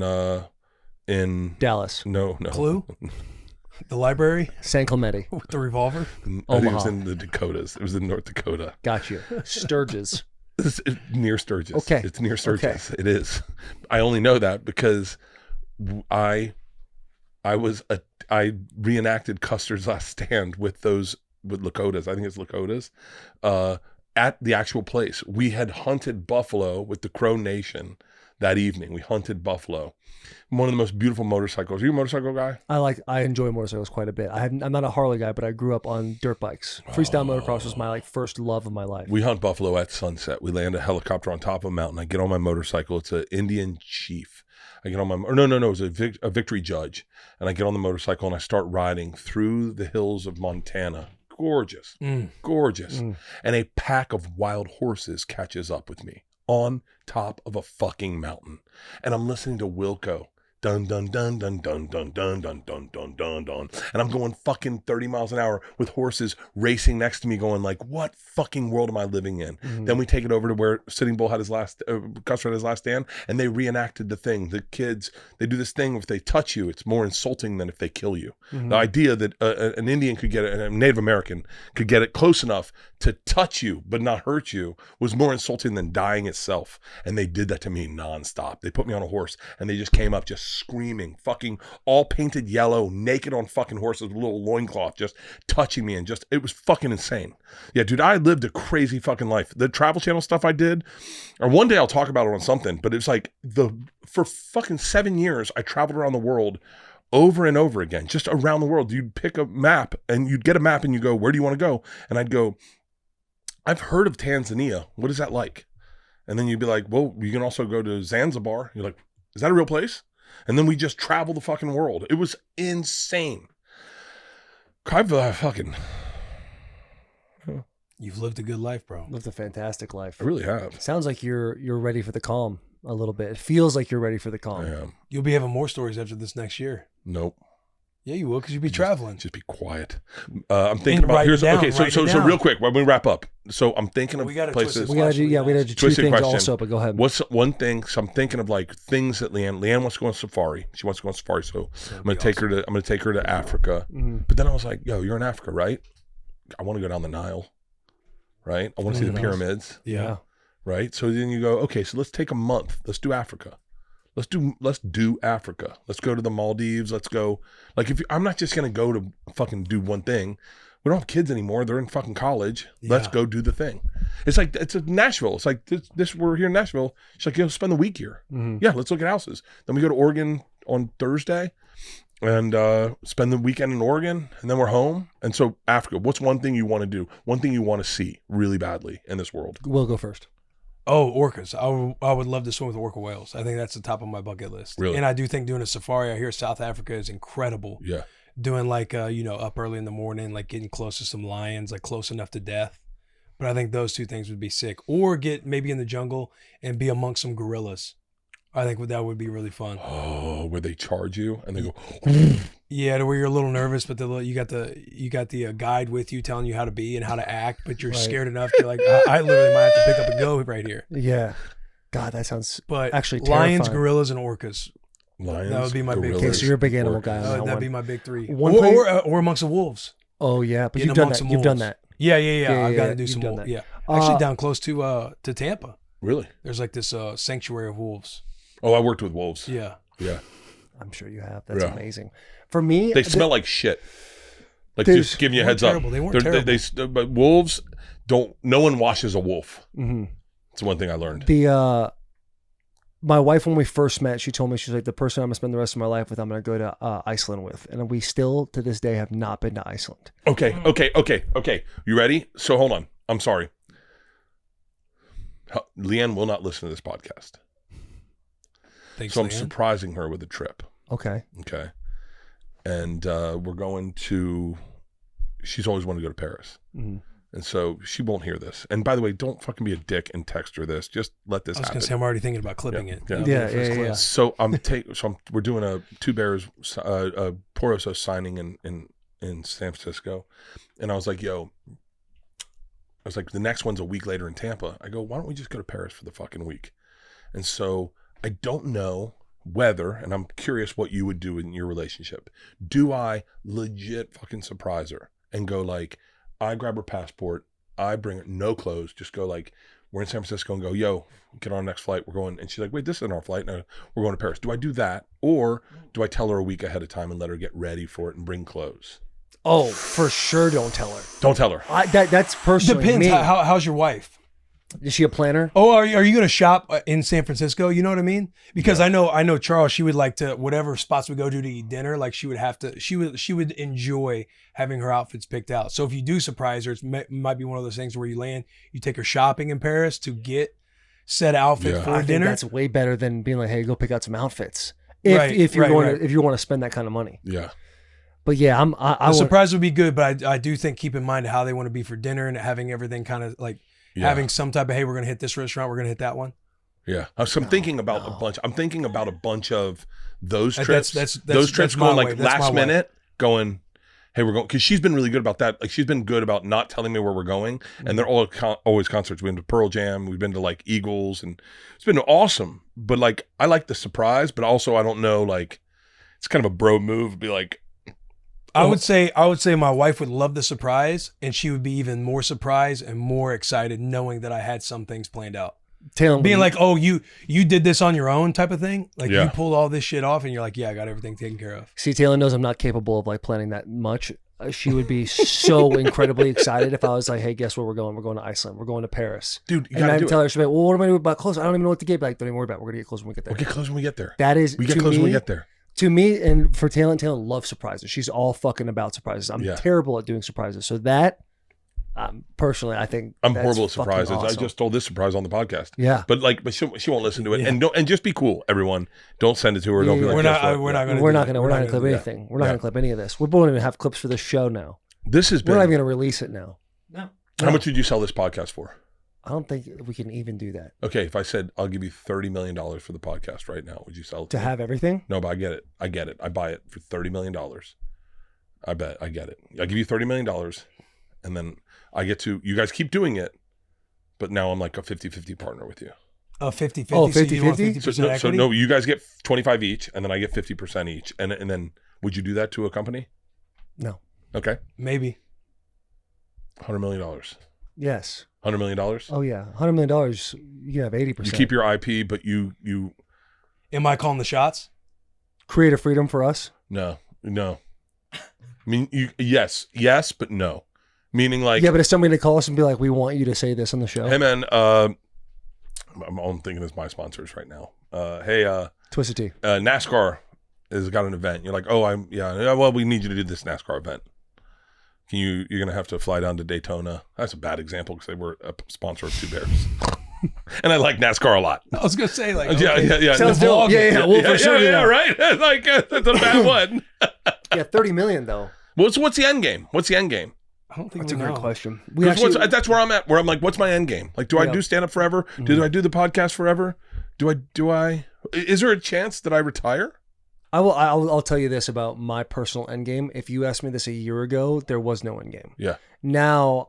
Speaker 3: Dallas.
Speaker 4: no.
Speaker 5: Clue? The library
Speaker 3: San Clemente.
Speaker 5: with the revolver?
Speaker 4: I think it
Speaker 3: Omaha.
Speaker 4: was in the Dakotas. It was in North Dakota.
Speaker 3: Got you. Sturgis.
Speaker 4: It's near Sturgis.
Speaker 3: Okay.
Speaker 4: It's near Sturgis. It is. I only know that because I reenacted Custard's Last Stand with Lakotas. I think it's Lakotas. At the actual place. We had hunted buffalo with the Crow Nation that evening. We hunted buffalo. One of the most beautiful motorcycles. Are you a motorcycle guy?
Speaker 3: I enjoy motorcycles quite a bit. I'm not a Harley guy, but I grew up on dirt bikes. Freestyle motocross was my first love of my life.
Speaker 4: We hunt buffalo at sunset. We land a helicopter on top of a mountain. I get on my motorcycle. It's an Indian chief. I get on my, or no, it was a victory judge. And I get on the motorcycle and I start riding through the hills of Montana. Gorgeous. Gorgeous. And a pack of wild horses catches up with me on top of a fucking mountain. And I'm listening to Wilco dun dun dun dun dun dun dun dun dun dun dun dun, and I'm going fucking 30 miles an hour with horses racing next to me, going like, what fucking world am I living in? Then we take it over to where Sitting Bull had his last Custer had his last stand, and they reenacted the thing. The kids, they do this thing, if they touch you, it's more insulting than if they kill you. The idea that an Indian could get it, a Native American could get it close enough to touch you but not hurt you was more insulting than dying itself. And they did that to me nonstop. They put me on a horse and they just came up just screaming, fucking all painted yellow, naked on fucking horses with a little loincloth, just touching me, and just, it was fucking insane. Yeah, dude, I lived a crazy fucking life. The Travel Channel stuff I did, or one day I'll talk about it on something, but it's like for fucking 7 years, I traveled around the world over and over again, just around the world. You'd pick a map and you'd get a map and you go, where do you want to go? And I'd go, I've heard of Tanzania. What is that like? And then you'd be like, well, you can also go to Zanzibar. You're like, is that a real place? And then we just travel the fucking world. It was insane. I've fucking...
Speaker 5: You've lived a good life, bro.
Speaker 3: Lived a fantastic life.
Speaker 4: I really have.
Speaker 3: Sounds like you're ready for the calm a little bit. It feels like you're ready for the calm.
Speaker 4: I am.
Speaker 5: You'll be having more stories after this next year.
Speaker 4: Nope.
Speaker 5: Yeah, you will, because you'll be traveling.
Speaker 4: Just be quiet. I'm thinking
Speaker 5: And
Speaker 4: about
Speaker 5: write it
Speaker 4: here's
Speaker 5: down,
Speaker 4: okay. So
Speaker 5: write it
Speaker 4: so
Speaker 5: down.
Speaker 4: real quick, when we wrap up. So I'm thinking of
Speaker 5: We gotta
Speaker 4: places.
Speaker 5: twist
Speaker 3: We gotta do, we gotta do two
Speaker 4: Twisted
Speaker 3: things
Speaker 4: question.
Speaker 3: also, but go ahead.
Speaker 4: What's one thing? So I'm thinking of like things that Leanne wants to go on safari. She wants to go on safari, so I'm gonna take her to Africa. But then I was like, yo, you're in Africa, right? I want to go down the Nile, right? I want to see the pyramids,
Speaker 5: Yeah.
Speaker 4: right? So then you go, okay, so let's take a month. Let's do Africa. Let's do Africa. Let's go to the Maldives. Let's go. Like, I'm not just gonna go to fucking do one thing. We don't have kids anymore. They're in fucking college. Let's go do the thing. It's like, it's a Nashville. It's like this we're here in Nashville. She's like, spend the week here. Yeah, let's look at houses. Then we go to Oregon on Thursday and spend the weekend in Oregon, and then we're home. And so Africa, what's one thing you want to do? One thing you want to see really badly in this world?
Speaker 3: We'll go first.
Speaker 5: Oh, orcas. I would love to swim with orca whales. I think that's the top of my bucket list.
Speaker 4: Really?
Speaker 5: And I do think doing a safari out here in South Africa is incredible.
Speaker 4: Yeah.
Speaker 5: Doing like, up early in the morning, like getting close to some lions, like close enough to death. But I think those two things would be sick. Or get maybe in the jungle and be amongst some gorillas. I think that would be really fun.
Speaker 4: Oh, where they charge you and they go,
Speaker 5: Yeah, to where you're a little nervous, but you got the guide with you telling you how to be and how to act, but you're scared enough. You're like, I literally might have to pick up and go right here.
Speaker 3: Yeah. God, that sounds
Speaker 5: But
Speaker 3: actually
Speaker 5: lions,
Speaker 3: terrifying.
Speaker 5: gorillas, and orcas.
Speaker 4: lions.
Speaker 5: That would be my big
Speaker 4: gorillas,
Speaker 3: Okay, so you're a big animal
Speaker 4: orcas.
Speaker 3: guy.
Speaker 5: That'd
Speaker 3: one.
Speaker 5: be my big three.
Speaker 3: One
Speaker 5: Or amongst the wolves.
Speaker 3: Oh yeah, but
Speaker 5: Getting
Speaker 3: you've done
Speaker 5: amongst
Speaker 3: that.
Speaker 5: some
Speaker 3: You've done
Speaker 5: wolves.
Speaker 3: that.
Speaker 5: Yeah. I've got to do
Speaker 3: you've
Speaker 5: some
Speaker 3: done
Speaker 5: wolves.
Speaker 3: that.
Speaker 5: Yeah. Actually,
Speaker 3: Uh,
Speaker 5: down close to Tampa,
Speaker 4: Really?
Speaker 5: there's like this sanctuary of wolves.
Speaker 4: Oh, I worked with wolves.
Speaker 5: Yeah.
Speaker 4: Yeah.
Speaker 3: I'm sure you have. That's
Speaker 4: Yeah.
Speaker 3: amazing. For me,
Speaker 4: They smell like shit. Like,
Speaker 3: There's-
Speaker 4: just giving you a
Speaker 5: They
Speaker 4: heads
Speaker 5: weren't
Speaker 4: up.
Speaker 5: terrible. They weren't
Speaker 4: But wolves don't. No one washes a wolf.
Speaker 3: Mhm.
Speaker 4: It's one thing I learned.
Speaker 3: My wife, when we first met, she told me, she's like, the person I'm gonna spend the rest of my life with, I'm gonna go to Iceland with, and we still to this day have not been to Iceland.
Speaker 4: Okay. You ready? So hold on. I'm sorry. Leanne will not listen to this podcast.
Speaker 5: Thanks,
Speaker 4: So I'm
Speaker 5: Leanne.
Speaker 4: surprising her with a trip.
Speaker 3: Okay.
Speaker 4: Okay. And we're going to, she's always wanted to go to Paris.
Speaker 3: Mm-hmm.
Speaker 4: And so she won't hear this. And by the way, don't fucking be a dick and text her this. Just let this
Speaker 5: I was
Speaker 4: happen.
Speaker 5: gonna say I'm already thinking about clipping it.
Speaker 4: Yeah.
Speaker 5: That'll be
Speaker 3: Yeah,
Speaker 5: the first
Speaker 3: yeah,
Speaker 5: clip.
Speaker 3: yeah.
Speaker 4: So we're doing a Two Bears Poroso signing in San Francisco. And I was like, the next one's a week later in Tampa. I go, why don't we just go to Paris for the fucking week? And so I don't know whether, and I'm curious what you would do in your relationship. Do I legit fucking surprise her and go like, I grab her passport, I bring her no clothes, just go like, we're in San Francisco, and go, yo, get on our next flight, we're going, and she's like, wait, this isn't our flight, no, we're going to Paris. Do I do that, or do I tell her a week ahead of time and let her get ready for it and bring clothes?
Speaker 3: Oh, for sure, don't tell her.
Speaker 4: Don't tell her.
Speaker 3: That's personally
Speaker 5: Depends.
Speaker 3: me.
Speaker 5: How's your wife?
Speaker 3: Is she a planner?
Speaker 5: Oh, are you going to shop in San Francisco? You know what I mean? Because I know Charles. She would like to whatever spots we go to eat dinner. Like she would enjoy having her outfits picked out. So if you do surprise her, it might be one of those things where you take her shopping in Paris to get said outfit
Speaker 4: Yeah.
Speaker 5: for
Speaker 3: I think
Speaker 5: dinner.
Speaker 3: that's way better than being like, hey, go pick out some outfits. If you want to spend that kind of money.
Speaker 4: Yeah.
Speaker 3: But yeah,
Speaker 5: The surprise would be good, but I do think keep in mind how they want to be for dinner and having everything kind of like having some type of, hey, we're going to hit this restaurant, we're going to hit that one.
Speaker 4: Yeah. So I'm thinking about a bunch. I'm thinking about a bunch of those
Speaker 5: That's-
Speaker 4: trips.
Speaker 5: that's
Speaker 4: those trips
Speaker 5: my
Speaker 4: going
Speaker 5: way.
Speaker 4: like
Speaker 5: That's my
Speaker 4: last
Speaker 5: way.
Speaker 4: minute, going, hey, we're going, because she's been really good about that. Like she's been good about not telling me where we're going, and they're all always concerts. We've been to Pearl Jam, we've been to like Eagles, and it's been awesome. But like, I like the surprise, but also I don't know, like, it's kind of a bro move. Be like,
Speaker 5: I would say my wife would love the surprise, and she would be even more surprised and more excited knowing that I had some things planned out.
Speaker 3: Taylor,
Speaker 5: Being like, oh, you did this on your own type of thing. Like
Speaker 4: Yeah.
Speaker 5: you pulled all this shit off, and you're like, yeah, I got everything taken care of.
Speaker 3: see, Taylor knows I'm not capable of like planning that much. She would be so incredibly excited if I was like, hey, guess where we're going? We're going to Iceland. We're going to Paris.
Speaker 4: dude, you
Speaker 3: And
Speaker 4: gotta
Speaker 3: I'd
Speaker 4: do
Speaker 3: tell
Speaker 4: it.
Speaker 3: her, she'd be like, well, what am I doing about clothes? I don't even know what to get. Like, don't even worry about it. We're going to get clothes when we get there.
Speaker 4: We'll get close when we get there.
Speaker 3: That is,
Speaker 4: We get
Speaker 3: to
Speaker 4: close when we
Speaker 3: me,
Speaker 4: get there.
Speaker 3: to me, and for Taylor loves surprises. She's all fucking about surprises. I'm
Speaker 4: Yeah.
Speaker 3: terrible at doing surprises. So that, personally, I think
Speaker 4: I'm
Speaker 3: that's
Speaker 4: horrible at
Speaker 3: fucking
Speaker 4: surprises. I
Speaker 3: awesome.
Speaker 4: just told this surprise on the podcast.
Speaker 3: Yeah.
Speaker 4: But she won't listen to it.
Speaker 5: Yeah.
Speaker 4: And just be cool, everyone. Don't send it to her. Don't be
Speaker 3: Yeah,
Speaker 4: like,
Speaker 5: we're
Speaker 4: guess
Speaker 5: not.
Speaker 4: what?
Speaker 5: We're not
Speaker 4: Yeah.
Speaker 5: gonna.
Speaker 3: We're
Speaker 5: do
Speaker 3: not
Speaker 5: that.
Speaker 3: gonna. We're not gonna clip
Speaker 5: do that.
Speaker 3: anything. We're not
Speaker 4: Yeah.
Speaker 3: gonna clip any of this. We won't even have clips for the show now.
Speaker 4: This has
Speaker 3: We're not
Speaker 4: been.
Speaker 3: even gonna release it now.
Speaker 2: No.
Speaker 4: How much did you sell this podcast for?
Speaker 3: I don't think we can even do that.
Speaker 4: Okay, if I said I'll give you $30 million for the podcast right now, would you sell it
Speaker 3: To
Speaker 4: me?
Speaker 3: have everything?
Speaker 4: No, but I get it. I get it. I buy it for $30 million. I bet I get it. I give you $30 million, and then I get to. You guys keep doing it, but now I'm like a 50-50 partner with you.
Speaker 5: 50-50.
Speaker 3: Oh,
Speaker 5: so you want
Speaker 3: 50-50?
Speaker 5: 50%
Speaker 4: So
Speaker 5: equity?
Speaker 4: no, you guys get 25 each, and then I get 50% each, and then would you do that to a company?
Speaker 3: No.
Speaker 4: Okay,
Speaker 5: Maybe.
Speaker 4: $100 million.
Speaker 3: Yes.
Speaker 4: $100 million.
Speaker 3: Oh yeah. $100 million. You can have 80%.
Speaker 4: You keep your IP, but you
Speaker 5: Am I calling the shots?
Speaker 3: creative freedom for us.
Speaker 4: no. I mean, yes, but no. Meaning like,
Speaker 3: Yeah, but if somebody to call us and be like, "We want you to say this on the show,"
Speaker 4: hey man, I'm thinking it's my sponsors right now. Hey,
Speaker 3: Twisted Tea.
Speaker 4: NASCAR has got an event. You're like, oh, well, we need you to do this NASCAR event. You're gonna have to fly down to Daytona. That's a bad example because they were a sponsor of Two Bears, and I like NASCAR a lot.
Speaker 5: I was gonna say like,
Speaker 4: Yeah,
Speaker 5: okay.
Speaker 4: yeah.
Speaker 3: Sounds
Speaker 4: The
Speaker 3: dope.
Speaker 4: vlog-
Speaker 3: Yeah. We'll for sure do that.
Speaker 4: right. Like that's a bad one.
Speaker 3: Yeah, 30 million though.
Speaker 4: What's the end game? What's the end game?
Speaker 5: I don't think
Speaker 3: That's a
Speaker 5: we
Speaker 3: great
Speaker 5: know.
Speaker 3: question. We
Speaker 4: 'Cause
Speaker 3: actually,
Speaker 4: that's where I'm at. Where I'm like, what's my end game? Like, do I
Speaker 3: Yeah.
Speaker 4: do stand up forever? Do I do the podcast forever? Do I? Is there a chance that I retire?
Speaker 3: I'll tell you this about my personal end game. If you asked me this a year ago, there was no end game.
Speaker 4: Yeah.
Speaker 3: Now,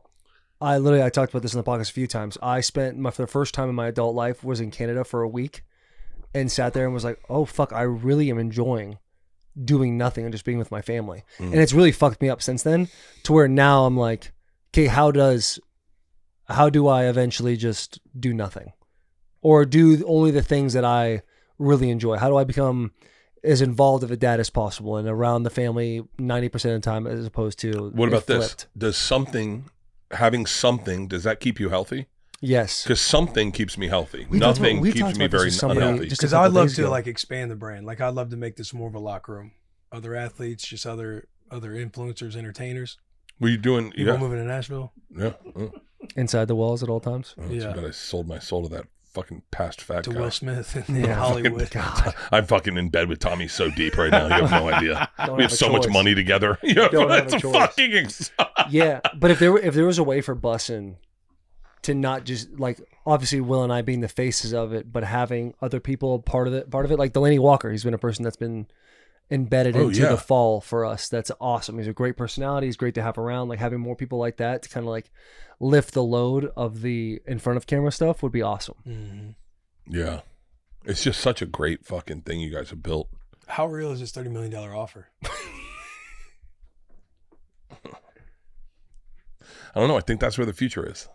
Speaker 3: I talked about this in the podcast a few times. I spent for the first time in my adult life was in Canada for a week, and sat there and was like, oh fuck, I really am enjoying doing nothing and just being with my family. And it's really fucked me up since then to where now I'm like, okay, how do I eventually just do nothing or do only the things that I really enjoy? How do I become as involved of a dad as possible and around the family 90% of the time as opposed to
Speaker 4: What about
Speaker 3: it
Speaker 4: this?
Speaker 3: flipped?
Speaker 4: Having something, does that keep you healthy?
Speaker 3: Yes.
Speaker 4: Because something keeps me healthy.
Speaker 3: We talked
Speaker 4: Nothing
Speaker 3: about- we
Speaker 4: keeps
Speaker 3: talked
Speaker 4: me
Speaker 3: about this
Speaker 4: very
Speaker 3: with somebody
Speaker 4: unhealthy.
Speaker 3: just a
Speaker 5: Because
Speaker 3: couple
Speaker 5: I'd love
Speaker 3: days
Speaker 5: to
Speaker 3: ago.
Speaker 5: like expand the brand. Like I'd love to make this more of a locker room. Other athletes, just other influencers, entertainers.
Speaker 4: Were you doing?
Speaker 5: People
Speaker 4: Yeah.
Speaker 5: moving to Nashville.
Speaker 4: Yeah.
Speaker 3: Inside the walls at all times.
Speaker 4: Oh,
Speaker 5: Yeah.
Speaker 4: Too bad I sold my soul to that fucking past fat
Speaker 5: To
Speaker 4: guy.
Speaker 5: Will Smith in
Speaker 3: Yeah.
Speaker 5: Hollywood.
Speaker 3: God.
Speaker 4: I'm fucking in bed with Tommy so deep right now. You have no idea.
Speaker 3: Don't
Speaker 4: We have
Speaker 3: a
Speaker 4: so much
Speaker 3: choice.
Speaker 4: money together. Yeah,
Speaker 3: Don't have
Speaker 4: it's
Speaker 3: a
Speaker 4: a
Speaker 3: choice.
Speaker 4: fucking.
Speaker 3: Yeah, but if there was a way for Bussin to not just like obviously Will and I being the faces of it, but having other people part of it, like Delaney Walker, he's been a person that's been embedded
Speaker 4: Oh,
Speaker 3: into
Speaker 4: yeah.
Speaker 3: the fall for us. That's awesome. He's a great personality. He's great to have around. Like having more people like that to kind of like lift the load of the in front of camera stuff would be awesome.
Speaker 5: Mhm.
Speaker 4: Yeah, it's just such a great fucking thing you guys have built.
Speaker 5: How real is this $30 million offer?
Speaker 4: I don't know. I think that's where the future is.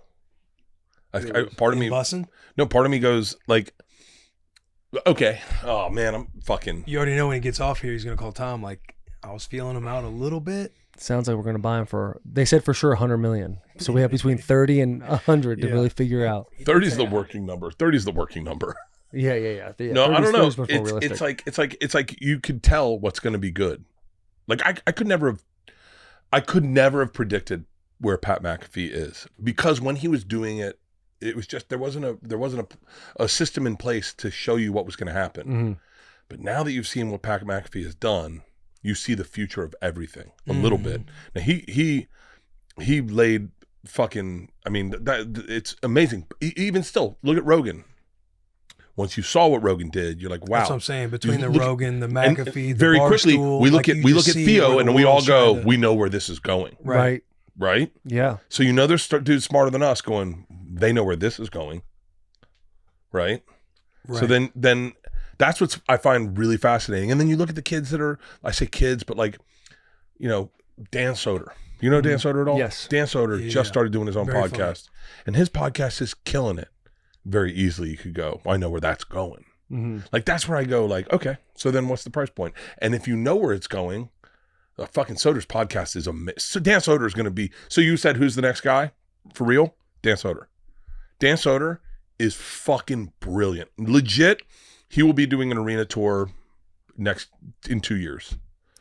Speaker 4: Part of me,
Speaker 5: Bussin?
Speaker 4: no, part of me goes like, okay, oh man, I'm fucking.
Speaker 5: You already know when he gets off here, he's gonna call Tom. Like I was feeling him out a little bit.
Speaker 3: Sounds like we're gonna buy him for. They said for sure 100 million. So we have between 30 and 100 to
Speaker 5: Yeah.
Speaker 3: really figure out.
Speaker 4: 30 is the working number. 30 is the working number.
Speaker 3: Yeah.
Speaker 4: No, I don't know.
Speaker 3: 30's much more realistic.
Speaker 4: It's like you could tell what's going to be good. Like I could never have predicted where Pat McAfee is because when he was doing it, it was just there wasn't a system in place to show you what was going to happen.
Speaker 3: Mhm.
Speaker 4: But now that you've seen what Pat McAfee has done, you see the future of everything a little bit. Now he laid fucking. I mean that it's amazing. Even still, look at Rogan. Once you saw what Rogan did, you're like, wow.
Speaker 5: That's what I'm saying. Between the
Speaker 4: Look-
Speaker 5: Rogan, the
Speaker 4: and
Speaker 5: McAfee, the
Speaker 4: very quickly,
Speaker 5: Barstool,
Speaker 4: we look
Speaker 5: like,
Speaker 4: at
Speaker 5: you just see
Speaker 4: Theo,
Speaker 5: where
Speaker 4: and
Speaker 5: the
Speaker 4: we all
Speaker 5: world's
Speaker 4: go,
Speaker 5: trying to-
Speaker 4: we know where this is going,
Speaker 5: Right.
Speaker 4: right?
Speaker 3: Yeah.
Speaker 4: So you know there's dudes smarter than us going, they know where this is going, right? So then that's what I find really fascinating. And then you look at the kids that are, I say kids, but like, you know, Dan Soder. You know Dan Soder at all?
Speaker 3: Yes.
Speaker 4: Dan Soder
Speaker 5: Yeah.
Speaker 4: just started doing his own
Speaker 5: Very
Speaker 4: podcast. And his podcast is killing it. Very easily you could go, well, I know where that's going.
Speaker 3: Mm-hmm.
Speaker 4: Like that's where I go like, okay, so then what's the price point? And if you know where it's going, fucking Soder's podcast is amazing. So Dan Soder is going to be, so you said who's the next guy? For real? Dan Soder. Dan Soder is fucking brilliant. Legit, he will be doing an arena tour in 2 years.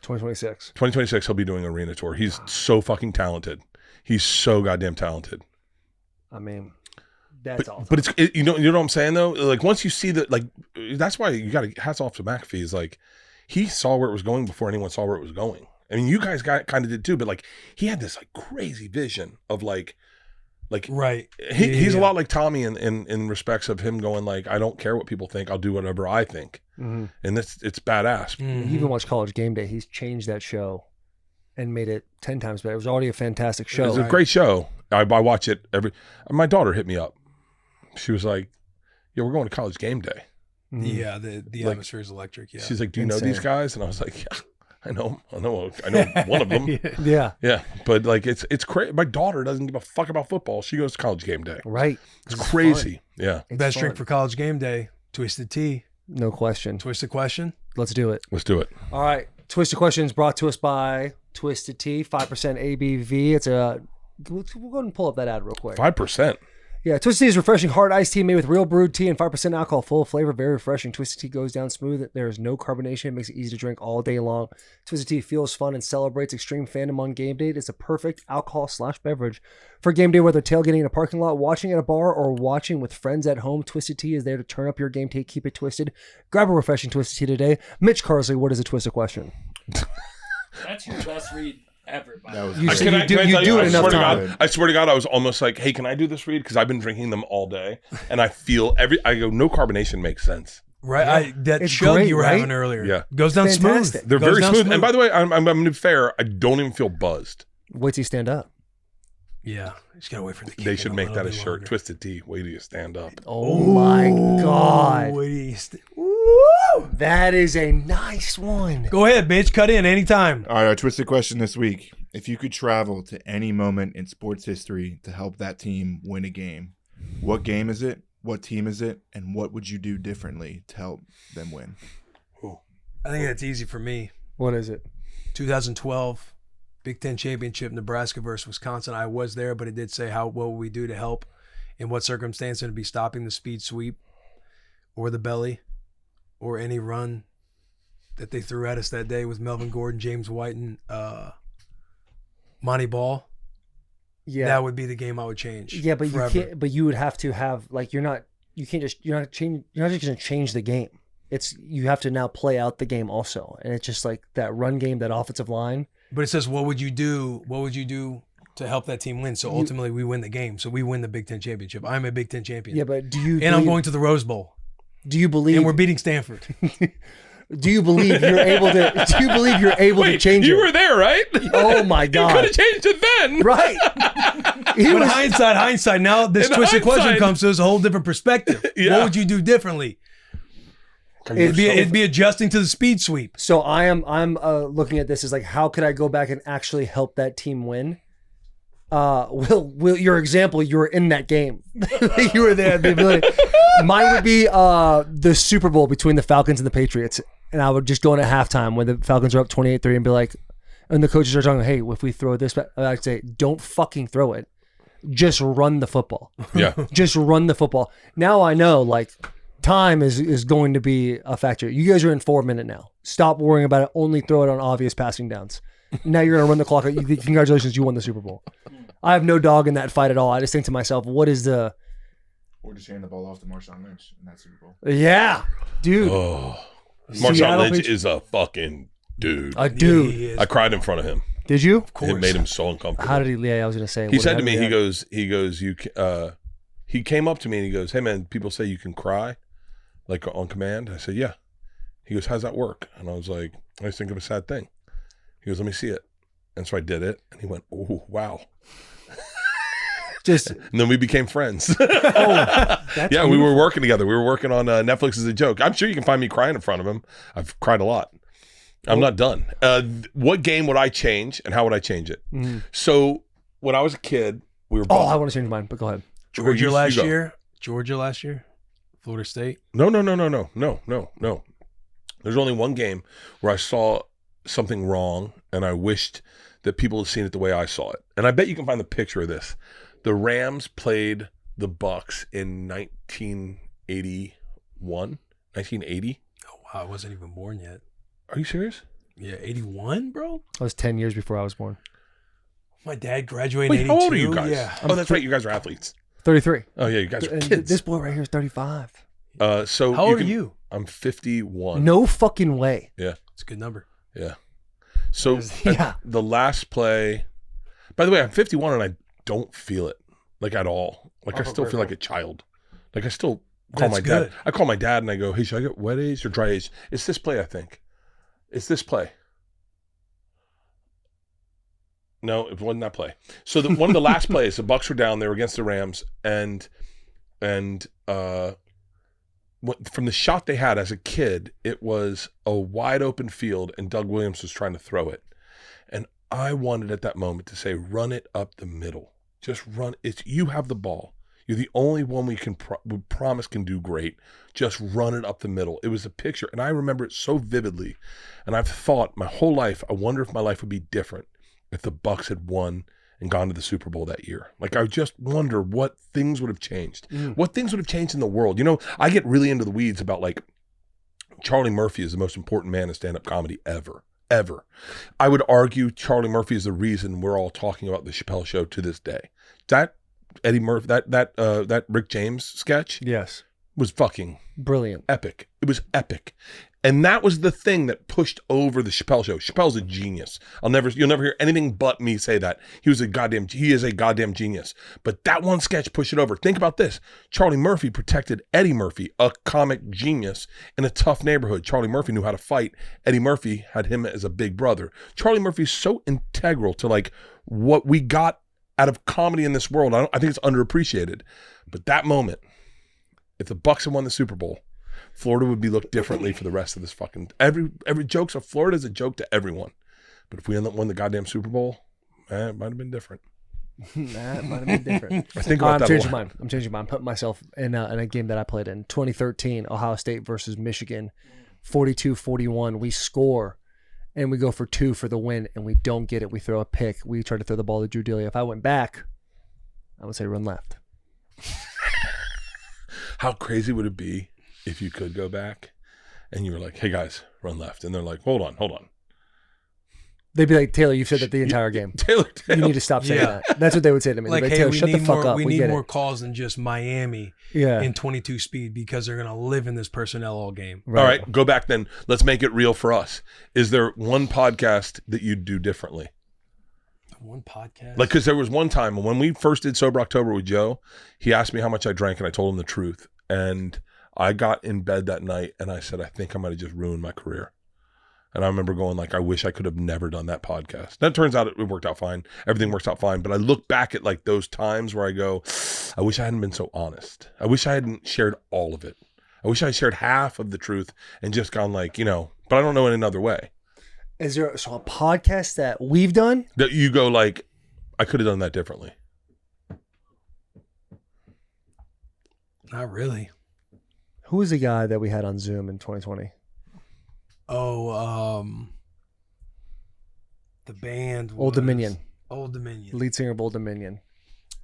Speaker 3: 2026.
Speaker 4: 2026, he'll be doing an arena tour. He's so fucking talented. He's so goddamn talented.
Speaker 3: I mean, that's awesome.
Speaker 4: But you know what I'm saying though? Like once you see that, like that's why you got to hats off to McAfee. Is like he saw where it was going before anyone saw where it was going. I mean, you guys kind of did too, but like he had this like crazy vision of like
Speaker 5: Right.
Speaker 4: he's a lot like Tommy in respects of him going like, I don't care what people think, I'll do whatever I think, and it's badass.
Speaker 5: Mm-hmm.
Speaker 3: You even watch College Game Day. He's changed that show and made it 10 times better. It was already a fantastic show.
Speaker 4: It's a great show. I watch it my daughter hit me up. She was like, yeah, we're going to College Game Day.
Speaker 5: Yeah, the
Speaker 4: Like,
Speaker 5: atmosphere is electric. Yeah.
Speaker 4: She's like, do you know
Speaker 3: Insane.
Speaker 4: these guys? And I was like, yeah, I know one of them.
Speaker 3: Yeah.
Speaker 4: Yeah, but like it's crazy. My daughter doesn't give a fuck about football. She goes to College Game Day.
Speaker 3: Right.
Speaker 4: It's crazy. Yeah,
Speaker 3: It's
Speaker 5: Best
Speaker 3: fun.
Speaker 5: drink for College Game Day, Twisted Tea.
Speaker 3: No question.
Speaker 5: Twisted question.
Speaker 3: Let's do it.
Speaker 4: let's do it.
Speaker 3: All right. Twisted Questions brought to us by Twisted Tea, 5% ABV. It's a, we'll go ahead and pull up that ad real quick.
Speaker 4: 5%.
Speaker 3: Yeah, Twisted Tea is refreshing hard iced tea made with real brewed tea and 5% alcohol, full of flavor, very refreshing. Twisted Tea goes down smooth. There is no carbonation. It makes it easy to drink all day long. Twisted Tea feels fun and celebrates extreme fandom on game day. It's a perfect alcohol/beverage for game day, whether tailgating in a parking lot, watching at a bar, or watching with friends at home. Twisted Tea is there to turn up your game day, keep it twisted. Grab a refreshing Twisted Tea today. Mitch Carsley, what is a Twisted Question?
Speaker 2: That's your best read ever. By
Speaker 7: That
Speaker 2: the
Speaker 7: was
Speaker 2: way.
Speaker 3: You
Speaker 4: I-
Speaker 3: see-
Speaker 4: can I-
Speaker 3: do-
Speaker 4: can I
Speaker 3: you
Speaker 4: tell
Speaker 3: do it
Speaker 4: I
Speaker 3: enough
Speaker 4: swear to
Speaker 3: time.
Speaker 4: God, I swear to God, I was almost like, hey, can I do this read? Because I've been drinking them all day, and I feel I go, no carbonation makes sense.
Speaker 5: Right. That
Speaker 3: It's
Speaker 5: chug
Speaker 3: great,
Speaker 5: you were
Speaker 3: right?
Speaker 5: having earlier.
Speaker 4: Yeah.
Speaker 5: Goes down
Speaker 3: Fantastic.
Speaker 5: smooth.
Speaker 4: They're
Speaker 5: Goes
Speaker 4: very
Speaker 5: down
Speaker 4: smooth. And by the way, I'm going to be fair. I don't even feel buzzed.
Speaker 3: Wait till you stand up.
Speaker 5: Yeah. Just gotta wait for the kick
Speaker 4: They
Speaker 5: in
Speaker 4: should
Speaker 5: a
Speaker 4: make
Speaker 5: little
Speaker 4: that a
Speaker 5: bit
Speaker 4: shirt.
Speaker 5: longer.
Speaker 4: Twisted Tea. Wait till you stand up.
Speaker 3: Oh my God.
Speaker 5: Wait till you st-
Speaker 3: That is a nice one.
Speaker 5: Go ahead, bitch. Cut in anytime.
Speaker 7: All right, our twisted question this week. If you could travel to any moment in sports history to help that team win a game, what game is it? What team is it? And what would you do differently to help them win?
Speaker 5: I think that's easy for me.
Speaker 3: What is it?
Speaker 5: 2012 Big Ten Championship, Nebraska versus Wisconsin. I was there, but it did say what will we do to help, in what circumstance, and it'd be stopping the speed sweep or the belly or any run that they threw at us that day with Melvin Gordon, James White, and Monty Ball.
Speaker 3: Yeah.
Speaker 5: That would be the game I would change.
Speaker 3: Yeah, but
Speaker 5: forever.
Speaker 3: you can't. But you would have to have like you're not just going to change the game. It's you have to now play out the game also, and it's just like that run game, that offensive line.
Speaker 5: But it says, what would you do? What would you do to help that team win? So ultimately, we win the game. So we win the Big Ten championship. I'm a Big Ten champion.
Speaker 3: Yeah, but do you?
Speaker 5: And I'm going to the Rose Bowl.
Speaker 3: Do you believe?
Speaker 5: And we're beating Stanford.
Speaker 3: Do you believe you're able to? Do you believe you're able to change
Speaker 4: you
Speaker 3: it?
Speaker 4: were there, right?
Speaker 3: Oh my
Speaker 4: You could
Speaker 3: God!
Speaker 4: have changed it then.
Speaker 3: Right. He
Speaker 5: But
Speaker 3: was-
Speaker 5: hindsight. Now this
Speaker 4: In
Speaker 5: twisted question
Speaker 4: hindsight.
Speaker 5: comes to us a whole different perspective.
Speaker 4: Yeah.
Speaker 5: What would you do differently? It'd be adjusting to the speed sweep.
Speaker 3: So I'm looking at this as like, how could I go back and actually help that team win? Will your example, you were in that game. You were there. The ability. Mine would be the Super Bowl between the Falcons and the Patriots. And I would just go in at halftime when the Falcons are up 28-3 and be like, and the coaches are talking, hey, if we throw this back, I'd say, don't fucking throw it. Just run the football.
Speaker 4: Yeah.
Speaker 3: Just run the football. Now I know, like, time is going to be a factor. You guys are in 4 minutes now. Stop worrying about it. Only throw it on obvious passing downs. Now you're going to run the clock. Congratulations, you won the Super Bowl. I have no dog in that fight at all. I just think to myself, what is the...
Speaker 7: Or just hand the ball off to Marshawn Lynch in that Super Bowl.
Speaker 3: Yeah, dude.
Speaker 4: Oh,
Speaker 3: Seattle
Speaker 4: Marshawn Lynch
Speaker 3: Patriots-
Speaker 4: is a fucking dude.
Speaker 3: A dude.
Speaker 5: He is.
Speaker 4: I cried in front of him.
Speaker 3: Did you?
Speaker 5: Of course.
Speaker 4: It made him so uncomfortable.
Speaker 3: How did he... Yeah, I was going to say.
Speaker 4: He
Speaker 3: what
Speaker 4: said to me,
Speaker 3: happened?
Speaker 4: he goes, he came up to me and he goes, hey man, people say you can cry. like on command? I said, yeah. He goes, how's that work? And I was like, I just think of a sad thing. He goes, let me see it. And so I did it. And he went, oh, wow.
Speaker 3: Just
Speaker 4: And then we became friends.
Speaker 3: that's
Speaker 4: Yeah, we were working together. We were working on Netflix as a joke. I'm sure you can find me crying in front of him. I've cried a lot. I'm not done. What game would I change and how would I change it? So when I was a kid, we were
Speaker 3: Oh, I want to change mine, but go ahead.
Speaker 5: Georgia
Speaker 4: You
Speaker 5: last
Speaker 4: go.
Speaker 5: year. Georgia last year. Florida State.
Speaker 4: No. There's only one game where I saw something wrong and I wished that people had seen it the way I saw it. And I bet you can find the picture of this. The Rams played the Bucks in 1981, 1980.
Speaker 5: Oh wow, I wasn't even born yet.
Speaker 4: Are you serious?
Speaker 5: Yeah, 81, bro.
Speaker 3: I was 10 years before I was born.
Speaker 5: My dad graduated
Speaker 4: Wait,
Speaker 5: in 82.
Speaker 4: how old are you guys?
Speaker 5: Yeah.
Speaker 4: Oh, that's right. You guys are athletes.
Speaker 3: 33.
Speaker 4: Oh, yeah. You guys are
Speaker 3: And
Speaker 4: kids.
Speaker 3: this boy right here is 35.
Speaker 4: So
Speaker 5: How old are you?
Speaker 4: I'm 51.
Speaker 3: No fucking way.
Speaker 4: Yeah.
Speaker 5: It's a good number.
Speaker 4: Yeah. So
Speaker 3: Yeah.
Speaker 4: the last play, by the way, I'm 51 and I don't feel it like at all. Like I still feel like a child. Like I still call
Speaker 5: That's
Speaker 4: my
Speaker 5: good.
Speaker 4: dad. I call my dad and I go, hey, should I get wet age or dry age? It's this play, I think. It's this play. No, it wasn't that play. So one of the last plays, the Bucks were down. They were against the Rams, and from the shot they had as a kid, it was a wide open field, and Doug Williams was trying to throw it, and I wanted at that moment to say, "Run it up the middle. Just run. It's you have the ball. You're the only one we promise can do great. Just run it up the middle." It was a picture, and I remember it so vividly. And I've thought my whole life, I wonder if my life would be different if the Bucks had won and gone to the Super Bowl that year. Like, I just wonder what things would have changed. What things would have changed in the world. You know, I get really into the weeds about, like, Charlie Murphy is the most important man in stand-up comedy ever. I would argue Charlie Murphy is the reason we're all talking about the Chappelle Show to this day. That Eddie Murphy, that Rick James sketch
Speaker 3: Yes.
Speaker 4: was fucking
Speaker 3: Brilliant.
Speaker 4: epic. It was epic. And that was the thing that pushed over the Chappelle Show. Chappelle's a genius. You'll never hear anything but me say that. He is a goddamn genius. But that one sketch pushed it over. Think about this. Charlie Murphy protected Eddie Murphy, a comic genius in a tough neighborhood. Charlie Murphy knew how to fight. Eddie Murphy had him as a big brother. Charlie Murphy is so integral to, like, what we got out of comedy in this world. I think it's underappreciated. But that moment, if the Bucks had won the Super Bowl, Florida would be looked differently for the rest of this fucking every joke. So Florida's a joke to everyone. But if we won the goddamn Super Bowl, it might have been different.
Speaker 3: That might have been different.
Speaker 4: I think about
Speaker 3: I'm
Speaker 4: that
Speaker 3: changing
Speaker 4: a lot.
Speaker 3: mine. I'm changing mine. I'm putting myself in a game that I played in 2013, Ohio State versus Michigan, 42-41. We score, and we go for 2 for the win, and we don't get it. We throw a pick. We try to throw the ball to Drew Delia. If I went back, I would say run left.
Speaker 4: How crazy would it be if you could go back and you were like, hey guys, run left. And they're like, hold on.
Speaker 3: They'd be like, Taylor, you've said that the entire game.
Speaker 4: Taylor.
Speaker 3: You need to stop saying that. That's what they would say to me.
Speaker 5: Like,
Speaker 3: They'd be
Speaker 5: hey,
Speaker 3: Taylor, shut the fuck up.
Speaker 5: We
Speaker 3: We
Speaker 5: need
Speaker 3: get
Speaker 5: more
Speaker 3: it.
Speaker 5: calls than just Miami
Speaker 3: Yeah.
Speaker 5: in 22 speed because they're gonna live in this personnel all game.
Speaker 4: All right, go back then. Let's make it real for us. Is there one podcast that you'd do differently?
Speaker 5: One podcast.
Speaker 4: Like, because there was one time when we first did Sober October with Joe, he asked me how much I drank and I told him the truth. And I got in bed that night and I said, I think I might have just ruined my career. And I remember going like, I wish I could have never done that podcast. That turns out it worked out fine. Everything works out fine. But I look back at like those times where I go, I wish I hadn't been so honest. I wish I hadn't shared all of it. I wish I shared half of the truth and just gone like, but I don't know in another way.
Speaker 3: Is there a podcast that we've done?
Speaker 4: That you go like, I could have done that differently.
Speaker 5: Not really.
Speaker 3: Who was the guy that we had on Zoom in 2020?
Speaker 5: Oh, the band.
Speaker 3: Old Dominion.
Speaker 5: Old Dominion.
Speaker 3: Lead singer of Old Dominion.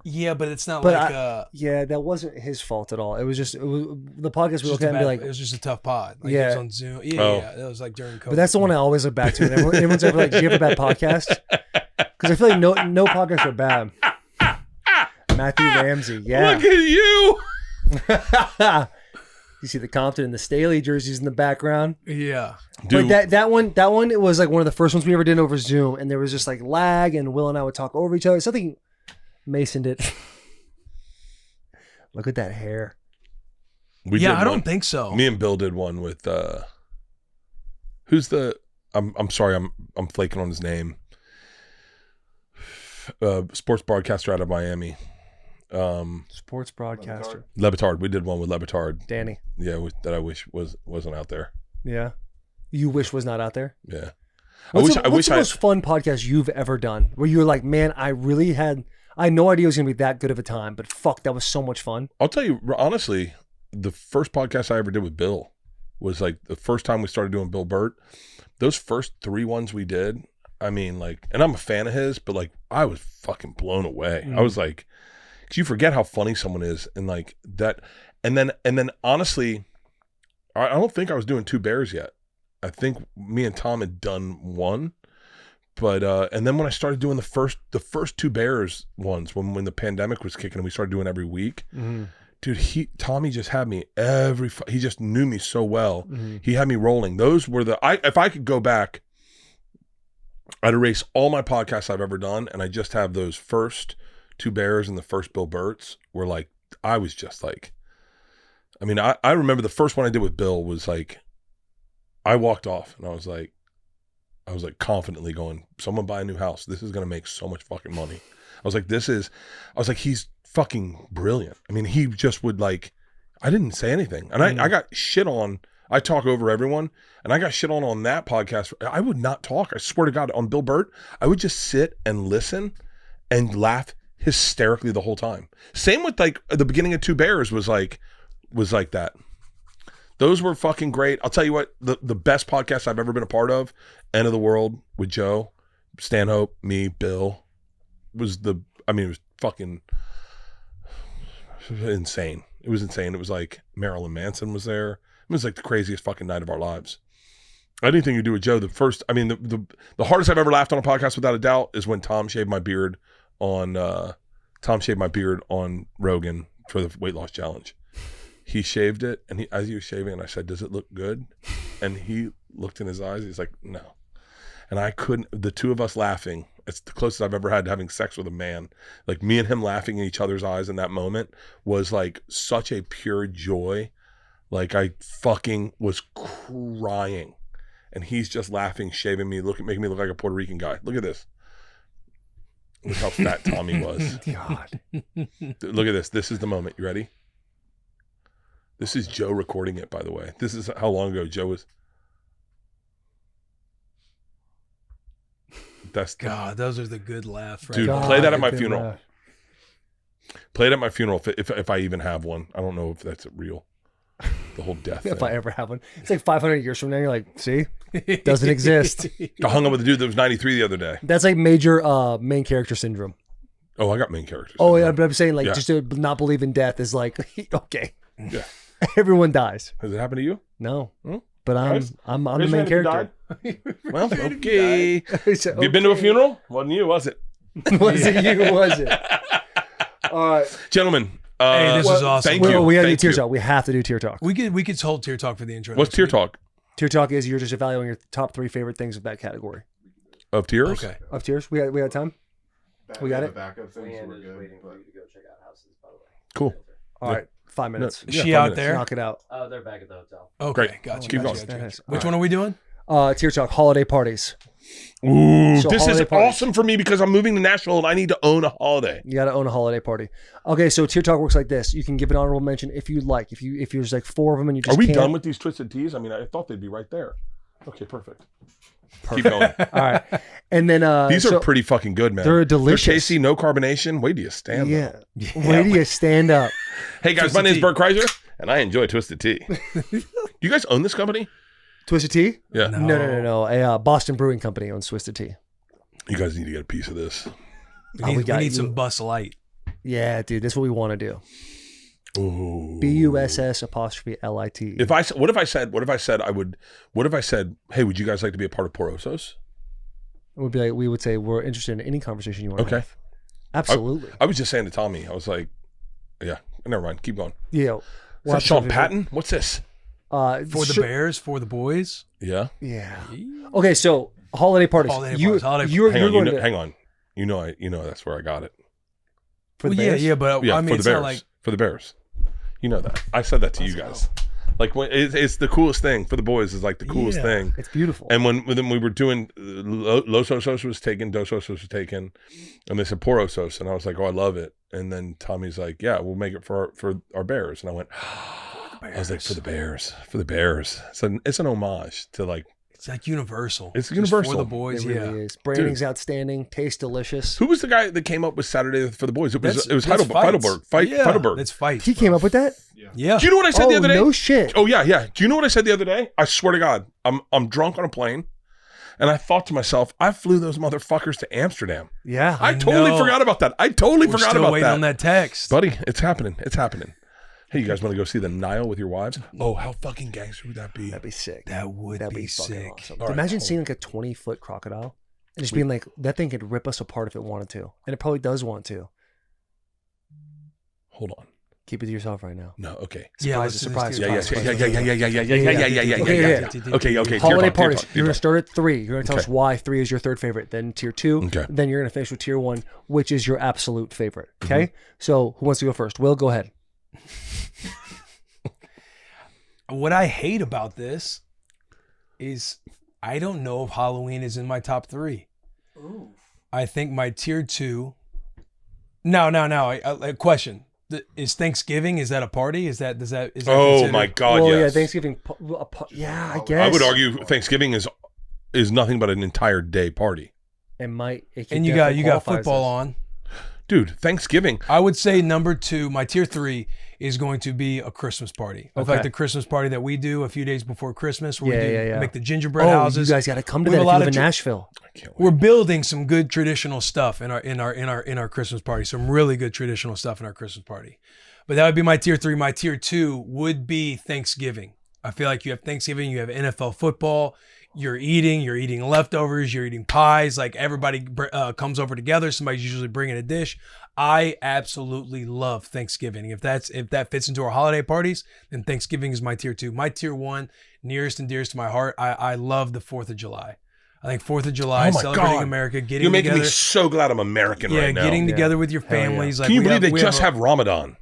Speaker 5: Yeah, but it's not
Speaker 3: But
Speaker 5: like
Speaker 3: yeah, that wasn't his fault at all. It was the podcast we
Speaker 5: just
Speaker 3: looked at and be like,
Speaker 5: it was just a tough pod. Like,
Speaker 3: Yeah.
Speaker 5: it was on Zoom. Yeah,
Speaker 4: Oh.
Speaker 5: yeah, it was like during COVID.
Speaker 3: but that's the one I always look back to. And everyone's ever like, do you have a bad podcast? Because I feel like no podcasts are bad. Matthew Ramsey, yeah.
Speaker 4: Look at you.
Speaker 3: You see the Compton and the Staley jerseys in the background.
Speaker 5: Yeah.
Speaker 4: Dude,
Speaker 3: But that one, it was like one of the first ones we ever did over Zoom, and there was just like lag, and Will and I would talk over each other. Something Mason did. Look at that hair.
Speaker 4: We
Speaker 5: Yeah,
Speaker 4: did
Speaker 5: I don't
Speaker 4: one.
Speaker 5: think so.
Speaker 4: Me and Bill did one with who's the I'm sorry, I'm flaking on his name. Sports broadcaster out of Miami.
Speaker 3: Sports broadcaster.
Speaker 4: Levitard. We did one with Levitard.
Speaker 3: Danny.
Speaker 4: Yeah, that I wish wasn't out there.
Speaker 3: Yeah. You wish was not out there?
Speaker 4: Yeah.
Speaker 3: What's the most fun podcast you've ever done where you were like, man, I had no idea it was going to be that good of a time, but fuck, that was so much fun.
Speaker 4: I'll tell you, honestly, the first podcast I ever did with Bill was like the first time we started doing Bill Bert. Those first 3 ones we did, I mean, like, and I'm a fan of his, but like, I was fucking blown away. I was like, because you forget how funny someone is, and like that, and then honestly, I don't think I was doing 2 Bears yet. I think me and Tom had done one, but and then when I started doing the first 2 Bears ones, when the pandemic was kicking and we started doing every week, dude, Tommy just had me he just knew me so well. He had me rolling. Those were if I could go back, I'd erase all my podcasts I've ever done, and I just have those first 2 Bears and the first Bill Burts were like, I was just like, I mean, I remember the first one I did with Bill was like, I walked off and I was like confidently going, someone buy a new house. This is going to make so much fucking money. I was like, he's fucking brilliant. I mean, he just would like, I didn't say anything. And I got shit on. I talk over everyone, and I got shit on that podcast. I would not talk. I swear to God, on Bill Bert, I would just sit and listen and laugh hysterically the whole time. Same with like the beginning of 2 Bears was like that. Those were fucking great. I'll tell you what, the best podcast I've ever been a part of, End of the World with Joe, Stanhope, me, Bill, it was fucking insane. It was insane. It was like Marilyn Manson was there. It was like the craziest fucking night of our lives. Anything you do with Joe, the hardest I've ever laughed on a podcast without a doubt is when Tom shaved my beard on Rogan for the weight loss challenge. He shaved it, and as he was shaving it, I said, does it look good? And he looked in his eyes. He's like, no. And I couldn't, the two of us laughing, it's the closest I've ever had to having sex with a man. Like me and him laughing in each other's eyes in that moment was like such a pure joy. Like I fucking was crying. And he's just laughing, shaving me, making me look like a Puerto Rican guy. Look at this. Look how fat Tommy was.
Speaker 3: God.
Speaker 4: Look at this. This is the moment. You ready? This is Joe recording it, by the way. This is how long ago Joe was.
Speaker 5: God, those are the good laughs, right?
Speaker 4: Dude,
Speaker 3: God,
Speaker 4: play that at my
Speaker 3: good
Speaker 4: funeral.
Speaker 3: laugh.
Speaker 4: Play it at my funeral if I even have one. I don't know if that's real. The whole death
Speaker 3: If
Speaker 4: thing.
Speaker 3: I ever have one. It's like 500 years from now, you're like, see? Doesn't exist.
Speaker 4: I hung up with a dude that was 93 the other day.
Speaker 3: That's like major main character syndrome.
Speaker 4: Oh, I got main characters.
Speaker 3: Oh, yeah, but I'm saying like
Speaker 4: Yeah.
Speaker 3: just to not believe in death is like, okay.
Speaker 4: Yeah.
Speaker 3: Everyone dies.
Speaker 4: Has it happened to you?
Speaker 3: No.
Speaker 4: Hmm?
Speaker 3: But
Speaker 4: Guys,
Speaker 3: I'm the
Speaker 4: raise your
Speaker 3: main
Speaker 4: hand if you
Speaker 3: character.
Speaker 4: Well, okay.
Speaker 3: It's
Speaker 4: Have you been to a funeral? Wasn't you, was it?
Speaker 3: Was it you? Was it? All right.
Speaker 4: Gentlemen.
Speaker 5: Hey, this is awesome.
Speaker 4: Thank
Speaker 3: Well,
Speaker 4: you.
Speaker 3: we got to do
Speaker 4: Thank
Speaker 3: tear
Speaker 4: you.
Speaker 3: talk. We have to do tear talk.
Speaker 5: We could hold Tear Talk for the intro.
Speaker 4: What's Tear Talk?
Speaker 3: Tear talk is you're just evaluating your top 3 favorite things of that category.
Speaker 4: Of tears?
Speaker 5: Okay.
Speaker 3: Of tears? We got time? We got
Speaker 7: have
Speaker 3: it?
Speaker 7: a backup thing, so we're good.
Speaker 1: waiting for
Speaker 7: but-
Speaker 1: you to go check out houses, by the way.
Speaker 4: Cool.
Speaker 3: All right. 5 minutes.
Speaker 5: Is
Speaker 4: Yeah,
Speaker 5: she
Speaker 4: 5
Speaker 5: out
Speaker 4: minutes.
Speaker 5: there?
Speaker 3: Knock it out.
Speaker 1: Oh, they're back at the hotel.
Speaker 5: Okay,
Speaker 4: Great.
Speaker 5: gotcha.
Speaker 4: Keep
Speaker 5: gotcha,
Speaker 4: going.
Speaker 5: gotcha.
Speaker 3: All
Speaker 5: Which
Speaker 3: right.
Speaker 5: one are we doing?
Speaker 3: Tear talk, holiday parties.
Speaker 4: Ooh,
Speaker 3: So
Speaker 4: this is
Speaker 3: holiday parties.
Speaker 4: awesome for me because I'm moving to Nashville and I need to own a holiday.
Speaker 3: You got to own a holiday party. Okay, so Tear Talk works like this. You can give an honorable mention if you'd like. If there's like 4 of them and you just
Speaker 4: Are we
Speaker 3: can't.
Speaker 4: done with these twisted teas? I mean, I thought they'd be right there. Okay, perfect. Keep going.
Speaker 3: All right. And then
Speaker 4: These are pretty fucking good, man.
Speaker 3: they're delicious.
Speaker 4: They're tasty, no carbonation. Wait till you stand
Speaker 3: yeah.
Speaker 4: up.
Speaker 3: Where do you stand up?
Speaker 4: Hey guys, my name's Bert Kreischer, and I enjoy twisted tea. You guys own this company?
Speaker 3: Twisted Tea?
Speaker 4: Yeah.
Speaker 3: No. A Boston Brewing Company owns Twisted Tea.
Speaker 4: You guys need to get a piece of this.
Speaker 5: We
Speaker 3: got
Speaker 5: need
Speaker 3: you.
Speaker 5: some Bus Light.
Speaker 3: Yeah, dude, that's what we want to do.
Speaker 4: Ooh.
Speaker 3: BUSS_LIT.
Speaker 4: What if I said, hey, would you guys like to be a part of Porosos?
Speaker 3: Would be like we would say we're interested in any conversation you want to
Speaker 4: Okay.
Speaker 3: have. Absolutely.
Speaker 4: I was just saying to Tommy, I was like, yeah, never mind, keep going.
Speaker 3: Yeah.
Speaker 4: Is that Sean Patton? What's this?
Speaker 5: For the Bears, for the boys.
Speaker 4: Yeah.
Speaker 3: Yeah. Okay, so holiday parties.
Speaker 5: Holiday
Speaker 3: You-
Speaker 5: parties, holiday
Speaker 3: you're,
Speaker 4: Hang
Speaker 3: you're
Speaker 4: on,
Speaker 3: going to
Speaker 4: hang on. You know that's where I got it.
Speaker 3: for the
Speaker 5: Well, yeah,
Speaker 3: Bears?
Speaker 5: yeah, but
Speaker 4: Yeah,
Speaker 5: I mean,
Speaker 4: for the
Speaker 5: it's
Speaker 4: Bears.
Speaker 5: not like
Speaker 4: For the Bears. You know that. I said that to you guys. Like when it's the coolest thing for the boys. Is like the coolest thing.
Speaker 3: It's beautiful.
Speaker 4: And when we were doing Los Osos was taken, Dos Osos was taken, and they said Por Osos, and I was like, oh, I love it. And then Tommy's like, yeah, we'll make it for our Bears, and I went, I was like, for the Bears. So it's an homage to like.
Speaker 5: It's like universal.
Speaker 4: It's
Speaker 5: Just
Speaker 4: universal
Speaker 5: for the boys.
Speaker 3: It really is. Branding's outstanding. Tastes delicious.
Speaker 4: Who was the guy that came up with Saturday for the boys? It was
Speaker 5: That's
Speaker 4: Heidelberg. Heidelberg.
Speaker 5: That's fight.
Speaker 3: He came up with that?
Speaker 5: Yeah.
Speaker 4: Do you know what I said the other day?
Speaker 3: No shit.
Speaker 4: Oh yeah. Do you know what I said the other day? I swear to God, I'm drunk on a plane, and I thought to myself, I flew those motherfuckers to Amsterdam.
Speaker 3: Yeah.
Speaker 4: I totally
Speaker 5: know.
Speaker 4: forgot about that. I totally forgot
Speaker 5: still
Speaker 4: about
Speaker 5: waiting
Speaker 4: that.
Speaker 5: on that text.
Speaker 4: Buddy, it's happening. Hey, you guys want to go see the Nile with your wives? Oh, how fucking gangster would that be?
Speaker 3: That'd be sick.
Speaker 5: That would
Speaker 3: That'd
Speaker 5: be
Speaker 3: fucking
Speaker 5: sick.
Speaker 3: awesome.
Speaker 4: All right,
Speaker 3: Imagine
Speaker 4: hold
Speaker 3: seeing like a 20-foot crocodile and just being like, that thing could rip us apart if it wanted to. And it probably does want to.
Speaker 4: Hold on.
Speaker 3: Keep it to yourself right now.
Speaker 4: No, okay.
Speaker 3: Surprise.
Speaker 4: Yeah. Okay.
Speaker 3: Holiday
Speaker 4: Tier
Speaker 3: parties.
Speaker 4: talk.
Speaker 3: You're going to start at 3. You're going to tell us why 3 is your third favorite. Then tier 2.
Speaker 4: Okay.
Speaker 3: Then you're going to finish with tier 1, which is your absolute favorite.
Speaker 4: Mm-hmm.
Speaker 3: Okay? So who wants to go first? Will, go ahead.
Speaker 5: What I hate about this is I don't know if Halloween is in my top 3.
Speaker 2: Ooh.
Speaker 5: I think my tier 2. No. A question: is Thanksgiving? Is that a party? Is that
Speaker 4: Oh
Speaker 5: considered-
Speaker 4: my God!
Speaker 3: Well,
Speaker 4: yes.
Speaker 3: yeah, Thanksgiving. Yeah, I guess.
Speaker 4: I would argue Thanksgiving is nothing but an entire day party.
Speaker 3: It might.
Speaker 5: And you got football on.
Speaker 4: Dude, Thanksgiving.
Speaker 5: I would say number 2, my tier 3 is going to be a Christmas party. I
Speaker 3: Okay.
Speaker 5: like the Christmas party that we do a few days before Christmas. Where
Speaker 3: Yeah.
Speaker 5: make the gingerbread
Speaker 3: Oh,
Speaker 5: houses.
Speaker 3: you guys got to come to
Speaker 5: We
Speaker 3: that
Speaker 5: have
Speaker 3: if
Speaker 5: a
Speaker 3: you
Speaker 5: lot
Speaker 3: live in
Speaker 5: of
Speaker 3: Nashville.
Speaker 4: I can't wait.
Speaker 5: We're building some good traditional stuff in our Christmas party. Some really good traditional stuff in our Christmas party. But that would be my tier 3. My tier 2 would be Thanksgiving. I feel like you have Thanksgiving, you have NFL football. You're eating leftovers, you're eating pies. Like everybody comes over together. Somebody's usually bringing a dish. I absolutely love Thanksgiving. If that fits into our holiday parties, then Thanksgiving is my tier 2. My tier 1, nearest and dearest to my heart. I love the 4th of July. I think 4th of July,
Speaker 4: Oh my
Speaker 5: celebrating
Speaker 4: God.
Speaker 5: America, getting
Speaker 4: You're making
Speaker 5: together.
Speaker 4: me so glad I'm American right now.
Speaker 5: Getting
Speaker 3: Yeah.
Speaker 5: together with your
Speaker 3: Hell yeah.
Speaker 5: families. Like
Speaker 4: Can you
Speaker 5: we
Speaker 4: believe
Speaker 5: have-
Speaker 4: they
Speaker 5: we
Speaker 4: just
Speaker 5: have
Speaker 4: have Ramadan?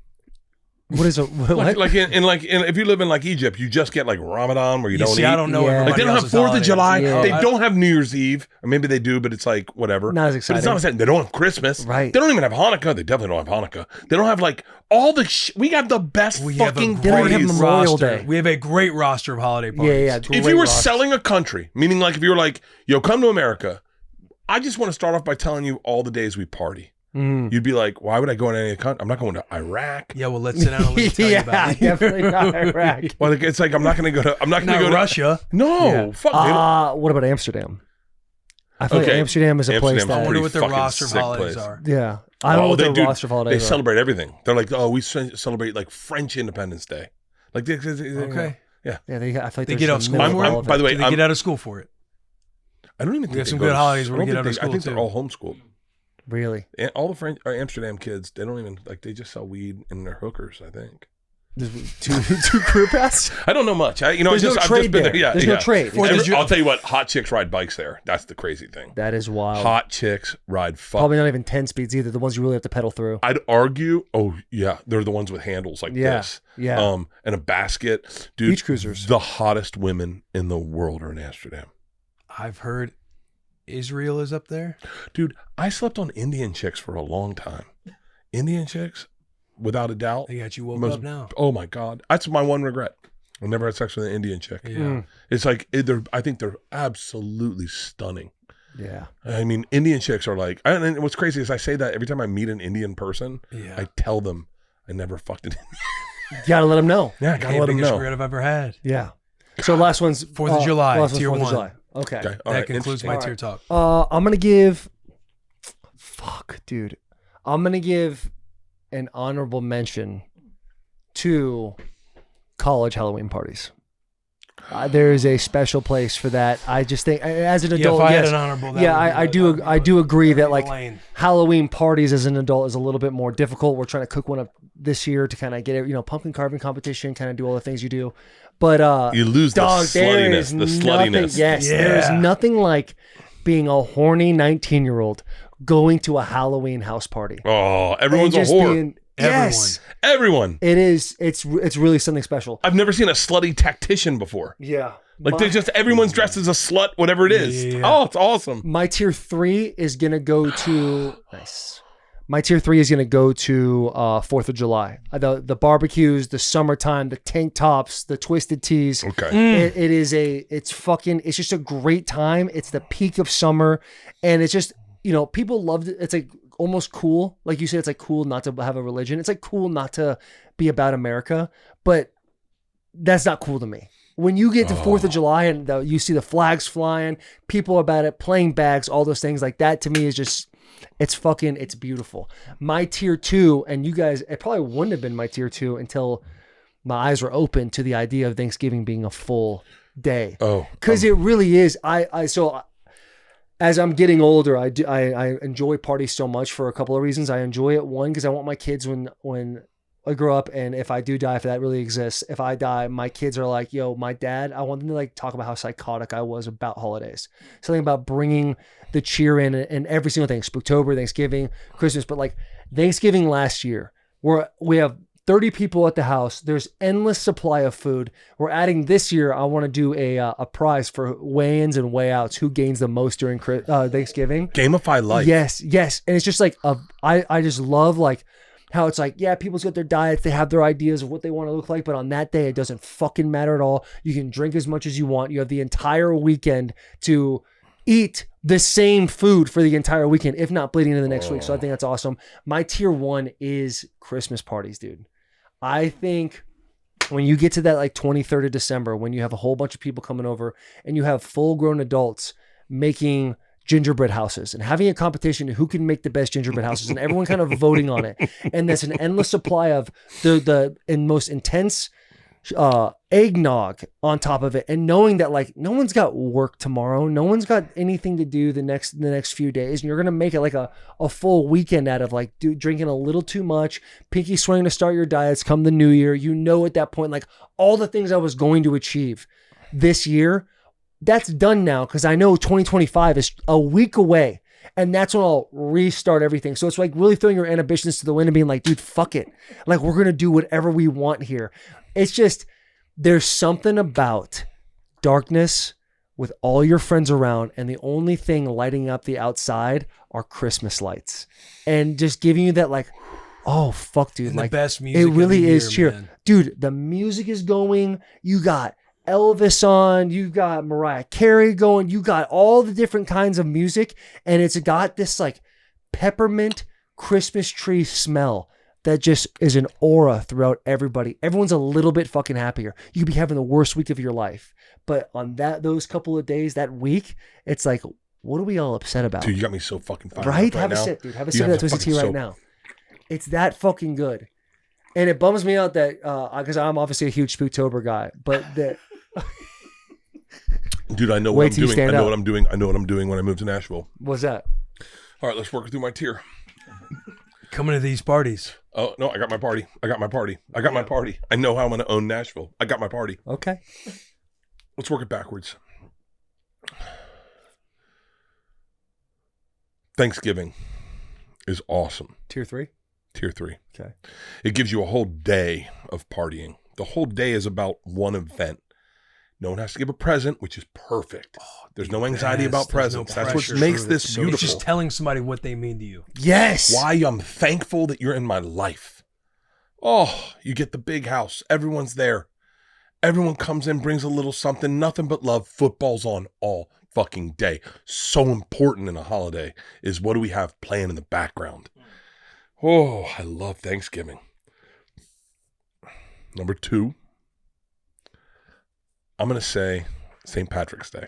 Speaker 3: What is it? What?
Speaker 4: Like if you live in like Egypt, you just get like Ramadan where you don't
Speaker 5: see,
Speaker 4: eat.
Speaker 5: I don't know.
Speaker 3: Yeah.
Speaker 5: everybody
Speaker 4: Like they don't have
Speaker 5: else's
Speaker 4: 4th of
Speaker 5: holidays.
Speaker 4: July.
Speaker 3: Yeah.
Speaker 4: They don't have New Year's Eve, or maybe they do, but it's like whatever.
Speaker 3: Not as
Speaker 4: But
Speaker 3: exciting.
Speaker 4: it's not exciting. They don't have Christmas.
Speaker 3: Right.
Speaker 4: They don't even have Hanukkah. They definitely don't have Hanukkah. They don't have like all the. We got the best
Speaker 5: We have a
Speaker 4: fucking
Speaker 3: They don't have
Speaker 4: parties.
Speaker 3: Memorial
Speaker 5: roster.
Speaker 3: Day.
Speaker 5: We have a great roster of holiday parties.
Speaker 3: Yeah.
Speaker 4: If
Speaker 3: great
Speaker 4: you were
Speaker 3: roster.
Speaker 4: selling a country, meaning like if you were like, yo, come to America, I just want to start off by telling you all the days we party.
Speaker 3: Mm.
Speaker 4: You'd be like, why would I go in any country? I'm not going to Iraq.
Speaker 5: Yeah, well, let's sit down and let me tell you about it.
Speaker 3: definitely not Iraq.
Speaker 4: Well, it's like I'm not going to go to. I'm not going
Speaker 5: Not
Speaker 4: to go
Speaker 5: Russia.
Speaker 4: to. No,
Speaker 3: Yeah.
Speaker 4: fuck. they don't-
Speaker 3: What about Amsterdam? I feel like
Speaker 4: Okay.
Speaker 3: Amsterdam is a place
Speaker 4: Amsterdam's
Speaker 5: I
Speaker 3: that.
Speaker 5: wonder
Speaker 4: pretty
Speaker 5: what their
Speaker 4: fucking
Speaker 5: roster of
Speaker 4: sick
Speaker 5: holidays
Speaker 4: place.
Speaker 5: are.
Speaker 3: Yeah, I don't know what
Speaker 4: they
Speaker 3: the
Speaker 4: do.
Speaker 3: roster of holidays
Speaker 4: They
Speaker 3: are.
Speaker 4: celebrate everything. They're like, oh, we celebrate like French Independence Day. Like,
Speaker 5: Okay.
Speaker 3: Yeah, I feel like
Speaker 5: They
Speaker 3: there's
Speaker 5: get
Speaker 3: some
Speaker 5: off school
Speaker 3: middle
Speaker 5: for
Speaker 3: of
Speaker 5: it?
Speaker 3: all of
Speaker 4: by the way,
Speaker 5: Do they get out of school for it?
Speaker 4: I don't even think
Speaker 5: have
Speaker 4: they
Speaker 5: some
Speaker 4: go
Speaker 5: good
Speaker 4: to-
Speaker 5: holidays
Speaker 4: I
Speaker 5: when
Speaker 4: don't
Speaker 5: we get
Speaker 4: think
Speaker 5: out of
Speaker 4: they- I think
Speaker 5: school,
Speaker 4: they're
Speaker 5: too.
Speaker 4: all homeschooled.
Speaker 3: really.
Speaker 4: And all the French Amsterdam kids, they don't even like. They just sell weed and they're hookers. I think.
Speaker 3: There's two career paths.
Speaker 4: I don't know much. I've
Speaker 3: There's
Speaker 4: just
Speaker 3: no
Speaker 4: been
Speaker 3: trade
Speaker 4: there.
Speaker 3: there.
Speaker 4: Yeah,
Speaker 3: There's no trade.
Speaker 5: For the
Speaker 4: I'll tell you what, hot chicks ride bikes there. That's the crazy thing.
Speaker 3: That is wild.
Speaker 4: Hot chicks ride
Speaker 3: Probably not even 10 speeds either. The ones you really have to pedal through.
Speaker 4: I'd argue. Oh yeah, they're the ones with handles like
Speaker 3: Yeah,
Speaker 4: this.
Speaker 3: yeah.
Speaker 4: And a basket, dude.
Speaker 3: Beach cruisers.
Speaker 4: The hottest women in the world are in Amsterdam.
Speaker 5: I've heard Israel is up there.
Speaker 4: Dude, I slept on Indian chicks for a long time. Indian chicks, without a doubt.
Speaker 5: They got you woke
Speaker 4: most-
Speaker 5: up now.
Speaker 4: Oh my God, that's my one regret. I never had sex with an Indian chick.
Speaker 5: Yeah.
Speaker 4: It's like I think they're absolutely stunning.
Speaker 3: Yeah.
Speaker 4: I mean, Indian chicks are like. And what's crazy is I say that every time I meet an Indian person,
Speaker 5: Yeah.
Speaker 4: I tell them I never fucked an Indian.
Speaker 3: You gotta let them know.
Speaker 4: Yeah, I gotta let them
Speaker 5: biggest
Speaker 4: know.
Speaker 5: regret I've ever had.
Speaker 3: Yeah. So last one's
Speaker 5: 4th of July,
Speaker 3: last one's
Speaker 5: tier
Speaker 3: 4th of
Speaker 5: 1.
Speaker 3: July. Okay.
Speaker 4: Okay, all
Speaker 5: That
Speaker 4: right,
Speaker 5: concludes my tier talk.
Speaker 3: I'm gonna give. Fuck, dude. I'm gonna give an honorable mention to college Halloween parties. There is a special place for that. I just think, as an
Speaker 5: Yeah,
Speaker 3: adult,
Speaker 5: if I
Speaker 3: yes,
Speaker 5: had an honorable, that
Speaker 3: yeah,
Speaker 5: would be
Speaker 3: I
Speaker 5: the-
Speaker 3: do.
Speaker 5: that would
Speaker 3: I
Speaker 5: be
Speaker 3: do
Speaker 5: the-
Speaker 3: agree that
Speaker 5: the
Speaker 3: like
Speaker 5: lane.
Speaker 3: Halloween parties as an adult is a little bit more difficult. We're trying to cook one up this year to kind of get it, pumpkin carving competition, kind of do all the things you do. But
Speaker 4: You lose the
Speaker 3: dog, there
Speaker 4: sluttiness.
Speaker 3: is
Speaker 4: The
Speaker 3: nothing.
Speaker 4: sluttiness.
Speaker 3: Yes, there is
Speaker 5: Yeah.
Speaker 3: nothing like being a horny 19-year-old going to a Halloween house party.
Speaker 4: Oh, everyone's
Speaker 3: And
Speaker 4: a
Speaker 3: just
Speaker 4: whore.
Speaker 3: being- Yes,
Speaker 4: Everyone.
Speaker 3: it is. It's really something special.
Speaker 4: I've never seen a slutty tactician before.
Speaker 3: Yeah,
Speaker 4: Like they're just everyone's dressed as a slut, whatever it is.
Speaker 5: Yeah.
Speaker 4: Oh, it's awesome.
Speaker 3: my tier 3 is gonna go to nice. My tier 3 is gonna go to 4th of July. The barbecues, the summertime, the tank tops, the twisted tees.
Speaker 4: Okay.
Speaker 3: It's just a great time. It's the peak of summer, and it's just, people loved it. It's like almost cool. Like you said, it's like cool not to have a religion. It's like cool not to be about America, but that's not cool to me. When you get to 4th of July and you see the flags flying, people about it, playing bags, all those things like that, to me is just, it's beautiful. My tier 2, and you guys, it probably wouldn't have been my tier 2 until my eyes were open to the idea of Thanksgiving being a full day.
Speaker 4: Oh,
Speaker 3: Because it really is. So as I'm getting older, I enjoy parties so much for a couple of reasons. I enjoy it, one, because I want my kids when I grow up, and if I do die, if that really exists, if I die, my kids are like, yo, my dad, I want them to like talk about how psychotic I was about holidays. Something about bringing the cheer in and every single thing, Spooktober, Thanksgiving, Christmas, but like Thanksgiving last year, we have 30 people at the house. There's endless supply of food. We're adding this year. I want to do a prize for weigh-ins and weigh-outs. Who gains the most during Thanksgiving?
Speaker 4: gamify life.
Speaker 3: Yes. And it's just like, I just love like how it's like, yeah, people's got their diets. They have their ideas of what they want to look like. But on that day, it doesn't fucking matter at all. You can drink as much as you want. You have the entire weekend to eat the same food for the entire weekend, if not bleeding into the next week. So I think that's awesome. My tier 1 is Christmas parties, dude. I think when you get to that like 23rd of December, when you have a whole bunch of people coming over and you have full grown adults making gingerbread houses and having a competition who can make the best gingerbread houses and everyone kind of voting on it. And there's an endless supply of the most intense eggnog on top of it, and knowing that like no one's got work tomorrow, no one's got anything to do the next few days, and you're gonna make it like a full weekend out of like drinking a little too much, pinky swearing to start your diets come the new year. At that point, like all the things I was going to achieve this year, that's done now, because I know 2025 is a week away. And that's when I'll restart everything. So it's like really throwing your inhibitions to the wind and being like, dude, fuck it. Like, we're going to do whatever we want here. It's just, there's something about darkness with all your friends around, and the only thing lighting up the outside are Christmas lights. And just giving you that like, oh, fuck, dude.
Speaker 5: And
Speaker 3: like,
Speaker 5: the best music
Speaker 3: it really
Speaker 5: of the
Speaker 3: is
Speaker 5: year,
Speaker 3: cheer.
Speaker 5: man.
Speaker 3: Dude, the music is going. You got Elvis on, you got Mariah Carey going, you got all the different kinds of music, and it's got this like peppermint Christmas tree smell that just is an aura throughout everybody. Everyone's a little bit fucking happier. You could be having the worst week of your life, but on those couple of days, that week, it's like, what are we all upset about?
Speaker 4: Dude, you got me so fucking fired
Speaker 3: Right?
Speaker 4: up right
Speaker 3: Have
Speaker 4: now.
Speaker 3: a sip, dude. Have a
Speaker 4: You
Speaker 3: sip of
Speaker 4: have
Speaker 3: that
Speaker 4: the
Speaker 3: twisted tea
Speaker 4: fucking
Speaker 3: right
Speaker 4: soap.
Speaker 3: now. It's that fucking good. And it bums me out that, because I'm obviously a huge Spooktober guy, but that...
Speaker 4: Dude, I know
Speaker 3: Wait
Speaker 4: what I'm
Speaker 3: till you
Speaker 4: doing. I
Speaker 3: stand
Speaker 4: know
Speaker 3: up.
Speaker 4: what I'm doing. I know what I'm doing when I move to Nashville.
Speaker 3: What's that?
Speaker 4: All right, let's work through my tier.
Speaker 5: Coming to these parties.
Speaker 4: Oh, no, I got my party. I got my party. I know how I'm going to own Nashville. I got my party.
Speaker 3: Okay.
Speaker 4: Let's work it backwards. Thanksgiving is awesome.
Speaker 3: Tier 3?
Speaker 4: Tier 3.
Speaker 3: Okay.
Speaker 4: It gives you a whole day of partying. The whole day is about one event. No one has to give a present, which is perfect. There's no anxiety about
Speaker 5: There's no
Speaker 4: presents. That's what
Speaker 5: pressure.
Speaker 4: makes this
Speaker 5: It's
Speaker 4: beautiful.
Speaker 5: just telling somebody what they mean to you.
Speaker 3: Yes.
Speaker 4: Why I'm thankful that you're in my life. Oh, you get the big house. Everyone's there. Everyone comes in, brings a little something, nothing but love. Football's on all fucking day. So important in a holiday is what do we have playing in the background? Oh, I love Thanksgiving. Number 2, I'm going to say St. Patrick's Day.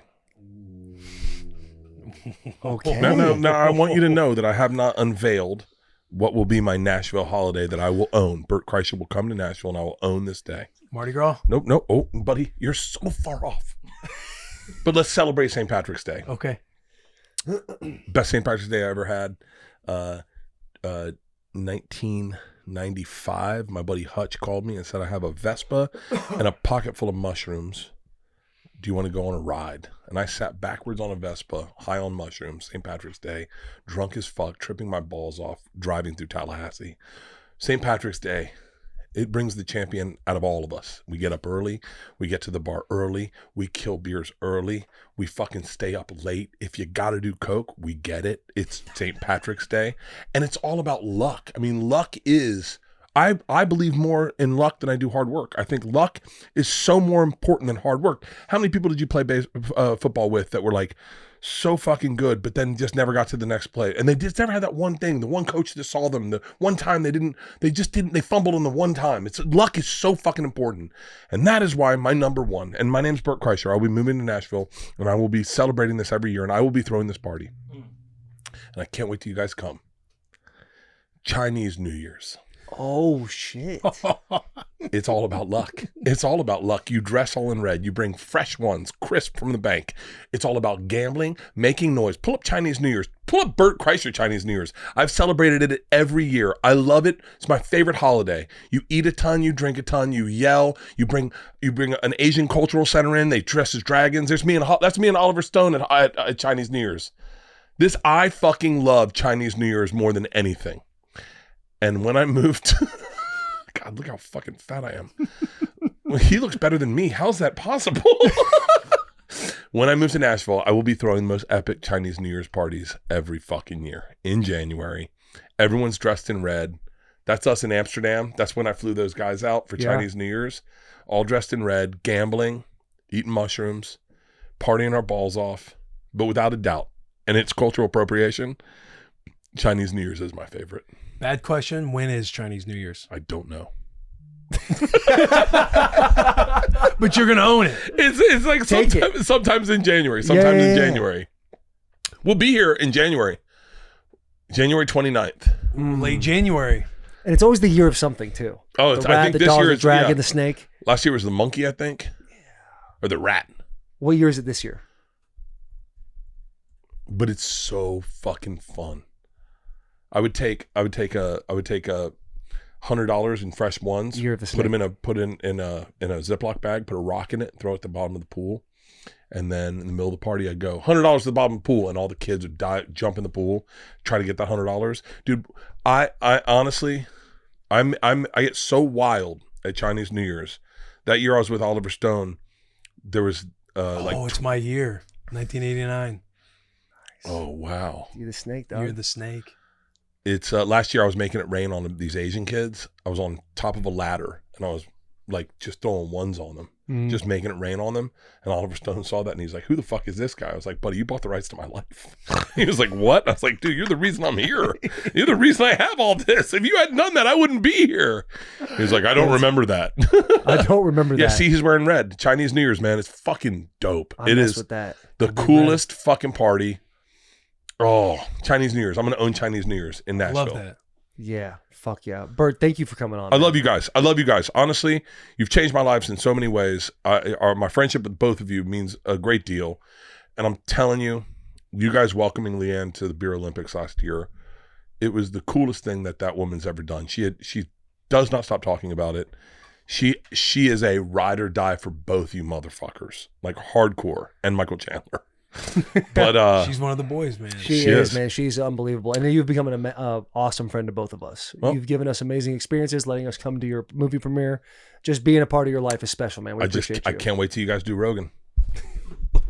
Speaker 3: Okay.
Speaker 4: No, I want you to know that I have not unveiled what will be my Nashville holiday that I will own. Bert Kreischer will come to Nashville and I will own this day.
Speaker 5: Mardi Gras?
Speaker 4: Nope. Oh, buddy, you're so far off. But let's celebrate St. Patrick's Day.
Speaker 5: Okay.
Speaker 4: Best St. Patrick's Day I ever had. 1995, my buddy Hutch called me and said, I have a Vespa and a pocket full of mushrooms. Do you want to go on a ride? And I sat backwards on a Vespa, high on mushrooms, St. Patrick's Day, drunk as fuck, tripping my balls off, driving through Tallahassee. St. Patrick's Day, it brings the champion out of all of us. We get up early. We get to the bar early. We kill beers early. We fucking stay up late. If you got to do coke, we get it. It's St. Patrick's Day. And it's all about luck. I mean, luck is, I believe more in luck than I do hard work. I think luck is so more important than hard work. How many people did you play football with that were like so fucking good, but then just never got to the next play? And they just never had that one thing, the one coach that saw them, the one time they fumbled on the one time. Luck is so fucking important. And that is why my number one, and my name's Bert Kreischer. I'll be moving to Nashville and I will be celebrating this every year and I will be throwing this party. And I can't wait till you guys come. Chinese New Year's.
Speaker 3: Oh shit.
Speaker 4: It's all about luck. It's all about luck. You dress all in red. You bring fresh ones, crisp from the bank. It's all about gambling, making noise. Pull up Chinese New Year's. Pull up Bert Kreischer Chinese New Year's. I've celebrated it every year. I love it. It's my favorite holiday. You eat a ton, you drink a ton, you yell. You bring an Asian cultural center in. They dress as dragons. That's me and Oliver Stone at Chinese New Year's. I fucking love Chinese New Year's more than anything. And when I moved, God, look how fucking fat I am. Well, he looks better than me. How's that possible? When I moved to Nashville, I will be throwing the most epic Chinese New Year's parties every fucking year in January. Everyone's dressed in red. That's us in Amsterdam. That's when I flew those guys out for Chinese New Year's. All dressed in red, gambling, eating mushrooms, partying our balls off, but without a doubt. And it's cultural appropriation. Chinese New Year's is my favorite.
Speaker 5: Bad question. When is Chinese New Year's?
Speaker 4: I don't know.
Speaker 5: But you're going to own it.
Speaker 4: It's like sometimes in January. Sometimes in January. We'll be here in January. January 29th.
Speaker 5: Late January.
Speaker 3: And it's always the year of something too.
Speaker 4: Oh,
Speaker 3: the rat,
Speaker 4: I think
Speaker 3: the
Speaker 4: this
Speaker 3: dog,
Speaker 4: year
Speaker 3: the
Speaker 4: is
Speaker 3: dragon, the snake.
Speaker 4: Last year was the monkey, I think. Or the rat.
Speaker 3: What year is it this year?
Speaker 4: But it's so fucking fun. I would take $100 in fresh ones.
Speaker 3: Year of the snake.
Speaker 4: Put in a Ziploc bag, put a rock in it, throw it at the bottom of the pool, and then in the middle of the party, I'd go $100 to the bottom of the pool, and all the kids would jump in the pool, try to get that $100. Dude, I honestly, I get so wild at Chinese New Year's. That year I was with Oliver Stone. There was
Speaker 5: it's my year, 1989.
Speaker 4: Oh wow!
Speaker 3: You're the snake, dog.
Speaker 5: You're the snake.
Speaker 4: It's last year I was making it rain on these Asian kids. I was on top of a ladder and I was like just throwing ones on them, just making it rain on them. And Oliver Stone saw that and he's like, "Who the fuck is this guy?" I was like, "Buddy, you bought the rights to my life." He was like, "What?" I was like, "Dude, you're the reason I'm here. You're the reason I have all this. If you hadn't done that, I wouldn't be here." He was like, "I don't remember that."
Speaker 3: I don't remember that.
Speaker 4: Yeah, see, he's wearing red. Chinese New Year's, man, it's fucking dope. It is
Speaker 3: with that.
Speaker 4: the coolest fucking party. Oh, Chinese New Year's. I'm going to own Chinese New Year's in Nashville.
Speaker 5: I love that.
Speaker 3: Yeah. Fuck yeah. Bert, thank you for coming on.
Speaker 4: I love you guys. Honestly, you've changed my life in so many ways. My friendship with both of you means a great deal. And I'm telling you, you guys welcoming Leanne to the Beer Olympics last year, it was the coolest thing that woman's ever done. She does not stop talking about it. She is a ride or die for both you motherfuckers, like hardcore, and Michael Chandler. But
Speaker 5: she's one of the boys, man.
Speaker 3: She is, man. She's unbelievable. And you've become an awesome friend to both of us.
Speaker 4: Well,
Speaker 3: you've given us amazing experiences, letting us come to your movie premiere. Just being a part of your life is special, man. We appreciate you.
Speaker 4: I can't wait till you guys do Rogan.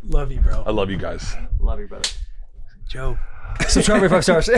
Speaker 5: Love you, bro.
Speaker 4: I love you guys.
Speaker 3: Love you, brother.
Speaker 5: Joe.
Speaker 3: Subscribe me 5 stars.